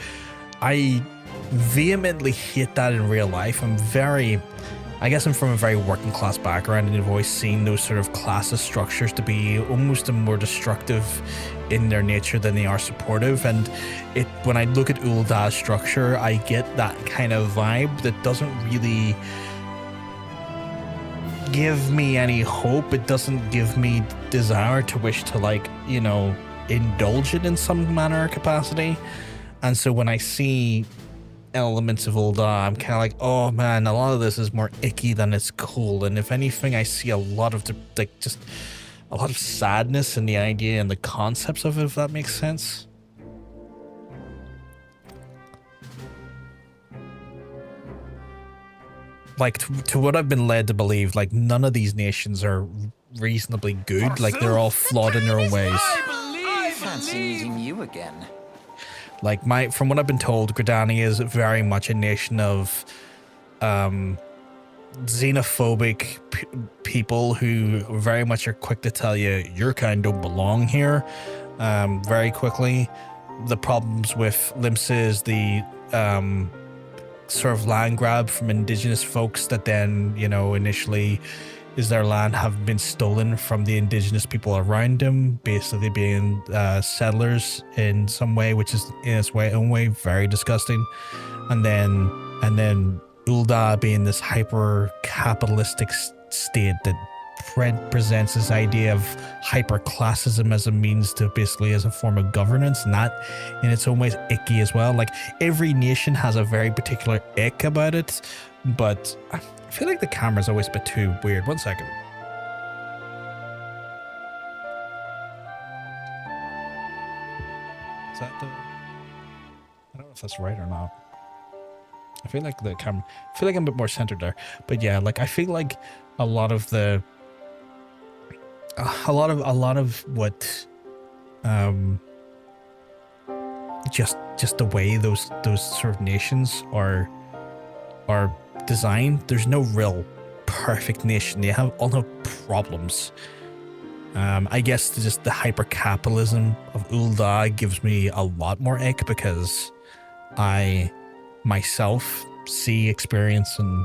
I vehemently hate that in real life. I guess I'm from a very working class background, and I've always seen those sort of classist structures to be almost more destructive in their nature than they are supportive. And when I look at Uldar's structure, I get that kind of vibe that doesn't really give me any hope. It doesn't give me desire to wish to, like, you know, indulge it in some manner or capacity. And so when I see elements of Uldar, I'm kind of like, oh man, a lot of this is more icky than it's cool. And if anything, I see a lot of just a lot of sadness in the idea and the concepts of it, if that makes sense. like to what I've been led to believe, like none of these nations are reasonably good. Like they're all flawed in their own ways. I fancy meeting you again. Like from what I've been told, Gridania is very much a nation of xenophobic people who very much are quick to tell you your kind don't belong here very quickly. The problems with Limsa is the sort of land grab from indigenous folks that then, you know, initially is their land have been stolen from the indigenous people around them, basically being settlers in some way, which is in its own way very disgusting. And then Ul'dah being this hyper capitalistic state that presents this idea of hyper-classism as a means to basically as a form of governance, and that in its own way is icky as well. Like every nation has a very particular ick about it, but I feel like the camera's always a bit too weird. 1 second. Is that the... I don't know if that's right or not. I feel like the camera... I feel like I'm a bit more centered there. But yeah, like I feel like a lot of the... A lot of what... Just the way those sort of nations are designed, there's no real perfect nation. They have all the problems. I guess just the hyper-capitalism of Ul'dah gives me a lot more ick because I myself experience, and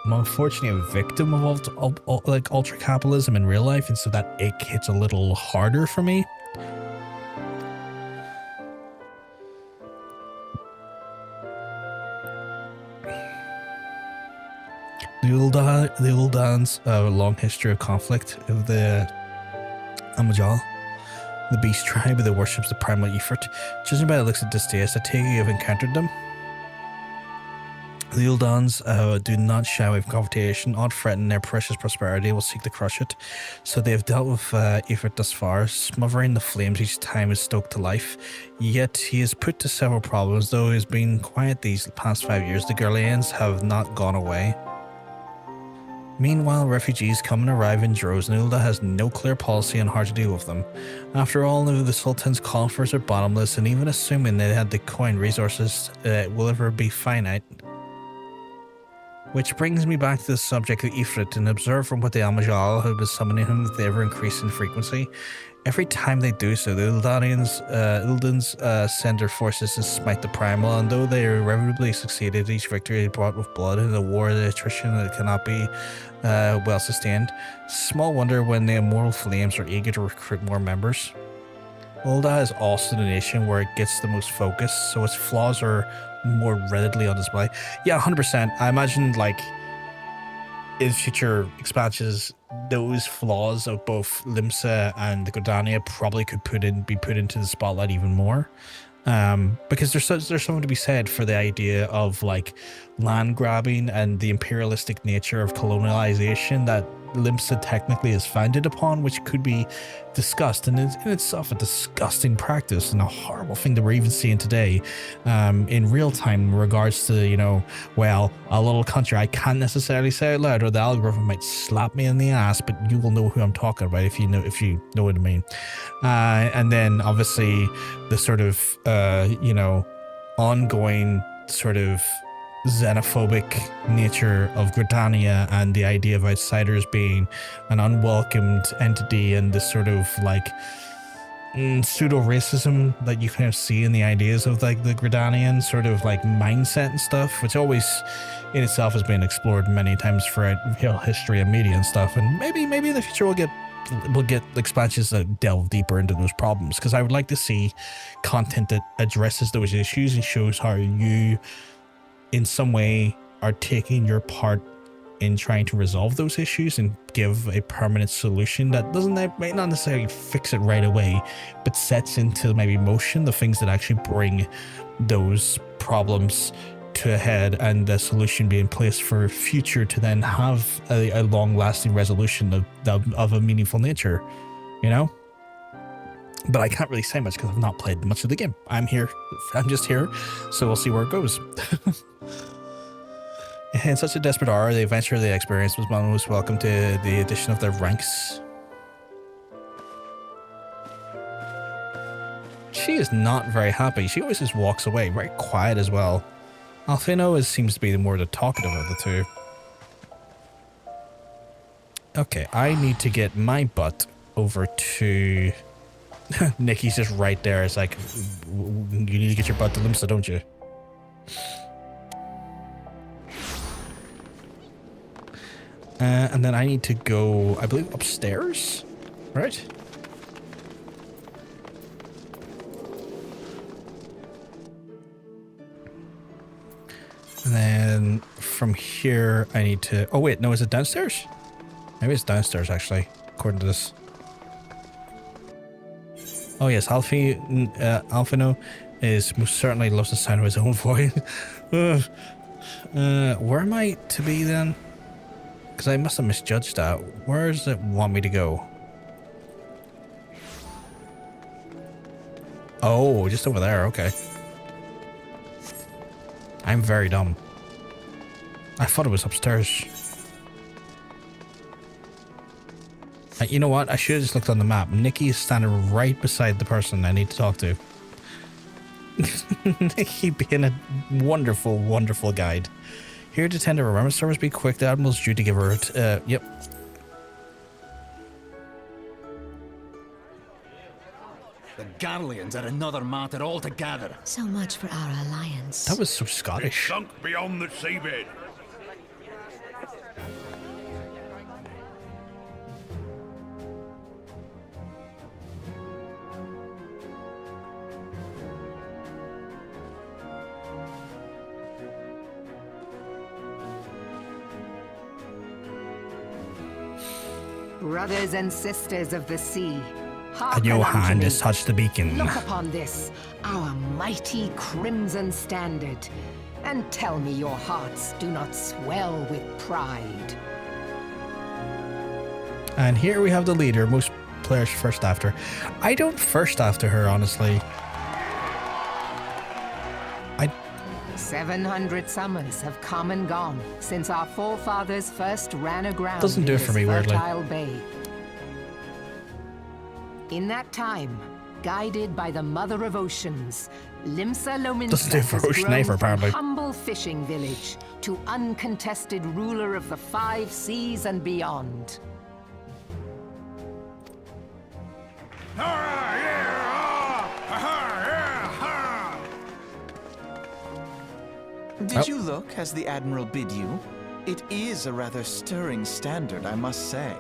I'm unfortunately a victim of like ultra-capitalism in real life, and so that ick hits a little harder for me. The Ul'dah's long history of conflict of the Amajal, the beast tribe that worships the Primal Ifrit. Judging by the looks of this days, I take it you have encountered them. The Ul'dahs do not shy away from confrontation, not threaten their precious prosperity, will seek to crush it. So they have dealt with Ifrit thus far, smothering the flames each time is stoked to life. Yet he is put to several problems, though he has been quiet these past 5 years. The Gurlians have not gone away. Meanwhile, refugees come and arrive in droves, and Ul'dah has no clear policy on how to deal with them. After all, the Sultan's coffers are bottomless, and even assuming they had the coin resources will ever be finite. Which brings me back to the subject of Ifrit, and observe from what the Amajal have been summoning him with ever-increasing frequency. Every time they do so, the Uldans send their forces to smite the Primal, and though they irreparably succeeded, each victory brought with blood in a war of attrition that cannot be well sustained. Small wonder when the immortal flames are eager to recruit more members. Ul'dah is also the nation where it gets the most focus, so its flaws are more readily on display. Yeah, 100%. I imagine, like, in future expansions, those flaws of both Limsa and the Gridania probably could be put into the spotlight even more. Because there's something to be said for the idea of like land grabbing and the imperialistic nature of colonialization that Limsa technically is founded upon, which could be discussed, and in itself a disgusting practice and a horrible thing that we're even seeing today in real time in regards to, you know, well, a little country I can't necessarily say out loud, or the algorithm might slap me in the ass, but you will know who I'm talking about if you know what I mean. And then obviously the sort of you know, ongoing sort of xenophobic nature of Gridania and the idea of outsiders being an unwelcomed entity, and this sort of like pseudo-racism that you kind of see in the ideas of like the Gridanian sort of like mindset and stuff, which always in itself has been explored many times throughout history and media and stuff. And maybe in the future we'll get expansions that delve deeper into those problems, because I would like to see content that addresses those issues and shows how you in some way are taking your part in trying to resolve those issues and give a permanent solution that might not necessarily fix it right away, but sets into maybe motion the things that actually bring those problems to a head, and the solution be in place for future to then have a long-lasting resolution of a meaningful nature, you know? But I can't really say much because I've not played much of the game. I'm just here, so we'll see where it goes. In such a desperate hour, the adventure they experienced was most welcome to the addition of their ranks. She is not very happy. She always just walks away, very quiet as well. Alfino seems to be the more the talkative of the two. Okay, I need to get my butt over to... Nikki's just right there. It's like, you need to get your butt to Limsa, don't you? And then I need to go, I believe, upstairs, right? And then from here, I need to... Oh, wait, no, is it downstairs? Maybe it's downstairs, actually, according to this. Oh, yes, Alfino is most certainly loves the sound of his own voice. Where am I to be, then? Because I must have misjudged that. Where does it want me to go? Oh, just over there, okay. I'm very dumb. I thought it was upstairs. You know what? I should have just looked on the map. Nikki is standing right beside the person I need to talk to. Nikki being a wonderful, wonderful guide. Here to tend to remembrance service. Be quick. The Admiral's due to give her it. Yep. The Garleans are another matter altogether. So much for our alliance. That was so Scottish. Sunk beyond the seabed. Brothers and sisters of the sea, And your hand has touched the beacon. look upon this, our mighty crimson standard, and tell me your hearts do not swell with pride. And here we have the leader. Most players first after. I don't first after her, honestly. 700 summers have come and gone since our forefathers first ran aground Doesn't do in it for this me, weirdly. fertile bay. In that time, guided by the Mother of Oceans, Limsa Lominsa Doesn't do it for has Ocean grown Neighbor, from apparently. humble fishing village to uncontested ruler of the 5 seas and beyond. Did you look as the Admiral bid you? It is a rather stirring standard, I must say.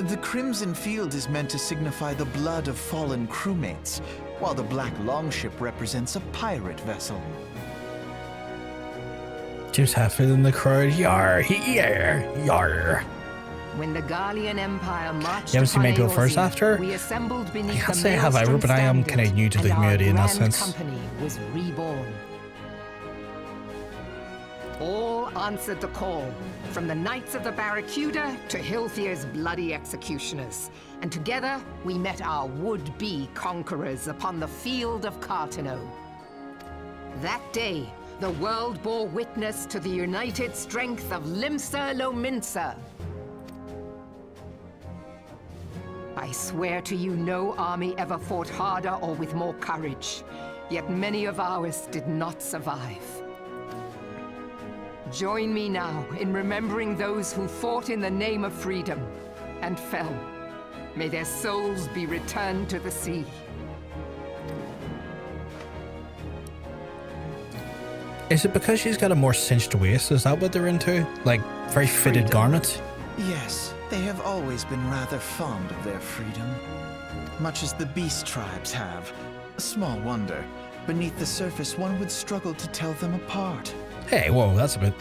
The Crimson Field is meant to signify the blood of fallen crewmates, while the Black Longship represents a pirate vessel. James Hatfield in the crowd. Yar, yar, yar. When the Garlean Empire marched You haven't seen many upon people first Eorzea, after? we assembled beneath I can't the say I have ever, Maelstrom but I am kind of standard, new to the and our community in that grand sense. company was reborn. All answered the call, from the Knights of the Barracuda to Hilthier's bloody executioners. And together, we met our would-be conquerors upon the field of Cartano. That day, the world bore witness to the united strength of Limsa Lominsa. I swear to you, no army ever fought harder or with more courage. Yet many of ours did not survive. Join me now in remembering those who fought in the name of freedom and fell. May their souls be returned to the sea. Is it because she's got a more cinched waist? Is that what they're into? Like, very fitted garment? Yes, they have always been rather fond of their freedom. Much as the beast tribes have. Small wonder. Beneath the surface, one would struggle to tell them apart. Hey, whoa, that's a bit...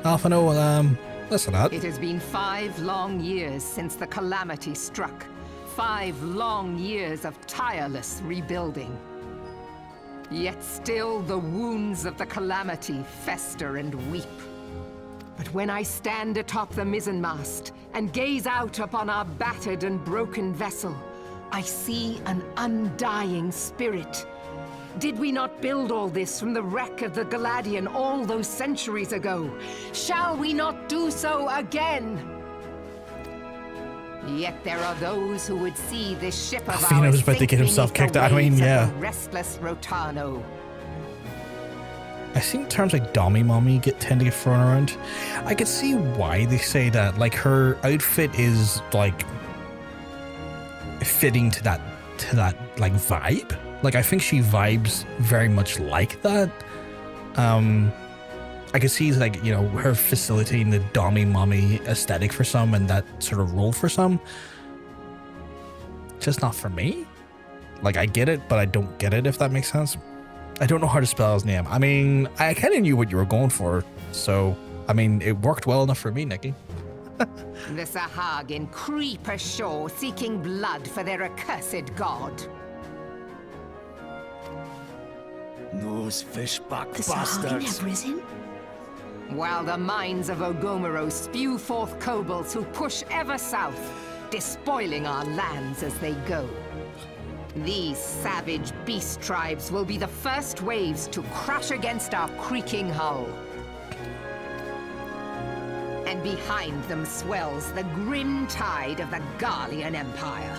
Alfino, listen up. It has been 5 long years since the calamity struck. 5 long years of tireless rebuilding. Yet still the wounds of the calamity fester and weep. But when I stand atop the mizzenmast and gaze out upon our battered and broken vessel, I see an undying spirit. Did we not build all this from the wreck of the Galadian all those centuries ago? Shall we not do so again? Yet there are those who would see this ship of Fino ours was about to sink get himself beneath kicked the out. I mean, waves of yeah. the restless Rotano. I think terms like Dommy Mommy tend to get thrown around. I could see why they say that. Like, her outfit is like fitting to that like vibe. Like, I think she vibes very much like that. I could see, like, you know, her facilitating the Dommy Mommy aesthetic for some and that sort of role for some. Just not for me. Like, I get it, but I don't get it, if that makes sense. I don't know how to spell his name. I mean, I kind of knew what you were going for, so, I mean, it worked well enough for me, Nikki. The Sahagin creep ashore seeking blood for their accursed god. Those fishback The Sahagin have risen? While the mines of Ogomoro spew forth kobolds who push ever south, despoiling our lands as they go. These savage beast tribes will be the first waves to crash against our creaking hull. And behind them swells the grim tide of the Garlean Empire.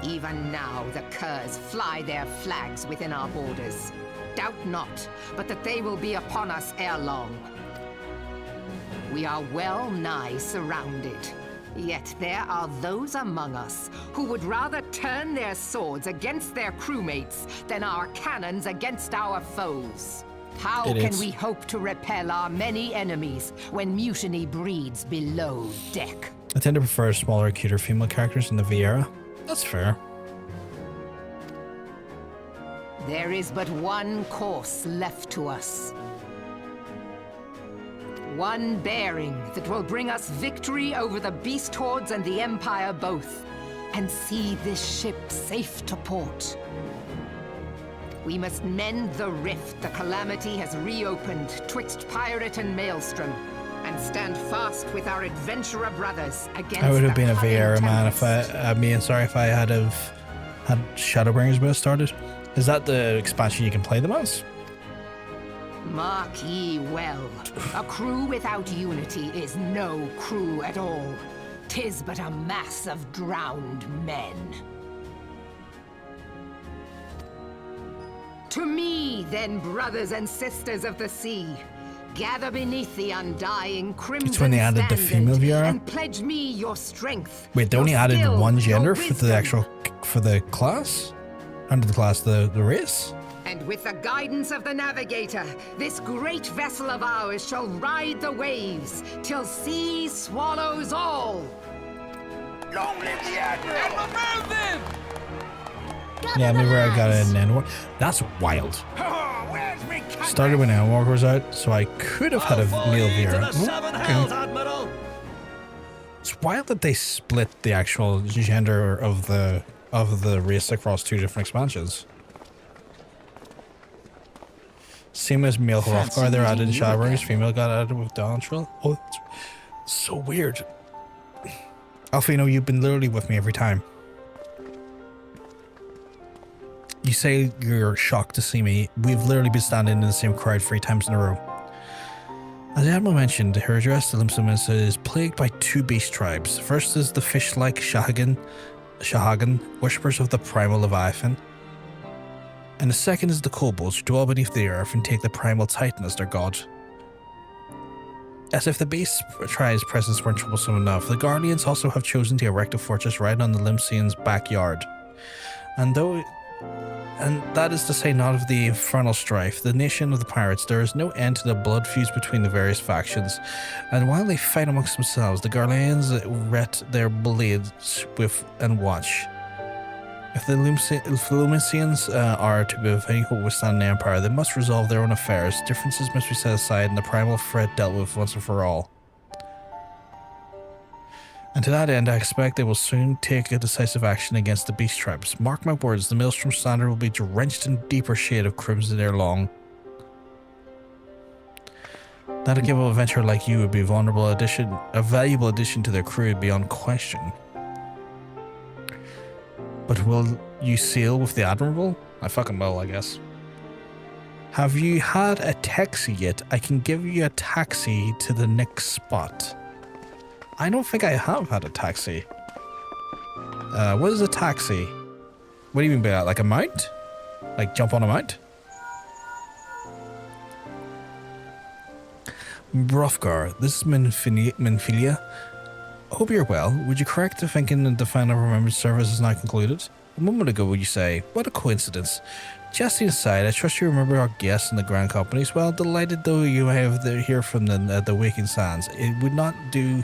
Even now the Curs fly their flags within our borders. Doubt not, but that they will be upon us ere long. We are well nigh surrounded. Yet there are those among us who would rather turn their swords against their crewmates than our cannons against our foes. How can we hope to repel our many enemies when mutiny breeds below deck? I tend to prefer smaller, cuter female characters in the V era. That's fair. There is but one course left to us. One bearing that will bring us victory over the beast hordes and the Empire both, and see this ship safe to port. We must mend the rift the Calamity has reopened twixt pirate and maelstrom, and stand fast with our adventurer brothers against I would have the been a cunning VR man if tempest. if I had Shadowbringers would have started. Is that the expansion you can play them as? Mark ye well, a crew without unity is no crew at all. 'Tis but a mass of drowned men. To me, then, brothers and sisters of the sea, gather beneath the undying crimson It's when they added the female standard VR. and pledge me your strength. Wait, they your only added skill, one your gender for the wisdom. class? Under the class, the race? And with the guidance of the navigator, this great vessel of ours shall ride the waves till sea swallows all. Long live the Admiral! And remove them! Yeah, maybe I got it in Endwalker. That's wild. Started when Endwalker was out, so I could have had a male VR. Okay. It's wild that they split the actual gender of the race across two different expansions. Same as male Hrothgar, they're added in Shadowbringers, female got added with Dawntrail. Oh, it's so weird. Alfino, you've been literally with me every time. You say you're shocked to see me. We've literally been standing in the same crowd 3 times in a row. As Admiral mentioned, her address to Limsum is plagued by 2 beast tribes. First is the fish-like Shahagan, worshippers of the Primal Leviathan. And the second is the kobolds, who dwell beneath the earth and take the Primal Titan as their god. As if the beast tribe's presence weren't troublesome enough, the Guardians also have chosen to erect a fortress right on the Limsians' backyard. And that is to say not of the infernal strife, the nation of the pirates, there is no end to the blood feuds between the various factions, and while they fight amongst themselves, the Garleans whet their blades and watch. If the Lumisians are to be of any hope withstand the Empire, they must resolve their own affairs. Differences must be set aside and the primal threat dealt with once and for all. And to that end, I expect they will soon take a decisive action against the beast tribes. Mark my words, the Maelstrom standard will be drenched in deeper shade of crimson ere long. That a capable adventurer like you would be a valuable addition to their crew beyond question. But will you sail with the Admiral? I fucking will, I guess. Have you had a taxi yet? I can give you a taxi to the next spot. I don't think I have had a taxi. What is a taxi? What do you mean by that? Like a mount? Like jump on a mount? Brothgar, this is Minfilia. Hope you're well. Would you correct the thinking that the Final Remembrance service is now concluded? A moment ago, would you say? What a coincidence. Jesting aside, I trust you remember our guests in the Grand Companies. Well, delighted though you have to hear from the Waking Sands. It would not do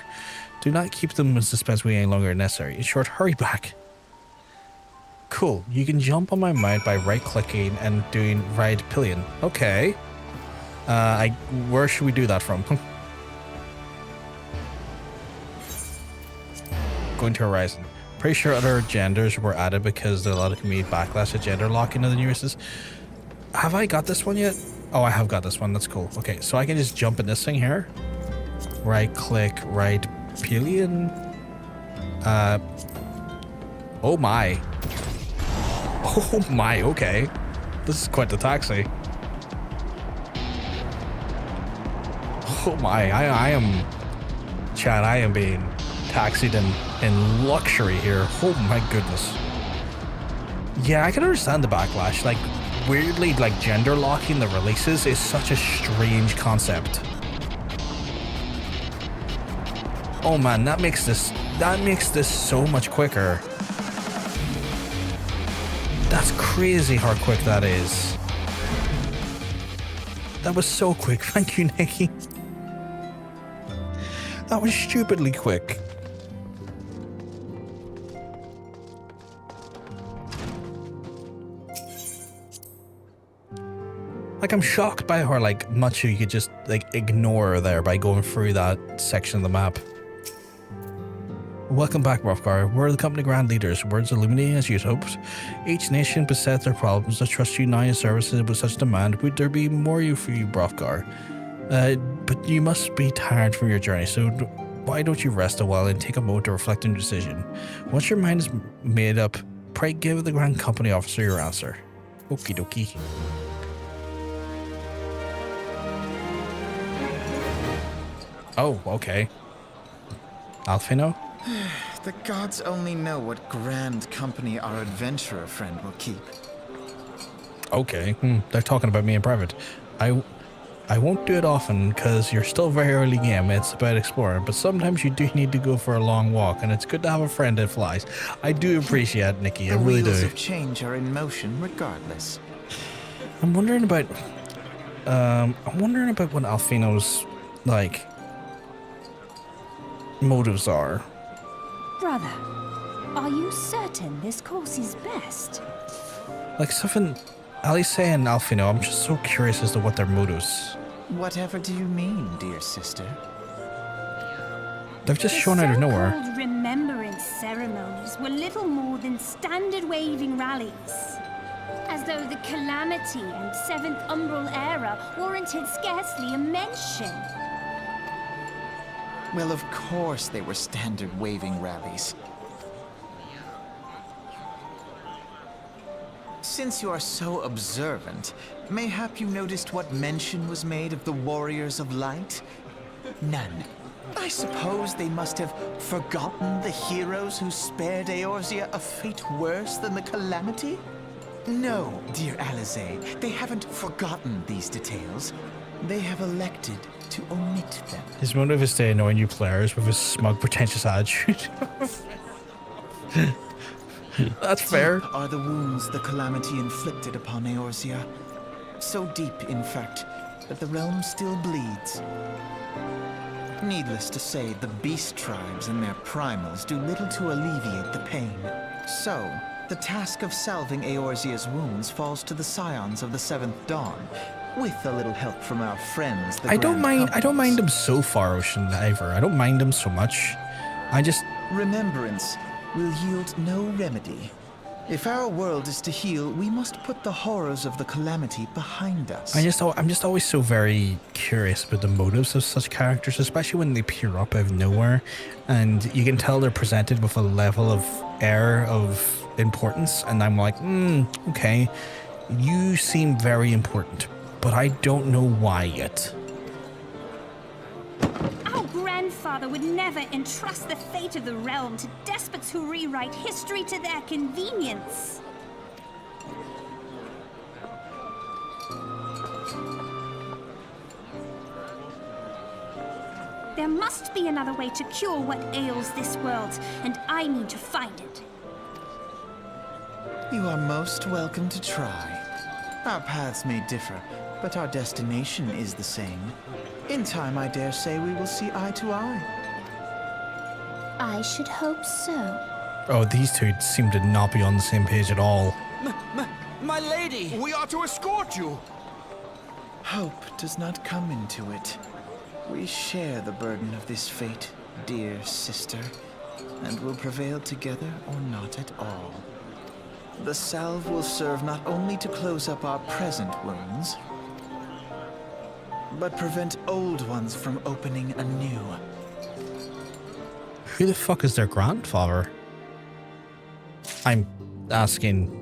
not keep them in suspense any longer necessary. In short, hurry back. Cool. You can jump on my mount by right-clicking and doing ride pillion. Okay. Where should we do that from? Going to Horizon. Pretty sure other genders were added because there's a lot of community backlash to gender locking of the newest. Have I got this one yet? Oh, I have got this one. That's cool. Okay, so I can just jump in this thing here. Right-click, right pillion. Oh my. Oh my, okay. This is quite the taxi. Oh my, I am... Chad, I am being taxied in luxury here. Oh my goodness. Yeah, I can understand the backlash. Like, weirdly, like, gender locking the releases is such a strange concept. Oh man, that makes this so much quicker. That's crazy how quick that is. That was so quick. Thank you, Nikki. That was stupidly quick. Like, I'm shocked by how, like, much you could just, like, ignore there by going through that section of the map. Welcome back, Brothgar. We're the company grand leaders. Words illuminating as you'd hoped. Each nation besets their problems. I trust you now in services with such demand. Would there be more for you, Brothgar? But you must be tired from your journey, so why don't you rest a while and take a moment to reflect on your decision? Once your mind is made up, pray give the Grand Company officer your answer. Okie dokie. Oh, okay. Alfino? The gods only know what grand company our adventurer friend will keep. Okay, they're talking about me in private. I won't do it often because you're still very early game. It's about exploring, but sometimes you do need to go for a long walk, and it's good to have a friend that flies. I do appreciate it, Nikki. I really do. The wheels of change are in motion regardless. I'm wondering about what Alfino's like motives are. Brother, are you certain this course is best? Like something Alice and Alfino, I'm just so curious as to what their motives. Whatever do you mean, dear sister? They've just shown out of nowhere. The so-called remembrance ceremonies were little more than standard waving rallies. As though the Calamity and Seventh Umbral Era warranted scarcely a mention. Well, of course they were standard waving rallies. Since you are so observant, mayhap you noticed what mention was made of the Warriors of Light? None. I suppose they must have forgotten the heroes who spared Eorzea a fate worse than the Calamity? No, dear Alize, they haven't forgotten these details. They have elected to omit them. His motive is to annoy new players with his smug, pretentious attitude. That's fair. Deep are the wounds the Calamity inflicted upon Eorzea. So deep, in fact, that the realm still bleeds. Needless to say, the beast tribes and their primals do little to alleviate the pain. So, the task of salving Eorzea's wounds falls to the Scions of the Seventh Dawn, with a little help from our friends, the I don't mind them so far, Ocean either. I don't mind them so much. I just... Remembrance will yield no remedy. If our world is to heal, we must put the horrors of the Calamity behind us. I'm just always so very curious about the motives of such characters, especially when they appear up out of nowhere, and you can tell they're presented with a level of air of importance, and I'm like, okay, you seem very important. but I don't know why yet. Our grandfather would never entrust the fate of the realm to despots who rewrite history to their convenience. There must be another way to cure what ails this world, and I need to find it. You are most welcome to try. Our paths may differ, but our destination is the same. In time, I dare say we will see eye to eye. I should hope so. Oh, these two seem to not be on the same page at all. My lady! We are to escort you! Hope does not come into it. We share the burden of this fate, dear sister, and will prevail together or not at all. The salve will serve not only to close up our present wounds, but prevent old ones from opening anew. Who the fuck is their grandfather? I'm asking.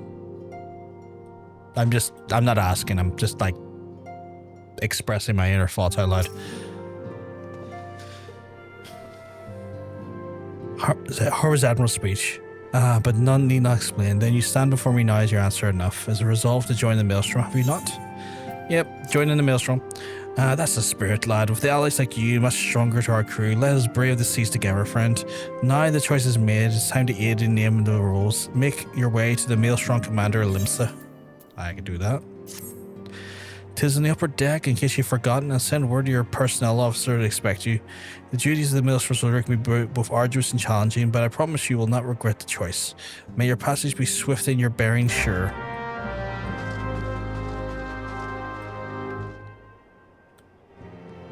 I'm not asking, I'm just like expressing my inner thoughts out loud. Horror's admiral's speech. But none need not explain. Then you stand before me now as your answer enough. As a resolve to join the Maelstrom, have you not? Yep, joining the Maelstrom. That's the spirit, lad. With the allies like you, much stronger to our crew, let us brave the seas together, friend. Now the choice is made, it's time to aid in naming the rules. Make your way to the Maelstrom Commander Limsa. I can do that. 'Tis in the upper deck, in case you've forgotten, and send word to your personnel officer to expect you. The duties of the Maelstrom will be both arduous and challenging, but I promise you will not regret the choice. May your passage be swift and your bearing sure.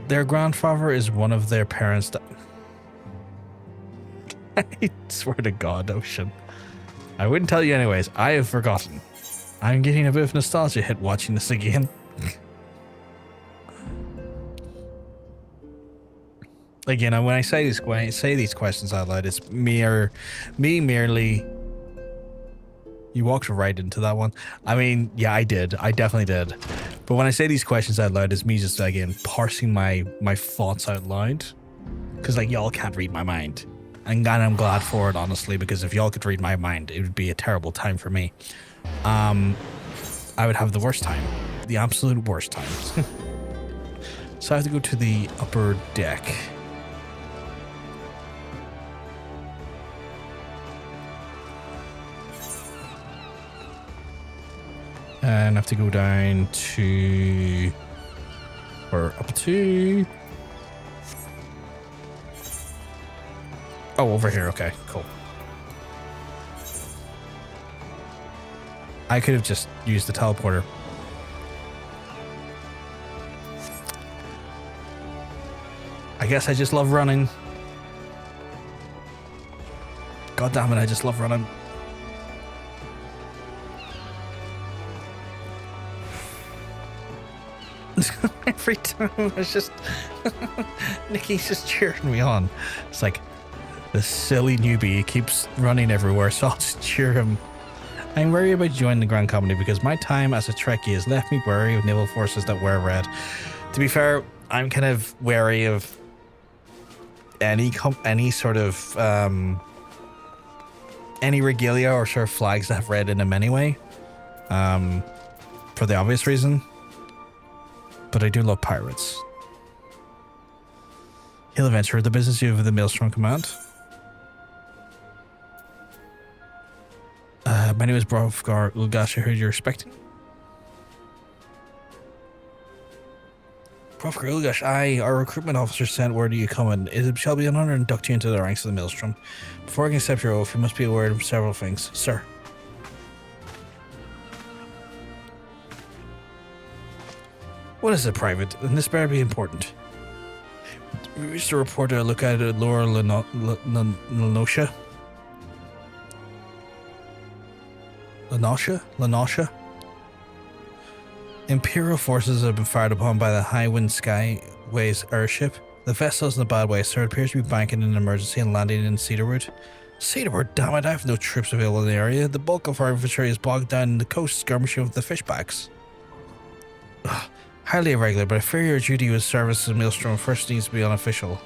Their grandfather is one of their parents that... I swear to God, Ocean. I wouldn't tell you anyways. I have forgotten. I'm getting a bit of nostalgia hit watching this again. Again, when I say these questions out loud, it's me merely. You walked right into that one. I mean, yeah, I did. I definitely did. But when I say these questions out loud, it's me just again parsing my thoughts out loud, because like y'all can't read my mind, and I'm glad for it, honestly, because if y'all could read my mind, it would be a terrible time for me. I would have the worst time, the absolute worst time. So I have to go to the upper deck. And I have to go down to, or up to, oh, over here. Okay, cool. I could have just used the teleporter. I guess I just love running. God damn it, I just love running. Every time it's just Nikki's just cheering me on. It's like the silly newbie keeps running everywhere, so I'll just cheer him. I'm worried about joining the Grand Company because my time as a Trekkie has left me wary of naval forces that wear red. To be fair, I'm kind of wary of any sort of any regalia or sort of flags that have red in them anyway. For the obvious reason. But I do love pirates. Hail Adventurer, the business you of the Maelstrom Command. My name is Brothgar Ulgash. I heard you're expecting. Brothgar Ulgash, our recruitment officer sent word you coming. It shall be an honor to induct you into the ranks of the Maelstrom. Before I can accept your oath, you must be aware of several things, sir. What is it, Private? And this better be important. We wish to report a look at Laura Lanosha. Lanosha? Imperial forces have been fired upon by the High Wind Skyways airship. The vessel's in a bad way, sir. It appears to be banking in an emergency and landing in Cedarwood. Cedarwood? Damn it, I have no troops available in the area. The bulk of our infantry is bogged down in the coast skirmishing with the fishbacks. Ugh. Highly irregular, but I fear your duty with service as Maelstrom first needs to be unofficial.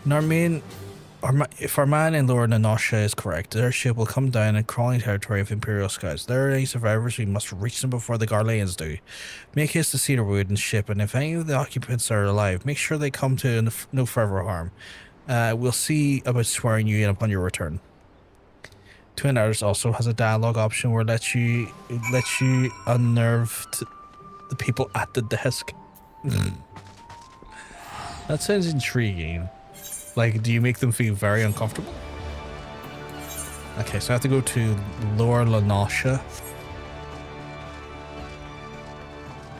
If our man in Lord Nanosha is correct, their ship will come down in crawling territory of Imperial skies. If there are any survivors, we must reach them before the Garleans do. Make haste to Cedarwood and ship, and if any of the occupants are alive, make sure they come to no further harm. We'll see about swearing you in upon your return. Twin Artists also has a dialogue option where it lets you unnerve the people at the desk. That sounds intriguing. Like, do you make them feel very uncomfortable? Okay, so I have to go to Lord Lanosha.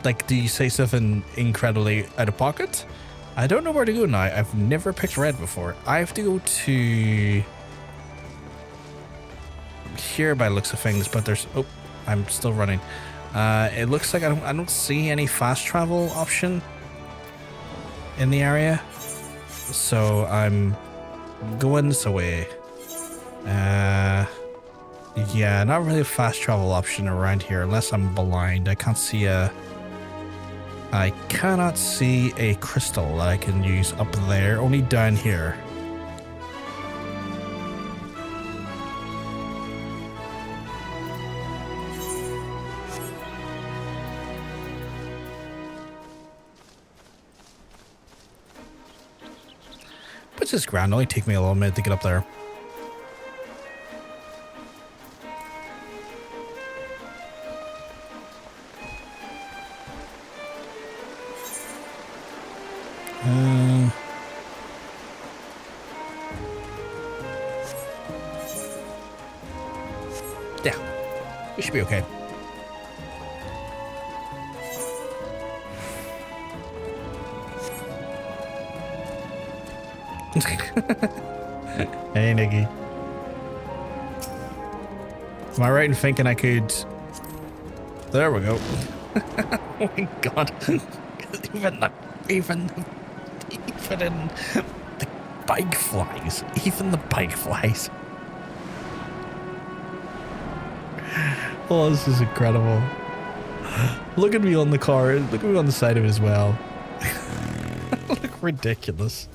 Like, do you say something incredibly out of pocket? I don't know where to go now. I've never picked red before. I have to go to here by the looks of things, but there's... Oh, I'm still running. It looks like I don't see any fast travel option in the area. So I'm going this way. Yeah, not really a fast travel option around here unless I'm blind. I can't see I cannot see a crystal that I can use up there, only down here. Which is grand, only take me a little minute to get up there. Yeah, we should be okay. Hey, Niggy. Am I right in thinking I could... There we go. Oh my god. even in the bike flies. Even the bike flies. Oh, this is incredible. Look at me on the car. Look at me on the side of it as well. Look ridiculous.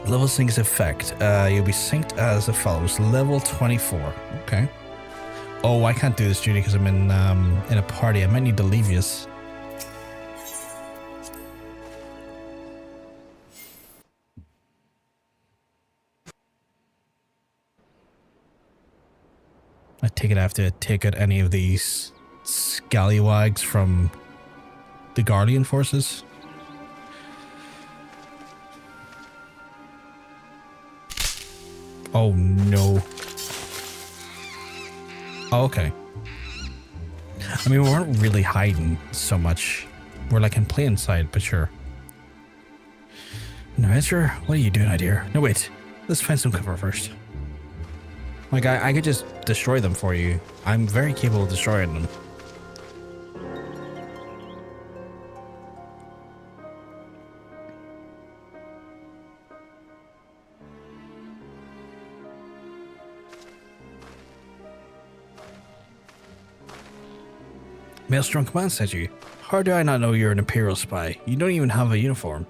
Level sync effect. You'll be synced as follows. Level 24. Okay. Oh, I can't do this, Judy, because I'm in a party. I might need to leave yous. I take it I have to take out any of these scallywags from the Guardian forces. Oh no. Oh, okay. I mean, we weren't really hiding so much. We're like in plain sight, but sure. No, Ezra, what are you doing out here? No, wait. Let's find some cover first. Like, I could just destroy them for you. I'm very capable of destroying them. Maelstrom Command sent you. How do I not know you're an Imperial spy? You don't even have a uniform.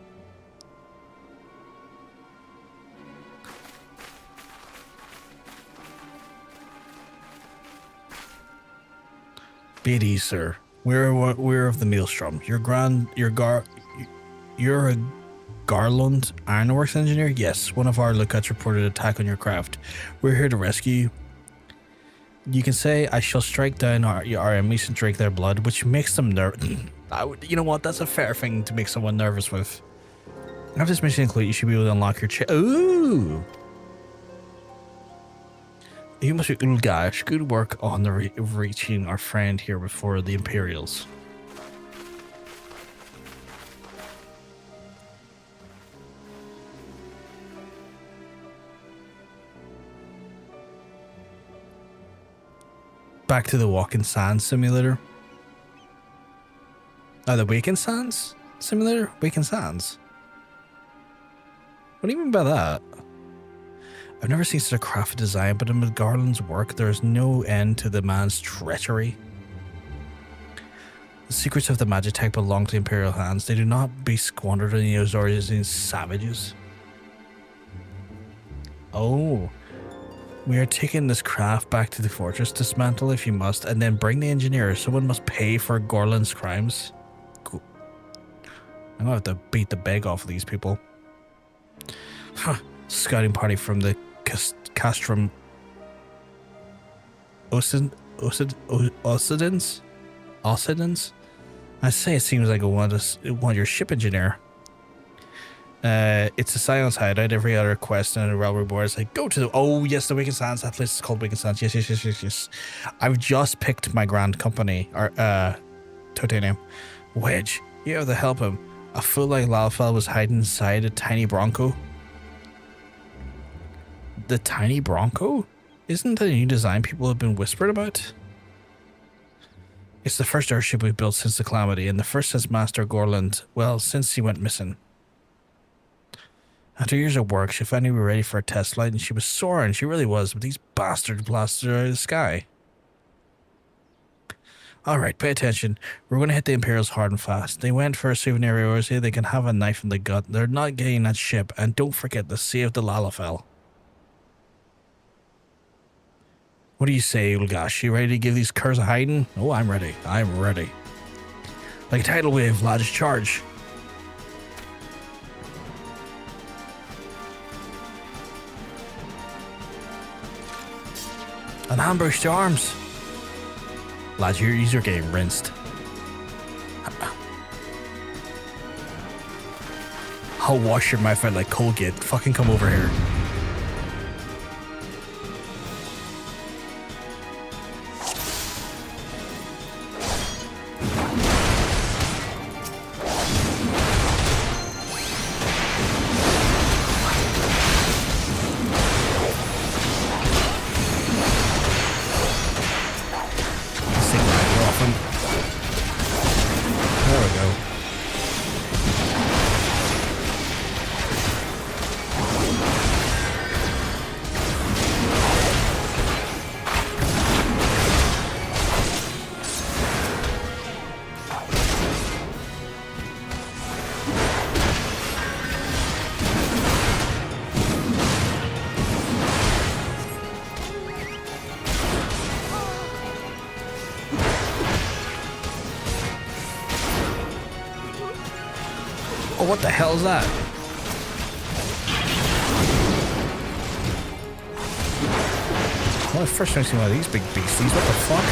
Be at ease, sir. We're of the Maelstrom. You're a Garland Ironworks engineer? Yes, one of our lookouts reported attack on your craft. We're here to rescue you. You can say, I shall strike down your enemies and drink their blood, which makes them nervous. You know what? That's a fair thing to make someone nervous with. After this mission included, you should be able to unlock your Ooh! You must be Ulgash. Good work on the reaching our friend here before the Imperials. Back to the Walking Sands simulator. Oh, the Waking Sands simulator? Waking Sands? What do you mean by that? I've never seen such a crafted design, but in Garland's work, there is no end to the man's treachery. secrets of the Magitech belong to Imperial hands. They do not be squandered on the Azorian savages. Oh. We are taking this craft back to the fortress, dismantle if you must, and then bring the engineer. Someone must pay for Gorland's crimes. Cool. I'm gonna have to beat the beg off of these people. Huh. Scouting party from the Castrum Occidents? I say it seems like I want your ship engineer. It's a Scions hideout. Every other quest on the railroad board is like, go to the... Oh, yes, the Wicked Sands. That place is called Wicked Sands. Yes. I've just picked my grand company, or, Titanium. Wedge, you have to help him. A fool like Lalfell was hiding inside a tiny Bronco. The tiny Bronco? Isn't that a new design people have been whispered about? It's the first airship we've built since the Calamity, and the first since Master Gorland, well, since he went missing. After years of work, she finally was ready for a test flight, and she was soaring. She really was, but these bastards blasted her out of the sky. Alright, pay attention. We're going to hit the Imperials hard and fast. They went for a souvenir Eorzea. They can have a knife in the gut. They're not getting that ship, and don't forget to save the Lalafell. What do you say, Ulgash? You ready to give these curs a hiding? Oh, I'm ready. I'm ready. Like a tidal wave, lads, charge. An ambush to arms. Lads, you're getting rinsed. I'll wash your mouth out like Colgate. Fucking come over here. Oh, what the hell is that? Well, first time I've seen one of these big beasties. What the fuck?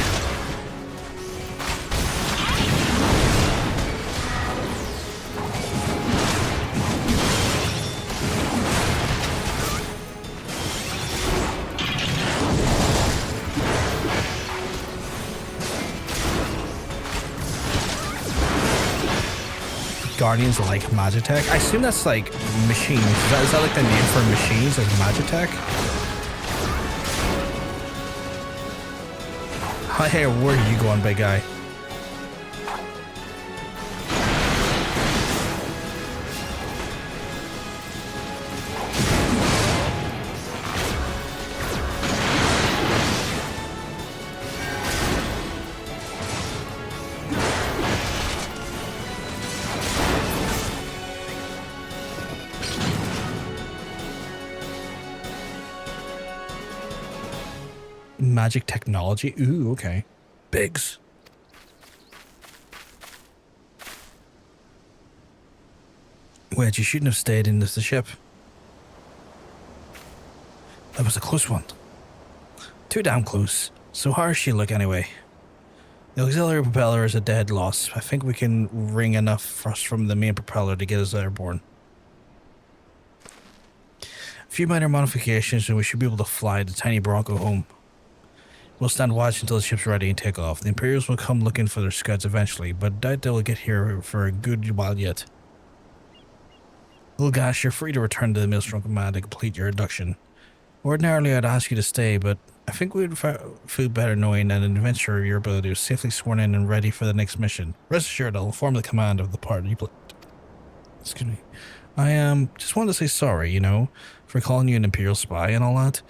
Guardians like Magitech. I assume that's like machines. Is that like the name for machines, like Magitech? Hey, where are you going, big guy? Magic technology. Ooh, okay. Biggs. Wedge, you shouldn't have stayed in the ship. That was a close one. Too damn close. So how does she look anyway? The auxiliary propeller is a dead loss. I think we can wring enough thrust from the main propeller to get us airborne. A few minor modifications and we should be able to fly the tiny Bronco home. We'll stand watch until the ship's ready and take off. The Imperials will come looking for their scouts eventually, but I doubt they'll get here for a good while yet. Ulgash, you're free to return to the Maelstrom Command to complete your induction. Ordinarily, I'd ask you to stay, but I think we'd feel better knowing that an adventurer of your ability is safely sworn in and ready for the next mission. Rest assured, I'll inform the command of the part you played. Excuse me. I just wanted to say sorry, you know, for calling you an Imperial spy and all that.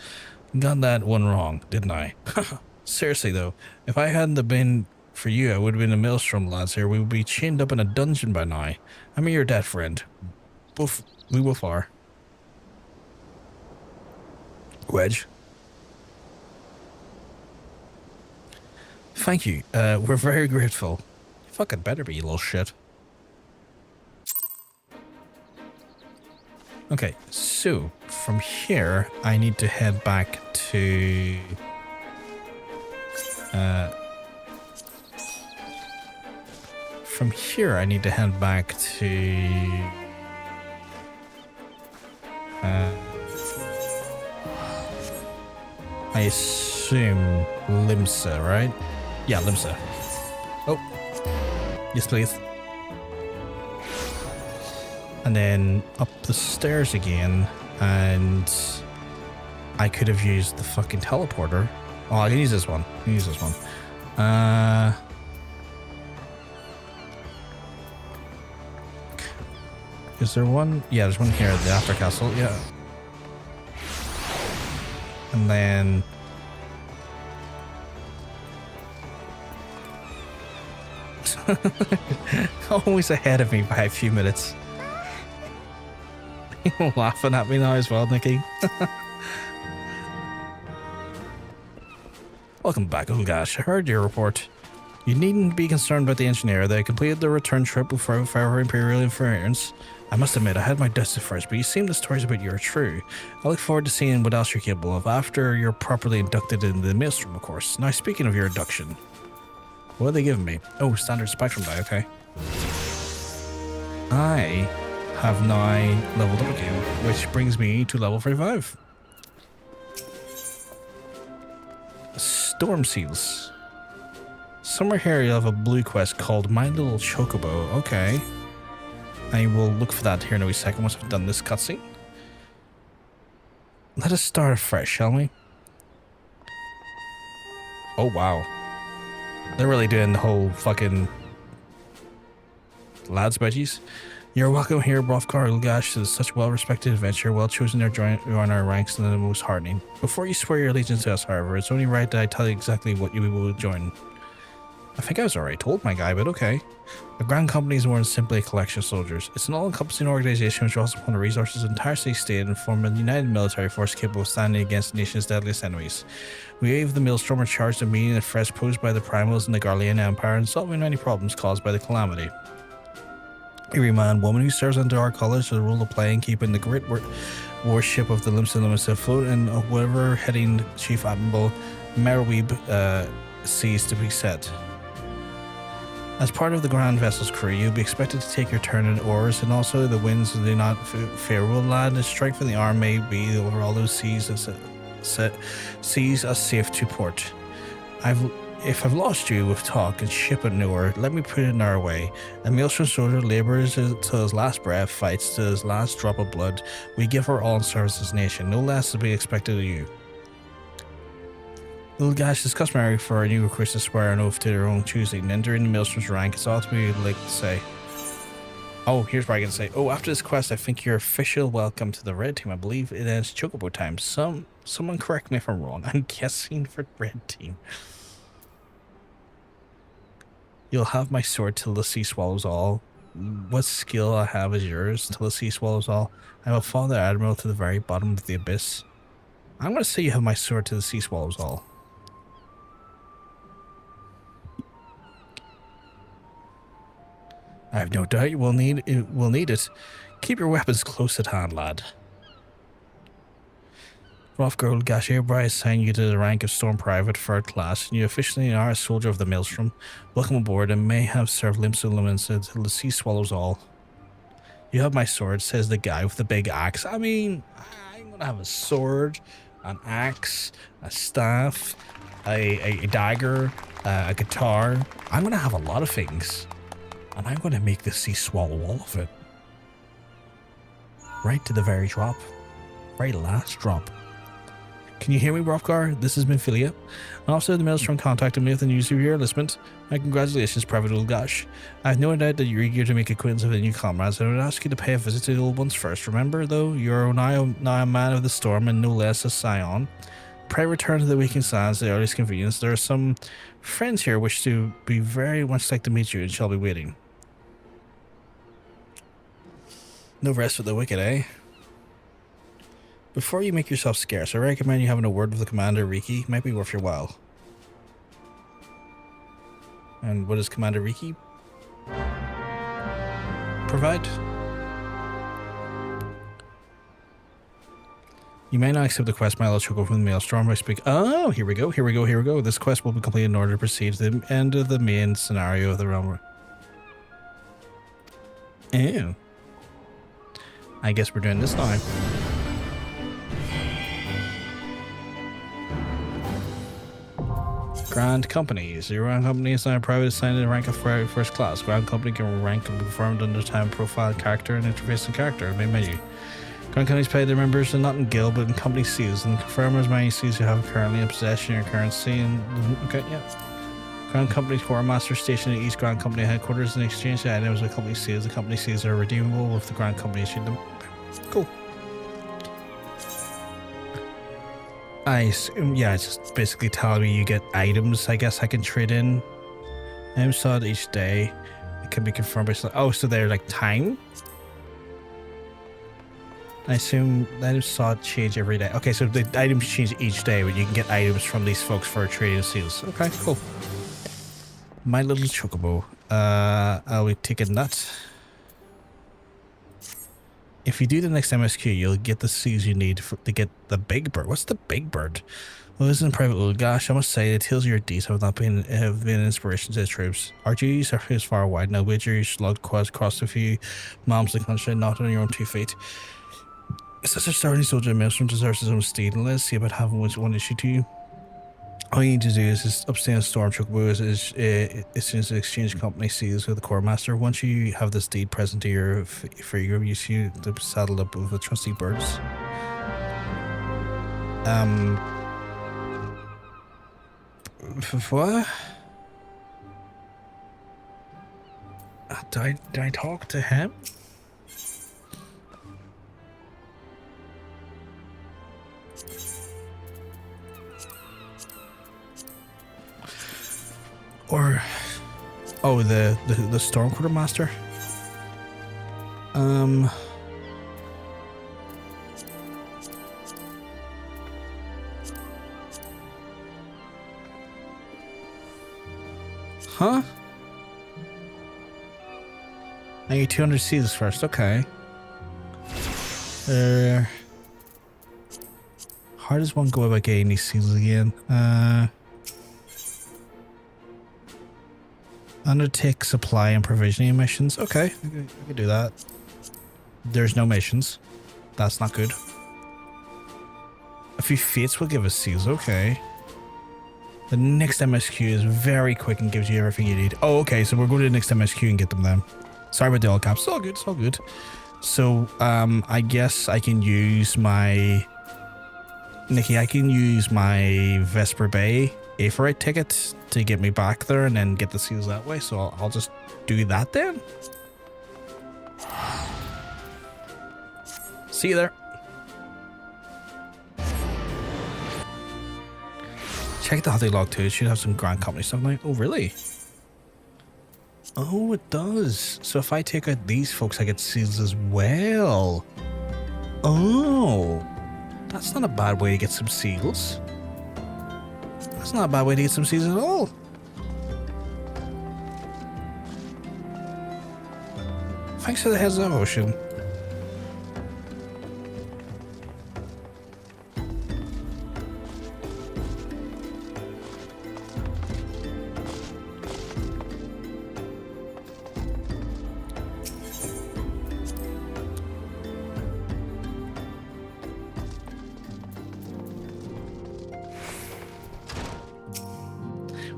Got that one wrong, didn't I? Seriously though, if I hadn't been for you, I would have been a maelstrom, lads. Here, we would be chained up in a dungeon by now. I'm your dead friend. We both are. Wedge. Thank you. We're very grateful. You fucking better be, you little shit. Okay, so from here, I need to head back to... from here, I need to head back to... I assume Limsa, right? Yeah, Limsa. Oh. Yes, please. And then up the stairs again, and I could have used the fucking teleporter. Oh, I can use this one. I can use this one. Is there one? Yeah, there's one here at the After Castle. Yeah. And then always ahead of me by a few minutes. You're laughing at me now as well, Nikki. Welcome back, oh gosh. I heard your report. You needn't be concerned about the engineer. They completed the return trip without further Imperial interference. I must admit, I had my doubts at first, but you seem the stories about you are true. I look forward to seeing what else you're capable of after you're properly inducted into the Maelstrom, of course. Now, speaking of your induction, what are they giving me? Oh, standard Spectrum die, okay. I have now leveled up again, which brings me to level 35. Storm Seals. Somewhere here you have a blue quest called My Little Chocobo. Okay. I will look for that here in a wee second once I've done this cutscene. Let us start afresh, shall we? Oh, wow. They're really doing the whole fucking lads budgies. You're welcome here, Brothgar. Gosh, to such well-respected adventure, well chosen to join our ranks and the most heartening. Before you swear your allegiance to us, however, it's only right that I tell you exactly what you will join. I think I was already told, my guy, but okay. The Grand Company is more than simply a collection of soldiers. It's an all-encompassing organization which draws upon the resources of the entire state and form a united military force capable of standing against the nation's deadliest enemies. We of the Maelstrom are charged with meeting the threats posed by the Primals and the Garlean Empire and solving many problems caused by the calamity. Every man and woman who serves under our colours has a role to play in keeping the great warship of the Limsa afloat and whatever heading Chief Admiral Merweeb sees to be set. As part of the Grand Vessel's crew, you'll be expected to take your turn at oars, and also the winds do not fear will land and strike from the arm may be over all those seas as safe to port. If I've lost you with talk and ship at nowhere, let me put it in our way. A Maelstrom soldier labours till his last breath, fights till his last drop of blood. We give our all in service to this nation, no less to be expected of you. Little guys, it's customary for our new recruits to swear an oath to their own choosing. Entering the Maelstrom's rank, it's all to be like to say. Oh, here's what I can say. Oh, after this quest, I think your official welcome to the red team. I believe it ends Chocobo time. Someone correct me if I'm wrong. I'm guessing for red team. You'll have my sword till the sea swallows all. What skill I have is yours till the sea swallows all. I will follow the admiral to the very bottom of the abyss. I'm going to say you have my sword till the sea swallows all. I have no doubt you will need it. Keep your weapons close at hand, lad. Brothgar Gash hereby assign you to the rank of Storm Private 3rd Class, and you officially are a soldier of the Maelstrom. Welcome aboard, and may have served Limsa until the sea swallows all. You have my sword, says the guy with the big axe. I mean, I'm gonna have a sword, an axe, a staff, a dagger, a guitar. I'm gonna have a lot of things. And I'm going to make the sea swallow all of it. Right to the very drop. Very last drop. Can you hear me, Brothgar? This has been Philia. An officer of the Maelstrom contacted me with the news of your enlistment. My congratulations, Private Ulgash. I have no doubt that you're eager to make acquaintance with the new comrades, and I would ask you to pay a visit to the old ones first. Remember, though, you're now a man of the storm and no less a scion. Pray return to the Waking Sands at the earliest convenience. There are some friends here wish to be very much like to meet you and shall be waiting. No rest for the wicked, eh? Before you make yourself scarce, I recommend you having a word with the Commander Riki. Might be worth your while. And what does Commander Riki provide? You may not accept the quest, my little Chocobo from the Maelstrom. I speak. Oh, here we go. This quest will be completed in order to proceed to the end of the main scenario of the realm. Ew. I guess we're doing this now. Grand Companies. Your Grand Company is now a private assigned rank of first class. Grand Company can rank and be confirmed under time profile, character, and interface and character. Main menu. Grand Companies pay their members not in guild but in company seals and confirm as many seals you have currently in possession of your currency. And okay, yeah. Grand Company's quartermaster stationed at each Grand Company headquarters and exchange the items with company seals. The company seals are redeemable if the Grand Company issued them. Cool. I assume, yeah, it's just basically telling me you get items, I guess I can trade in. Items sought each day. It can be confirmed by... Oh, so they're like time? I assume the items sought change every day. Okay, so the items change each day, but you can get items from these folks for trading seals. Okay, cool. My little Chocobo. I'll be taking that. If you do the next MSQ, you'll get the seals you need to get the big bird. What's the big bird? Well, this isn't private. Well, gosh, I must say, the tales of your deeds have been an inspiration to the troops. Our duties are far wide. Now, wager you slugged across a few moms of the country, not on your own 2 feet. Such a starting soldier Maelstrom deserves his own steed, and let's see about having one issue to you. All you need to do is just upstay and storm Chocobo as soon as the exchange company seals with the core master. Once you have this deed present to your free group, you see to saddle up with the trusty birds. What? Did I talk to him? Or, oh, the Storm Quartermaster. Huh? I need 200 seals first. Okay. How does one go about getting these seals again? Undertake supply and provisioning missions. Okay, I can do that. There's no missions. That's not good. A few fates will give us seals. Okay. The next MSQ is very quick and gives you everything you need. Oh, okay, so we're going to the next MSQ and get them then. Sorry about the all caps. It's all good, it's all good. So, I guess I can use my... Nikki, I can use my Vesper Bay Ifrit ticket to get me back there and then get the seals that way. So I'll just do that then. See you there. Check the hunting log too. It should have some Grand Company stuff now. Oh, really? Oh, it does. So if I take out these folks, I get seals as well. Oh, that's not a bad way to get some seals. That's not a bad way to get some seals at all. Thanks for the heads up, Ocean.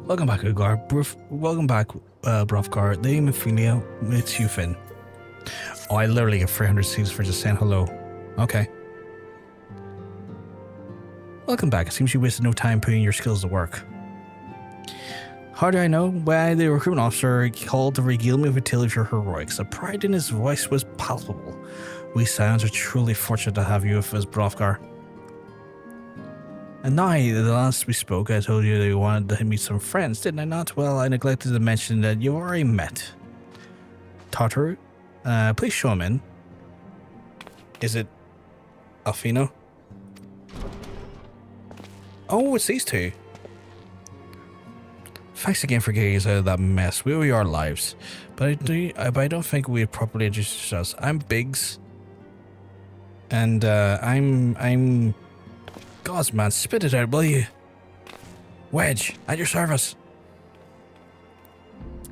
Welcome back, Edgar. Welcome back, Brothgar. The name of Ophelia, it's you, Finn. Oh, I literally get 300 seals for just saying hello. Okay. Welcome back. It seems you wasted no time putting your skills to work. How do I know? Why, the recruitment officer called to regale me with a tale of your heroics. The pride in his voice was palpable. We Scions are truly fortunate to have you as Brothgar. And now, the last we spoke, I told you that you wanted to meet some friends, didn't I not? Well, I neglected to mention that you already met. Tartaru, please show him in. Is it Alfino? Oh, it's these two. Thanks again for getting us out of that mess. We owe you our lives. But I don't think we properly introduced ourselves. I'm Biggs. And I'm Gods, man, spit it out, will you? Wedge, at your service.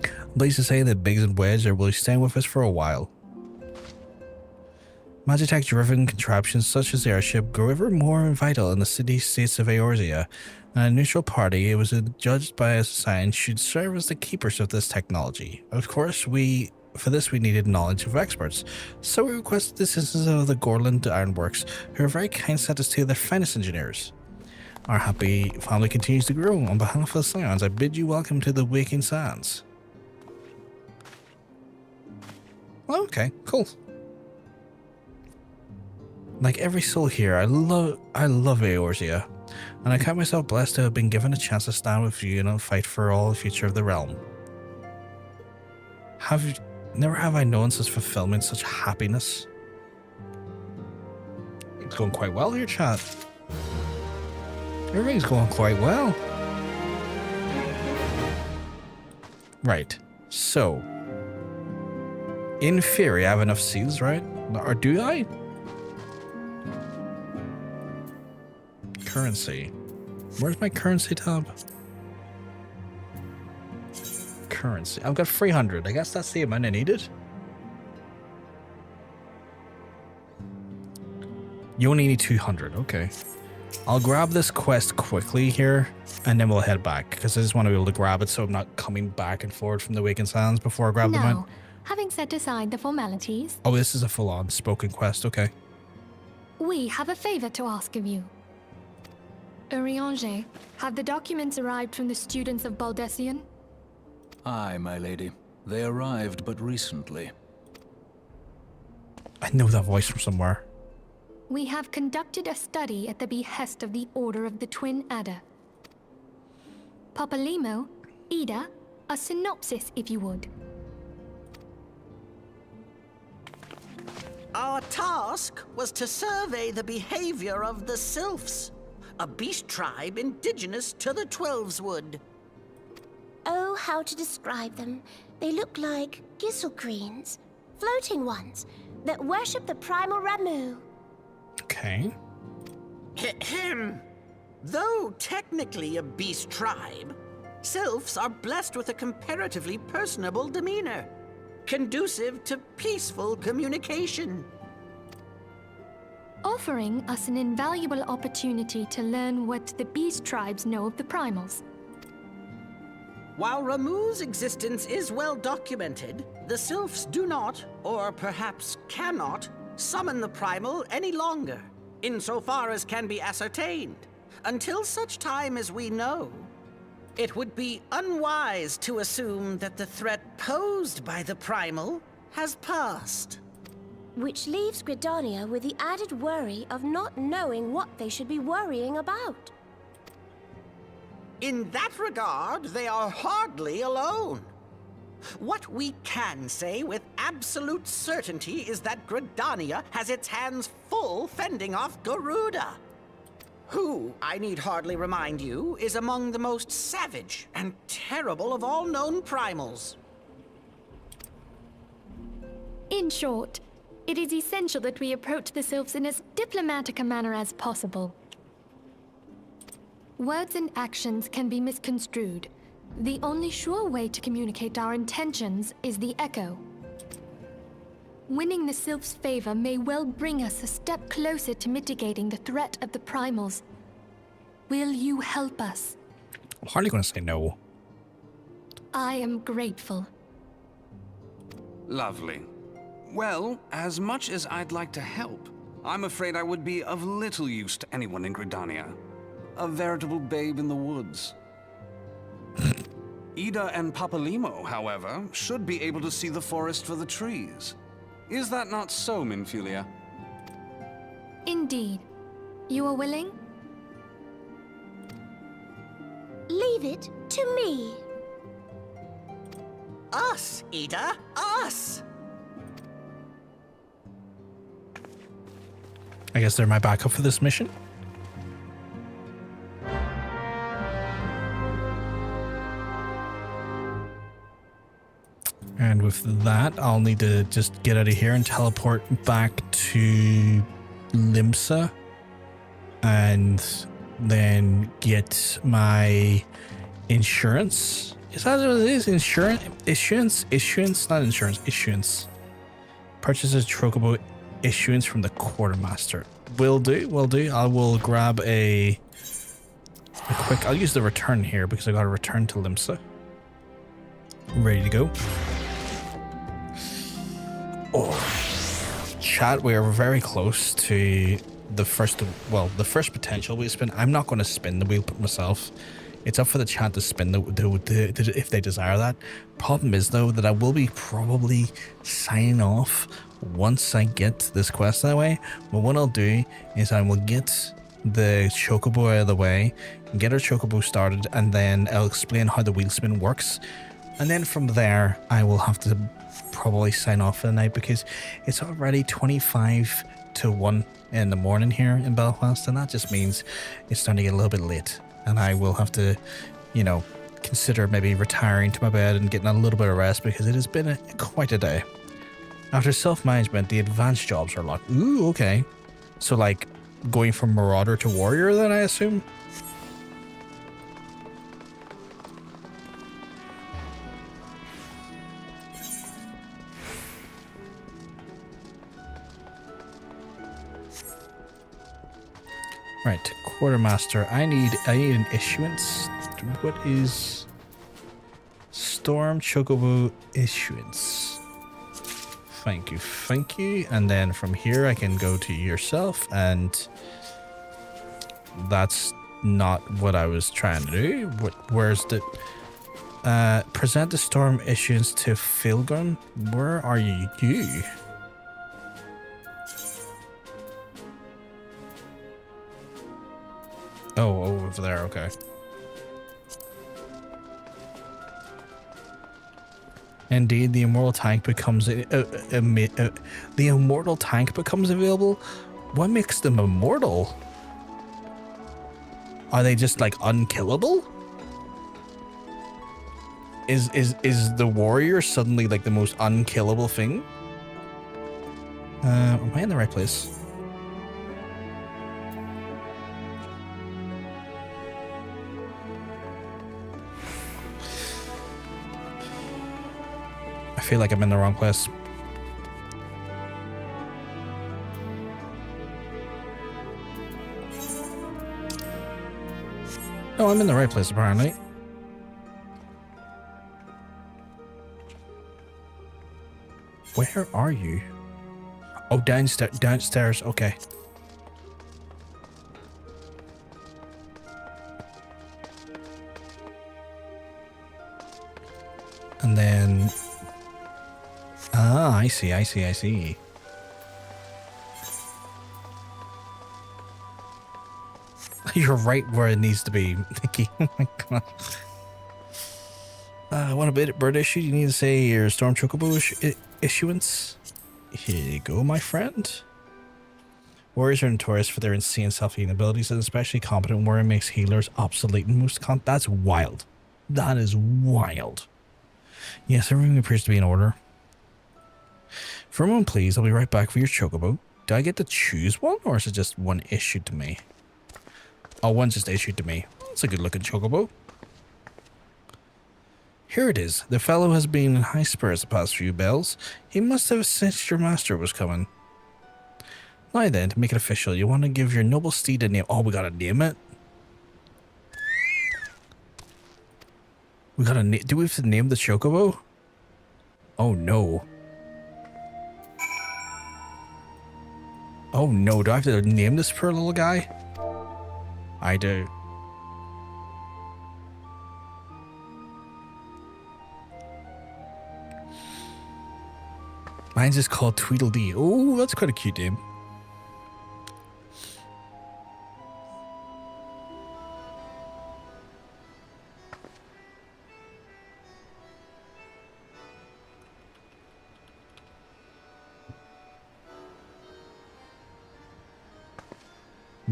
I'm pleased to say that Biggs and Wedge are really staying with us for a while. Magitech-driven contraptions such as the airship grow ever more vital in the city-states of Eorzea, and a neutral party, it was judged by a science, should serve as the keepers of this technology. Of course, for this we needed knowledge of experts, so we requested the assistance of the Gorland Ironworks, who are very kind sent us to their finest engineers. Our happy family continues to grow. On behalf of the Scions, I bid you welcome to the Waking Sands. Well, okay, cool. Like every soul here, I love Eorzea, and I count myself blessed to have been given a chance to stand with you and fight for all the future of the realm. Never have I known such fulfillment, such happiness. It's going quite well here, chat. Everything's going quite well. Right, so in theory, I have enough seals, right? Or do I? Currency. Where's my currency tab? Currency. I've got 300. I guess that's the amount I needed. You only need 200. Okay. I'll grab this quest quickly here, and then we'll head back, because I just want to be able to grab it so I'm not coming back and forward from the Waking Sands before I grab the mount. Having set aside the formalities... Oh, this is a full-on spoken quest. Okay. We have a favor to ask of you. Urianger, have the documents arrived from the students of Baldessian? Aye, my lady. They arrived but recently. I know that voice from somewhere. We have conducted a study at the behest of the Order of the Twin Adder. Papalimo, Ida, a synopsis if you would. Our task was to survey the behavior of the Sylphs, a beast tribe indigenous to the Twelveswood. Oh, how to describe them. They look like gizzle-greens, floating ones, that worship the Primal Ramu. Okay. Ahem. Though technically a beast tribe, Sylphs are blessed with a comparatively personable demeanor, conducive to peaceful communication. Offering us an invaluable opportunity to learn what the beast tribes know of the Primals. While Ramu's existence is well documented, the Sylphs do not, or perhaps cannot, summon the Primal any longer, insofar as can be ascertained, until such time as we know. It would be unwise to assume that the threat posed by the Primal has passed. Which leaves Gridania with the added worry of not knowing what they should be worrying about. In that regard, they are hardly alone. What we can say with absolute certainty is that Gridania has its hands full fending off Garuda, who, I need hardly remind you, is among the most savage and terrible of all known primals. In short, it is essential that we approach the Sylphs in as diplomatic a manner as possible. Words and actions can be misconstrued. The only sure way to communicate our intentions is the echo. Winning the Sylphs' favor may well bring us a step closer to mitigating the threat of the Primals. Will you help us? I'm hardly going to say no. I am grateful. Lovely. Well, as much as I'd like to help, I'm afraid I would be of little use to anyone in Gridania. A veritable babe in the woods. Ida and Papalimo, however, should be able to see the forest for the trees. Is that not so, Minfilia? Indeed. You are willing? Leave it to me. Us, Ida, us! I guess they're my backup for this mission. And with that, I'll need to just get out of here and teleport back to Limsa. And then get my insurance. Is that what it is? Insurance? Issuance? Not insurance. Issuance. Purchases Chocobo issuance from the quartermaster. Will do. I will grab a quick... I'll use the return here because I got to return to Limsa. Ready to go. Oh. Chat, we are very close to the first potential wheel spin. I'm not going to spin the wheel myself. It's up for the chat to spin the if they desire that. Problem is though that I will be probably signing off once I get this quest that way. But what I'll do is I will get the Chocobo out of the way, get our Chocobo started, and then I'll explain how the wheel spin works. And then from there, I will have to probably sign off for the night because it's already 25 to 1 in the morning here in Belfast, and that just means it's starting to get a little bit late, and I will have to, you know, consider maybe retiring to my bed and getting a little bit of rest because it has been quite a day. After self-management, the advanced jobs are locked. Ooh, okay. So like going from Marauder to Warrior then, I assume? Right, quartermaster. I need an issuance. What is Storm Chocobo issuance? Thank you. And then from here I can go to yourself, and that's not what I was trying to do. Where's the present the Storm issuance to Philgun? Where are you? Oh, over there, okay. Indeed, the immortal tank becomes the immortal tank becomes available. What makes them immortal? Are they just like unkillable? Is the warrior suddenly like the most unkillable thing? Am I in the right place? I feel like I'm in the wrong place. No, I'm in the right place apparently. Where are you? Oh, downstairs. Okay. And then... Ah, I see. You're right where it needs to be, Nikki. Oh my god. I want a bit of bird issue. You need to say your Storm Chocobo issuance. Here you go, my friend. Warriors are notorious for their insane self-healing abilities, and especially competent warrior makes healers obsolete in most That's wild. That is wild. Yes, everything appears to be in order. For a moment, please. I'll be right back for your Chocobo. Do I get to choose one, or is it just one issued to me? Oh, one's just issued to me. That's a good-looking Chocobo. Here it is. The fellow has been in high spirits the past few bells. He must have sensed your master was coming. Now then, to make it official, you want to give your noble steed a name. Oh, we gotta name it? We gotta do we have to name the Chocobo? Oh, no. Oh no, do I have to name this poor little guy? I do. Mine's just called Tweedledee. Oh, that's quite a cute name.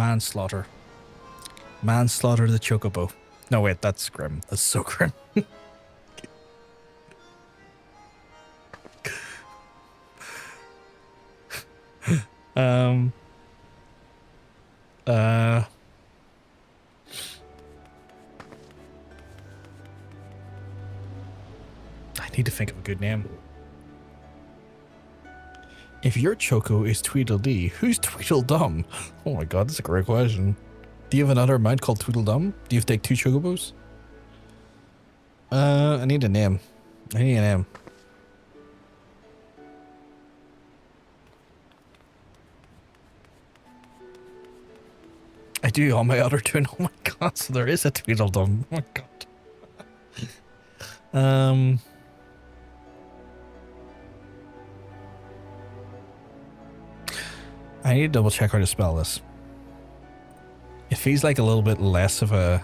Manslaughter. Manslaughter the Chocobo. No, wait, that's grim. That's so grim. I need to think of a good name. If your Choco is Tweedledee, who's Tweedledum? Oh my god, that's a great question. Do you have another mount called Tweedledum? Do you have to take 2 Chocobos? I need a name. I need a name. I do on my other twin. Oh my god, so there is a Tweedledum. Oh my god. I need to double check how to spell this. It feels like a little bit less of a...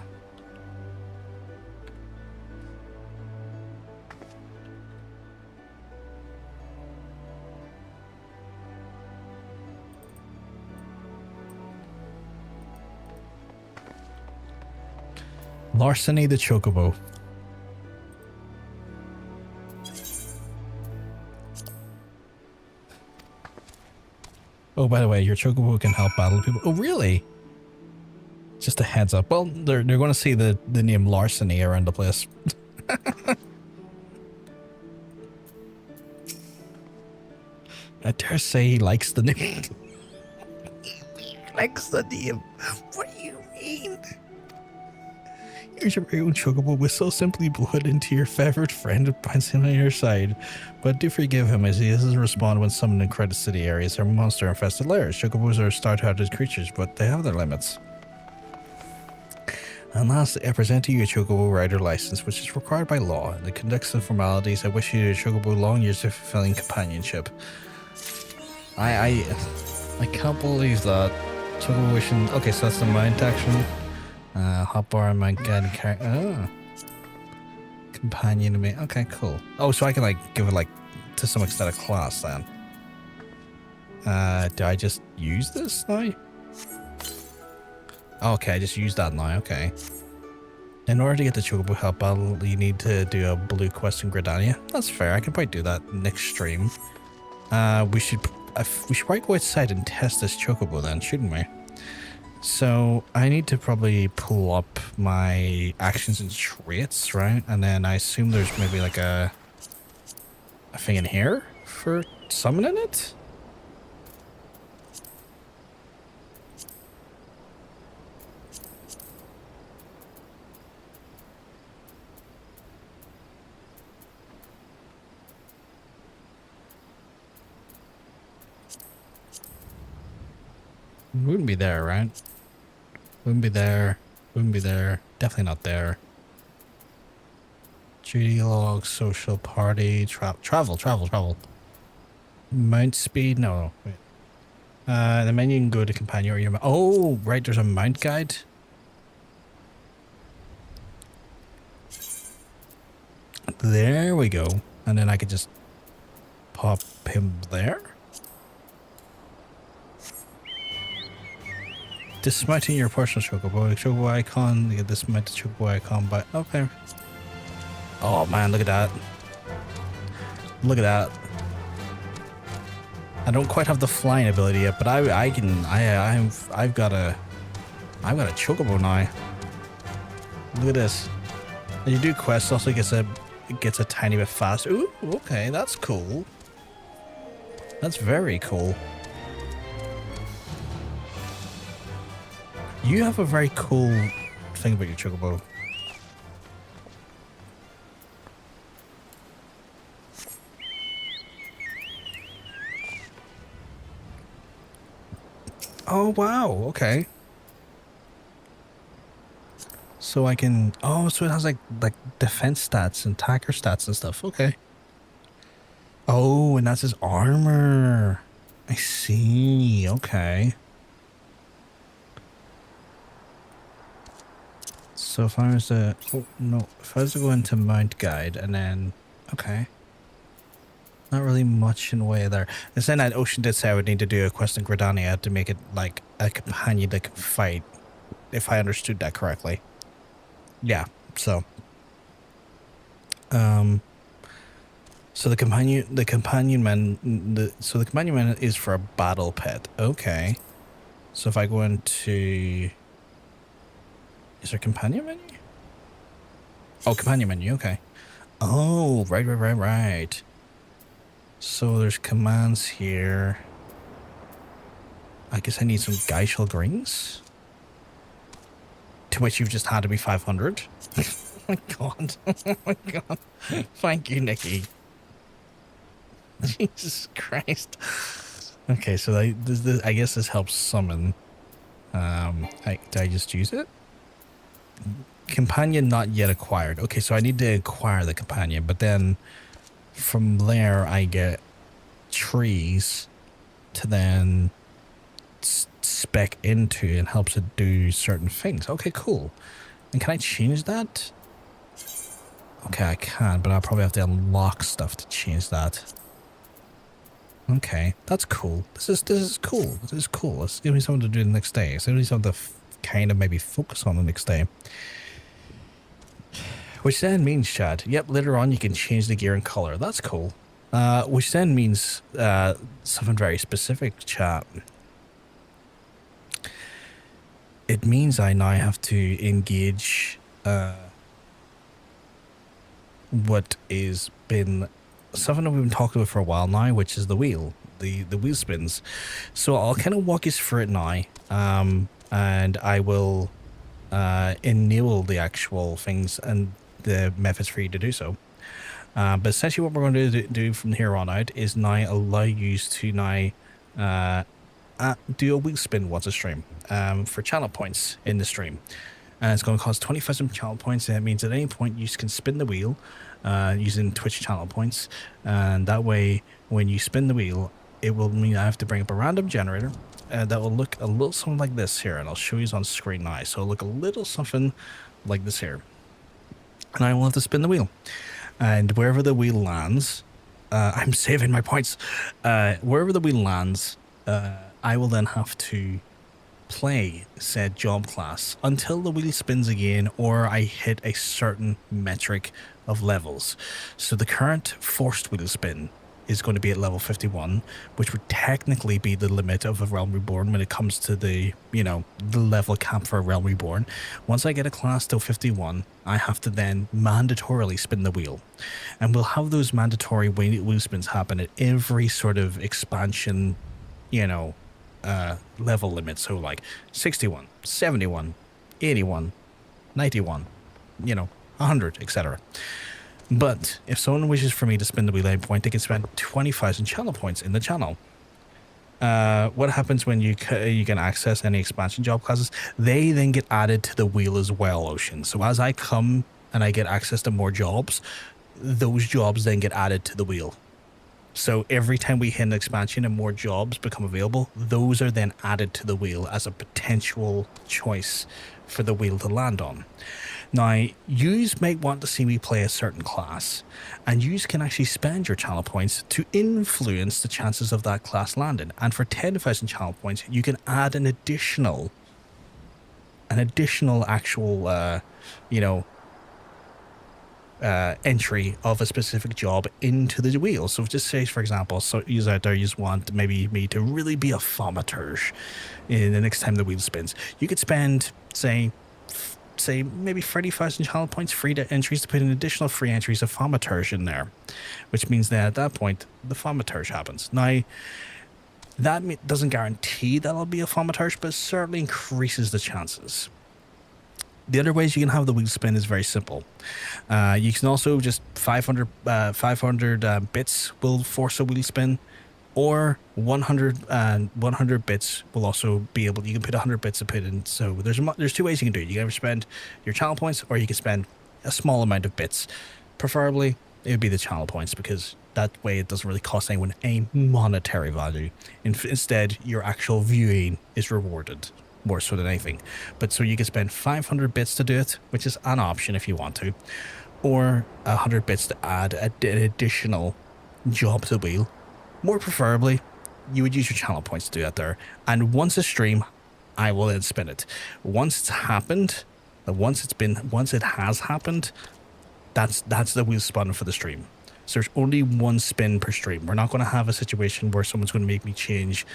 Larseny the Chocobo. Oh, by the way, your Chocobo can help battle people. Oh, really? Just a heads up. Well, they're going to see the name Larseny around the place. I dare say he likes the name. He likes the name. What do you mean? Here's your very own Chocobo whistle. Simply blow it into your favorite friend and binds him on your side. But do forgive him as he doesn't respond when summoned in crowded city areas or monster-infested lairs. Chocobos are star-hearted creatures, but they have their limits. And last, I present to you a Chocobo rider license, which is required by law. In the conduct of formalities, I wish you a Chocobo long years of fulfilling companionship. I can't believe that. Chocobo wishing... Okay, so that's the mount action. Hotbar and mount guide and carry... Oh. Companion to me. Okay, cool. Oh, so I can like give it like to some extent a class then. Do I just use this now? Okay, I just used that now. Okay. In order to get the Chocobo help battle, you need to do a blue quest in Gridania. That's fair. I can probably do that next stream. We should probably go outside and test this Chocobo then, shouldn't we? So I need to probably pull up my actions and traits, right? And then I assume there's maybe like a thing in here for summoning it. Wouldn't be there, right? Wouldn't be there. Wouldn't be there. Definitely not there. Duty log, social party, travel. Mount speed? No. Wait. The menu you can go to companion or your... Oh, right, there's a mount guide. There we go. And then I could just pop him there. Dismounting your personal Chocobo. Chocobo icon. You get dismounted Chocobo icon by... Okay. Oh man, look at that. Look at that. I don't quite have the flying ability yet, but I've got a Chocobo now. Look at this. And you do quests, also it gets a tiny bit faster. Ooh, okay, that's cool. That's very cool. You have a very cool thing about your Chocobo. Oh wow, okay. So I can... Oh, so it has like defense stats and attacker stats and stuff. Okay. Oh, and that's his armor. I see. Okay. So if I was to... Oh, no. If I was to go into Mount Guide and then... Okay. Not really much in the way there. And then that Ocean did say I would need to do a quest in Gridania to make it like a companion that can fight, if I understood that correctly. Yeah, so. So the companion man is for a battle pet. Okay. So if I go into, is there a companion menu? Oh, companion menu, okay. Oh, right. So there's commands here. I guess I need some Geishel greens. To which you've just had to be 500. Oh my god. Oh my god. Thank you, Nikki. Jesus Christ. Okay, so I guess this helps summon. Did I just use it? Companion not yet acquired. Okay, so I need to acquire the companion, but then from there I get trees to then spec into and helps it do certain things. Okay, cool. And can I change that? Okay, I can, but I'll probably have to unlock stuff to change that. Okay, that's cool. This is cool. This is cool. Let's give me something to do the next day. So give me something to kind of maybe focus on the next day. Which then means, chat, yep, later on you can change the gear and color. That's cool. Which then means something very specific, chat. It means I now have to engage what is been something that we've been talking about for a while now, which is the wheel, the wheel spins. So I'll kind of walk you through it now, and I will enable the actual things and the methods for you to do so. But essentially what we're going to do from here on out is now allow you to now do a wheel spin once a stream for channel points in the stream. And it's going to cost 20,000 channel points, and that means at any point you can spin the wheel using Twitch channel points, and that way when you spin the wheel it will mean I have to bring up a random generator that will look a little something like this here, and I'll show you on screen now. So it'll look a little something like this here, and I will have to spin the wheel, and wherever the wheel lands, I'm saving my points, wherever the wheel lands, I will then have to play said job class until the wheel spins again or I hit a certain metric of levels. So the current forced wheel spin is going to be at level 51, which would technically be the limit of a Realm Reborn when it comes to the, you know, the level cap for a Realm Reborn. Once I get a class till 51, I have to then mandatorily spin the wheel. And we'll have those mandatory wheel spins happen at every sort of expansion, you know, level limit. So like 61, 71, 81, 91, you know, 100, etc. But if someone wishes for me to spin the wheel at any point, they can spend 20,000 channel points in the channel. What happens when you can access any expansion job classes? They then get added to the wheel as well, Ocean. So as I come and I get access to more jobs, those jobs then get added to the wheel. So every time we hit an expansion and more jobs become available, those are then added to the wheel as a potential choice for the wheel to land on. Now, yous might want to see me play a certain class, and yous can actually spend your channel points to influence the chances of that class landing. And for 10,000 channel points, you can add an additional actual, you know, entry of a specific job into the wheel. So just say, for example, so you out there, you want maybe me to really be a thaumaturge in the next time the wheel spins. You could spend, say maybe 30,000 channel points free to entries to put in additional free entries of thaumaturge in there, which means that at that point the thaumaturge happens. Now that doesn't guarantee that I'll be a thaumaturge, but it certainly increases the chances. The other ways you can have the wheel spin is very simple. You can also just 500 bits will force a wheel spin, or 100 bits will also be able. You can put 100 bits to put in. So there's two ways you can do it. You can either spend your channel points, or you can spend a small amount of bits. Preferably, it would be the channel points, because that way it doesn't really cost anyone a monetary value. Instead, your actual viewing is rewarded more so than anything. But so you can spend 500 bits to do it, which is an option if you want to, or 100 bits to add an additional job to the wheel, more preferably, you would use your channel points to do that there. And once a stream, I will then spin it. Once it's happened, once it has happened, that's the wheel spun for the stream. So there's only one spin per stream. We're not going to have a situation where someone's going to make me change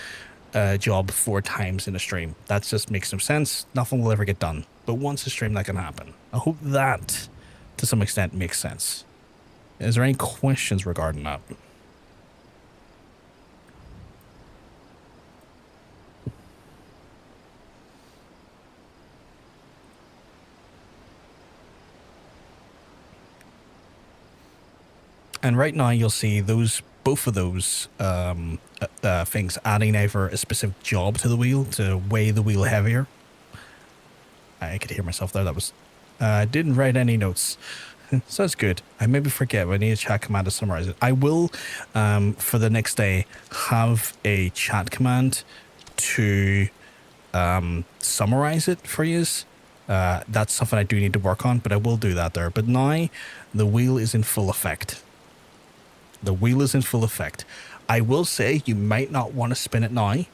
a job 4 times in a stream. That just makes no sense. Nothing will ever get done. But once a stream, that can happen. I hope that, to some extent, makes sense. Is there any questions regarding that? And right now you'll see both of those things adding either a specific job to the wheel to weigh the wheel heavier. I could hear myself there. That was I didn't write any notes. So that's good. I maybe forget, but I need a chat command to summarize it. I will, for the next day, have a chat command to summarize it for you. That's something I do need to work on, but I will do that there. But now the wheel is in full effect. The wheel is in full effect. I will say you might not want to spin it now.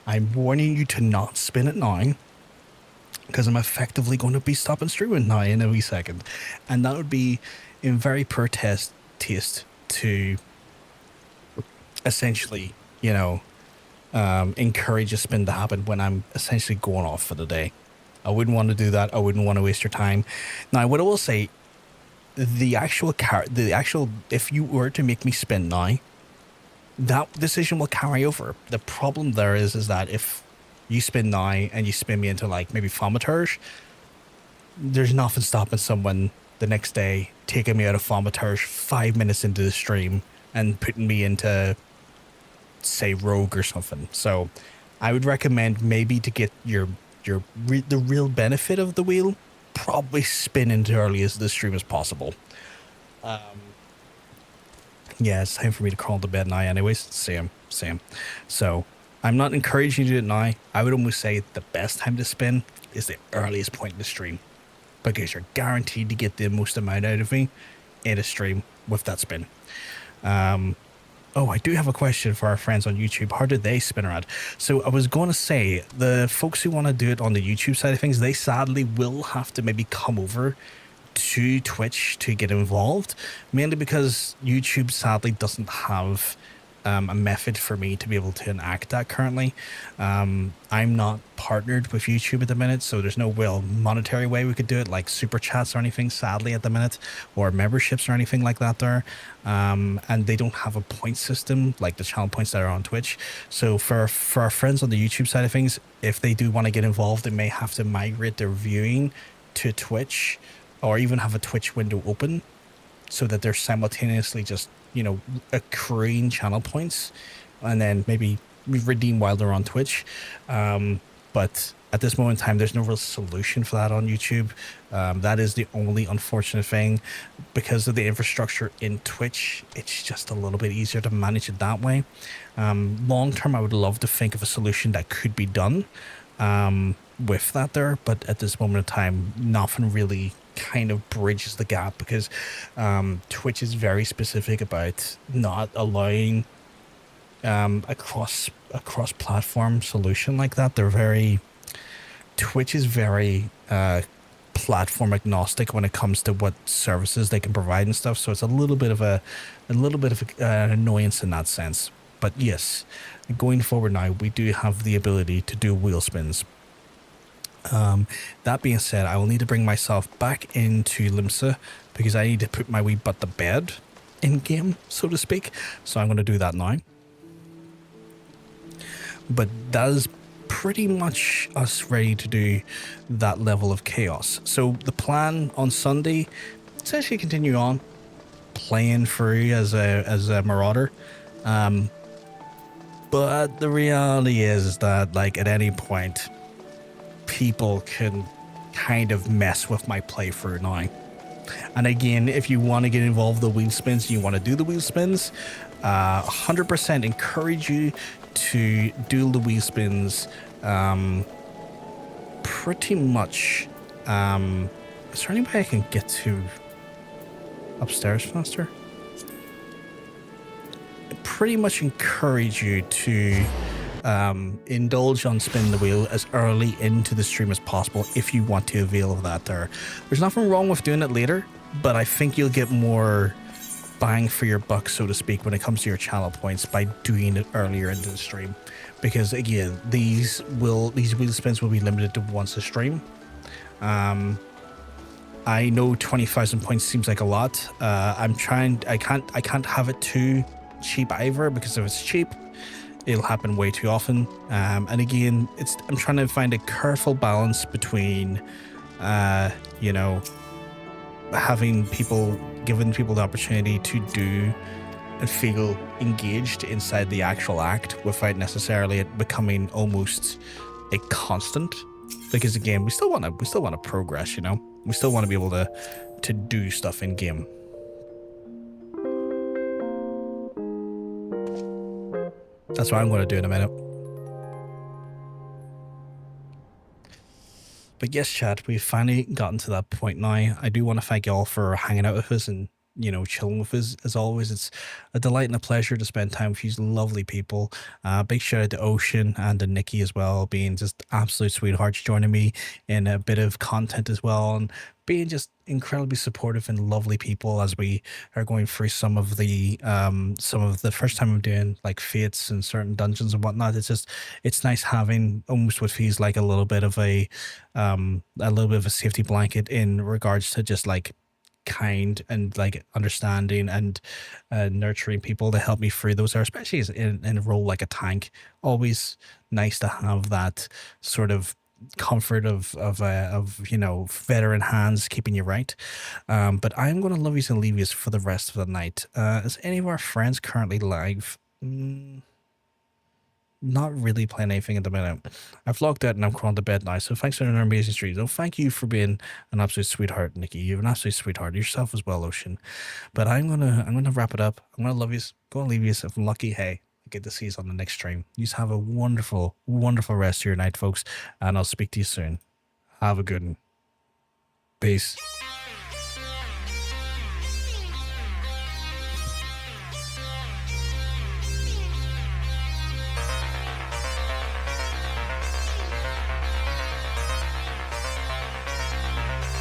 I'm warning you to not spin it now, because I'm effectively going to be stopping streaming now in a wee second. And that would be in very poor taste to essentially, you know, encourage a spin to happen when I'm essentially going off for the day. I wouldn't want to do that. I wouldn't want to waste your time. Now, what I will say, the actual if you were to make me spin now, that decision will carry over. The problem there is that if you spin now and you spin me into like maybe Thaumaturge, there's nothing stopping someone the next day taking me out of Thaumaturge 5 minutes into the stream and putting me into, say, Rogue or something. So I would recommend maybe to get the real benefit of the wheel, probably spin into early as the stream as possible. Yeah, it's time for me to crawl to bed now anyways. Same. So I'm not encouraging you to do it now. I would almost say the best time to spin is the earliest point in the stream, because you're guaranteed to get the most amount out of me in a stream with that spin. Oh, I do have a question for our friends on YouTube. How did they spin around? So I was going to say, the folks who want to do it on the YouTube side of things, they sadly will have to maybe come over to Twitch to get involved, mainly because YouTube sadly doesn't have a method for me to be able to enact that currently. I'm not partnered with YouTube at the minute, so there's no real monetary way we could do it, like super chats or anything, sadly, at the minute, or memberships or anything like that there. And they don't have a point system like the channel points that are on Twitch. So for our friends on the YouTube side of things, if they do want to get involved, they may have to migrate their viewing to Twitch, or even have a Twitch window open so that they're simultaneously just, you know, accruing channel points and then maybe redeem while they're on Twitch. But at this moment in time, there's no real solution for that on YouTube. That is the only unfortunate thing. Because of the infrastructure in Twitch, it's just a little bit easier to manage it that way. Long term, I would love to think of a solution that could be done with that there, but at this moment in time, nothing really kind of bridges the gap, because Twitch is very specific about not allowing a cross platform solution like that. Twitch is very platform agnostic when it comes to what services they can provide and stuff, so it's a little bit of an annoyance in that sense. But yes, going forward now, we do have the ability to do wheel spins. That being said, I will need to bring myself back into Limsa, because I need to put my wee butt to bed in game, so to speak. So I'm going to do that now. But that is pretty much us ready to do that level of chaos. So the plan on Sunday is actually continue on playing through as a Marauder. But the reality is that, like, at any point, people can kind of mess with my playthrough now. And again, if you want to get involved in the wheel spins, you want to do the wheel spins, 100% encourage you to do the wheel spins. Pretty much, is there any way I can get to upstairs faster? pretty much encourage you to indulge on spinning the wheel as early into the stream as possible if you want to avail of that. There's nothing wrong with doing it later, but I think you'll get more bang for your buck, so to speak, when it comes to your channel points by doing it earlier into the stream. Because again, these wheel spins will be limited to once a stream. I know 20,000 points seems like a lot. I can't have it too cheap either, because if it's cheap, it'll happen way too often. And again, I'm trying to find a careful balance between, you know, giving people the opportunity to do and feel engaged inside the actual act without necessarily it becoming almost a constant. Because again, we still want to progress, you know. We still want to be able to do stuff in game. That's what I'm going to do in a minute. But yes, chat, we've finally gotten to that point now. I do want to thank you all for hanging out with us and, you know, chilling with us. As always, it's a delight and a pleasure to spend time with these lovely people. Big shout out to Ocean and to Nikki as well, being just absolute sweethearts, joining me in a bit of content as well, and being just incredibly supportive and lovely people as we are going through some of the first time I'm doing like fates and certain dungeons and whatnot. It's nice having almost what feels like a little bit of a safety blanket in regards to just like kind and like understanding and nurturing people to help me through those, especially in a role like a tank. Always nice to have that sort of comfort of you know, veteran hands keeping you right. But I'm going to love yous and leave yous for the rest of the night. Is any of our friends currently live? Not really playing anything at the minute. I've logged out and I'm crawling to bed now. So thanks for an amazing stream. So thank you for being an absolute sweetheart, Nikki. You're an absolute sweetheart yourself as well, Ocean. But I'm gonna wrap it up. I'm gonna love yous. Go and leave yous. If I'm lucky, hey, I get to see yous on the next stream. You have a wonderful, wonderful rest of your night, folks. And I'll speak to you soon. Have a good one. Peace.